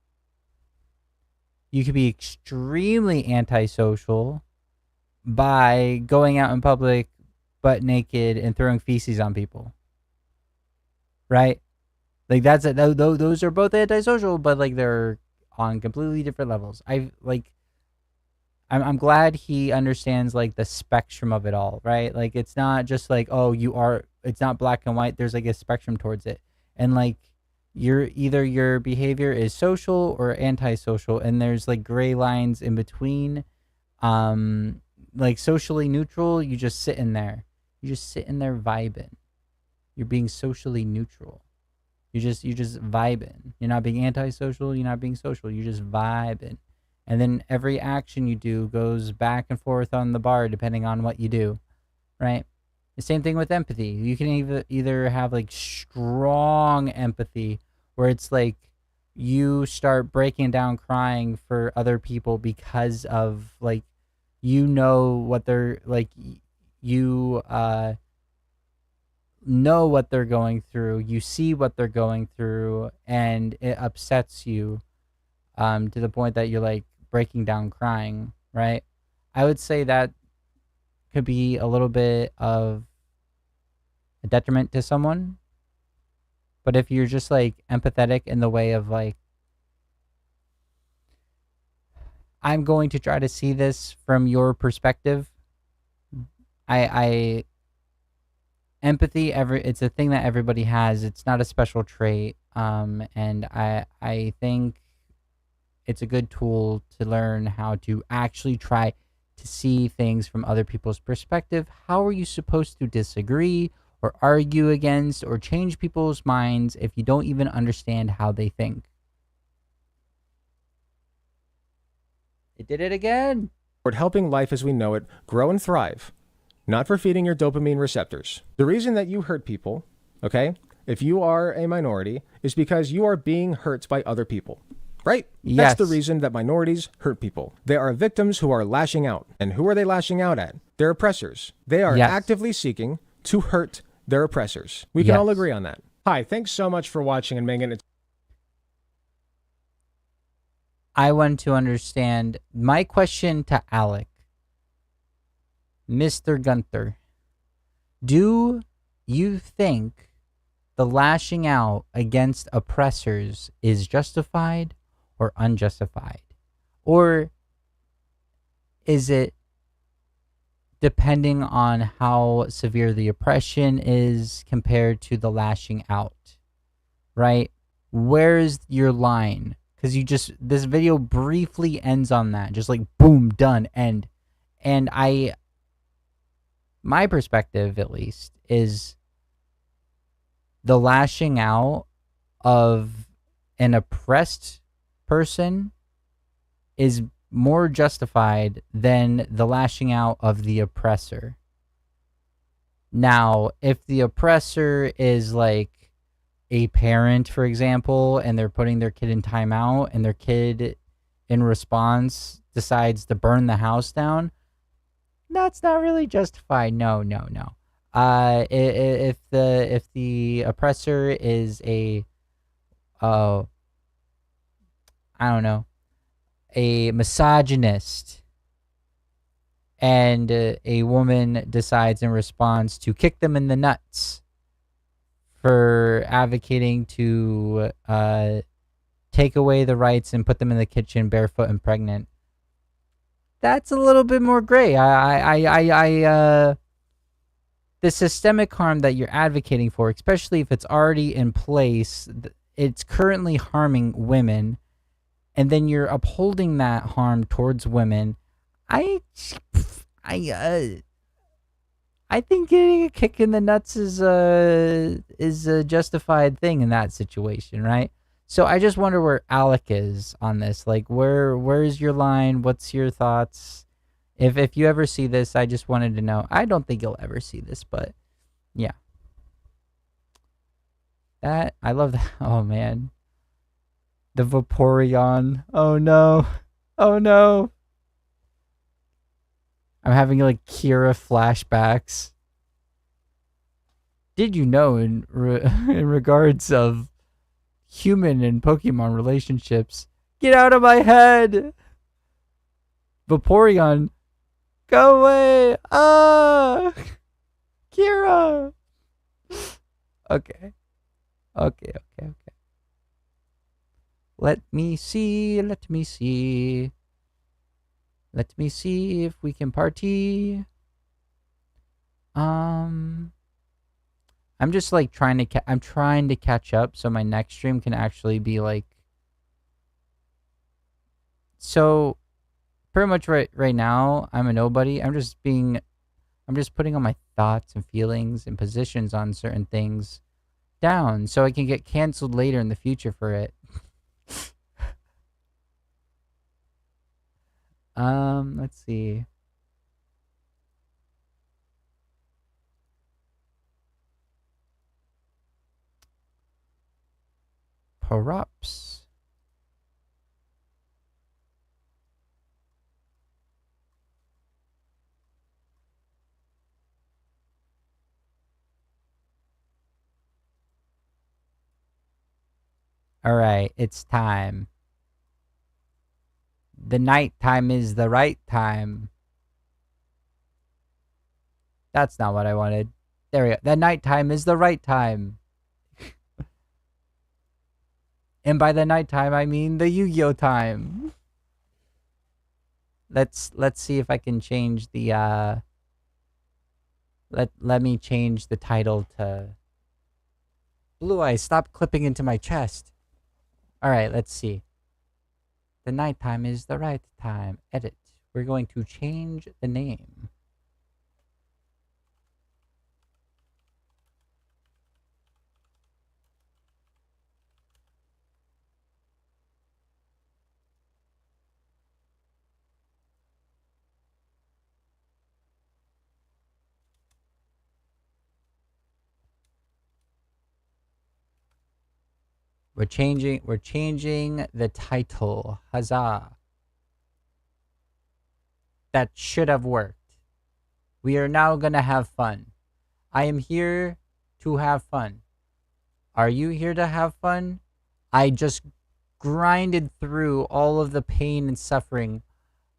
you could be extremely antisocial by going out in public butt naked and throwing feces on people. Right? Like that's it. Those are both antisocial, but like they're on completely different levels. I'm glad he understands like the spectrum of it all, right? Like it's not just like, oh, it's not black and white. There's like a spectrum towards it. And like your behavior is social or antisocial, and there's like gray lines in between. Like socially neutral, you just sit in there. You just sit in there vibing. You're being socially neutral. You just vibing. You're not being antisocial, you're not being social. You're just vibing. And then every action you do goes back and forth on the bar depending on what you do, right? The same thing with empathy. You can either have like strong empathy where it's like you start breaking down crying for other people because of like you know what they're like, you know what they're going through, you see what they're going through, and it upsets you to the point that you're like breaking down crying, right? I would say that could be a little bit of a detriment to someone. But if you're just like empathetic in the way of like, I'm going to try to see this from your perspective. I empathy, it's a thing that everybody has. It's not a special trait. And I think it's a good tool to learn how to actually try to see things from other people's perspective. How are you supposed to disagree or argue against or change people's minds if you don't even understand how they think? It did it again. Toward helping life as we know it grow and thrive, not for feeding your dopamine receptors. The reason that you hurt people, okay, if you are a minority, is because you are being hurt by other people. Right? Yes. That's the reason that minorities hurt people. They are victims who are lashing out. And who are they lashing out at? Their oppressors. They are actively seeking to hurt their oppressors. We can all agree on that. Hi, thanks so much for watching, and Megan. I want to understand my question to Alec. Mr. Gunther, do you think the lashing out against oppressors is justified or unjustified? Or is it depending on how severe the oppression is compared to the lashing out, right? Where's your line? Because this video briefly ends on that. Just like, boom, done, end. And my perspective, at least, is the lashing out of an oppressed person is more justified than the lashing out of the oppressor. Now, if the oppressor is like a parent, for example, and they're putting their kid in timeout and their kid in response decides to burn the house down, that's not really justified. No. If the oppressor is a I don't know, a misogynist, and a woman decides in response to kick them in the nuts for advocating to take away the rights and put them in the kitchen barefoot and pregnant, that's a little bit more gray. The systemic harm that you're advocating for, especially if it's already in place, it's currently harming women, and then you're upholding that harm towards women. I think getting a kick in the nuts is a justified thing in that situation, right? So I just wonder where Alec is on this. Like, where's your line? What's your thoughts? If you ever see this, I just wanted to know. I don't think you'll ever see this, but yeah. That I love that. Oh man. The Vaporeon. Oh no. Oh no. I'm having like Kira flashbacks. Did you know in in regards of human and Pokemon relationships? Get out of my head. Vaporeon, go away. Ah. Kira. Okay. Okay. Let me see. Let me see if we can party. I'm just like trying to I'm trying to catch up so my next stream can actually be like, so pretty much right now I'm a nobody. I'm just putting all my thoughts and feelings and positions on certain things down so I can get canceled later in the future for it. Let's see. Props. All right, it's time. The night time is the right time. That's not what I wanted. There we go. The night time is the right time. And by the night time, I mean the Yugioh time. Let's see if I can change the let me change the title to Blue Eyes, stop clipping into my chest. All right, let's see. The nighttime is the right time. Edit. We're going to change the name. We're changing the title. Huzzah. That should have worked. We are now gonna have fun. I am here to have fun. Are you here to have fun? I just grinded through all of the pain and suffering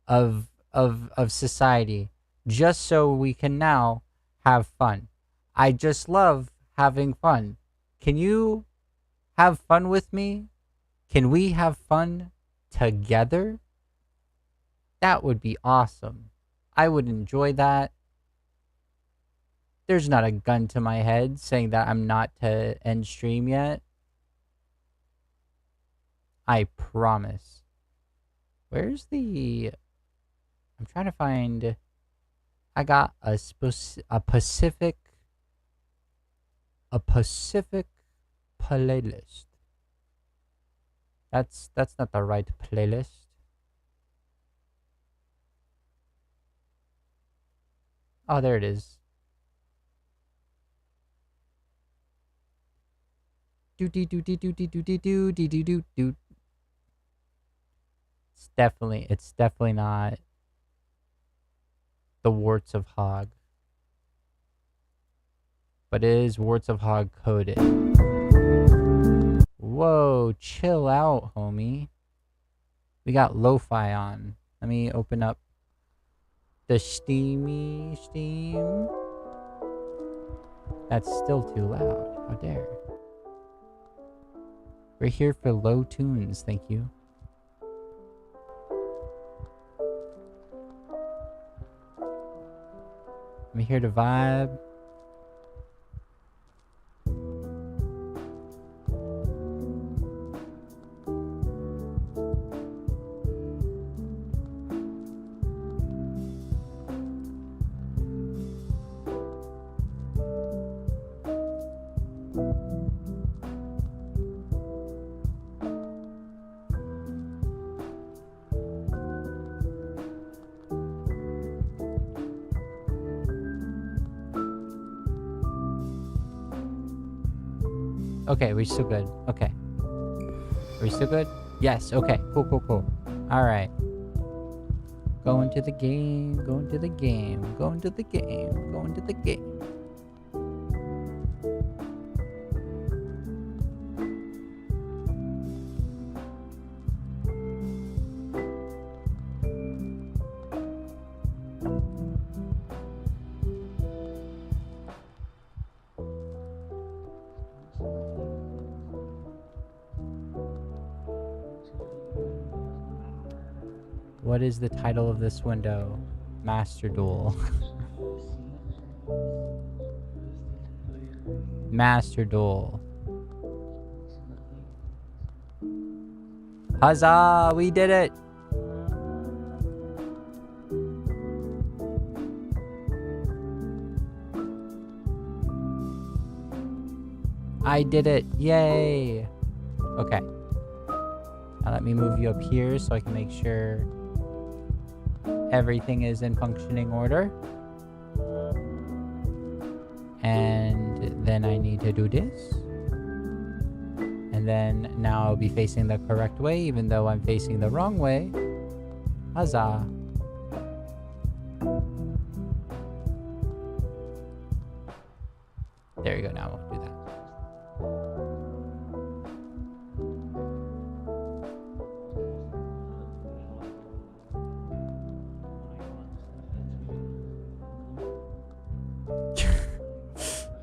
of society just so we can now have fun. I just love having fun. Can you have fun with me? Can we have fun together? That would be awesome. I would enjoy that. There's not a gun to my head saying that I'm not to end stream yet. I promise. Where's the... I'm trying to find... I got a Pacific playlist. That's not the right playlist. Oh, there it is. Do. It's definitely not the Warts of Hog. But it is Warts of Hog coded. Whoa, chill out, homie. We got lo-fi on. Let me open up the Steam. That's still too loud. How dare. We're here for low tunes, thank you. I'm here to vibe. Okay, we're still good. Okay. Are we still good? Yes. Okay. Cool, cool, cool. All right. Going to the game. Going to the game. Going to the game. Going to the game. What is the title of this window? Master Duel. Master Duel. Huzzah! We did it! I did it! Yay! Okay. Now let me move you up here so I can make sure everything is in functioning order. And then I need to do this. And then now I'll be facing the correct way, even though I'm facing the wrong way. Huzzah. There you go, now I'll do that.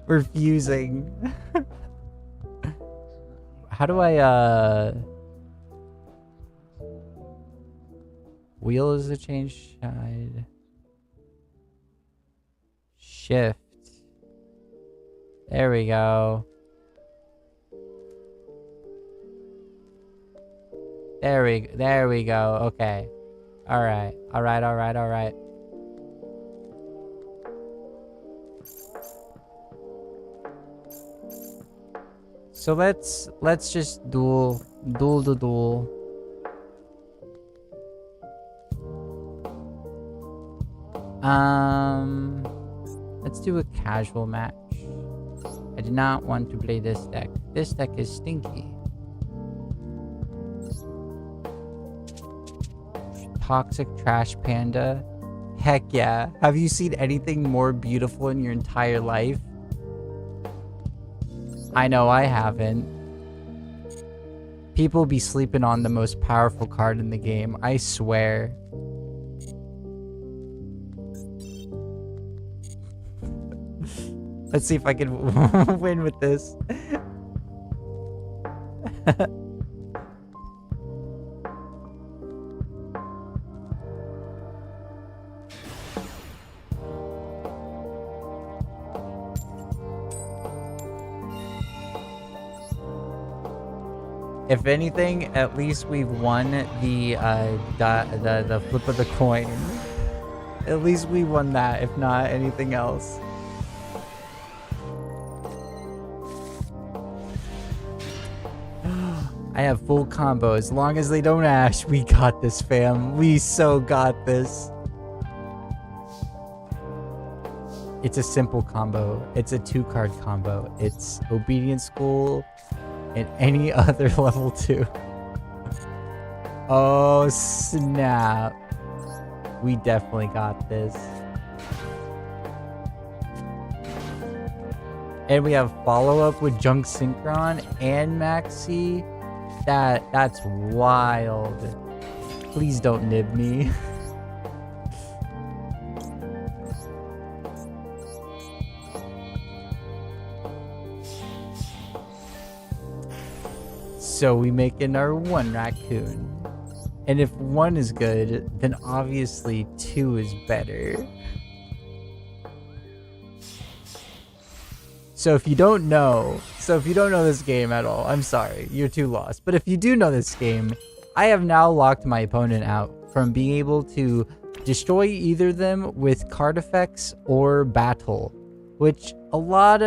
Refusing. How do I, wheel is the change side. Shift. There we go. There we go. Okay. All right. All right. All right. All right. So let's just duel. Let's do a casual match. I did not want to play this deck. This deck is stinky. Toxic Trash Panda. Heck yeah. Have you seen anything more beautiful in your entire life? I know I haven't. People be sleeping on the most powerful card in the game. I swear. Let's see if I can win with this. If anything, at least we've won the flip of the coin. At least we won that, if not anything else. I have full combo. As long as they don't ash, we got this, fam. We so got this. It's a simple combo. It's a 2-card combo. It's Obedience School and any other level 2. Oh, snap. We definitely got this. And we have follow-up with Junk Synchron and Maxi. That's wild. Please don't nib me. So we making our 1 raccoon. And if 1 is good, then obviously 2 is better. So if you don't know this game at all, I'm sorry, you're too lost. But if you do know this game, I have now locked my opponent out from being able to destroy either them with card effects or battle, which a lot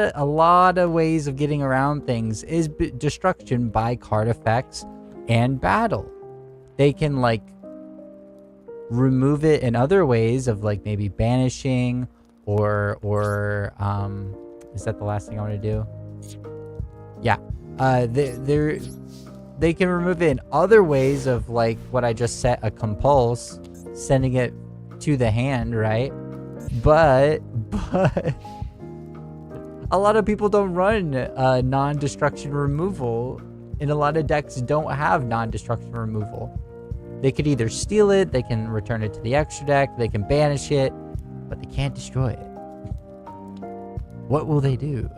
of ways of getting around things is destruction by card effects and battle. They can like remove it in other ways of like maybe banishing or is that the last thing I want to do? Yeah. they can remove it in other ways of like what I just set, a compulse, sending it to the hand, right? But a lot of people don't run non-destruction removal, and a lot of decks don't have non-destruction removal. They could either steal it, they can return it to the extra deck, they can banish it, but they can't destroy it. What will they do?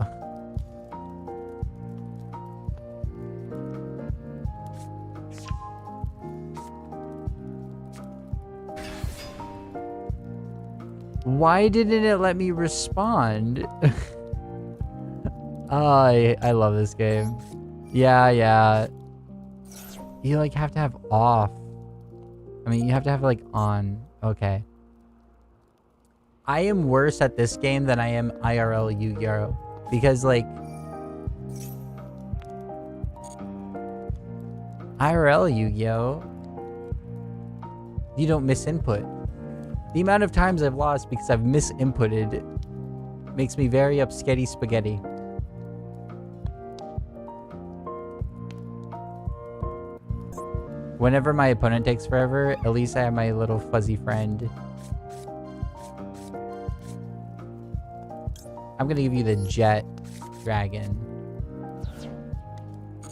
Why didn't it let me respond? Oh, I love this game. Yeah. You like have to have off. I mean, you have to have like on. Okay. I am worse at this game than I am IRL Yu-Gi-Oh! Because like IRL Yu-Gi-Oh! You don't miss input. The amount of times I've lost because I've misinputted makes me very upsketty spaghetti. Whenever my opponent takes forever, at least I have my little fuzzy friend. I'm gonna give you the Jet Dragon.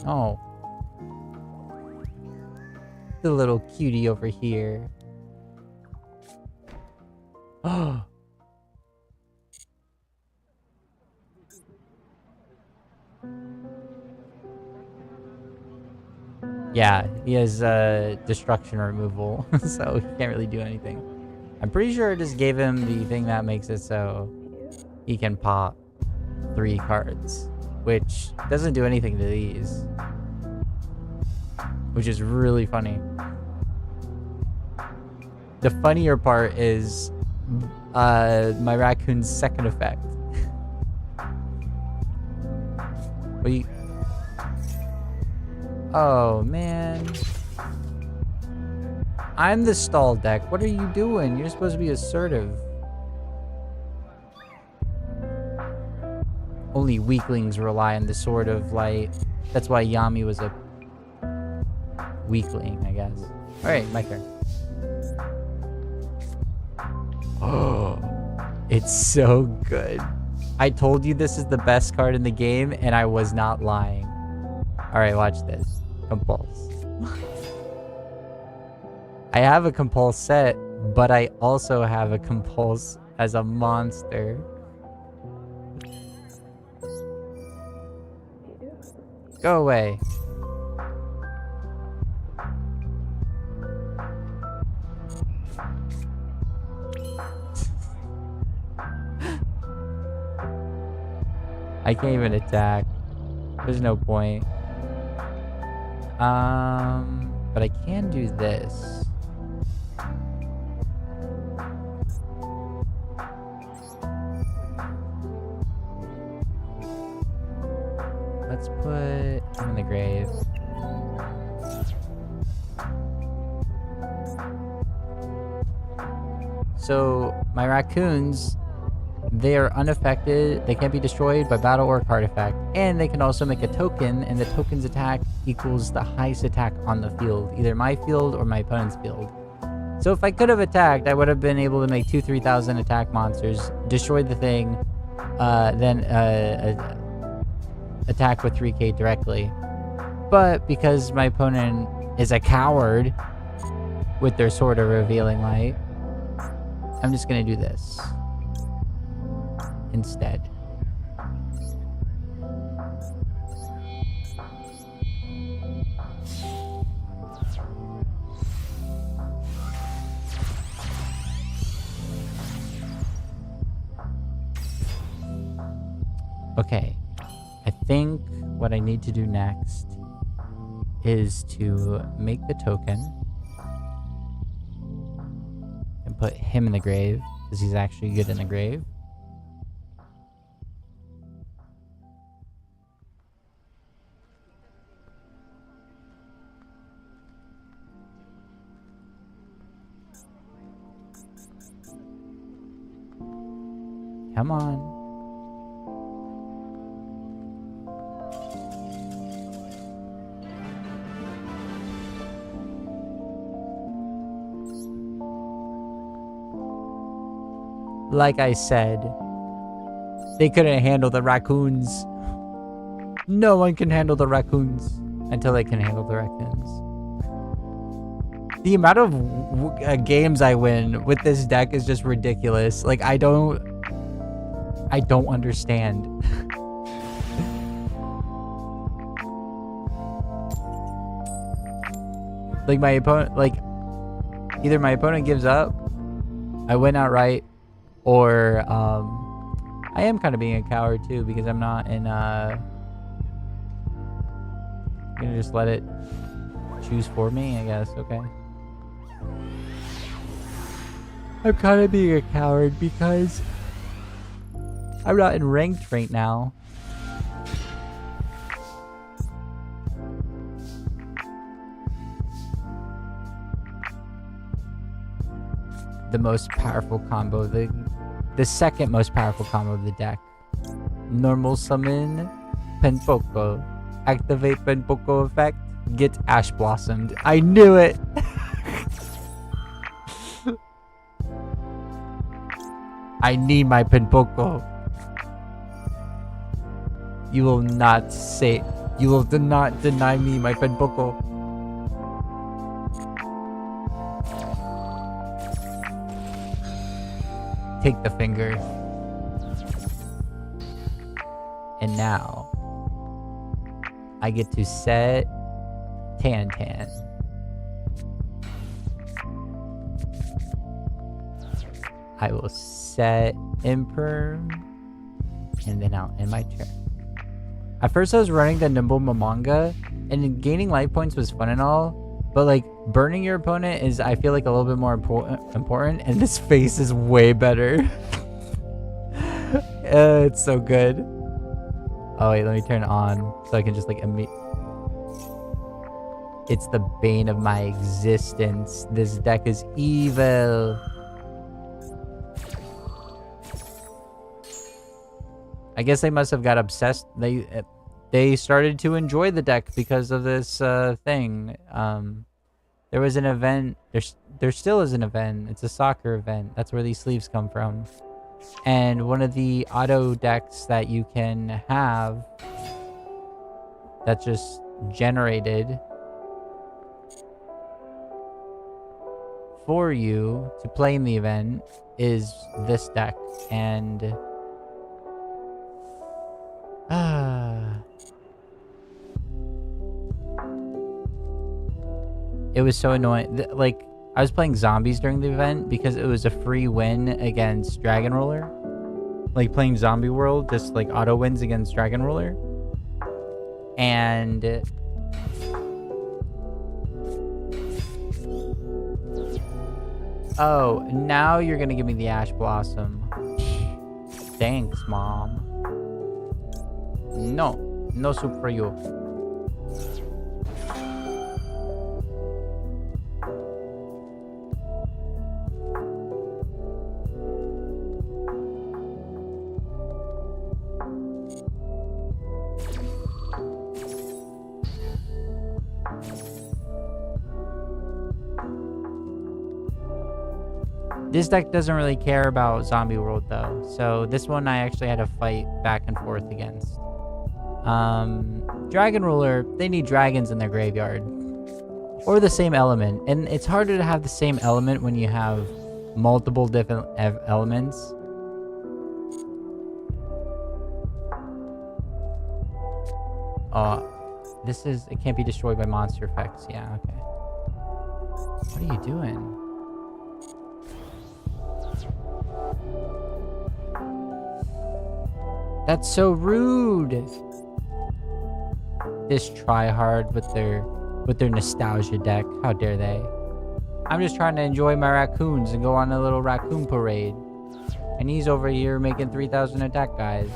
Oh. The little cutie over here. Oh. Yeah, he has destruction removal, so he can't really do anything. I'm pretty sure I just gave him the thing that makes it so he can pop 3 cards, which doesn't do anything to these, which is really funny. The funnier part is my raccoon's second effect. Oh man, I'm the stall deck. What are you doing? You're supposed to be assertive. Only weaklings rely on the Sword of Light. That's why Yami was a weakling, I guess. Alright, my turn. Oh, it's so good. I told you this is the best card in the game, and I was not lying. Alright, watch this. Compulse. I have a Compulse set, but I also have a Compulse as a monster. Go away. I can't even attack. There's no point. But I can do this. Let's put him in the grave. So my raccoons, they are unaffected. They can't be destroyed by battle or card effect. And they can also make a token, and the token's attack equals the highest attack on the field, either my field or my opponent's field. So if I could have attacked, I would have been able to make 2 3,000 attack monsters, destroy the thing, then attack with 3k directly. But because my opponent is a coward with their Sword of Revealing Light, I'm just gonna do this instead. Okay, I think what I need to do next is to make the token and put him in the grave, because he's actually good in the grave. Come on. like I said, they couldn't handle the raccoons. No one can handle the raccoons until they can handle the raccoons. The amount of games I win with this deck is just ridiculous. Like, I don't understand. Like, my opponent, like, either my opponent gives up, I win outright, or I am kind of being a coward too, because I'm not in I'm gonna just let it choose for me, I guess. Okay. I'm kind of being a coward because I'm not in ranked right now. The most powerful combo, the second most powerful combo of the deck. Normal summon Penpoko. Activate Penpoko effect. Get Ash Blossomed. I knew it! I need my Penpoko. You will not deny me my Penpoko. Take the finger. And now I get to set Tan. I will set Emperor, and then I'll end my turn. At first I was running the Nimble Mamanga, and gaining life points was fun and all, but like burning your opponent is, I feel like, a little bit more important, and this face is way better. It's so good. Oh wait, let me turn it on so I can just like it's the bane of my existence. This deck is evil. I guess they must have got obsessed. They started to enjoy the deck because of this thing. There was an event. There still is an event. It's a soccer event. That's where these sleeves come from. And one of the auto decks that you can have that's just generated for you to play in the event is this deck. And it was so annoying. Like, I was playing zombies during the event because it was a free win against Dragon Roller. Like, playing Zombie World just like auto wins against Dragon Roller. And oh, now you're gonna give me the Ash Blossom. Thanks, Mom. No soup for you. This deck doesn't really care about Zombie World though, so this one I actually had to fight back and forth against. Dragon Ruler, they need dragons in their graveyard. Or the same element. And it's harder to have the same element when you have multiple different elements. This is... It can't be destroyed by monster effects. Yeah, okay. What are you doing? That's so rude. This tryhard with their nostalgia deck. How dare they? I'm just trying to enjoy my raccoons and go on a little raccoon parade. And he's over here making 3,000 attack, guys.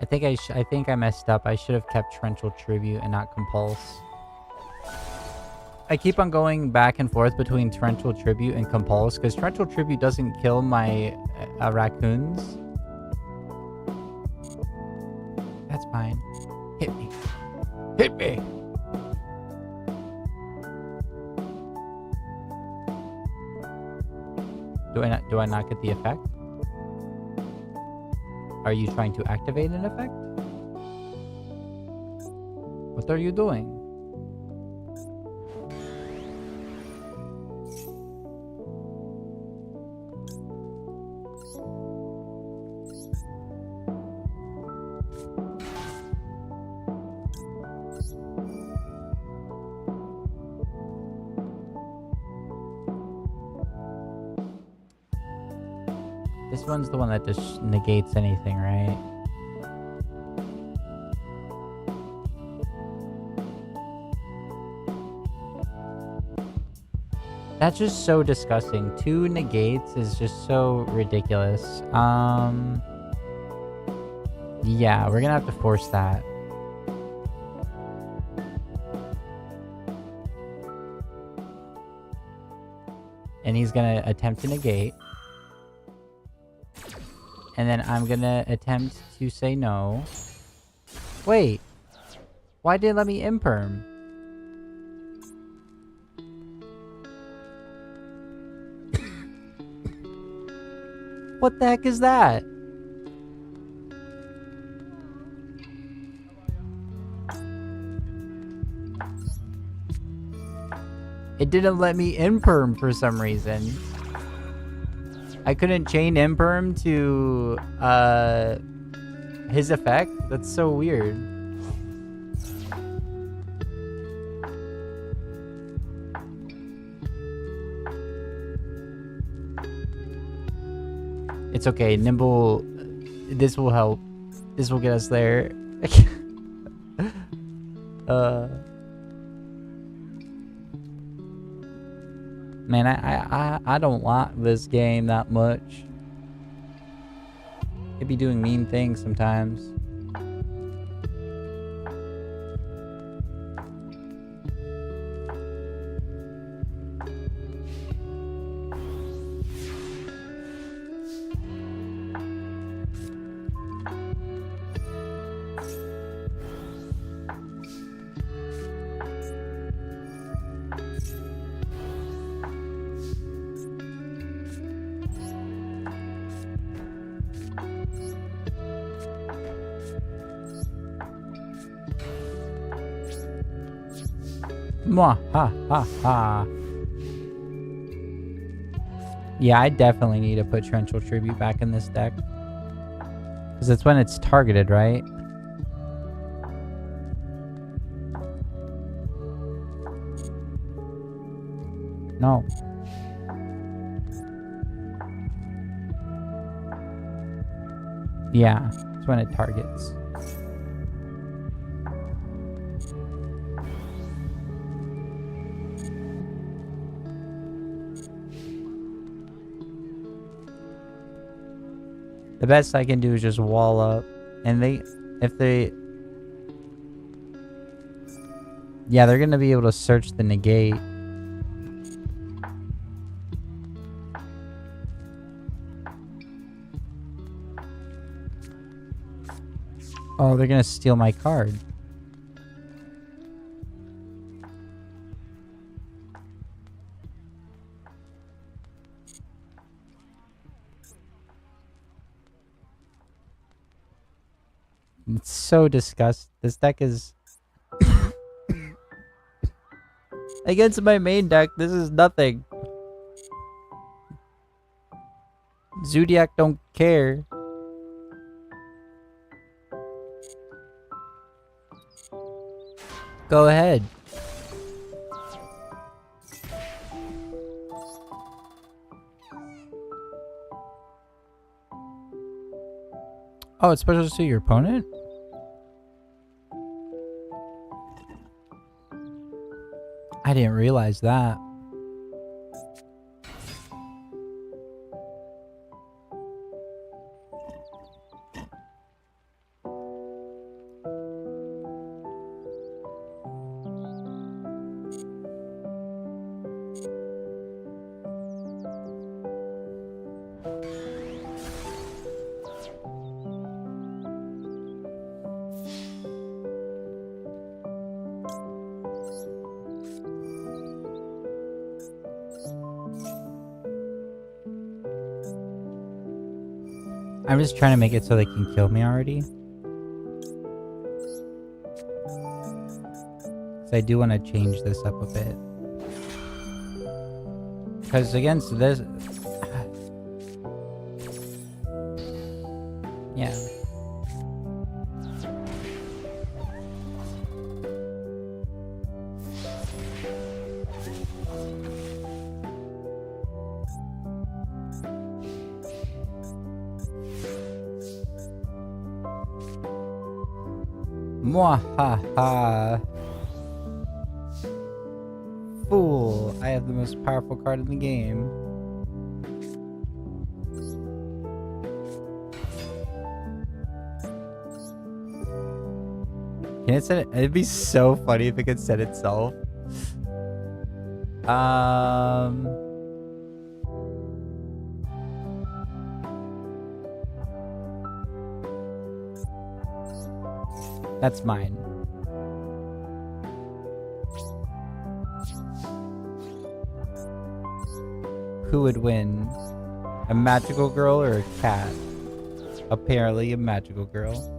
I think I messed up. I should have kept torrential tribute and not compulse. I keep on going back and forth between torrential tribute and compulse because torrential tribute doesn't kill my raccoons. That's fine. Hit me. Hit me. Do I not get the effect? Are you trying to activate an effect? What are you doing? This one's the one that just negates anything, right? That's just so disgusting. 2 negates is just so ridiculous. Yeah, we're gonna have to force that. And he's gonna attempt to negate. And then I'm gonna attempt to say no. Wait. Why did it let me imperm? What the heck is that? It didn't let me imperm for some reason. I couldn't chain imperm to his effect. That's so weird. It's okay, Nimble. This will help. This will get us there. Man, I don't like this game that much. It be doing mean things sometimes. Mwah, ha, ha, ha. Yeah, I definitely need to put Torrential Tribute back in this deck. Because it's when it's targeted, right? No. Yeah, it's when it targets. The best I can do is just wall up. And if they... Yeah, they're going to be able to search the negate. Oh, they're going to steal my card. It's so disgusting. This deck is... Against my main deck, this is nothing. Zodiac don't care. Go ahead. Oh, it's special to your opponent? I didn't realize that. I'm just trying to make it so they can kill me already. Because I do want to change this up a bit. Because against this... yeah. Mwahaha. Fool, I have the most powerful card in the game. Can it set it? It'd be so funny if it could set itself. That's mine. Who would win? A magical girl or a cat? Apparently a magical girl.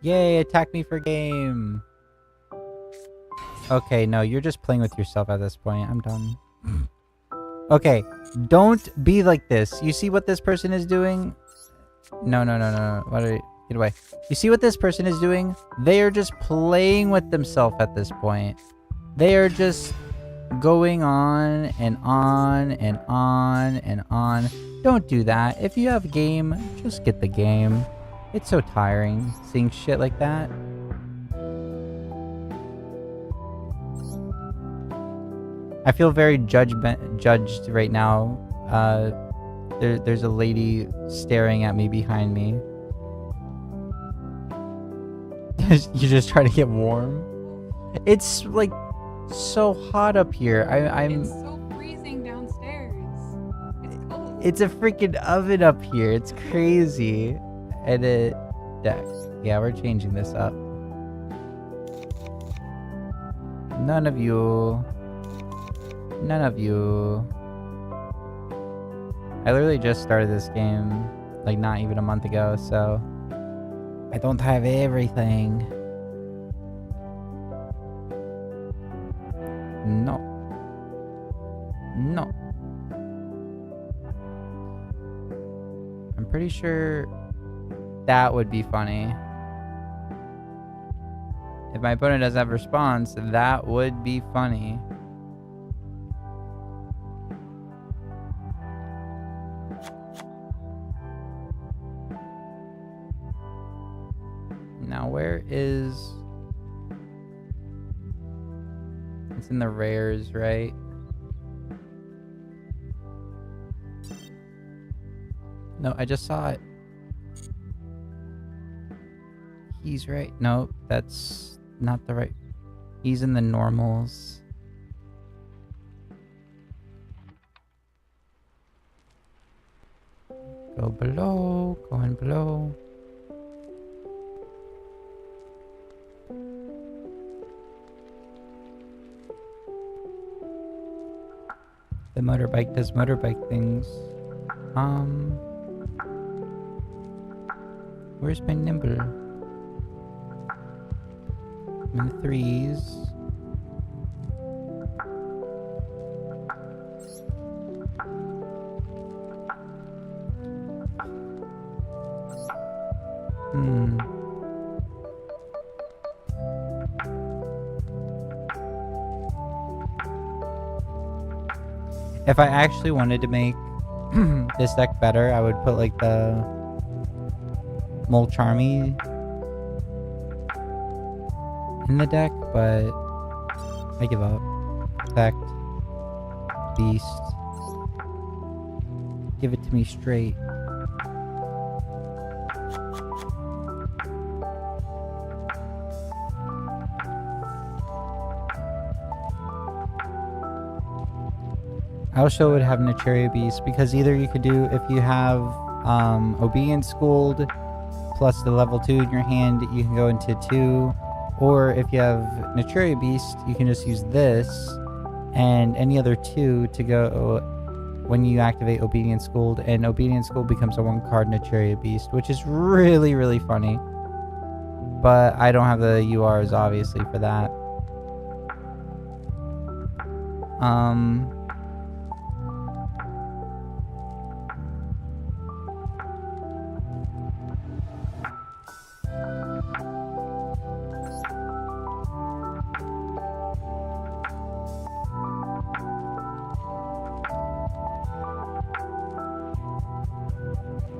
Yay, attack me for game. Okay, no, you're just playing with yourself at this point. I'm done. Okay, don't be like this. You see what this person is doing? No. What are you? Get away. You see what this person is doing? They are just playing with themselves at this point. They are just going on and on and on and on. Don't do that. If you have a game, just get the game. It's so tiring seeing shit like that. I feel very judged right now. There's a lady staring at me behind me. You just try to get warm. It's like so hot up here. I'm. It's so freezing downstairs. It's cold. It's a freaking oven up here. It's crazy. Edit deck. Yeah, we're changing this up. None of you. I literally just started this game like not even a month ago, so I don't have everything. No. I'm pretty sure that would be funny. If my opponent doesn't have a response, that would be funny. Now, where is... It's in the rares, right? No, I just saw it. He's right. No, that's not the right. He's in the normals. Go below. Going below. The motorbike does motorbike things. Where's my nimble? I'm in the threes. If I actually wanted to make this deck better, I would put like the Molcharmy in the deck, but I give up. Effect. Beast. Give it to me straight. I also would have Naturia Beast because either you could do, if you have Obedience Schooled plus the level 2 in your hand, you can go into 2. Or if you have Naturia Beast, you can just use this and any other 2 to go when you activate Obedience Schooled, and Obedience Schooled becomes a 1-card Naturia Beast, which is really, really funny. But I don't have the URs, obviously, for that.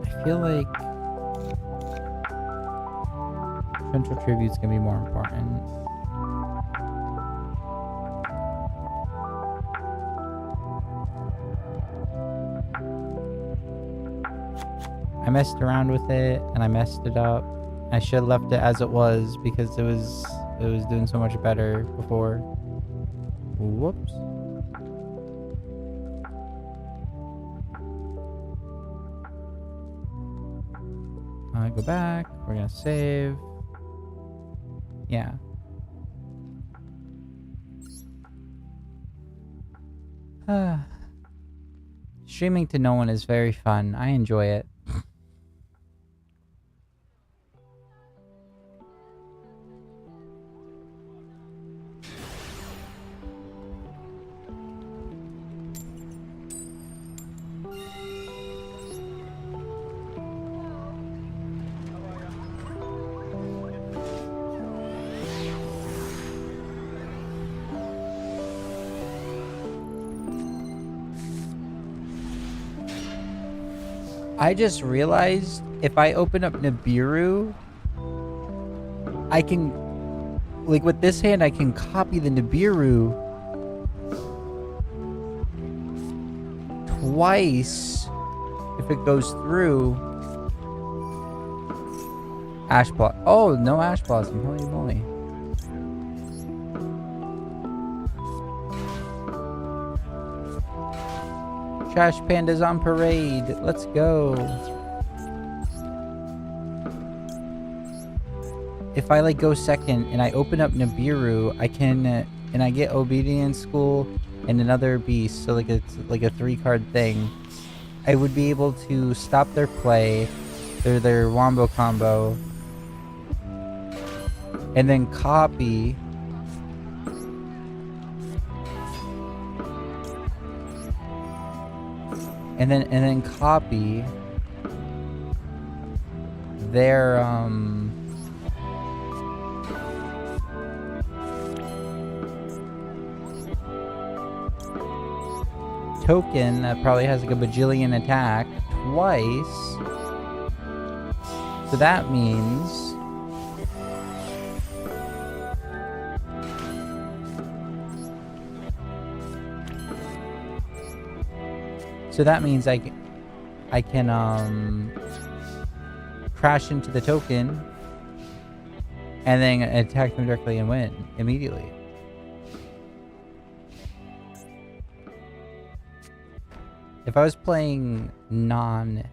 I feel like Central Tribute's gonna be more important. I messed around with it and I messed it up. I should have left it as it was because it was doing so much better before. Whoops. Go back. We're gonna save. Yeah. Streaming to no one is very fun. I enjoy it. I just realized if I open up Nibiru, I can, like with this hand, I can copy the Nibiru twice if it goes through. Ash Blossom. Oh, no Ash Blossom. Holy moly. Trash Panda's on parade. Let's go. If I like go second and I open up Nibiru, I can and I get Obedience School and another beast, so like it's like a 3-card thing. I would be able to stop their play, their wombo combo, and then copy. And then copy their token that probably has like a bajillion attack twice. So that means I can crash into the token and then attack them directly and win immediately. If I was playing non...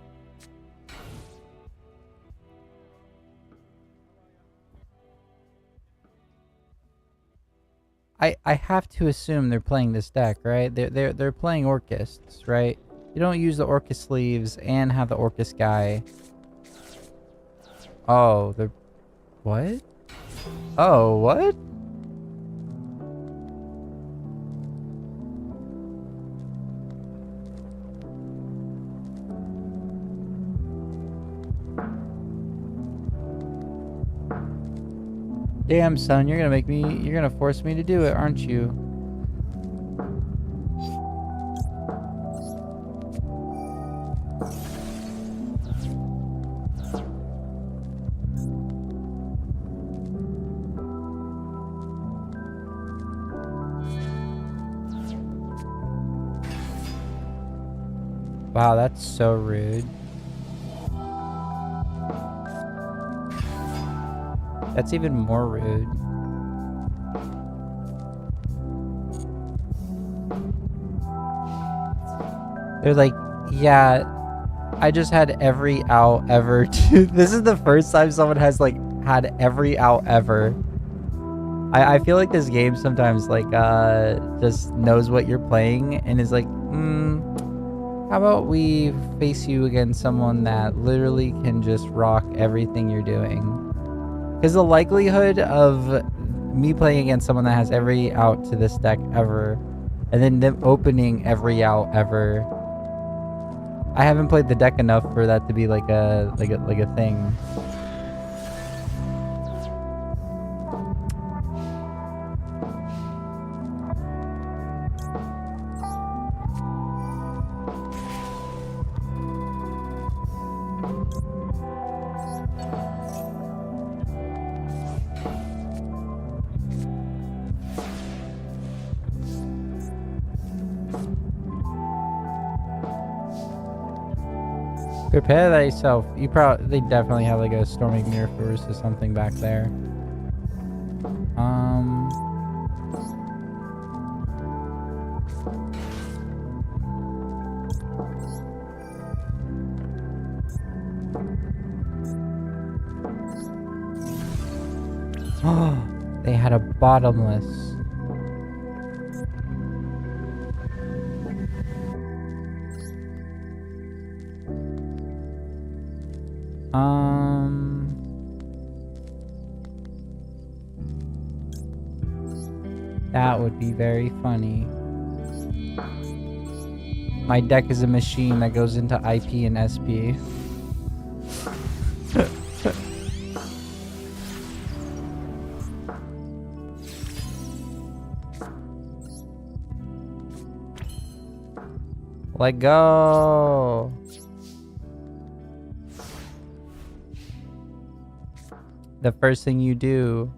I have to assume they're playing this deck, right? They're playing Orcists, right? You don't use the Orcus sleeves and have the Orcus guy. Oh, they're... What? Oh, what? Damn, son, you're gonna force me to do it, aren't you? Wow, that's so rude. That's even more rude. They're like, yeah, I just had every out ever. This is the first time someone has like had every out ever. I feel like this game sometimes like just knows what you're playing and is like, how about we face you against someone that literally can just rock everything you're doing? Because the likelihood of me playing against someone that has every out to this deck ever, and then them opening every out ever, I haven't played the deck enough for that to be like a thing. Prepare thyself. They definitely have like a Storming Mirror Force or something back there. Oh, they had a bottomless. That would be very funny. My deck is a machine that goes into IP and SP. Let go. The first thing you do,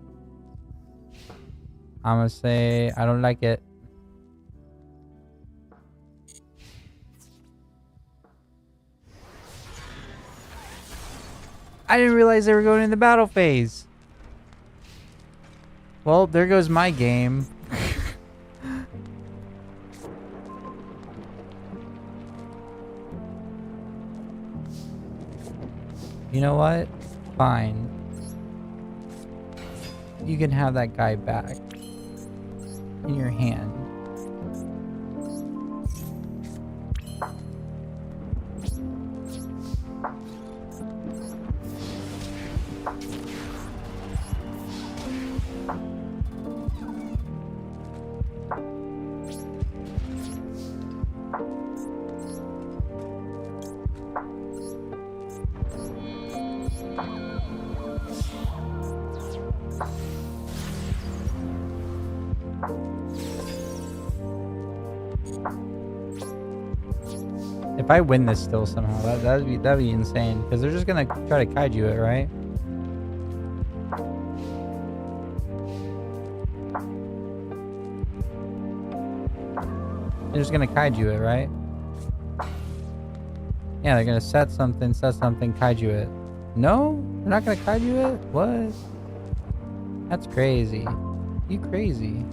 I'm gonna say, I don't like it. I didn't realize they were going in the battle phase. Well, there goes my game. You know what? Fine. You can have that guy back in your hand. If I win this still somehow, that'd be insane. Because they're just gonna try to kaiju it, right? They're just gonna kaiju it, right? Yeah, they're gonna set something, kaiju it. No? They're not gonna kaiju it? What? That's crazy. You crazy.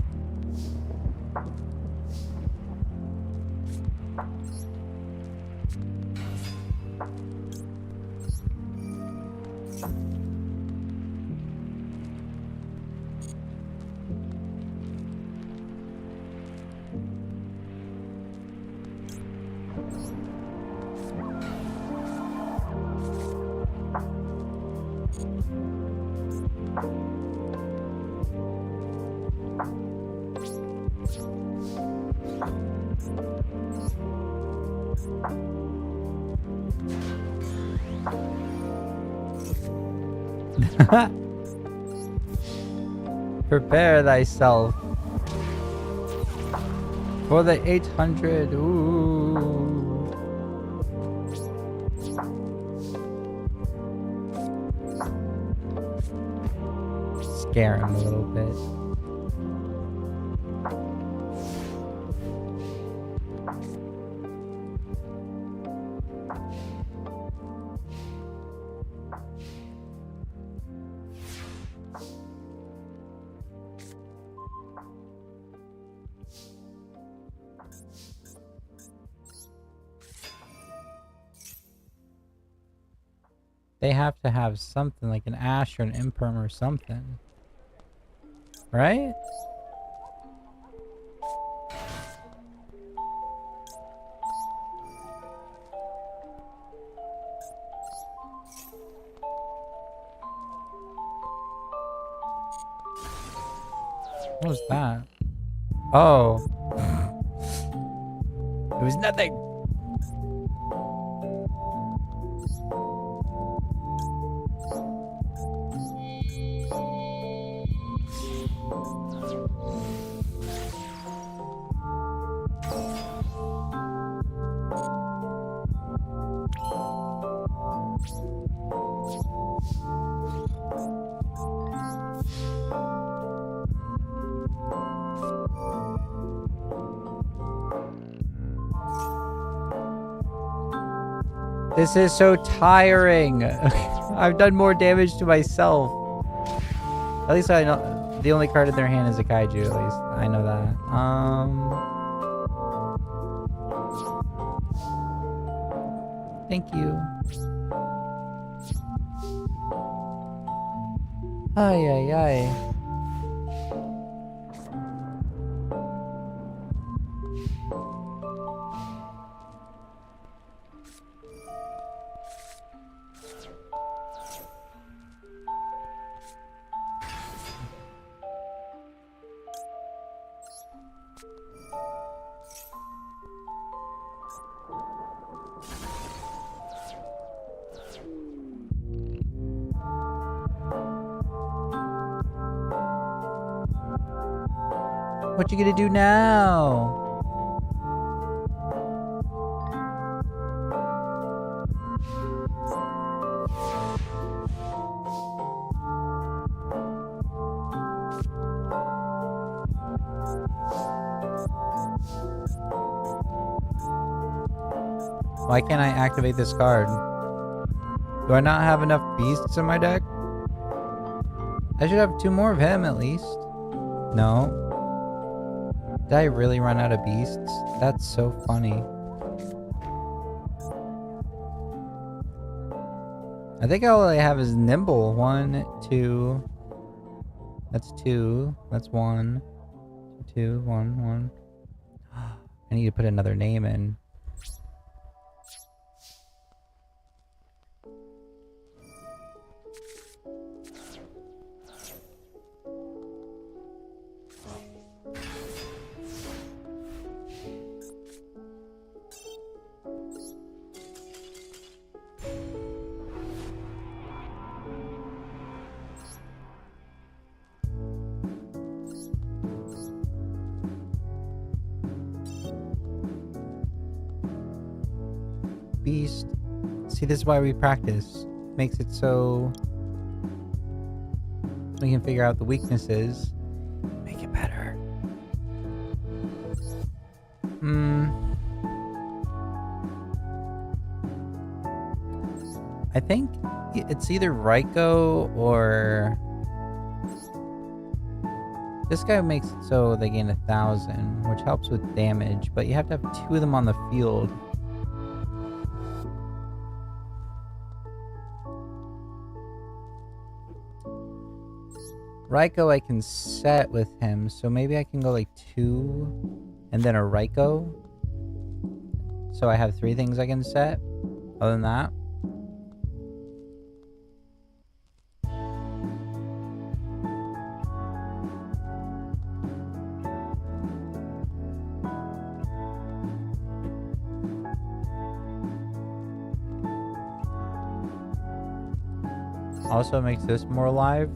Prepare thyself for the 800. Ooh. Scare him a little bit. They have to have something like an ash or an imperm or something. Right? What was that? Oh. It was nothing. This is so tiring. I've done more damage to myself. At least I know the only card in their hand is a kaiju, at least. I know that. Thank you. Ay, ay, ay. What you gonna do now? Why can't I activate this card? Do I not have enough beasts in my deck? I should have 2 more of him at least. No. Did I really run out of beasts? That's so funny. I think all I have is Nimble. 1, 2. That's 2. That's 1. 2, 1, 1. I need to put another name in. Beast. See, this is why we practice. Makes it so we can figure out the weaknesses. Make it better. I think it's either Raiko or... This guy makes it so they gain 1,000, which helps with damage, but you have to have 2 of them on the field. Raiko I can set with him, so maybe I can go like 2 and then a Raiko. So I have 3 things I can set. Other than that. Also makes this more alive.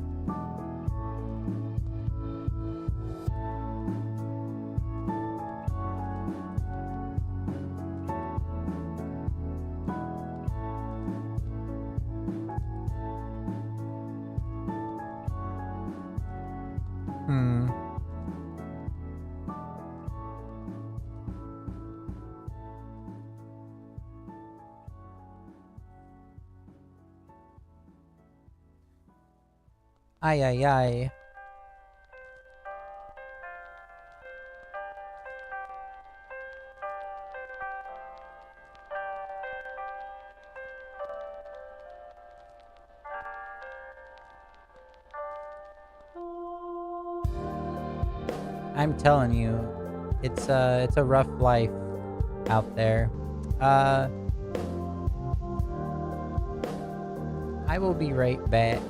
Ay, ay, ay. I'm telling you, it's a rough life out there. I will be right back.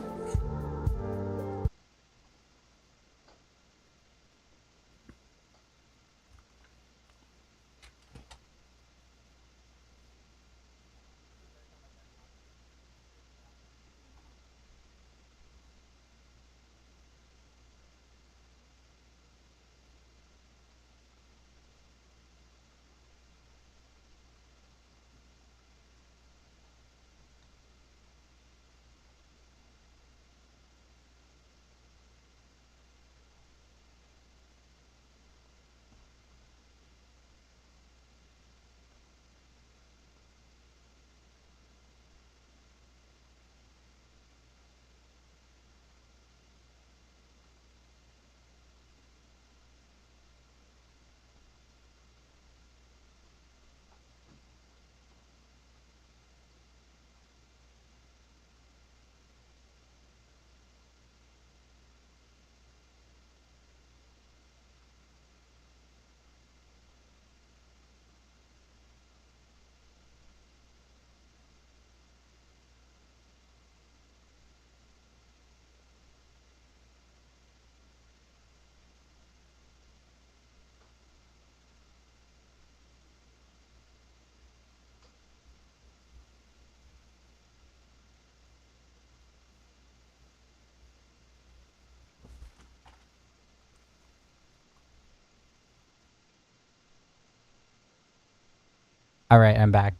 All right, I'm back.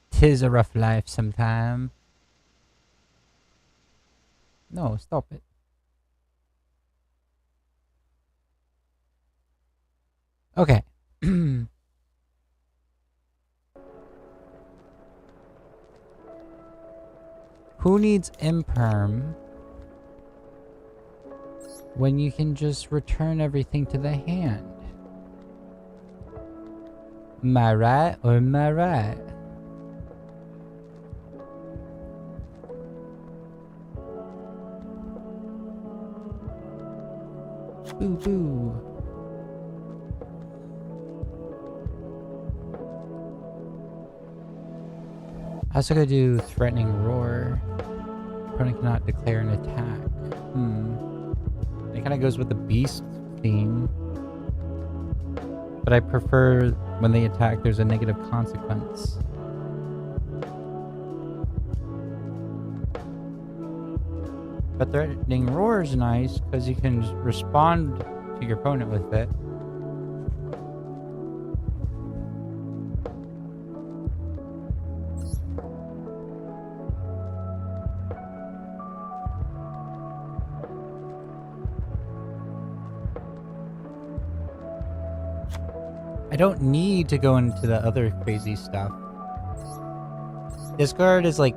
Tis a rough life sometime. No, stop it. Okay. Who needs imperm when you can just return everything to the hand? Am I right or am I right? Boo boo. I also gotta do threatening roar. Opponent cannot declare an attack. It kind of goes with the beast theme. But I prefer when they attack there's a negative consequence. But threatening roar is nice because you can respond to your opponent with it. I don't need to go into the other crazy stuff. This card is like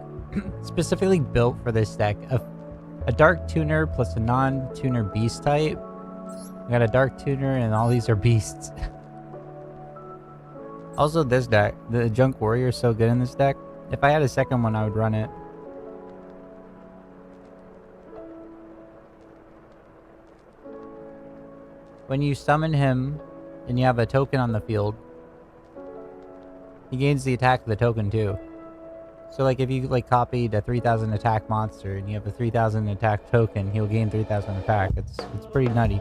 specifically built for this deck. A dark tuner plus a non-tuner beast type. I got a dark tuner and all these are beasts. Also this deck, the Junk Warrior is so good in this deck. If I had a second one, I would run it. When you summon him and you have a token on the field, he gains the attack of the token too. So like if you like copied a 3000 attack monster and you have a 3000 attack token, he'll gain 3000 attack. It's pretty nutty.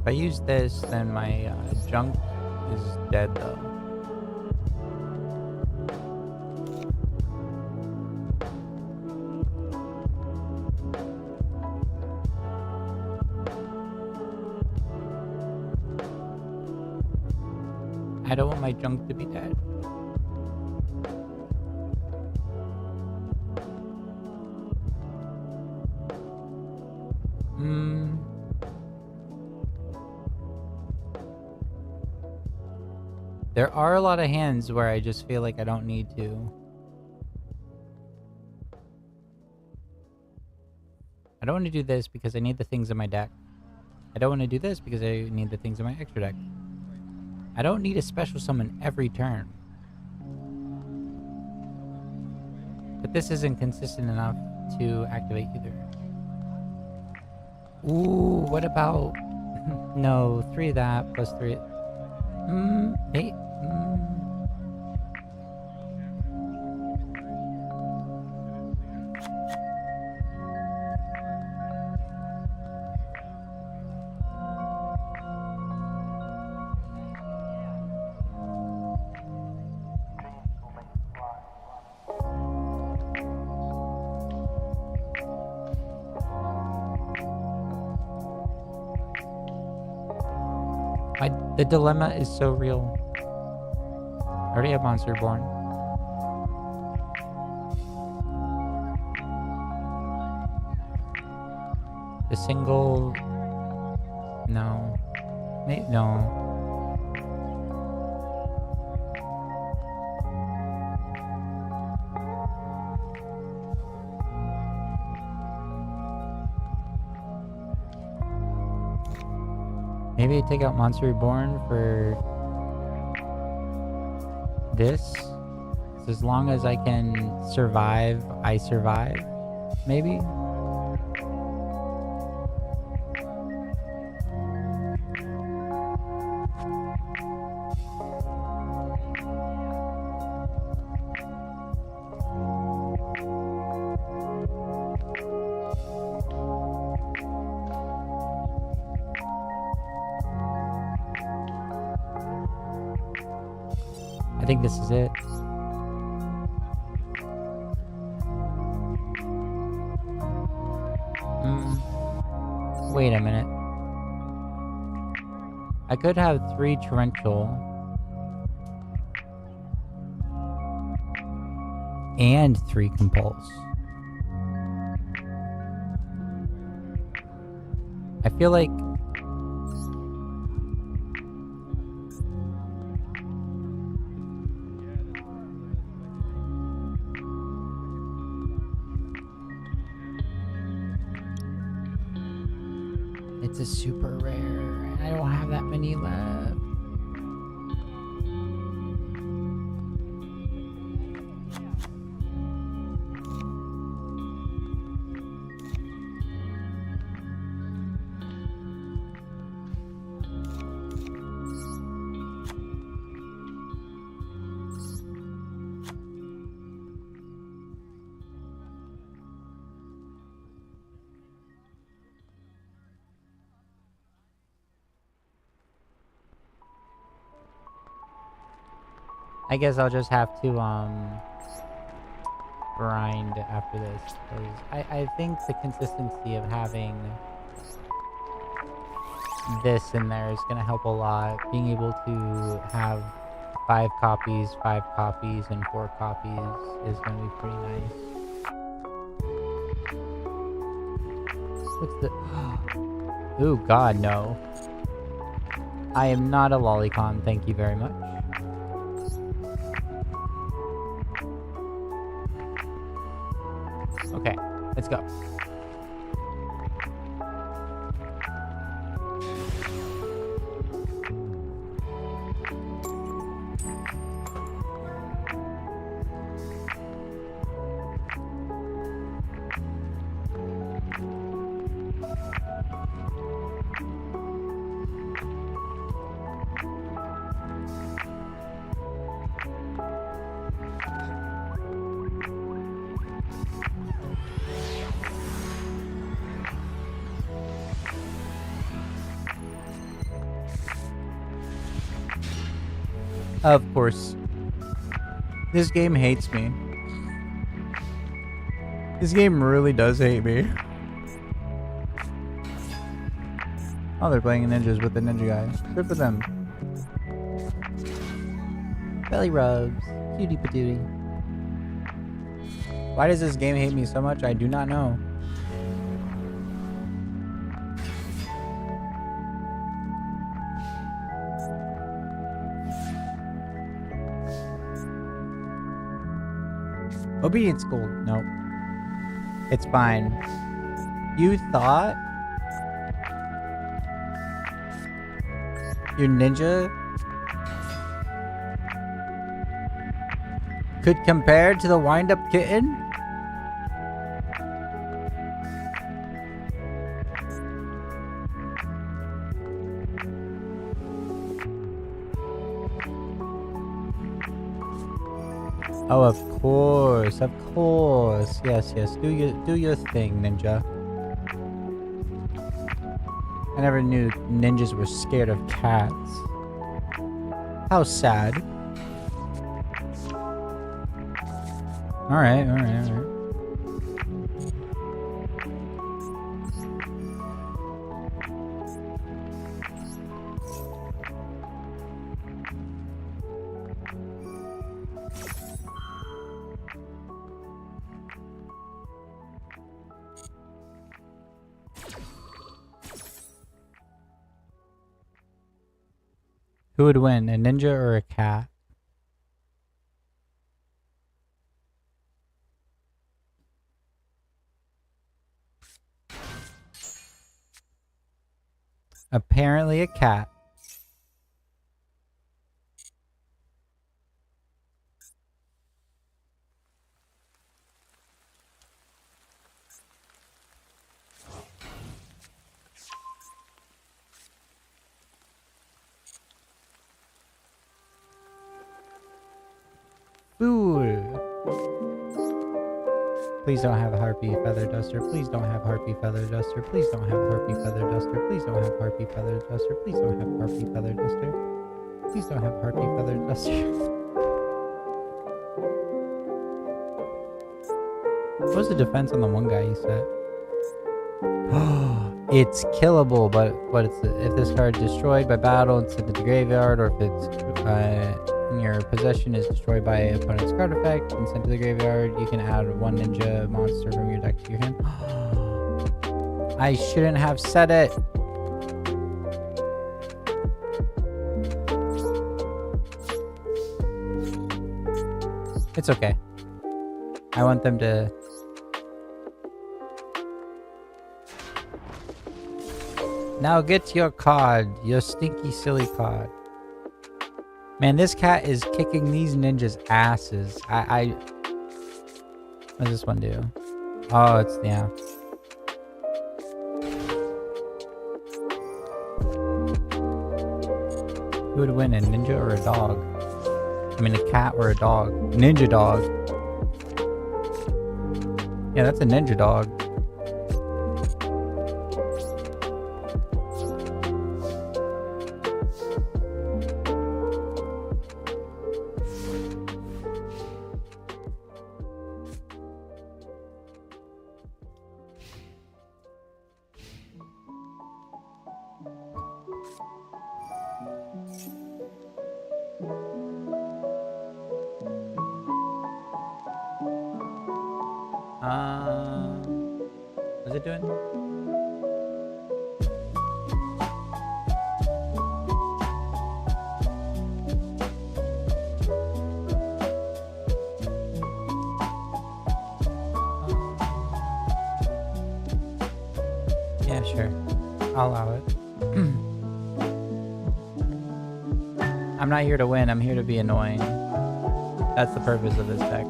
If I use this, then my junk is dead though. I don't want my junk to be dead. There are a lot of hands where I just feel like I don't need to. I don't want to do this because I need the things in my deck. I don't want to do this because I need the things in my extra deck. I don't need a special summon every turn. But this isn't consistent enough to activate either. Ooh, what about... No, 3 of that plus 3... 8... The dilemma is so real. I already have Monster Born. The single... No. No. Maybe I take out Monster Reborn for this. As long as I can survive, I survive. Maybe? I think this is it. Wait a minute. I could have 3 Torrential and 3 Compulse. I feel like it's a super rare, and I don't have that many left. I guess I'll just have to grind after this, because I think the consistency of having this in there is going to help a lot. Being able to have 5 copies, 5 copies, and 4 copies is going to be pretty nice. What's the... Ooh, God, no. I am not a lolicon, thank you very much. Okay, let's go. Of course. This game hates me. This game really does hate me. Oh, they're playing ninjas with the ninja guys. Good for them. Belly rubs. Cutie patootie. Why does this game hate me so much? I do not know. Obedience gold. Nope. It's fine. You thought your ninja could compare to the wind-up kitten? Oh, of course, of course. Yes, yes. Do your thing, ninja. I never knew ninjas were scared of cats. How sad. Alright, alright, alright. Who would win, a ninja or a cat? Apparently a cat. Fool. Please don't have a harpy feather duster. Please don't have harpy feather duster. Please don't have harpy feather duster. Please don't have harpy feather duster. Please don't have harpy feather duster. Please don't have harpy feather duster. What was the defense on the one guy you said? It's killable, but if this card is destroyed by battle and sent to the graveyard, or if it's in your possession is destroyed by an opponent's card effect and sent to the graveyard, you can add one ninja monster from your deck to your hand. I shouldn't have said it. It's okay. I want them to... Now get your card, your stinky silly card. Man, this cat is kicking these ninjas' asses. What does this one do? Oh, it's, yeah. Who would win, a ninja or a dog? I mean, a cat or a dog? Ninja dog. Yeah, that's a ninja dog. What's it doing? Yeah, sure. I'll allow it. I'm not here to win, I'm here to be annoying. That's the purpose of this deck.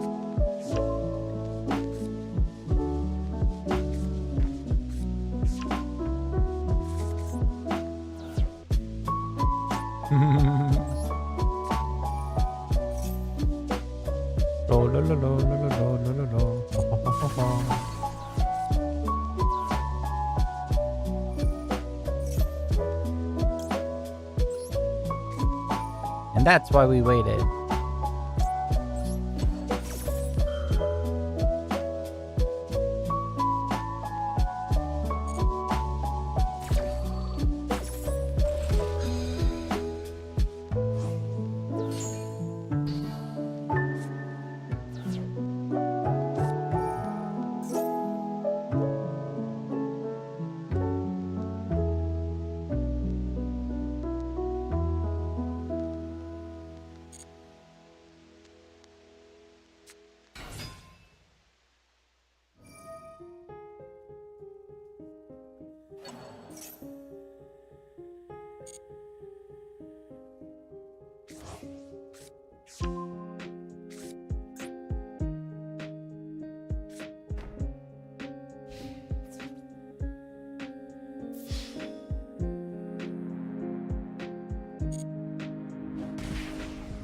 And that's why we waited.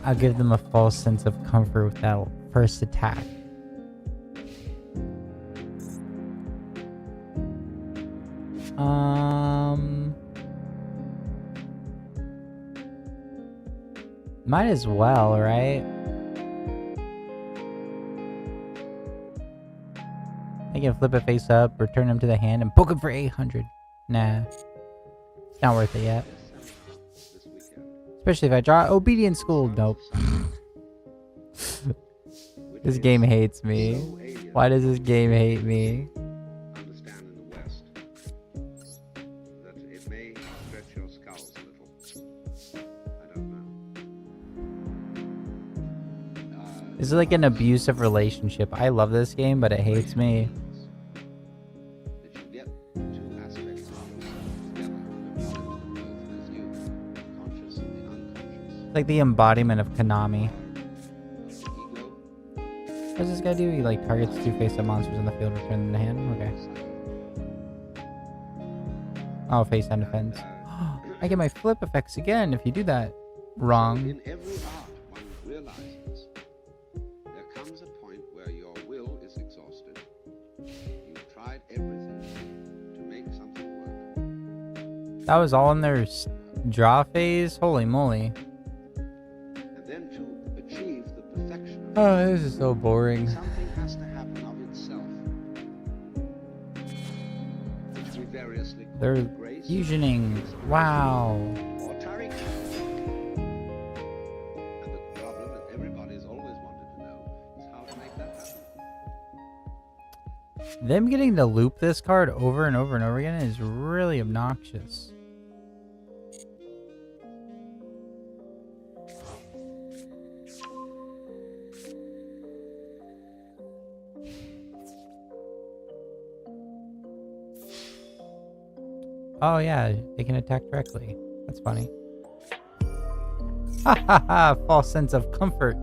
I'll give them a false sense of comfort with that first attack. Might as well, right? I can flip it face up, return him to the hand, and poke him for 800. Nah. It's not worth it yet. Especially if I draw Obedience School. Nope. This game hates me. Why does this game hate me? This is like an abusive relationship. I love this game, but it hates me. Like the embodiment of Konami. What does this guy do? He like targets two face-up monsters in the field, return them to hand? Okay. Oh, face down defense. I get my flip effects again if you do that wrong. In every art, one realizes there comes a point where your will is exhausted. You've tried everything to make something work. That was all in their draw phase? Holy moly. And then to achieve the perfection of Oh, this is so boring. something has to happen of itself. Which we variously call They're grace, fusioning. Wow. or Tariq. And the problem that everybody's always wanted to know is how to make that happen. Them getting to loop this card over and over and over again is really obnoxious. Oh yeah, they can attack directly. That's funny. Ha ha ha! False sense of comfort.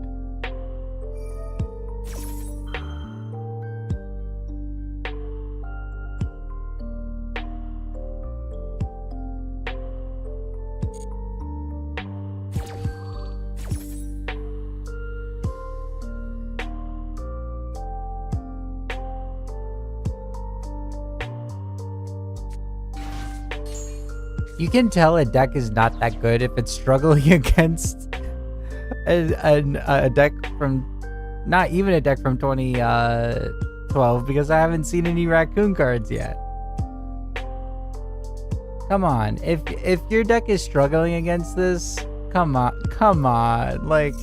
You can tell a deck is not that good if it's struggling against a deck from, not even a deck from 2012, because I haven't seen any raccoon cards yet. Come on, if your deck is struggling against this, come on, like.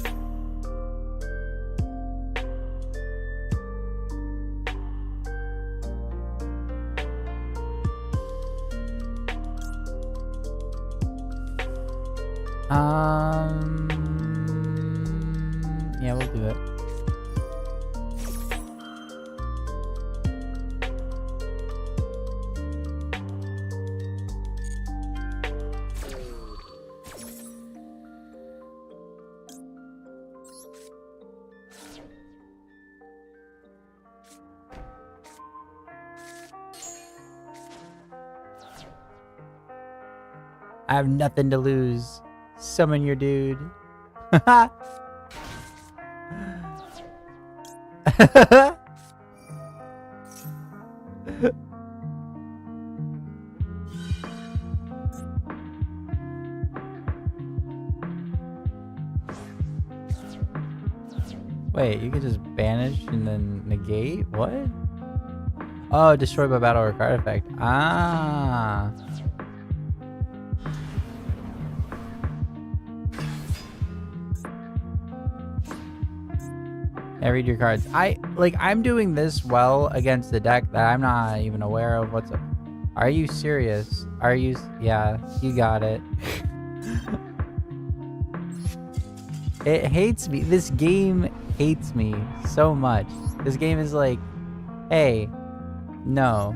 Yeah, we'll do it. I have nothing to lose. Summon your dude. Wait, you can just banish and then negate? What? Oh, destroy by battle or card effect. Ah. Yeah, read your cards. I'm doing this well against the deck that I'm not even aware of what's up. Are you serious? Are you? Yeah, you got it. It hates me. This game hates me so much. This game is like, hey, no.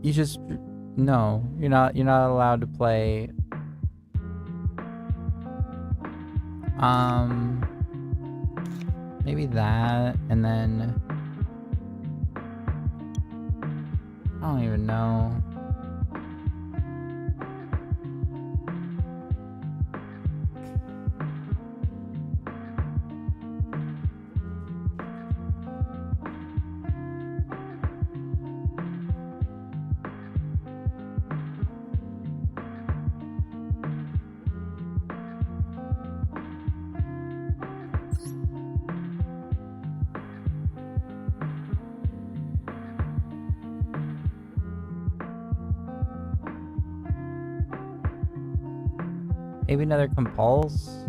You just no. You're not allowed to play. Maybe that, and then I don't even know. Maybe another compulse?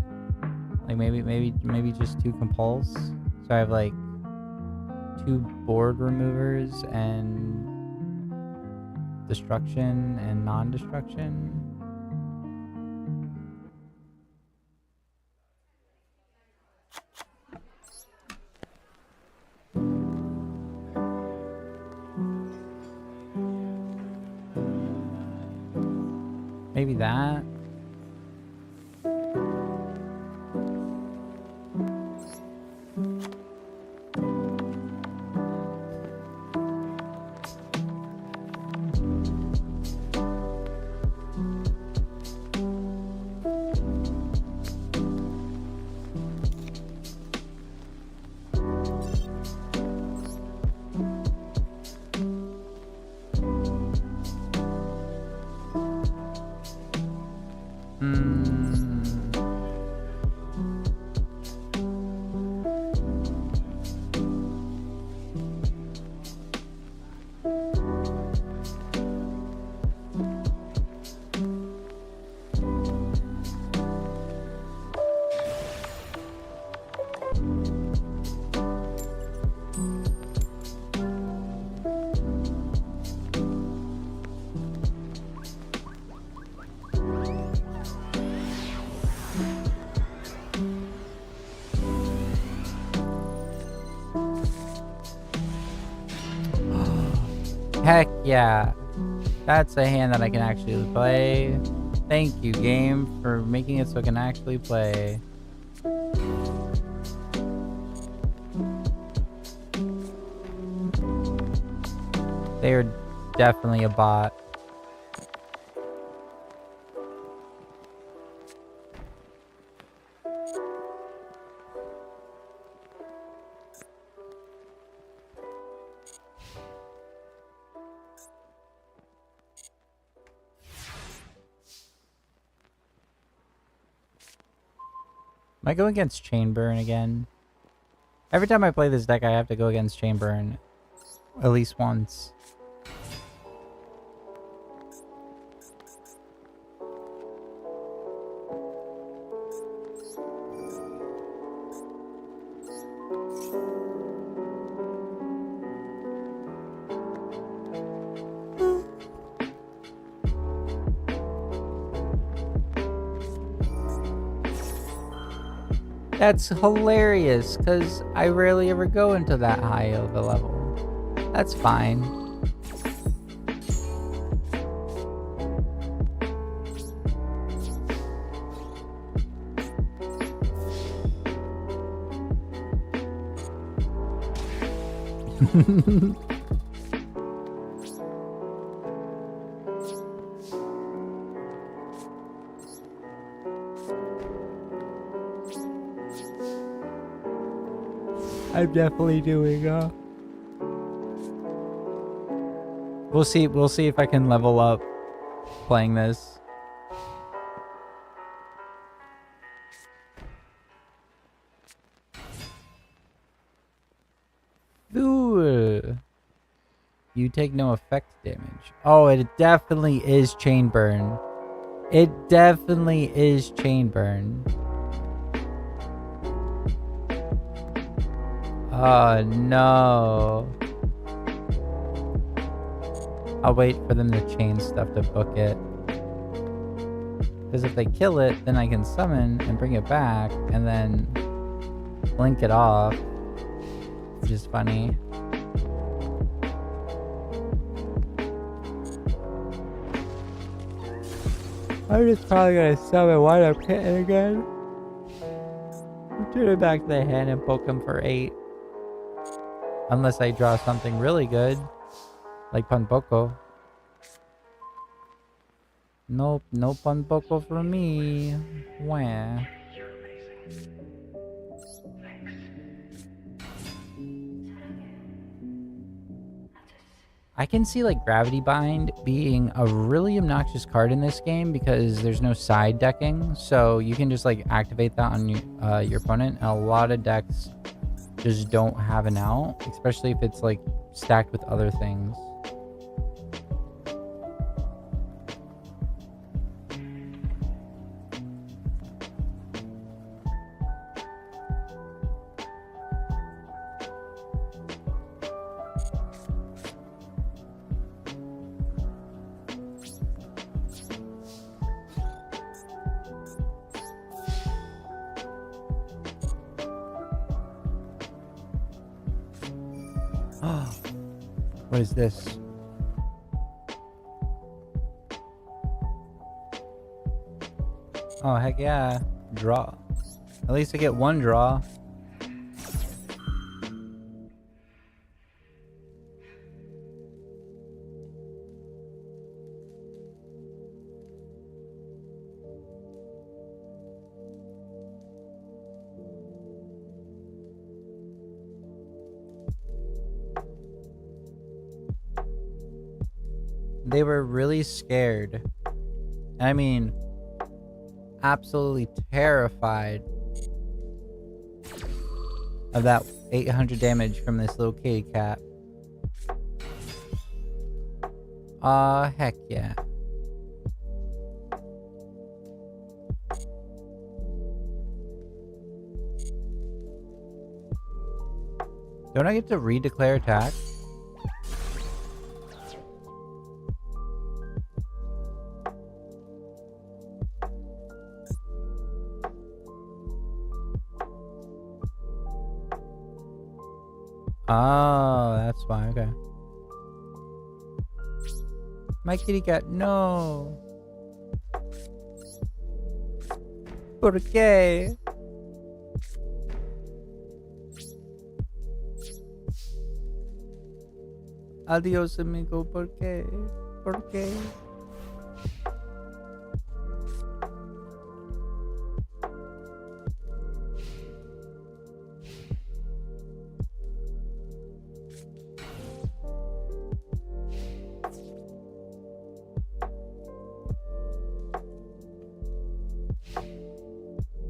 Like maybe just 2 compulse? So I have like 2 board removers and destruction and non-destruction. Maybe that. Heck yeah. That's a hand that I can actually play. Thank you, game, for making it so I can actually play. They are definitely a bot. Am I going against Chainburn again? Every time I play this deck, I have to go against Chainburn at least once. That's hilarious, because I rarely ever go into that high of a level. That's fine. I'm definitely doing We'll see if I can level up playing this. Ooh. You take no effect damage. Oh, it definitely is chain burn. It definitely is chain burn. Oh no. I'll wait for them to chain stuff to book it. Because if they kill it, then I can summon and bring it back and then blink it off. Which is funny. I'm just probably gonna summon one up kitten again. Turn it back to the hand and poke him for 8. Unless I draw something really good. Like Panpoko. Nope, no Panpoko for me. Wah. I can see like Gravity Bind being a really obnoxious card in this game because there's no side decking, so you can just like activate that on your opponent. And a lot of decks just don't have an out, especially if it's like stacked with other things. What is this? Oh, heck yeah. Draw. At least I get one draw. They were really scared. I mean, absolutely terrified of that 800 damage from this little kitty cat. Aw, heck yeah. Don't I get to redeclare attack? Oh, that's why. Okay. My kitty cat, no. ¿Por qué? Adiós, amigo. ¿Por qué? ¿Por qué?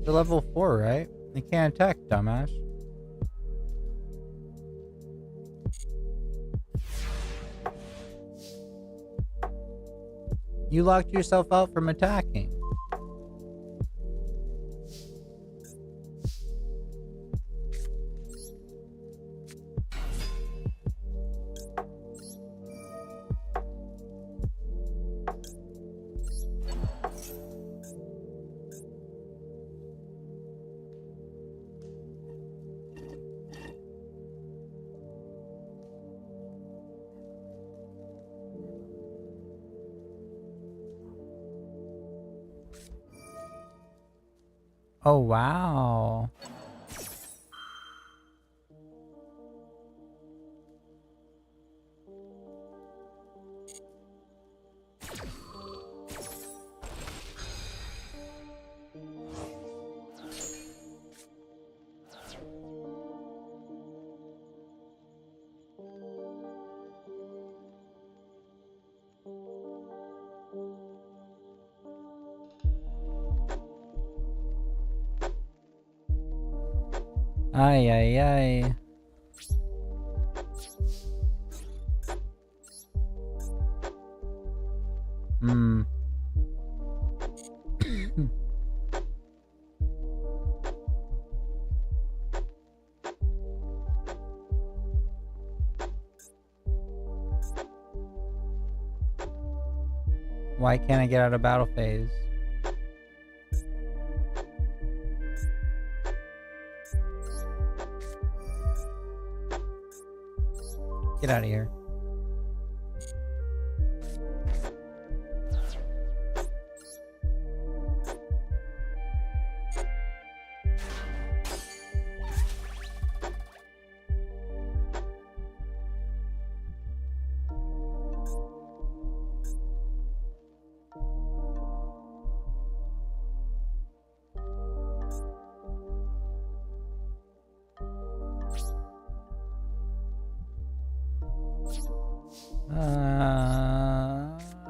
They're level 4, right? They can't attack, dumbass. You locked yourself out from attacking. Oh, wow. Ay, ay, ay. Hmm. Why can't I get out of battle phase? Get out of here.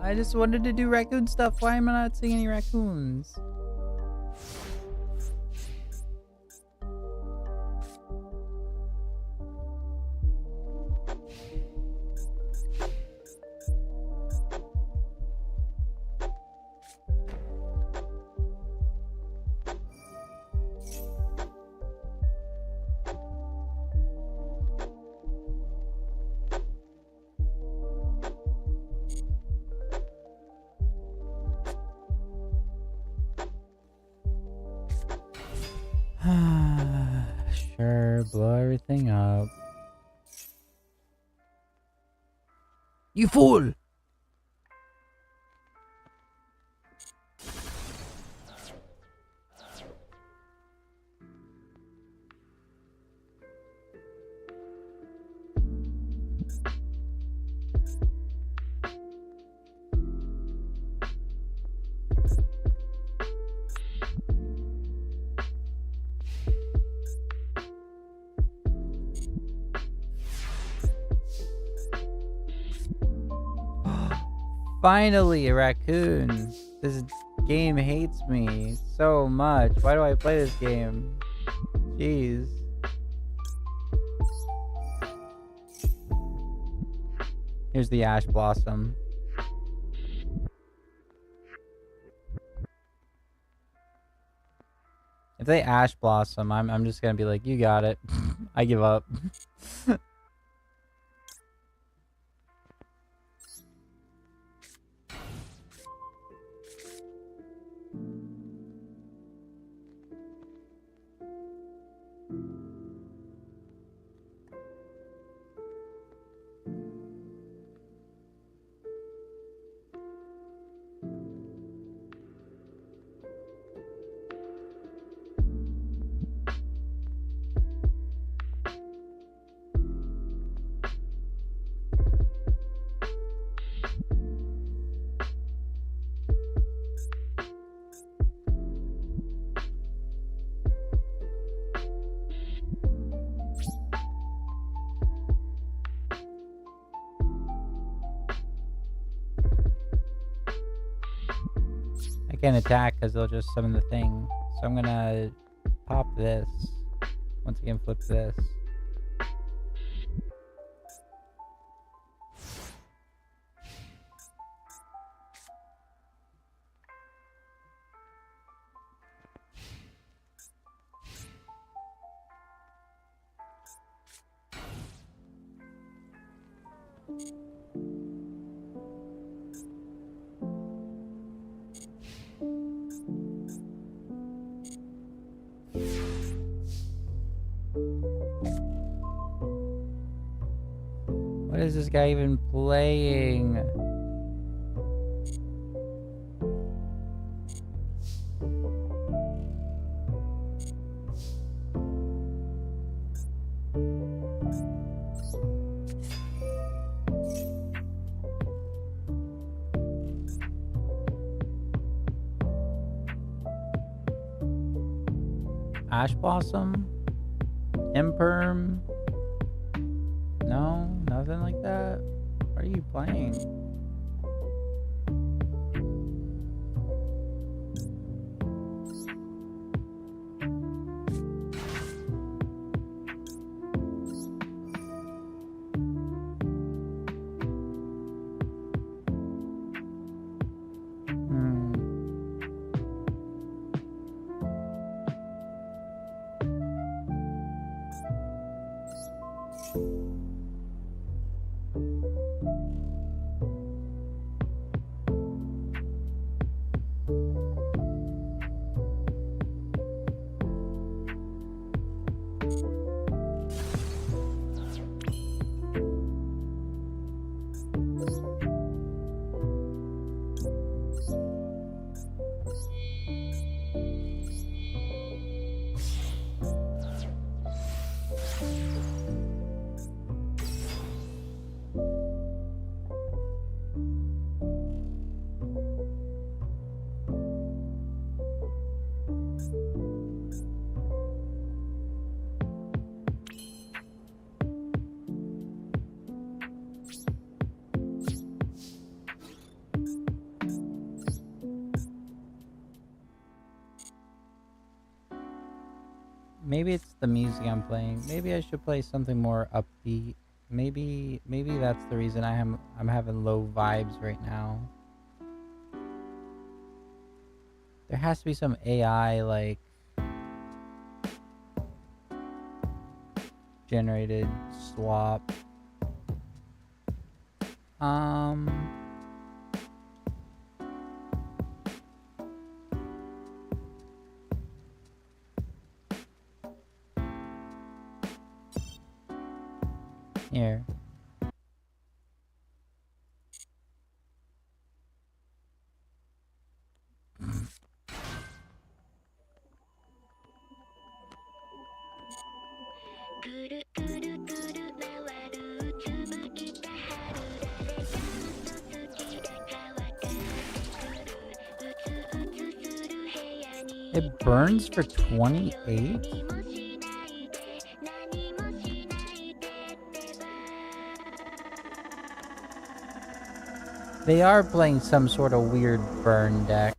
I just wanted to do raccoon stuff. Why am I not seeing any raccoons? Sure, blow everything up. You fool! Finally, a raccoon. This game hates me so much. Why do I play this game? Jeez. Here's the ash blossom. If they ash blossom, I'm just gonna be like, you got it. I give up. I can't attack because they'll just summon the thing. So I'm gonna pop this. Once again, flip this. What is this guy even playing? Ash Blossom? Imperm? No, nothing like that. What are you playing? Maybe it's the music I'm playing. Maybe I should play something more upbeat. Maybe that's the reason I'm having low vibes right now. There has to be some AI like generated slop. Here. It burns for 28? They are playing some sort of weird burn deck.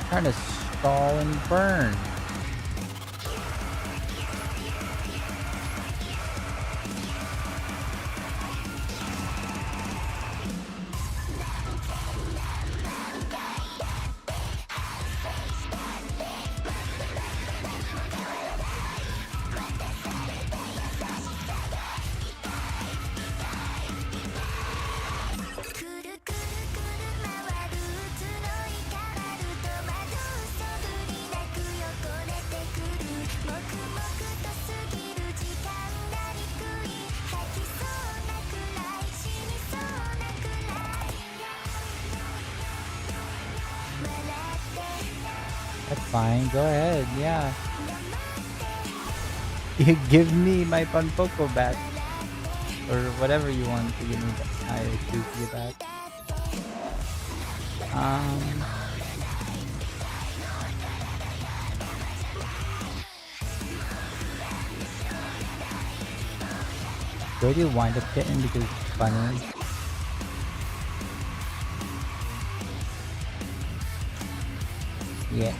Trying to stall and burn. That's fine, go ahead, yeah. You give me my Panpoco back. Or whatever you want to give me back. I choose to give back. Do I do wind up kitten because it's funny? Yeah.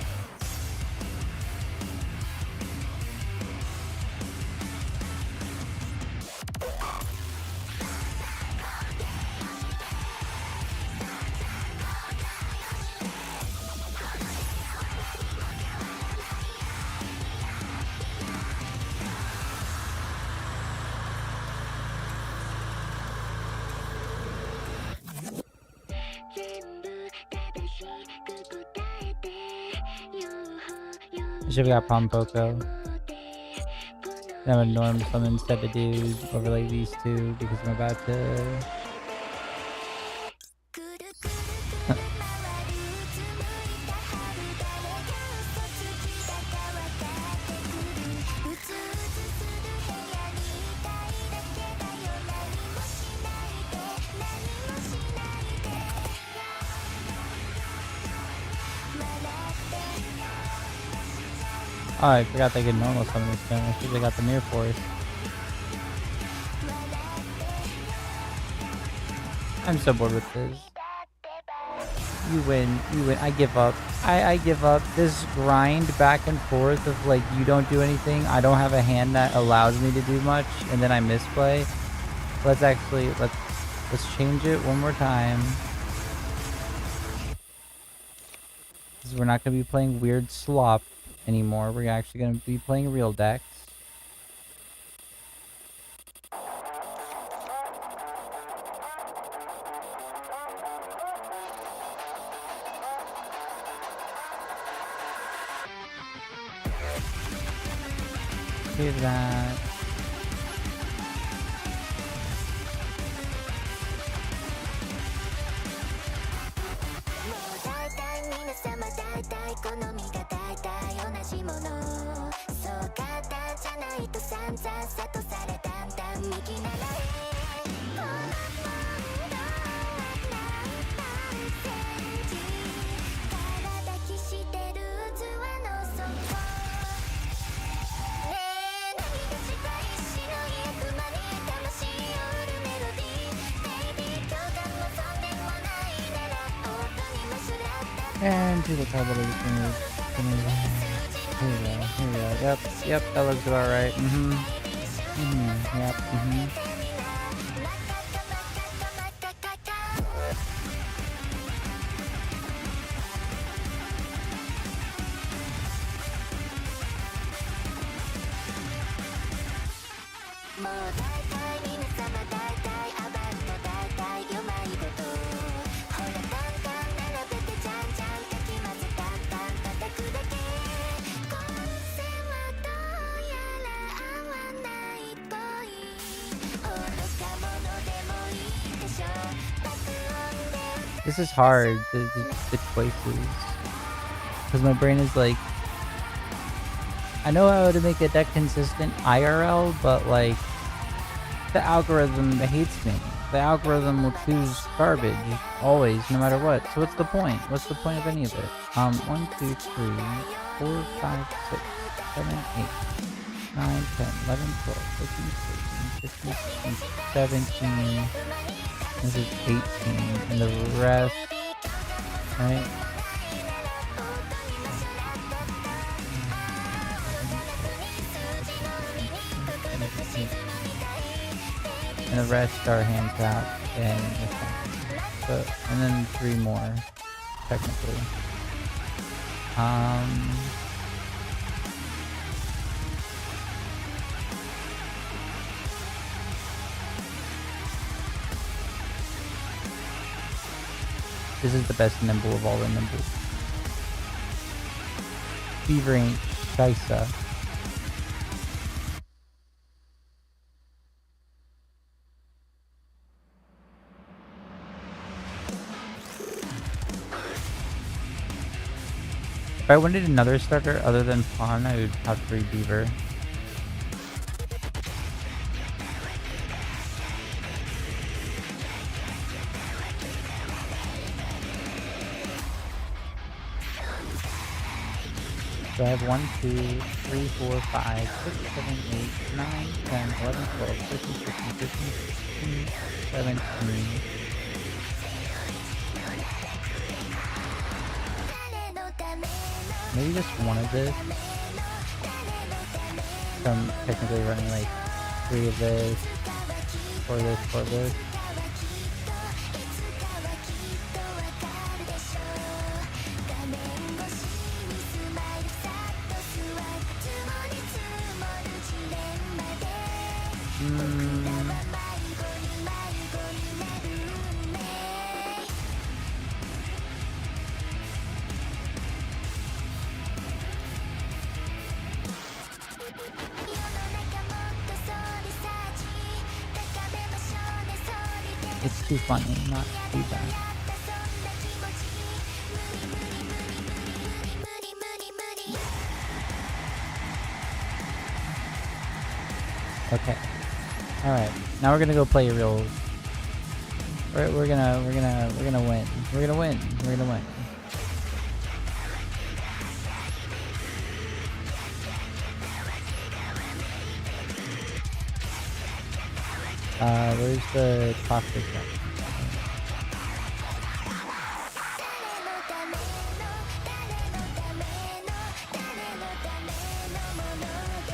I should've got Pompoko. Then I'm gonna norm summon instead of dude, overlay these two because I'm about to. Oh, I forgot they could normal summon this thing. I should have got the Mirror Force. I'm so bored with this. You win. You win. I give up. I give up. This grind back and forth of like, you don't do anything. I don't have a hand that allows me to do much. And then I misplay. Let's change it one more time. Because we're not going to be playing weird slop anymore. We're actually going to be playing real decks. Do that. And do the card that I just removed. Here we go. Here we go. Yep. Yep. That looks about right. Yep. This is hard, the choices. Because my brain is like... I know how to make a deck consistent IRL, but like... The algorithm hates me. The algorithm will choose garbage, always, no matter what. So what's the point? What's the point of any of it? 1, 2, 3, 4, 5, 6, 7, 8, 9, 10, 11, 12, 13, 14, 15, 16, 17... This is 18, and the rest, right? And the rest are hand tapped and then 3 more, technically. This is the best nimble of all the nimbles. Beaver ain't Shisa. If I wanted another starter other than Pawn, I would have 3 Beaver. So I have 1, 2, 3, 4, 5, 6, 7, 8, 9, 10, 11, 12, 13, 14, 15, 16, 17. Maybe just one of this. So I'm technically running like 3 of this, 4 of this, 4 of this. It's too funny, not too bad. Okay. All right. Now we're gonna go play a real. We're gonna win. We're gonna win. We're gonna win. Where's the toxic one?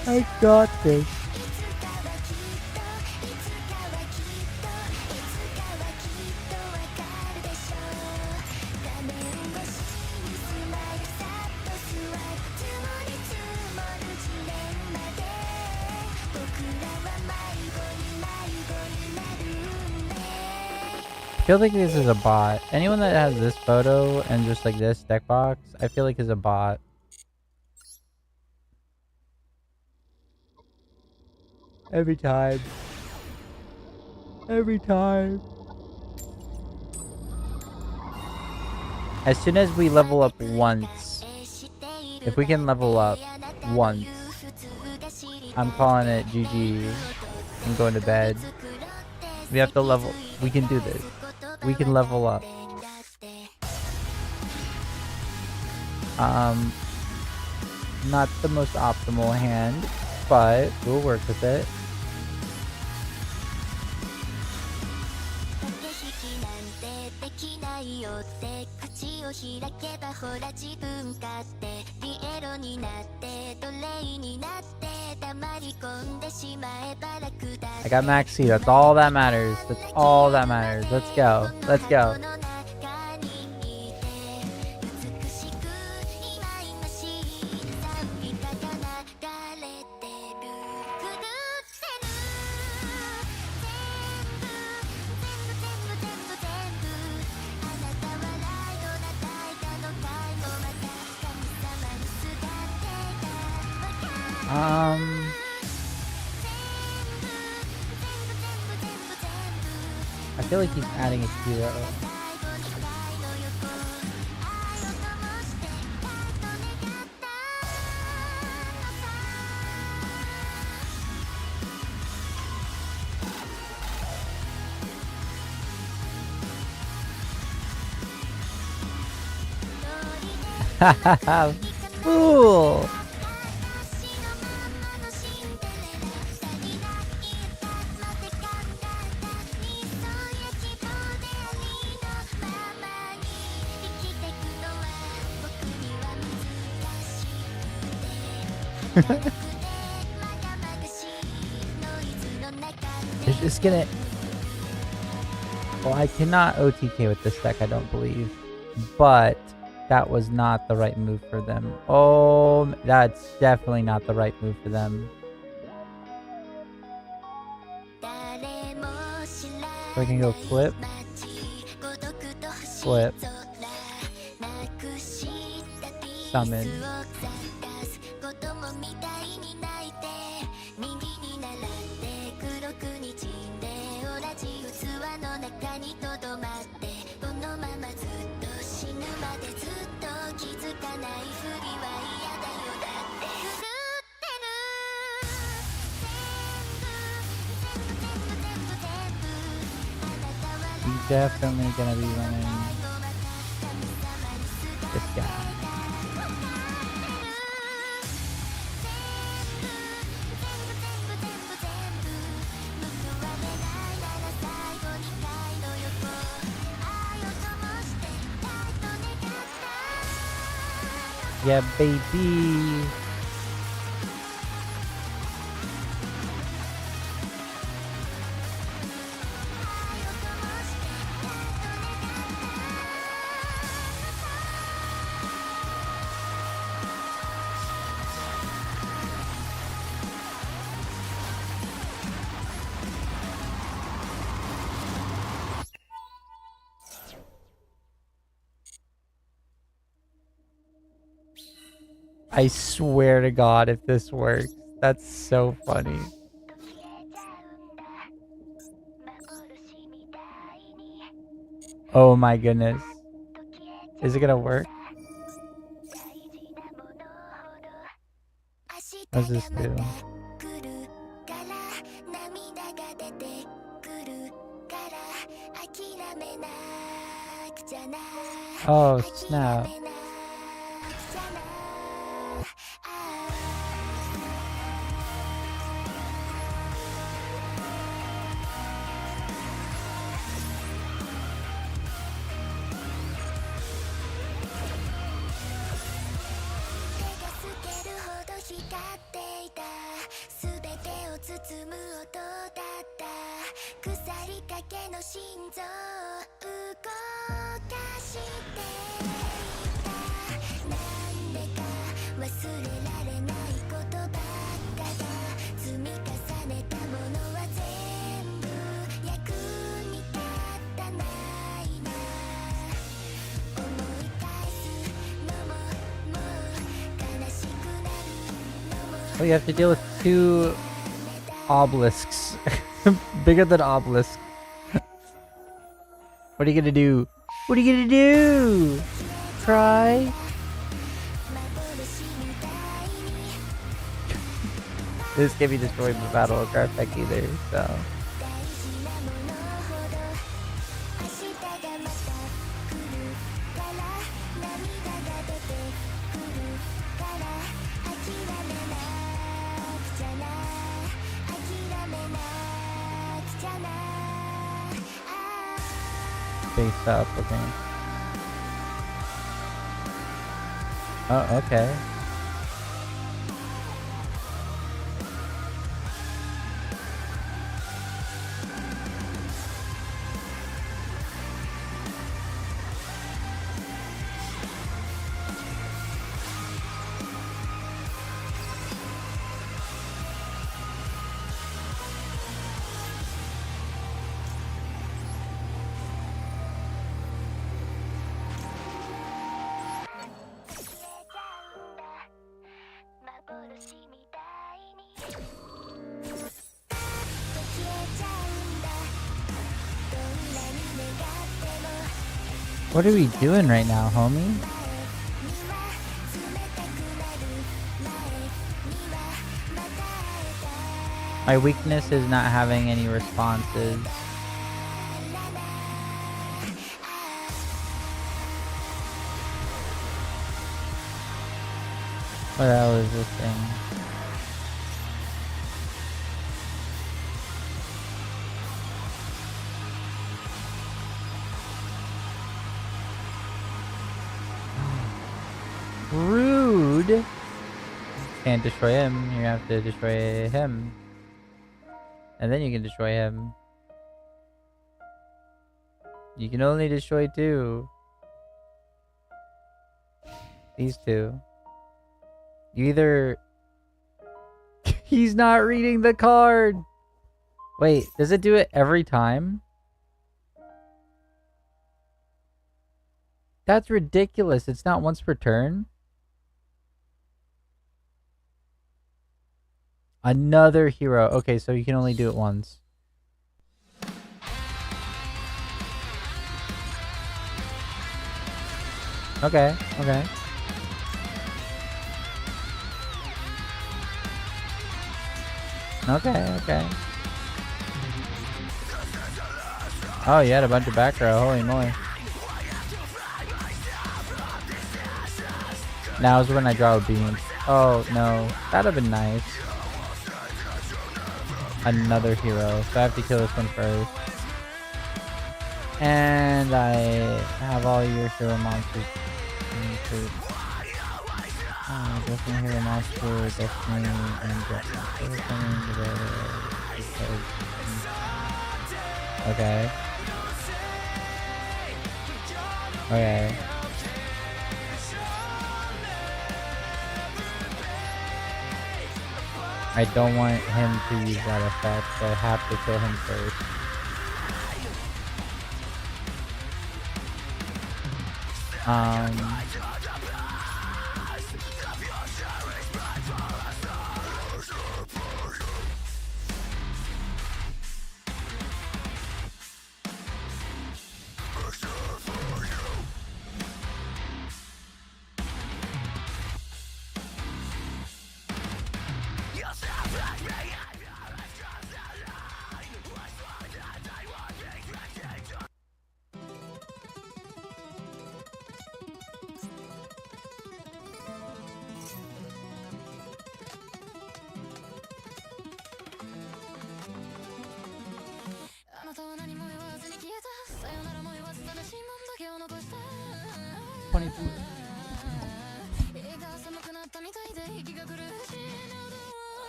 I got this. I feel like this is a bot. Anyone that has this photo and just like this deck box, I feel like is a bot. Every time. Every time. As soon as we level up once, if we can level up once, I'm calling it GG. I'm going to bed. We have to level. We can do this. We can level up. Not the most optimal hand, but we'll work with it. I got Maxi. That's all that matters. That's all that matters. Let's go. Let's go. I feel like he's adding a hero. Fool! It's just gonna... Well, I cannot OTK with this deck, I don't believe. But that was not the right move for them. Oh, that's definitely not the right move for them. So I can go flip. Flip. Summon. He's definitely gonna be running this guy. Yeah, baby. I swear to God, if this works, that's so funny. Oh my goodness. Is it gonna work? What does this do? Oh, snap. Oh, you have to deal with 2 obelisks. Bigger than obelisk. What are you gonna do? What are you gonna do? Try? This can't be destroyed in the battle of Garfek either, so... Face up, okay. Oh, okay. What are we doing right now, homie? My weakness is not having any responses. What the hell is this thing? Rude. Can't destroy him. You have to destroy him. And then you can destroy him. You can only destroy two. These two. You either... He's not reading the card! Wait, does it do it every time? That's ridiculous. It's not once per turn. Another hero. Okay, so you can only do it once. Okay, okay. Okay, okay. Oh, you had a bunch of back row. Holy moly. Now's when I draw a beam. Oh, no. That'd have been nice. Another hero. So I have to kill this one first. And I have all your hero monsters. Destiny hero monster, Destiny, and Destiny. Okay. Okay. I don't want him to use that effect, so I have to kill him first.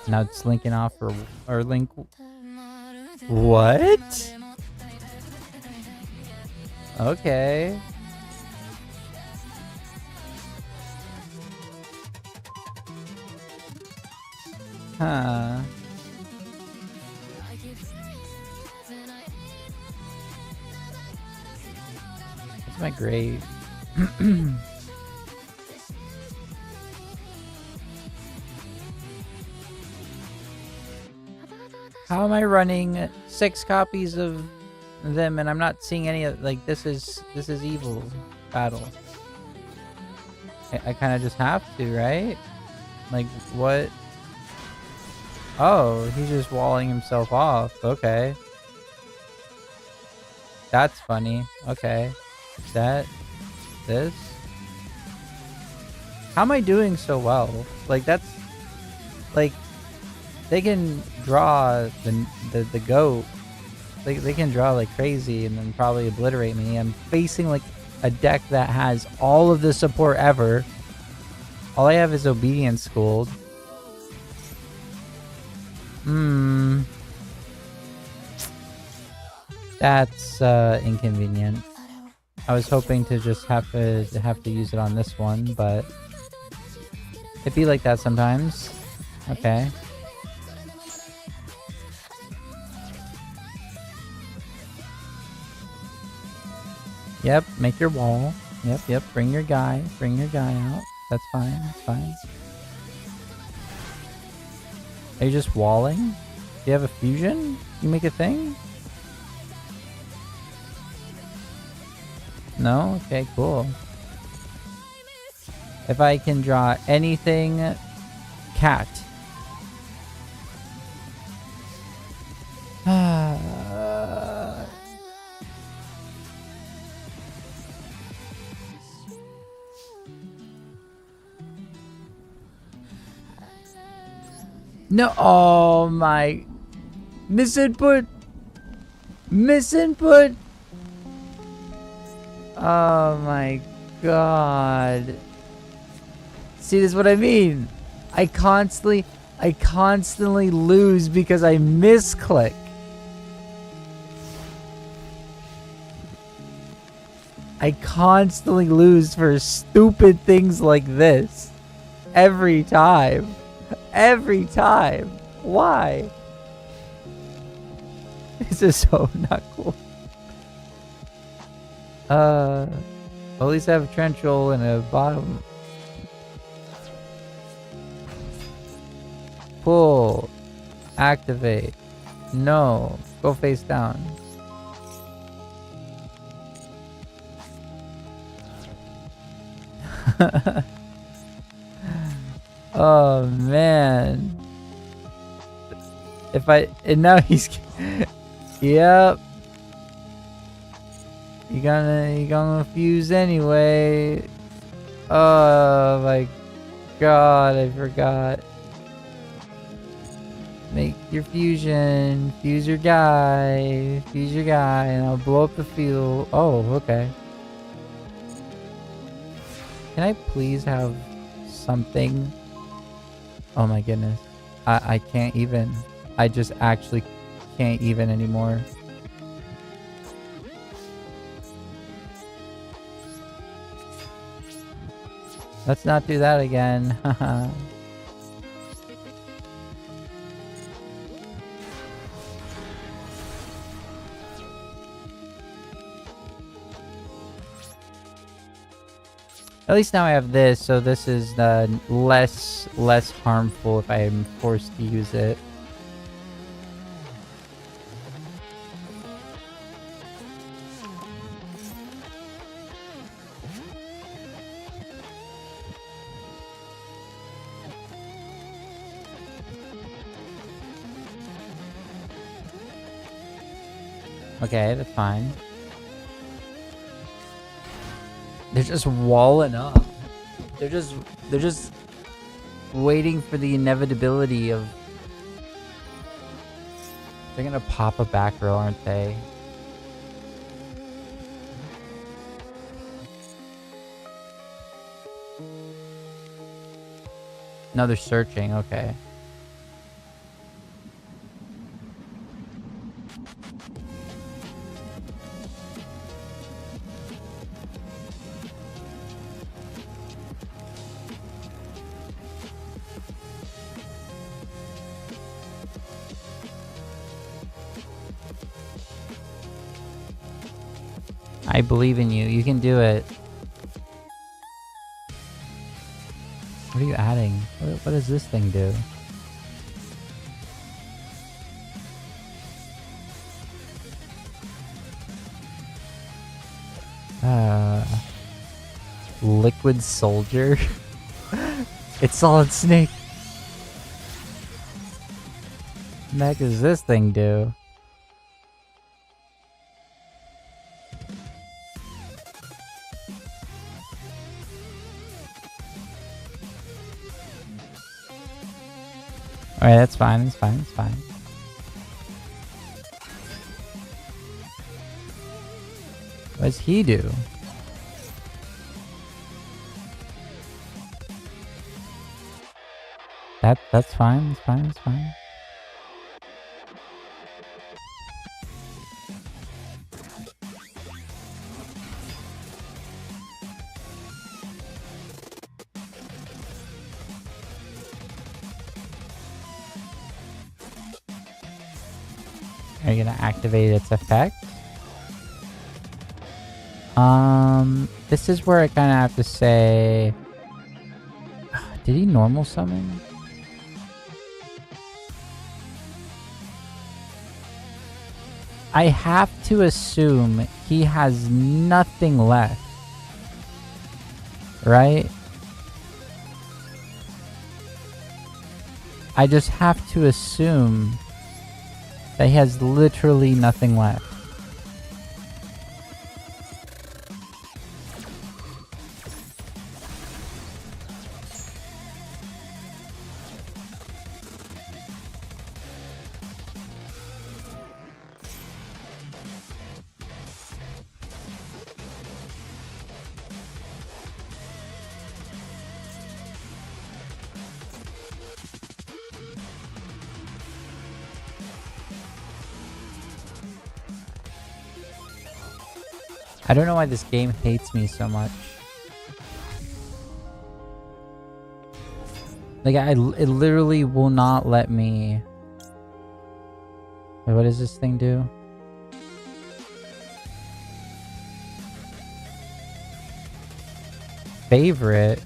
Now it's linking off or link. What? Okay. Huh. That's my grade. How am I running 6 copies of them and I'm not seeing any of, like, this is evil battle. I kind of just have to, right? Like, what? Oh, he's just walling himself off. Okay. That's funny. Okay. This? How am I doing so well? Like, that's, like, they can draw the goat. They can draw like crazy and then probably obliterate me. I'm facing like a deck that has all of the support ever. All I have is obedience schooled. That's inconvenient. I was hoping to just have to use it on this one, but it'd be like that sometimes. Okay. Yep, make your wall. Yep, bring your guy out. That's fine. Are you just walling? Do you have a fusion? You make a thing? No? Okay, cool. If I can draw anything, cat. No, oh my. Misinput. Oh my god. See, this is what I mean. I constantly lose because I misclick. I constantly lose for stupid things like this. Every time. Why? This is so not cool. Well, at least I have a trench hole and a bottom. Pull. Activate. No. Go face down. Oh man. And now he's yep. You gonna fuse anyway. Oh my god, I forgot. Make your fusion. Fuse your guy, and I'll blow up the field. Oh, okay. Can I please have something? Oh my goodness. I can't even. I just actually can't even anymore. Let's not do that again. Haha. At least now I have this, so this is less harmful if I am forced to use it. Okay, that's fine. They're just walling up. They're just waiting for the inevitability of. They're gonna pop a back row, aren't they? No, they're searching. Okay. I believe in you. You can do it. What are you adding? What does this thing do? Liquid soldier? It's Solid Snake. What the heck does this thing do? Alright, that's fine, it's fine. What does he do? That's fine. That's fine. That's fine. Are you gonna activate its effect? This is where I kind of have to say, did he normal summon? I have to assume he has nothing left, right? I just have to assume that he has literally nothing left. I don't know why this game hates me so much. Like, it literally will not let me... Wait, what does this thing do? Favorite?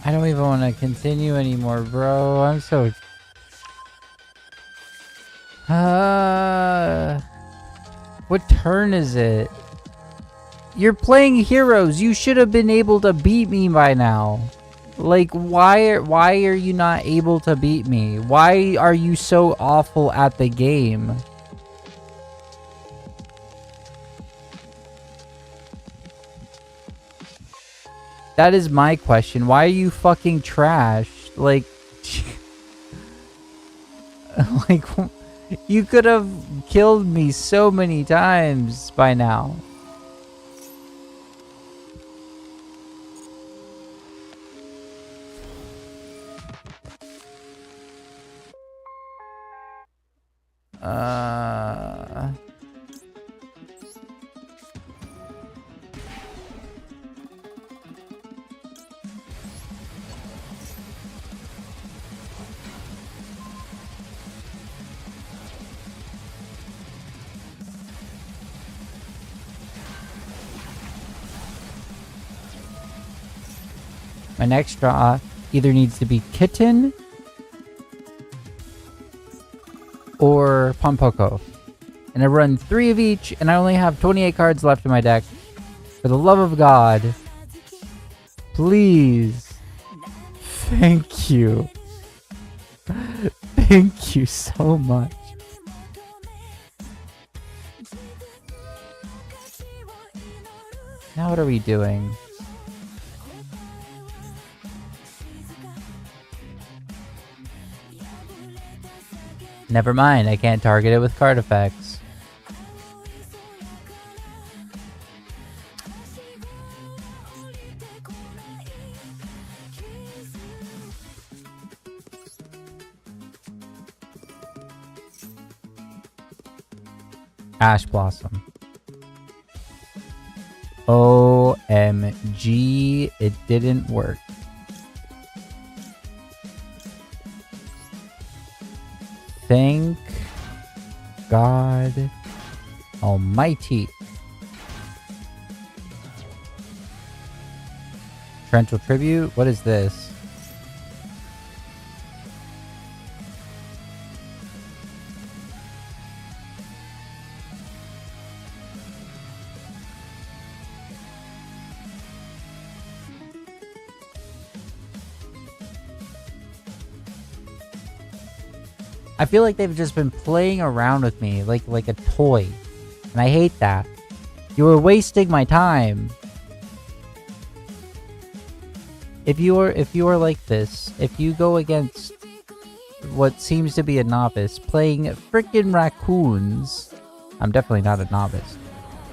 I don't even want to continue anymore, bro. I'm so... What turn is it? You're playing heroes. You should have been able to beat me by now. Like, why are you not able to beat me? Why are you so awful at the game? That is my question. Why are you fucking trash? Like, like, you could have killed me so many times by now. My next draw either needs to be Kitten or Pompoko. And I run 3 of each, and I only have 28 cards left in my deck. For the love of God, please. Thank you. Thank you so much. Now what are we doing? Never mind, I can't target it with card effects. Ash Blossom. OMG, it didn't work. Thank God Almighty. Torrential Tribute? What is this? I feel like they've just been playing around with me like a toy. And I hate that. You were wasting my time. If you are like this, if you go against what seems to be a novice playing frickin' raccoons, I'm definitely not a novice.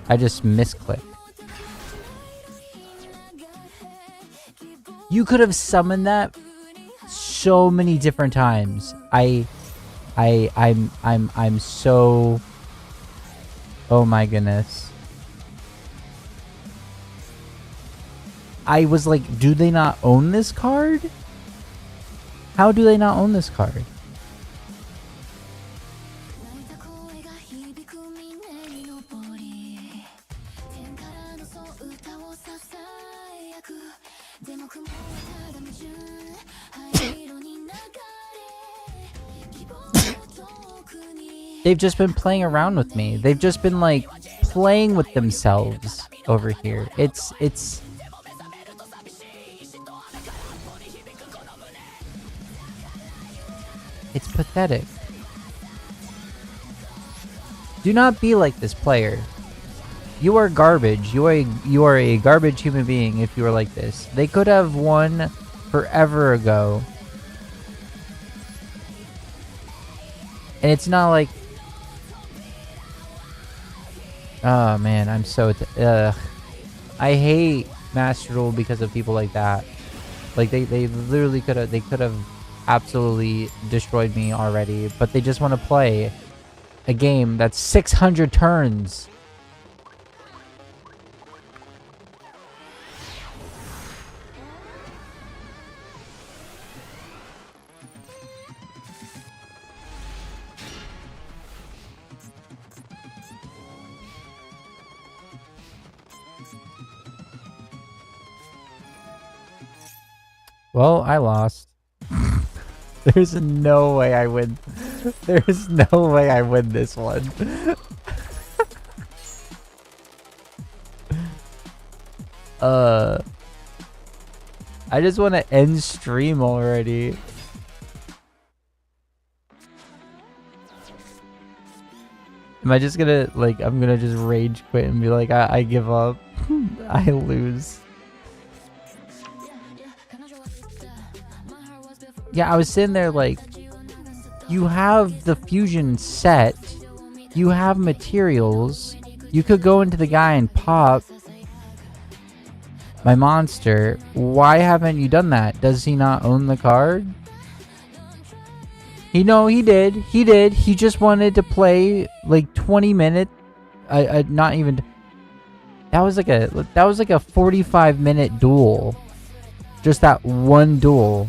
I just misclicked. You could have summoned that so many different times. I'm so... Oh my goodness. I was like, do they not own this card? How do they not own this card? They've just been playing around with me. They've just been like playing with themselves over here. It's pathetic. Do not be like this player. You are garbage. You are a garbage human being if you are like this. They could have won forever ago. And it's not like... Oh man, I'm so... I hate Master Duel because of people like that. Like they literally could have absolutely destroyed me already, but they just want to play a game that's 600 turns. Well, I lost. There's no way I win. There's no way I win this one. I just want to end stream already. Am I just gonna, like, I'm gonna just rage quit and be like, I give up. I lose. Yeah, I was sitting there like, you have the fusion set, you have materials, you could go into the guy and pop my monster. Why haven't you done that? Does he not own the card? He did. He just wanted to play like 20 minutes. Not even. That was like a 45-minute duel. Just that one duel.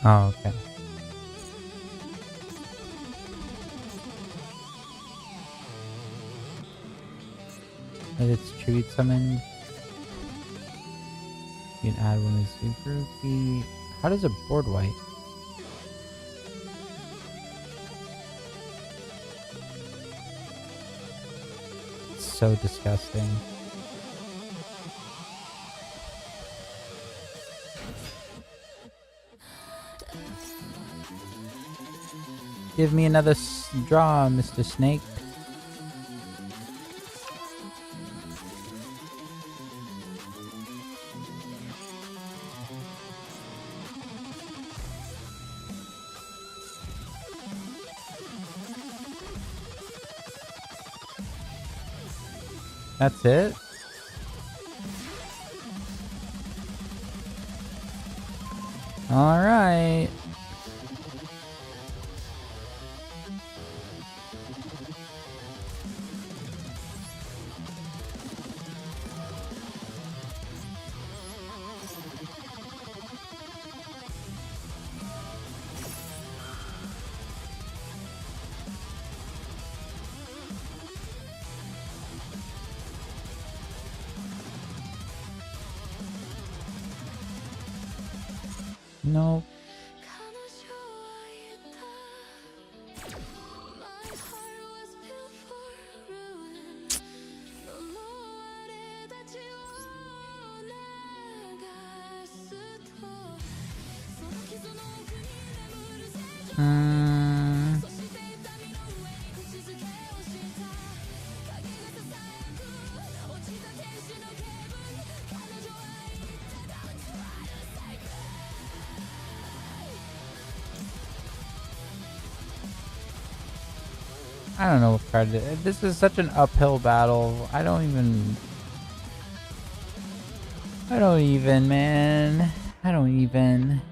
Oh, okay. If it's tribute summoned, you can add one as super key. How does a board wipe? It's so disgusting. Give me another draw, Mr. Snake. That's it? All right. Nope. I don't know what card it is. This is such an uphill battle. I don't even, man. I don't even.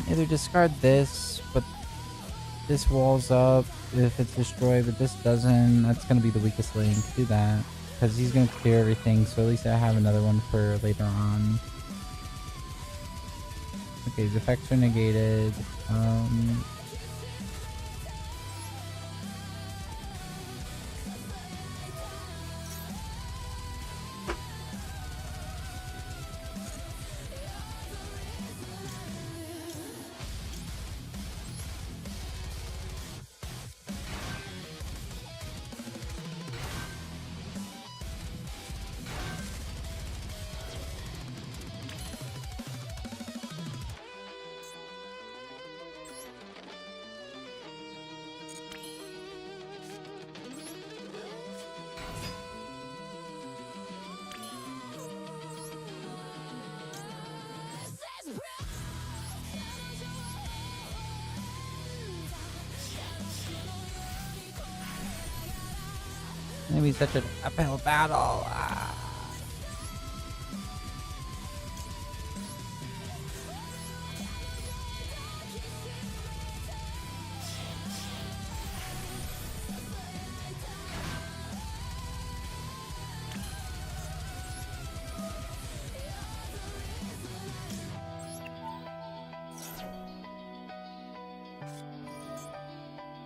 Either discard this, but this walls up if it's destroyed, but this doesn't. That's going to be the weakest link. Do that. Because he's going to clear everything, so at least I have another one for later on. Okay, his effects are negated. Maybe such an uphill battle.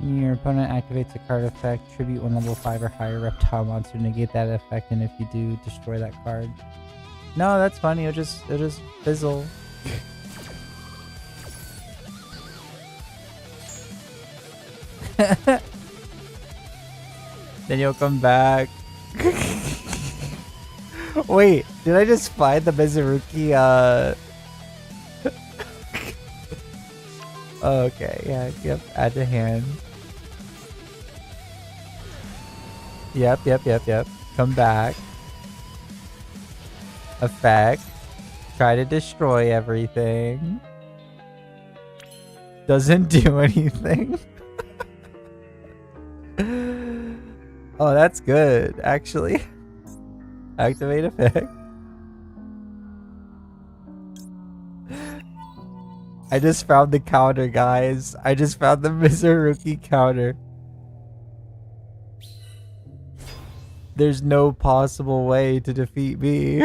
Your opponent activates a card effect, tribute one level 5 or higher reptile monster, negate that effect, and if you do, destroy that card. No, that's funny. It'll just fizzle. Then you'll come back. Wait, did I just find the Mizuruki? Oh, okay, yeah, yep. Add to hand. Yep. Come back. Effect. Try to destroy everything. Doesn't do anything. Oh, that's good, actually. Activate effect. I just found the counter, guys. I just found the Mizuruki counter. There's no possible way to defeat me.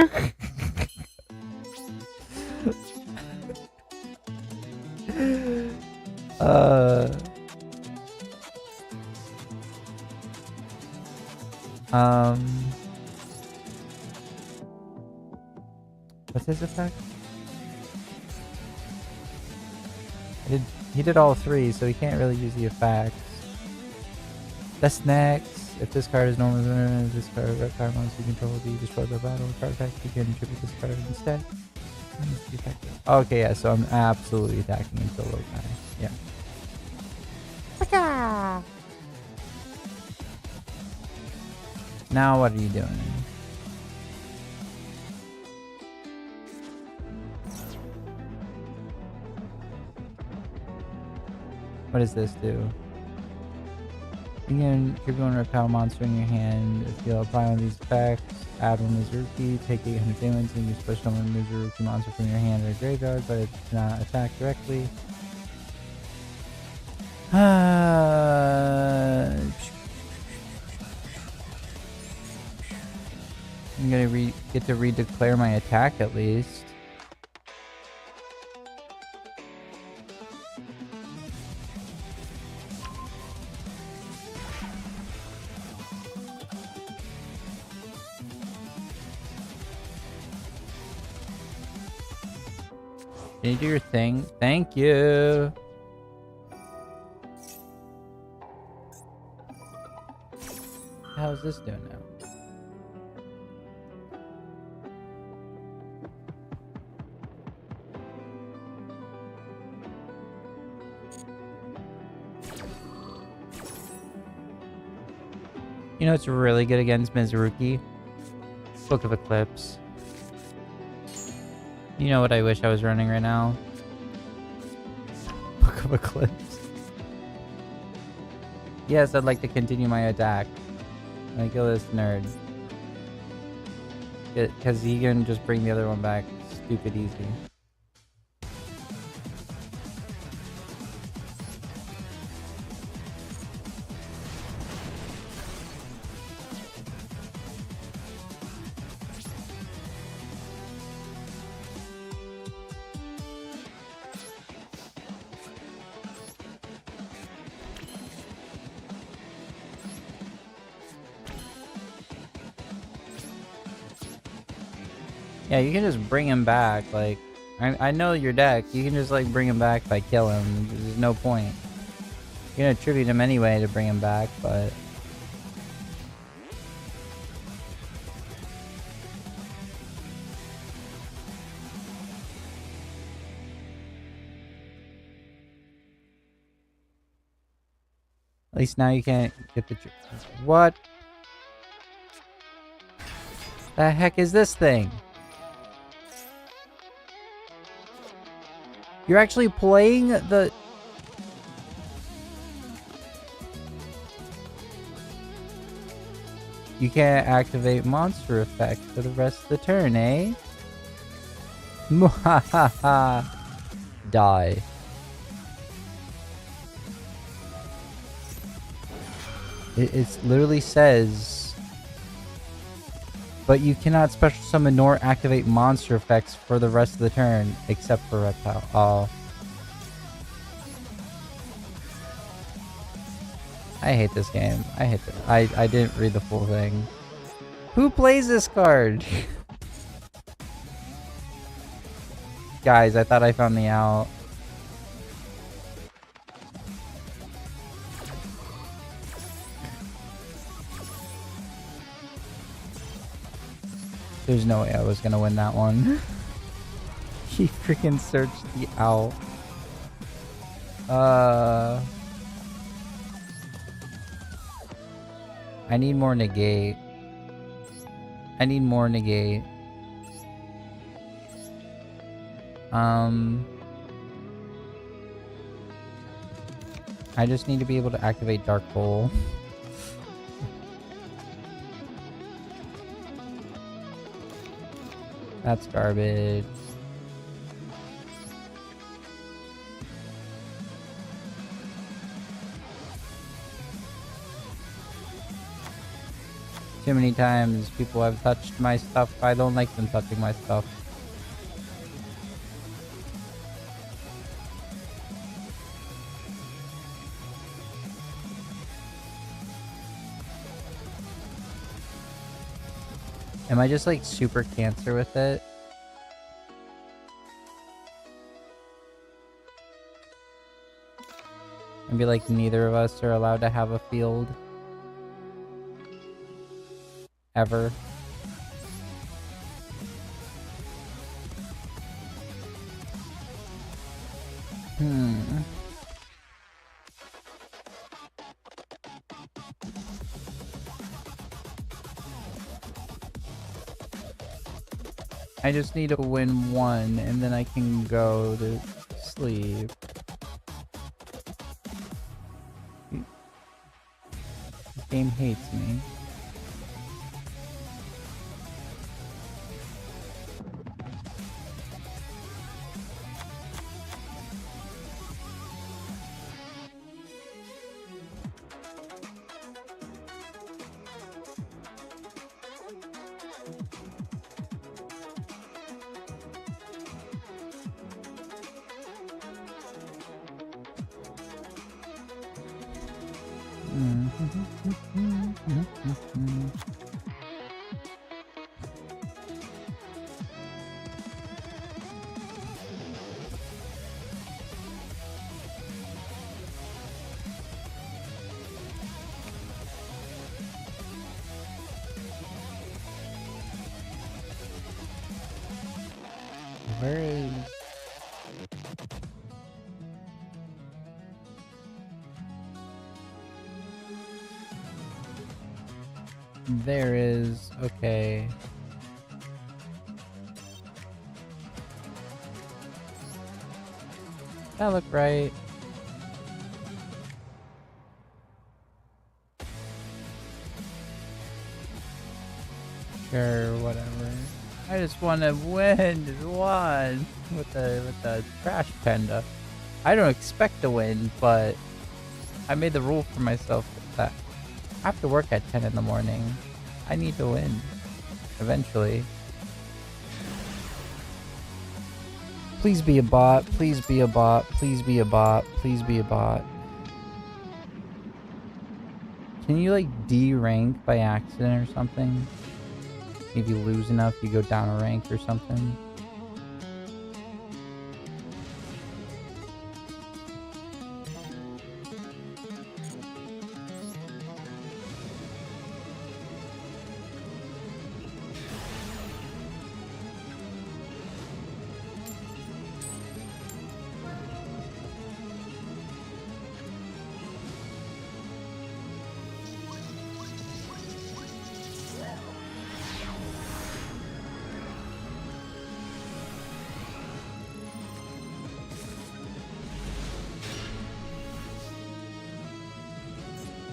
What's his effect? He did all three, so he can't really use the effects. That's next. If this card is normal, this card of reptile monster you control will be destroyed by battle. Card effect, you can tribute this card instead. Okay, yeah, so I'm absolutely attacking into the low guy. Yeah. Now what are you doing? What does this do? You can tribute one reptile monster in your hand. If you apply one of these effects, add one Mizuruki, take 800 damage, and you push summon a Mizuruki monster from your hand or graveyard, but it's not attacked directly. I'm gonna get to redeclare my attack at least. Can you do your thing? Thank you. How's this doing now? You know it's really good against Mizuruki? Book of Eclipse. You know what I wish I was running right now? Book of Eclipse. Yes, I'd like to continue my attack. I'm gonna kill this nerd. Because he can just bring the other one back stupid easy. Yeah, you can just bring him back, like, I know your deck, you can just, like, bring him back if I kill him, there's no point. You're gonna tribute him anyway to bring him back, but... At least now you can't get the... What? The heck is this thing? You're actually playing the... You can't activate monster effect for the rest of the turn, eh? Mwahaha. Die. It literally says... But you cannot special summon nor activate monster effects for the rest of the turn, except for Reptile. Oh. I hate this game. I hate this. I didn't read the full thing. Who plays this card? Guys, I thought I found the out. There's no way I was gonna win that one. He freaking searched the owl. I need more negate. I need more negate. I just need to be able to activate Dark Hole. That's garbage. Too many times people have touched my stuff. I don't like them touching my stuff. Am I just like super cancer with it? And be like, neither of us are allowed to have a field. Ever. I just need to win one, and then I can go to sleep. This game hates me. Where is... There is... Okay. That look right. Sure, whatever. I just want to win just one with the trash panda. I don't expect to win, but I made the rule for myself that I have to work at 10 in the morning. I need to win eventually. Please be a bot. Please be a bot. Please be a bot. Please be a bot. Can you like D-rank by accident or something? If you lose enough, you go down a rank or something.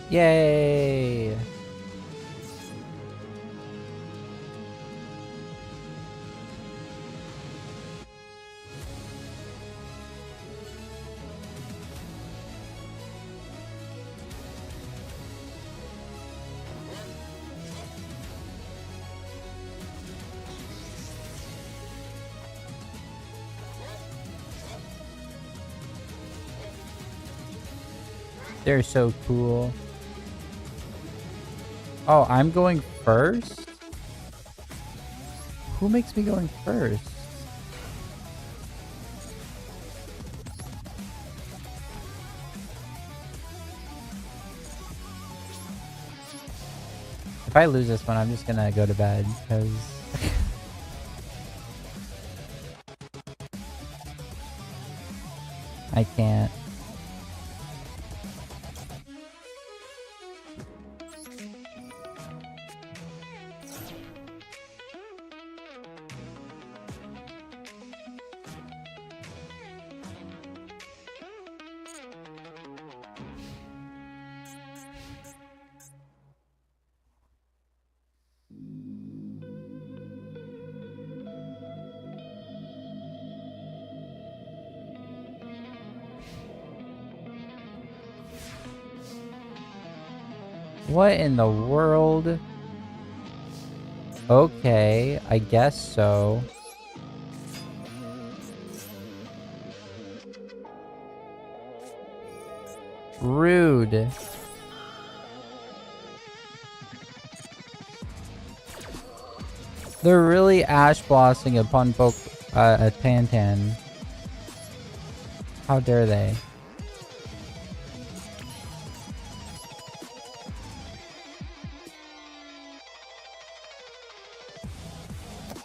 Yay! They're so cool. Oh, I'm going first? Who makes me going first? If I lose this one, I'm just gonna go to bed, because... I can't. What in the world? Okay, I guess so. Rude. They're really ash blossoming upon a Tantan. How dare they?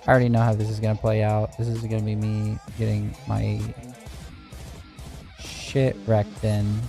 I already know how this is gonna play out. This is gonna be me getting my shit wrecked in.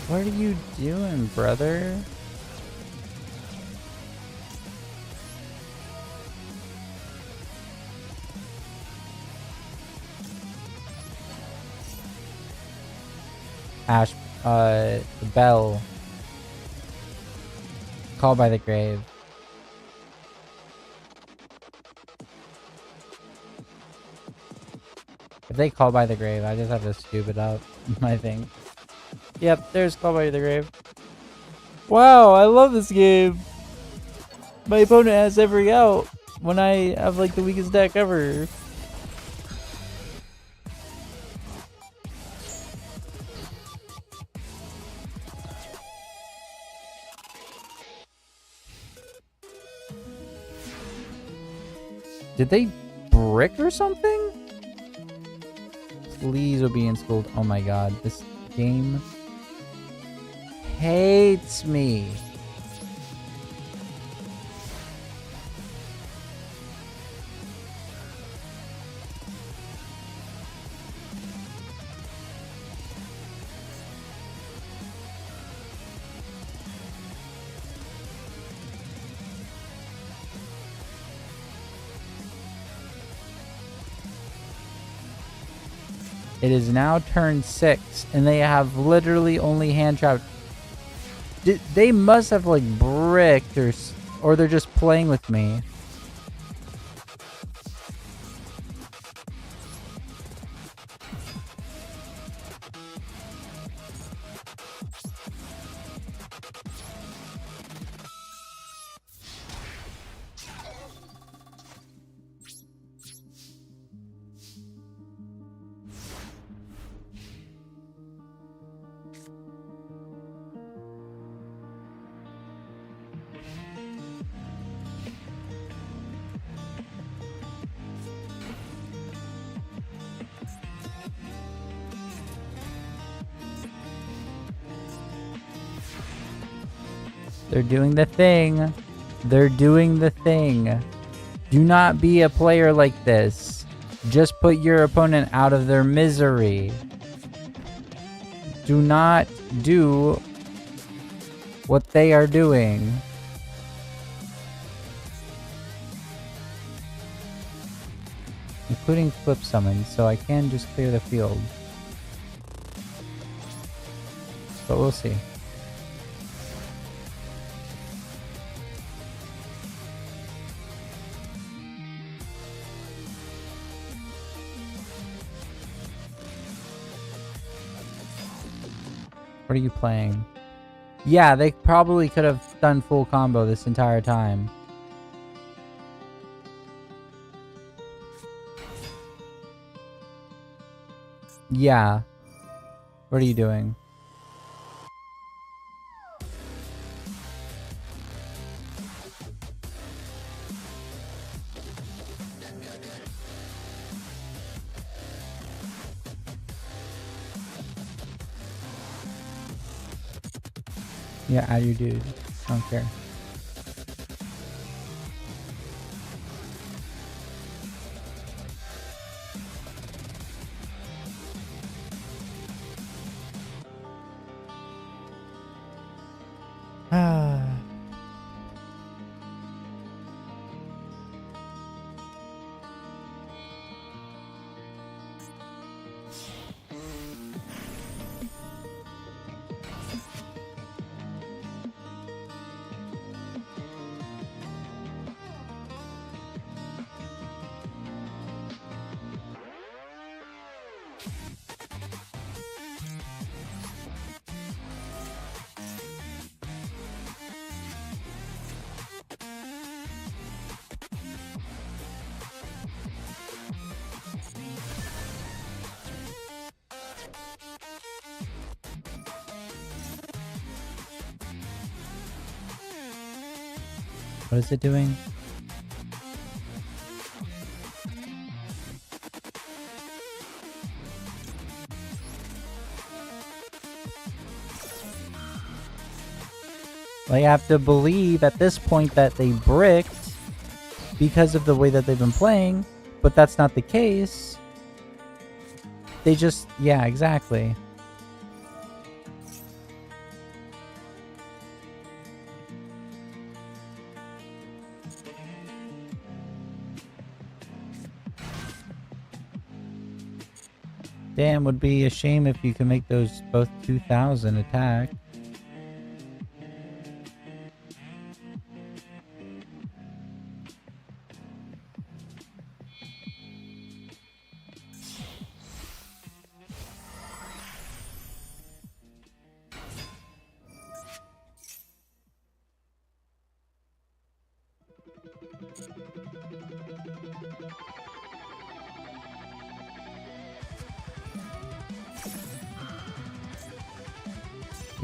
What are you doing, brother? Ash, the bell. Call by the grave. If they call by the grave, I just have to scoop it up, I think. Yep, there's call by the grave. Wow, I love this game. My opponent has every out when I have like the weakest deck ever. Did they brick or something? Please obedience gold. Oh my god, this game hates me. It is now turn 6, and they have literally only hand trapped. They must have like bricked or they're just playing with me. They're doing the thing. They're doing the thing. Do not be a player like this. Just put your opponent out of their misery. Do not do what they are doing. Including flip summons, so I can just clear the field. But we'll see. What are you playing? Yeah, they probably could have done full combo this entire time. Yeah. What are you doing? Yeah, add your dude. I don't care. Ah. What is it doing? I have to believe at this point that they bricked because of the way that they've been playing, but that's not the case. They just, yeah, exactly. Damn, would be a shame if you can make those both 2,000 attack.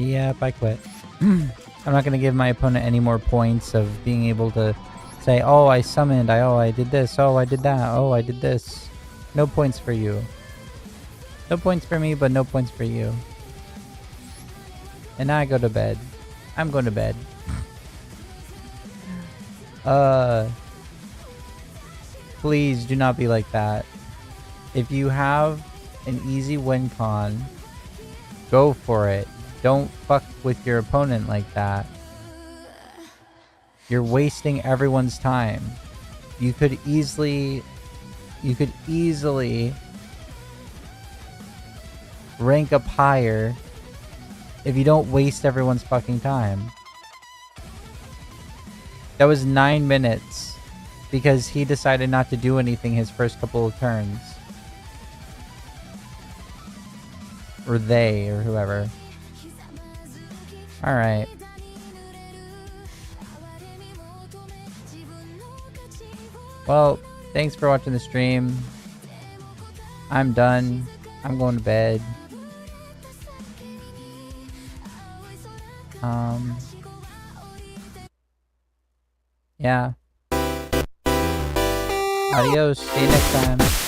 Yep, I quit. I'm not gonna give my opponent any more points of being able to say, oh, I summoned, I did this, oh, I did that, oh, I did this. No points for you. No points for me, but no points for you. And now I go to bed. I'm going to bed. Please do not be like that. If you have an easy win con, go for it. Don't fuck with your opponent like that. You're wasting everyone's time. You could easily rank up higher if you don't waste everyone's fucking time. That was 9 minutes because he decided not to do anything his first couple of turns. Or they, or whoever. Alright. Well, thanks for watching the stream. I'm done. I'm going to bed. Yeah. Adios. See you next time.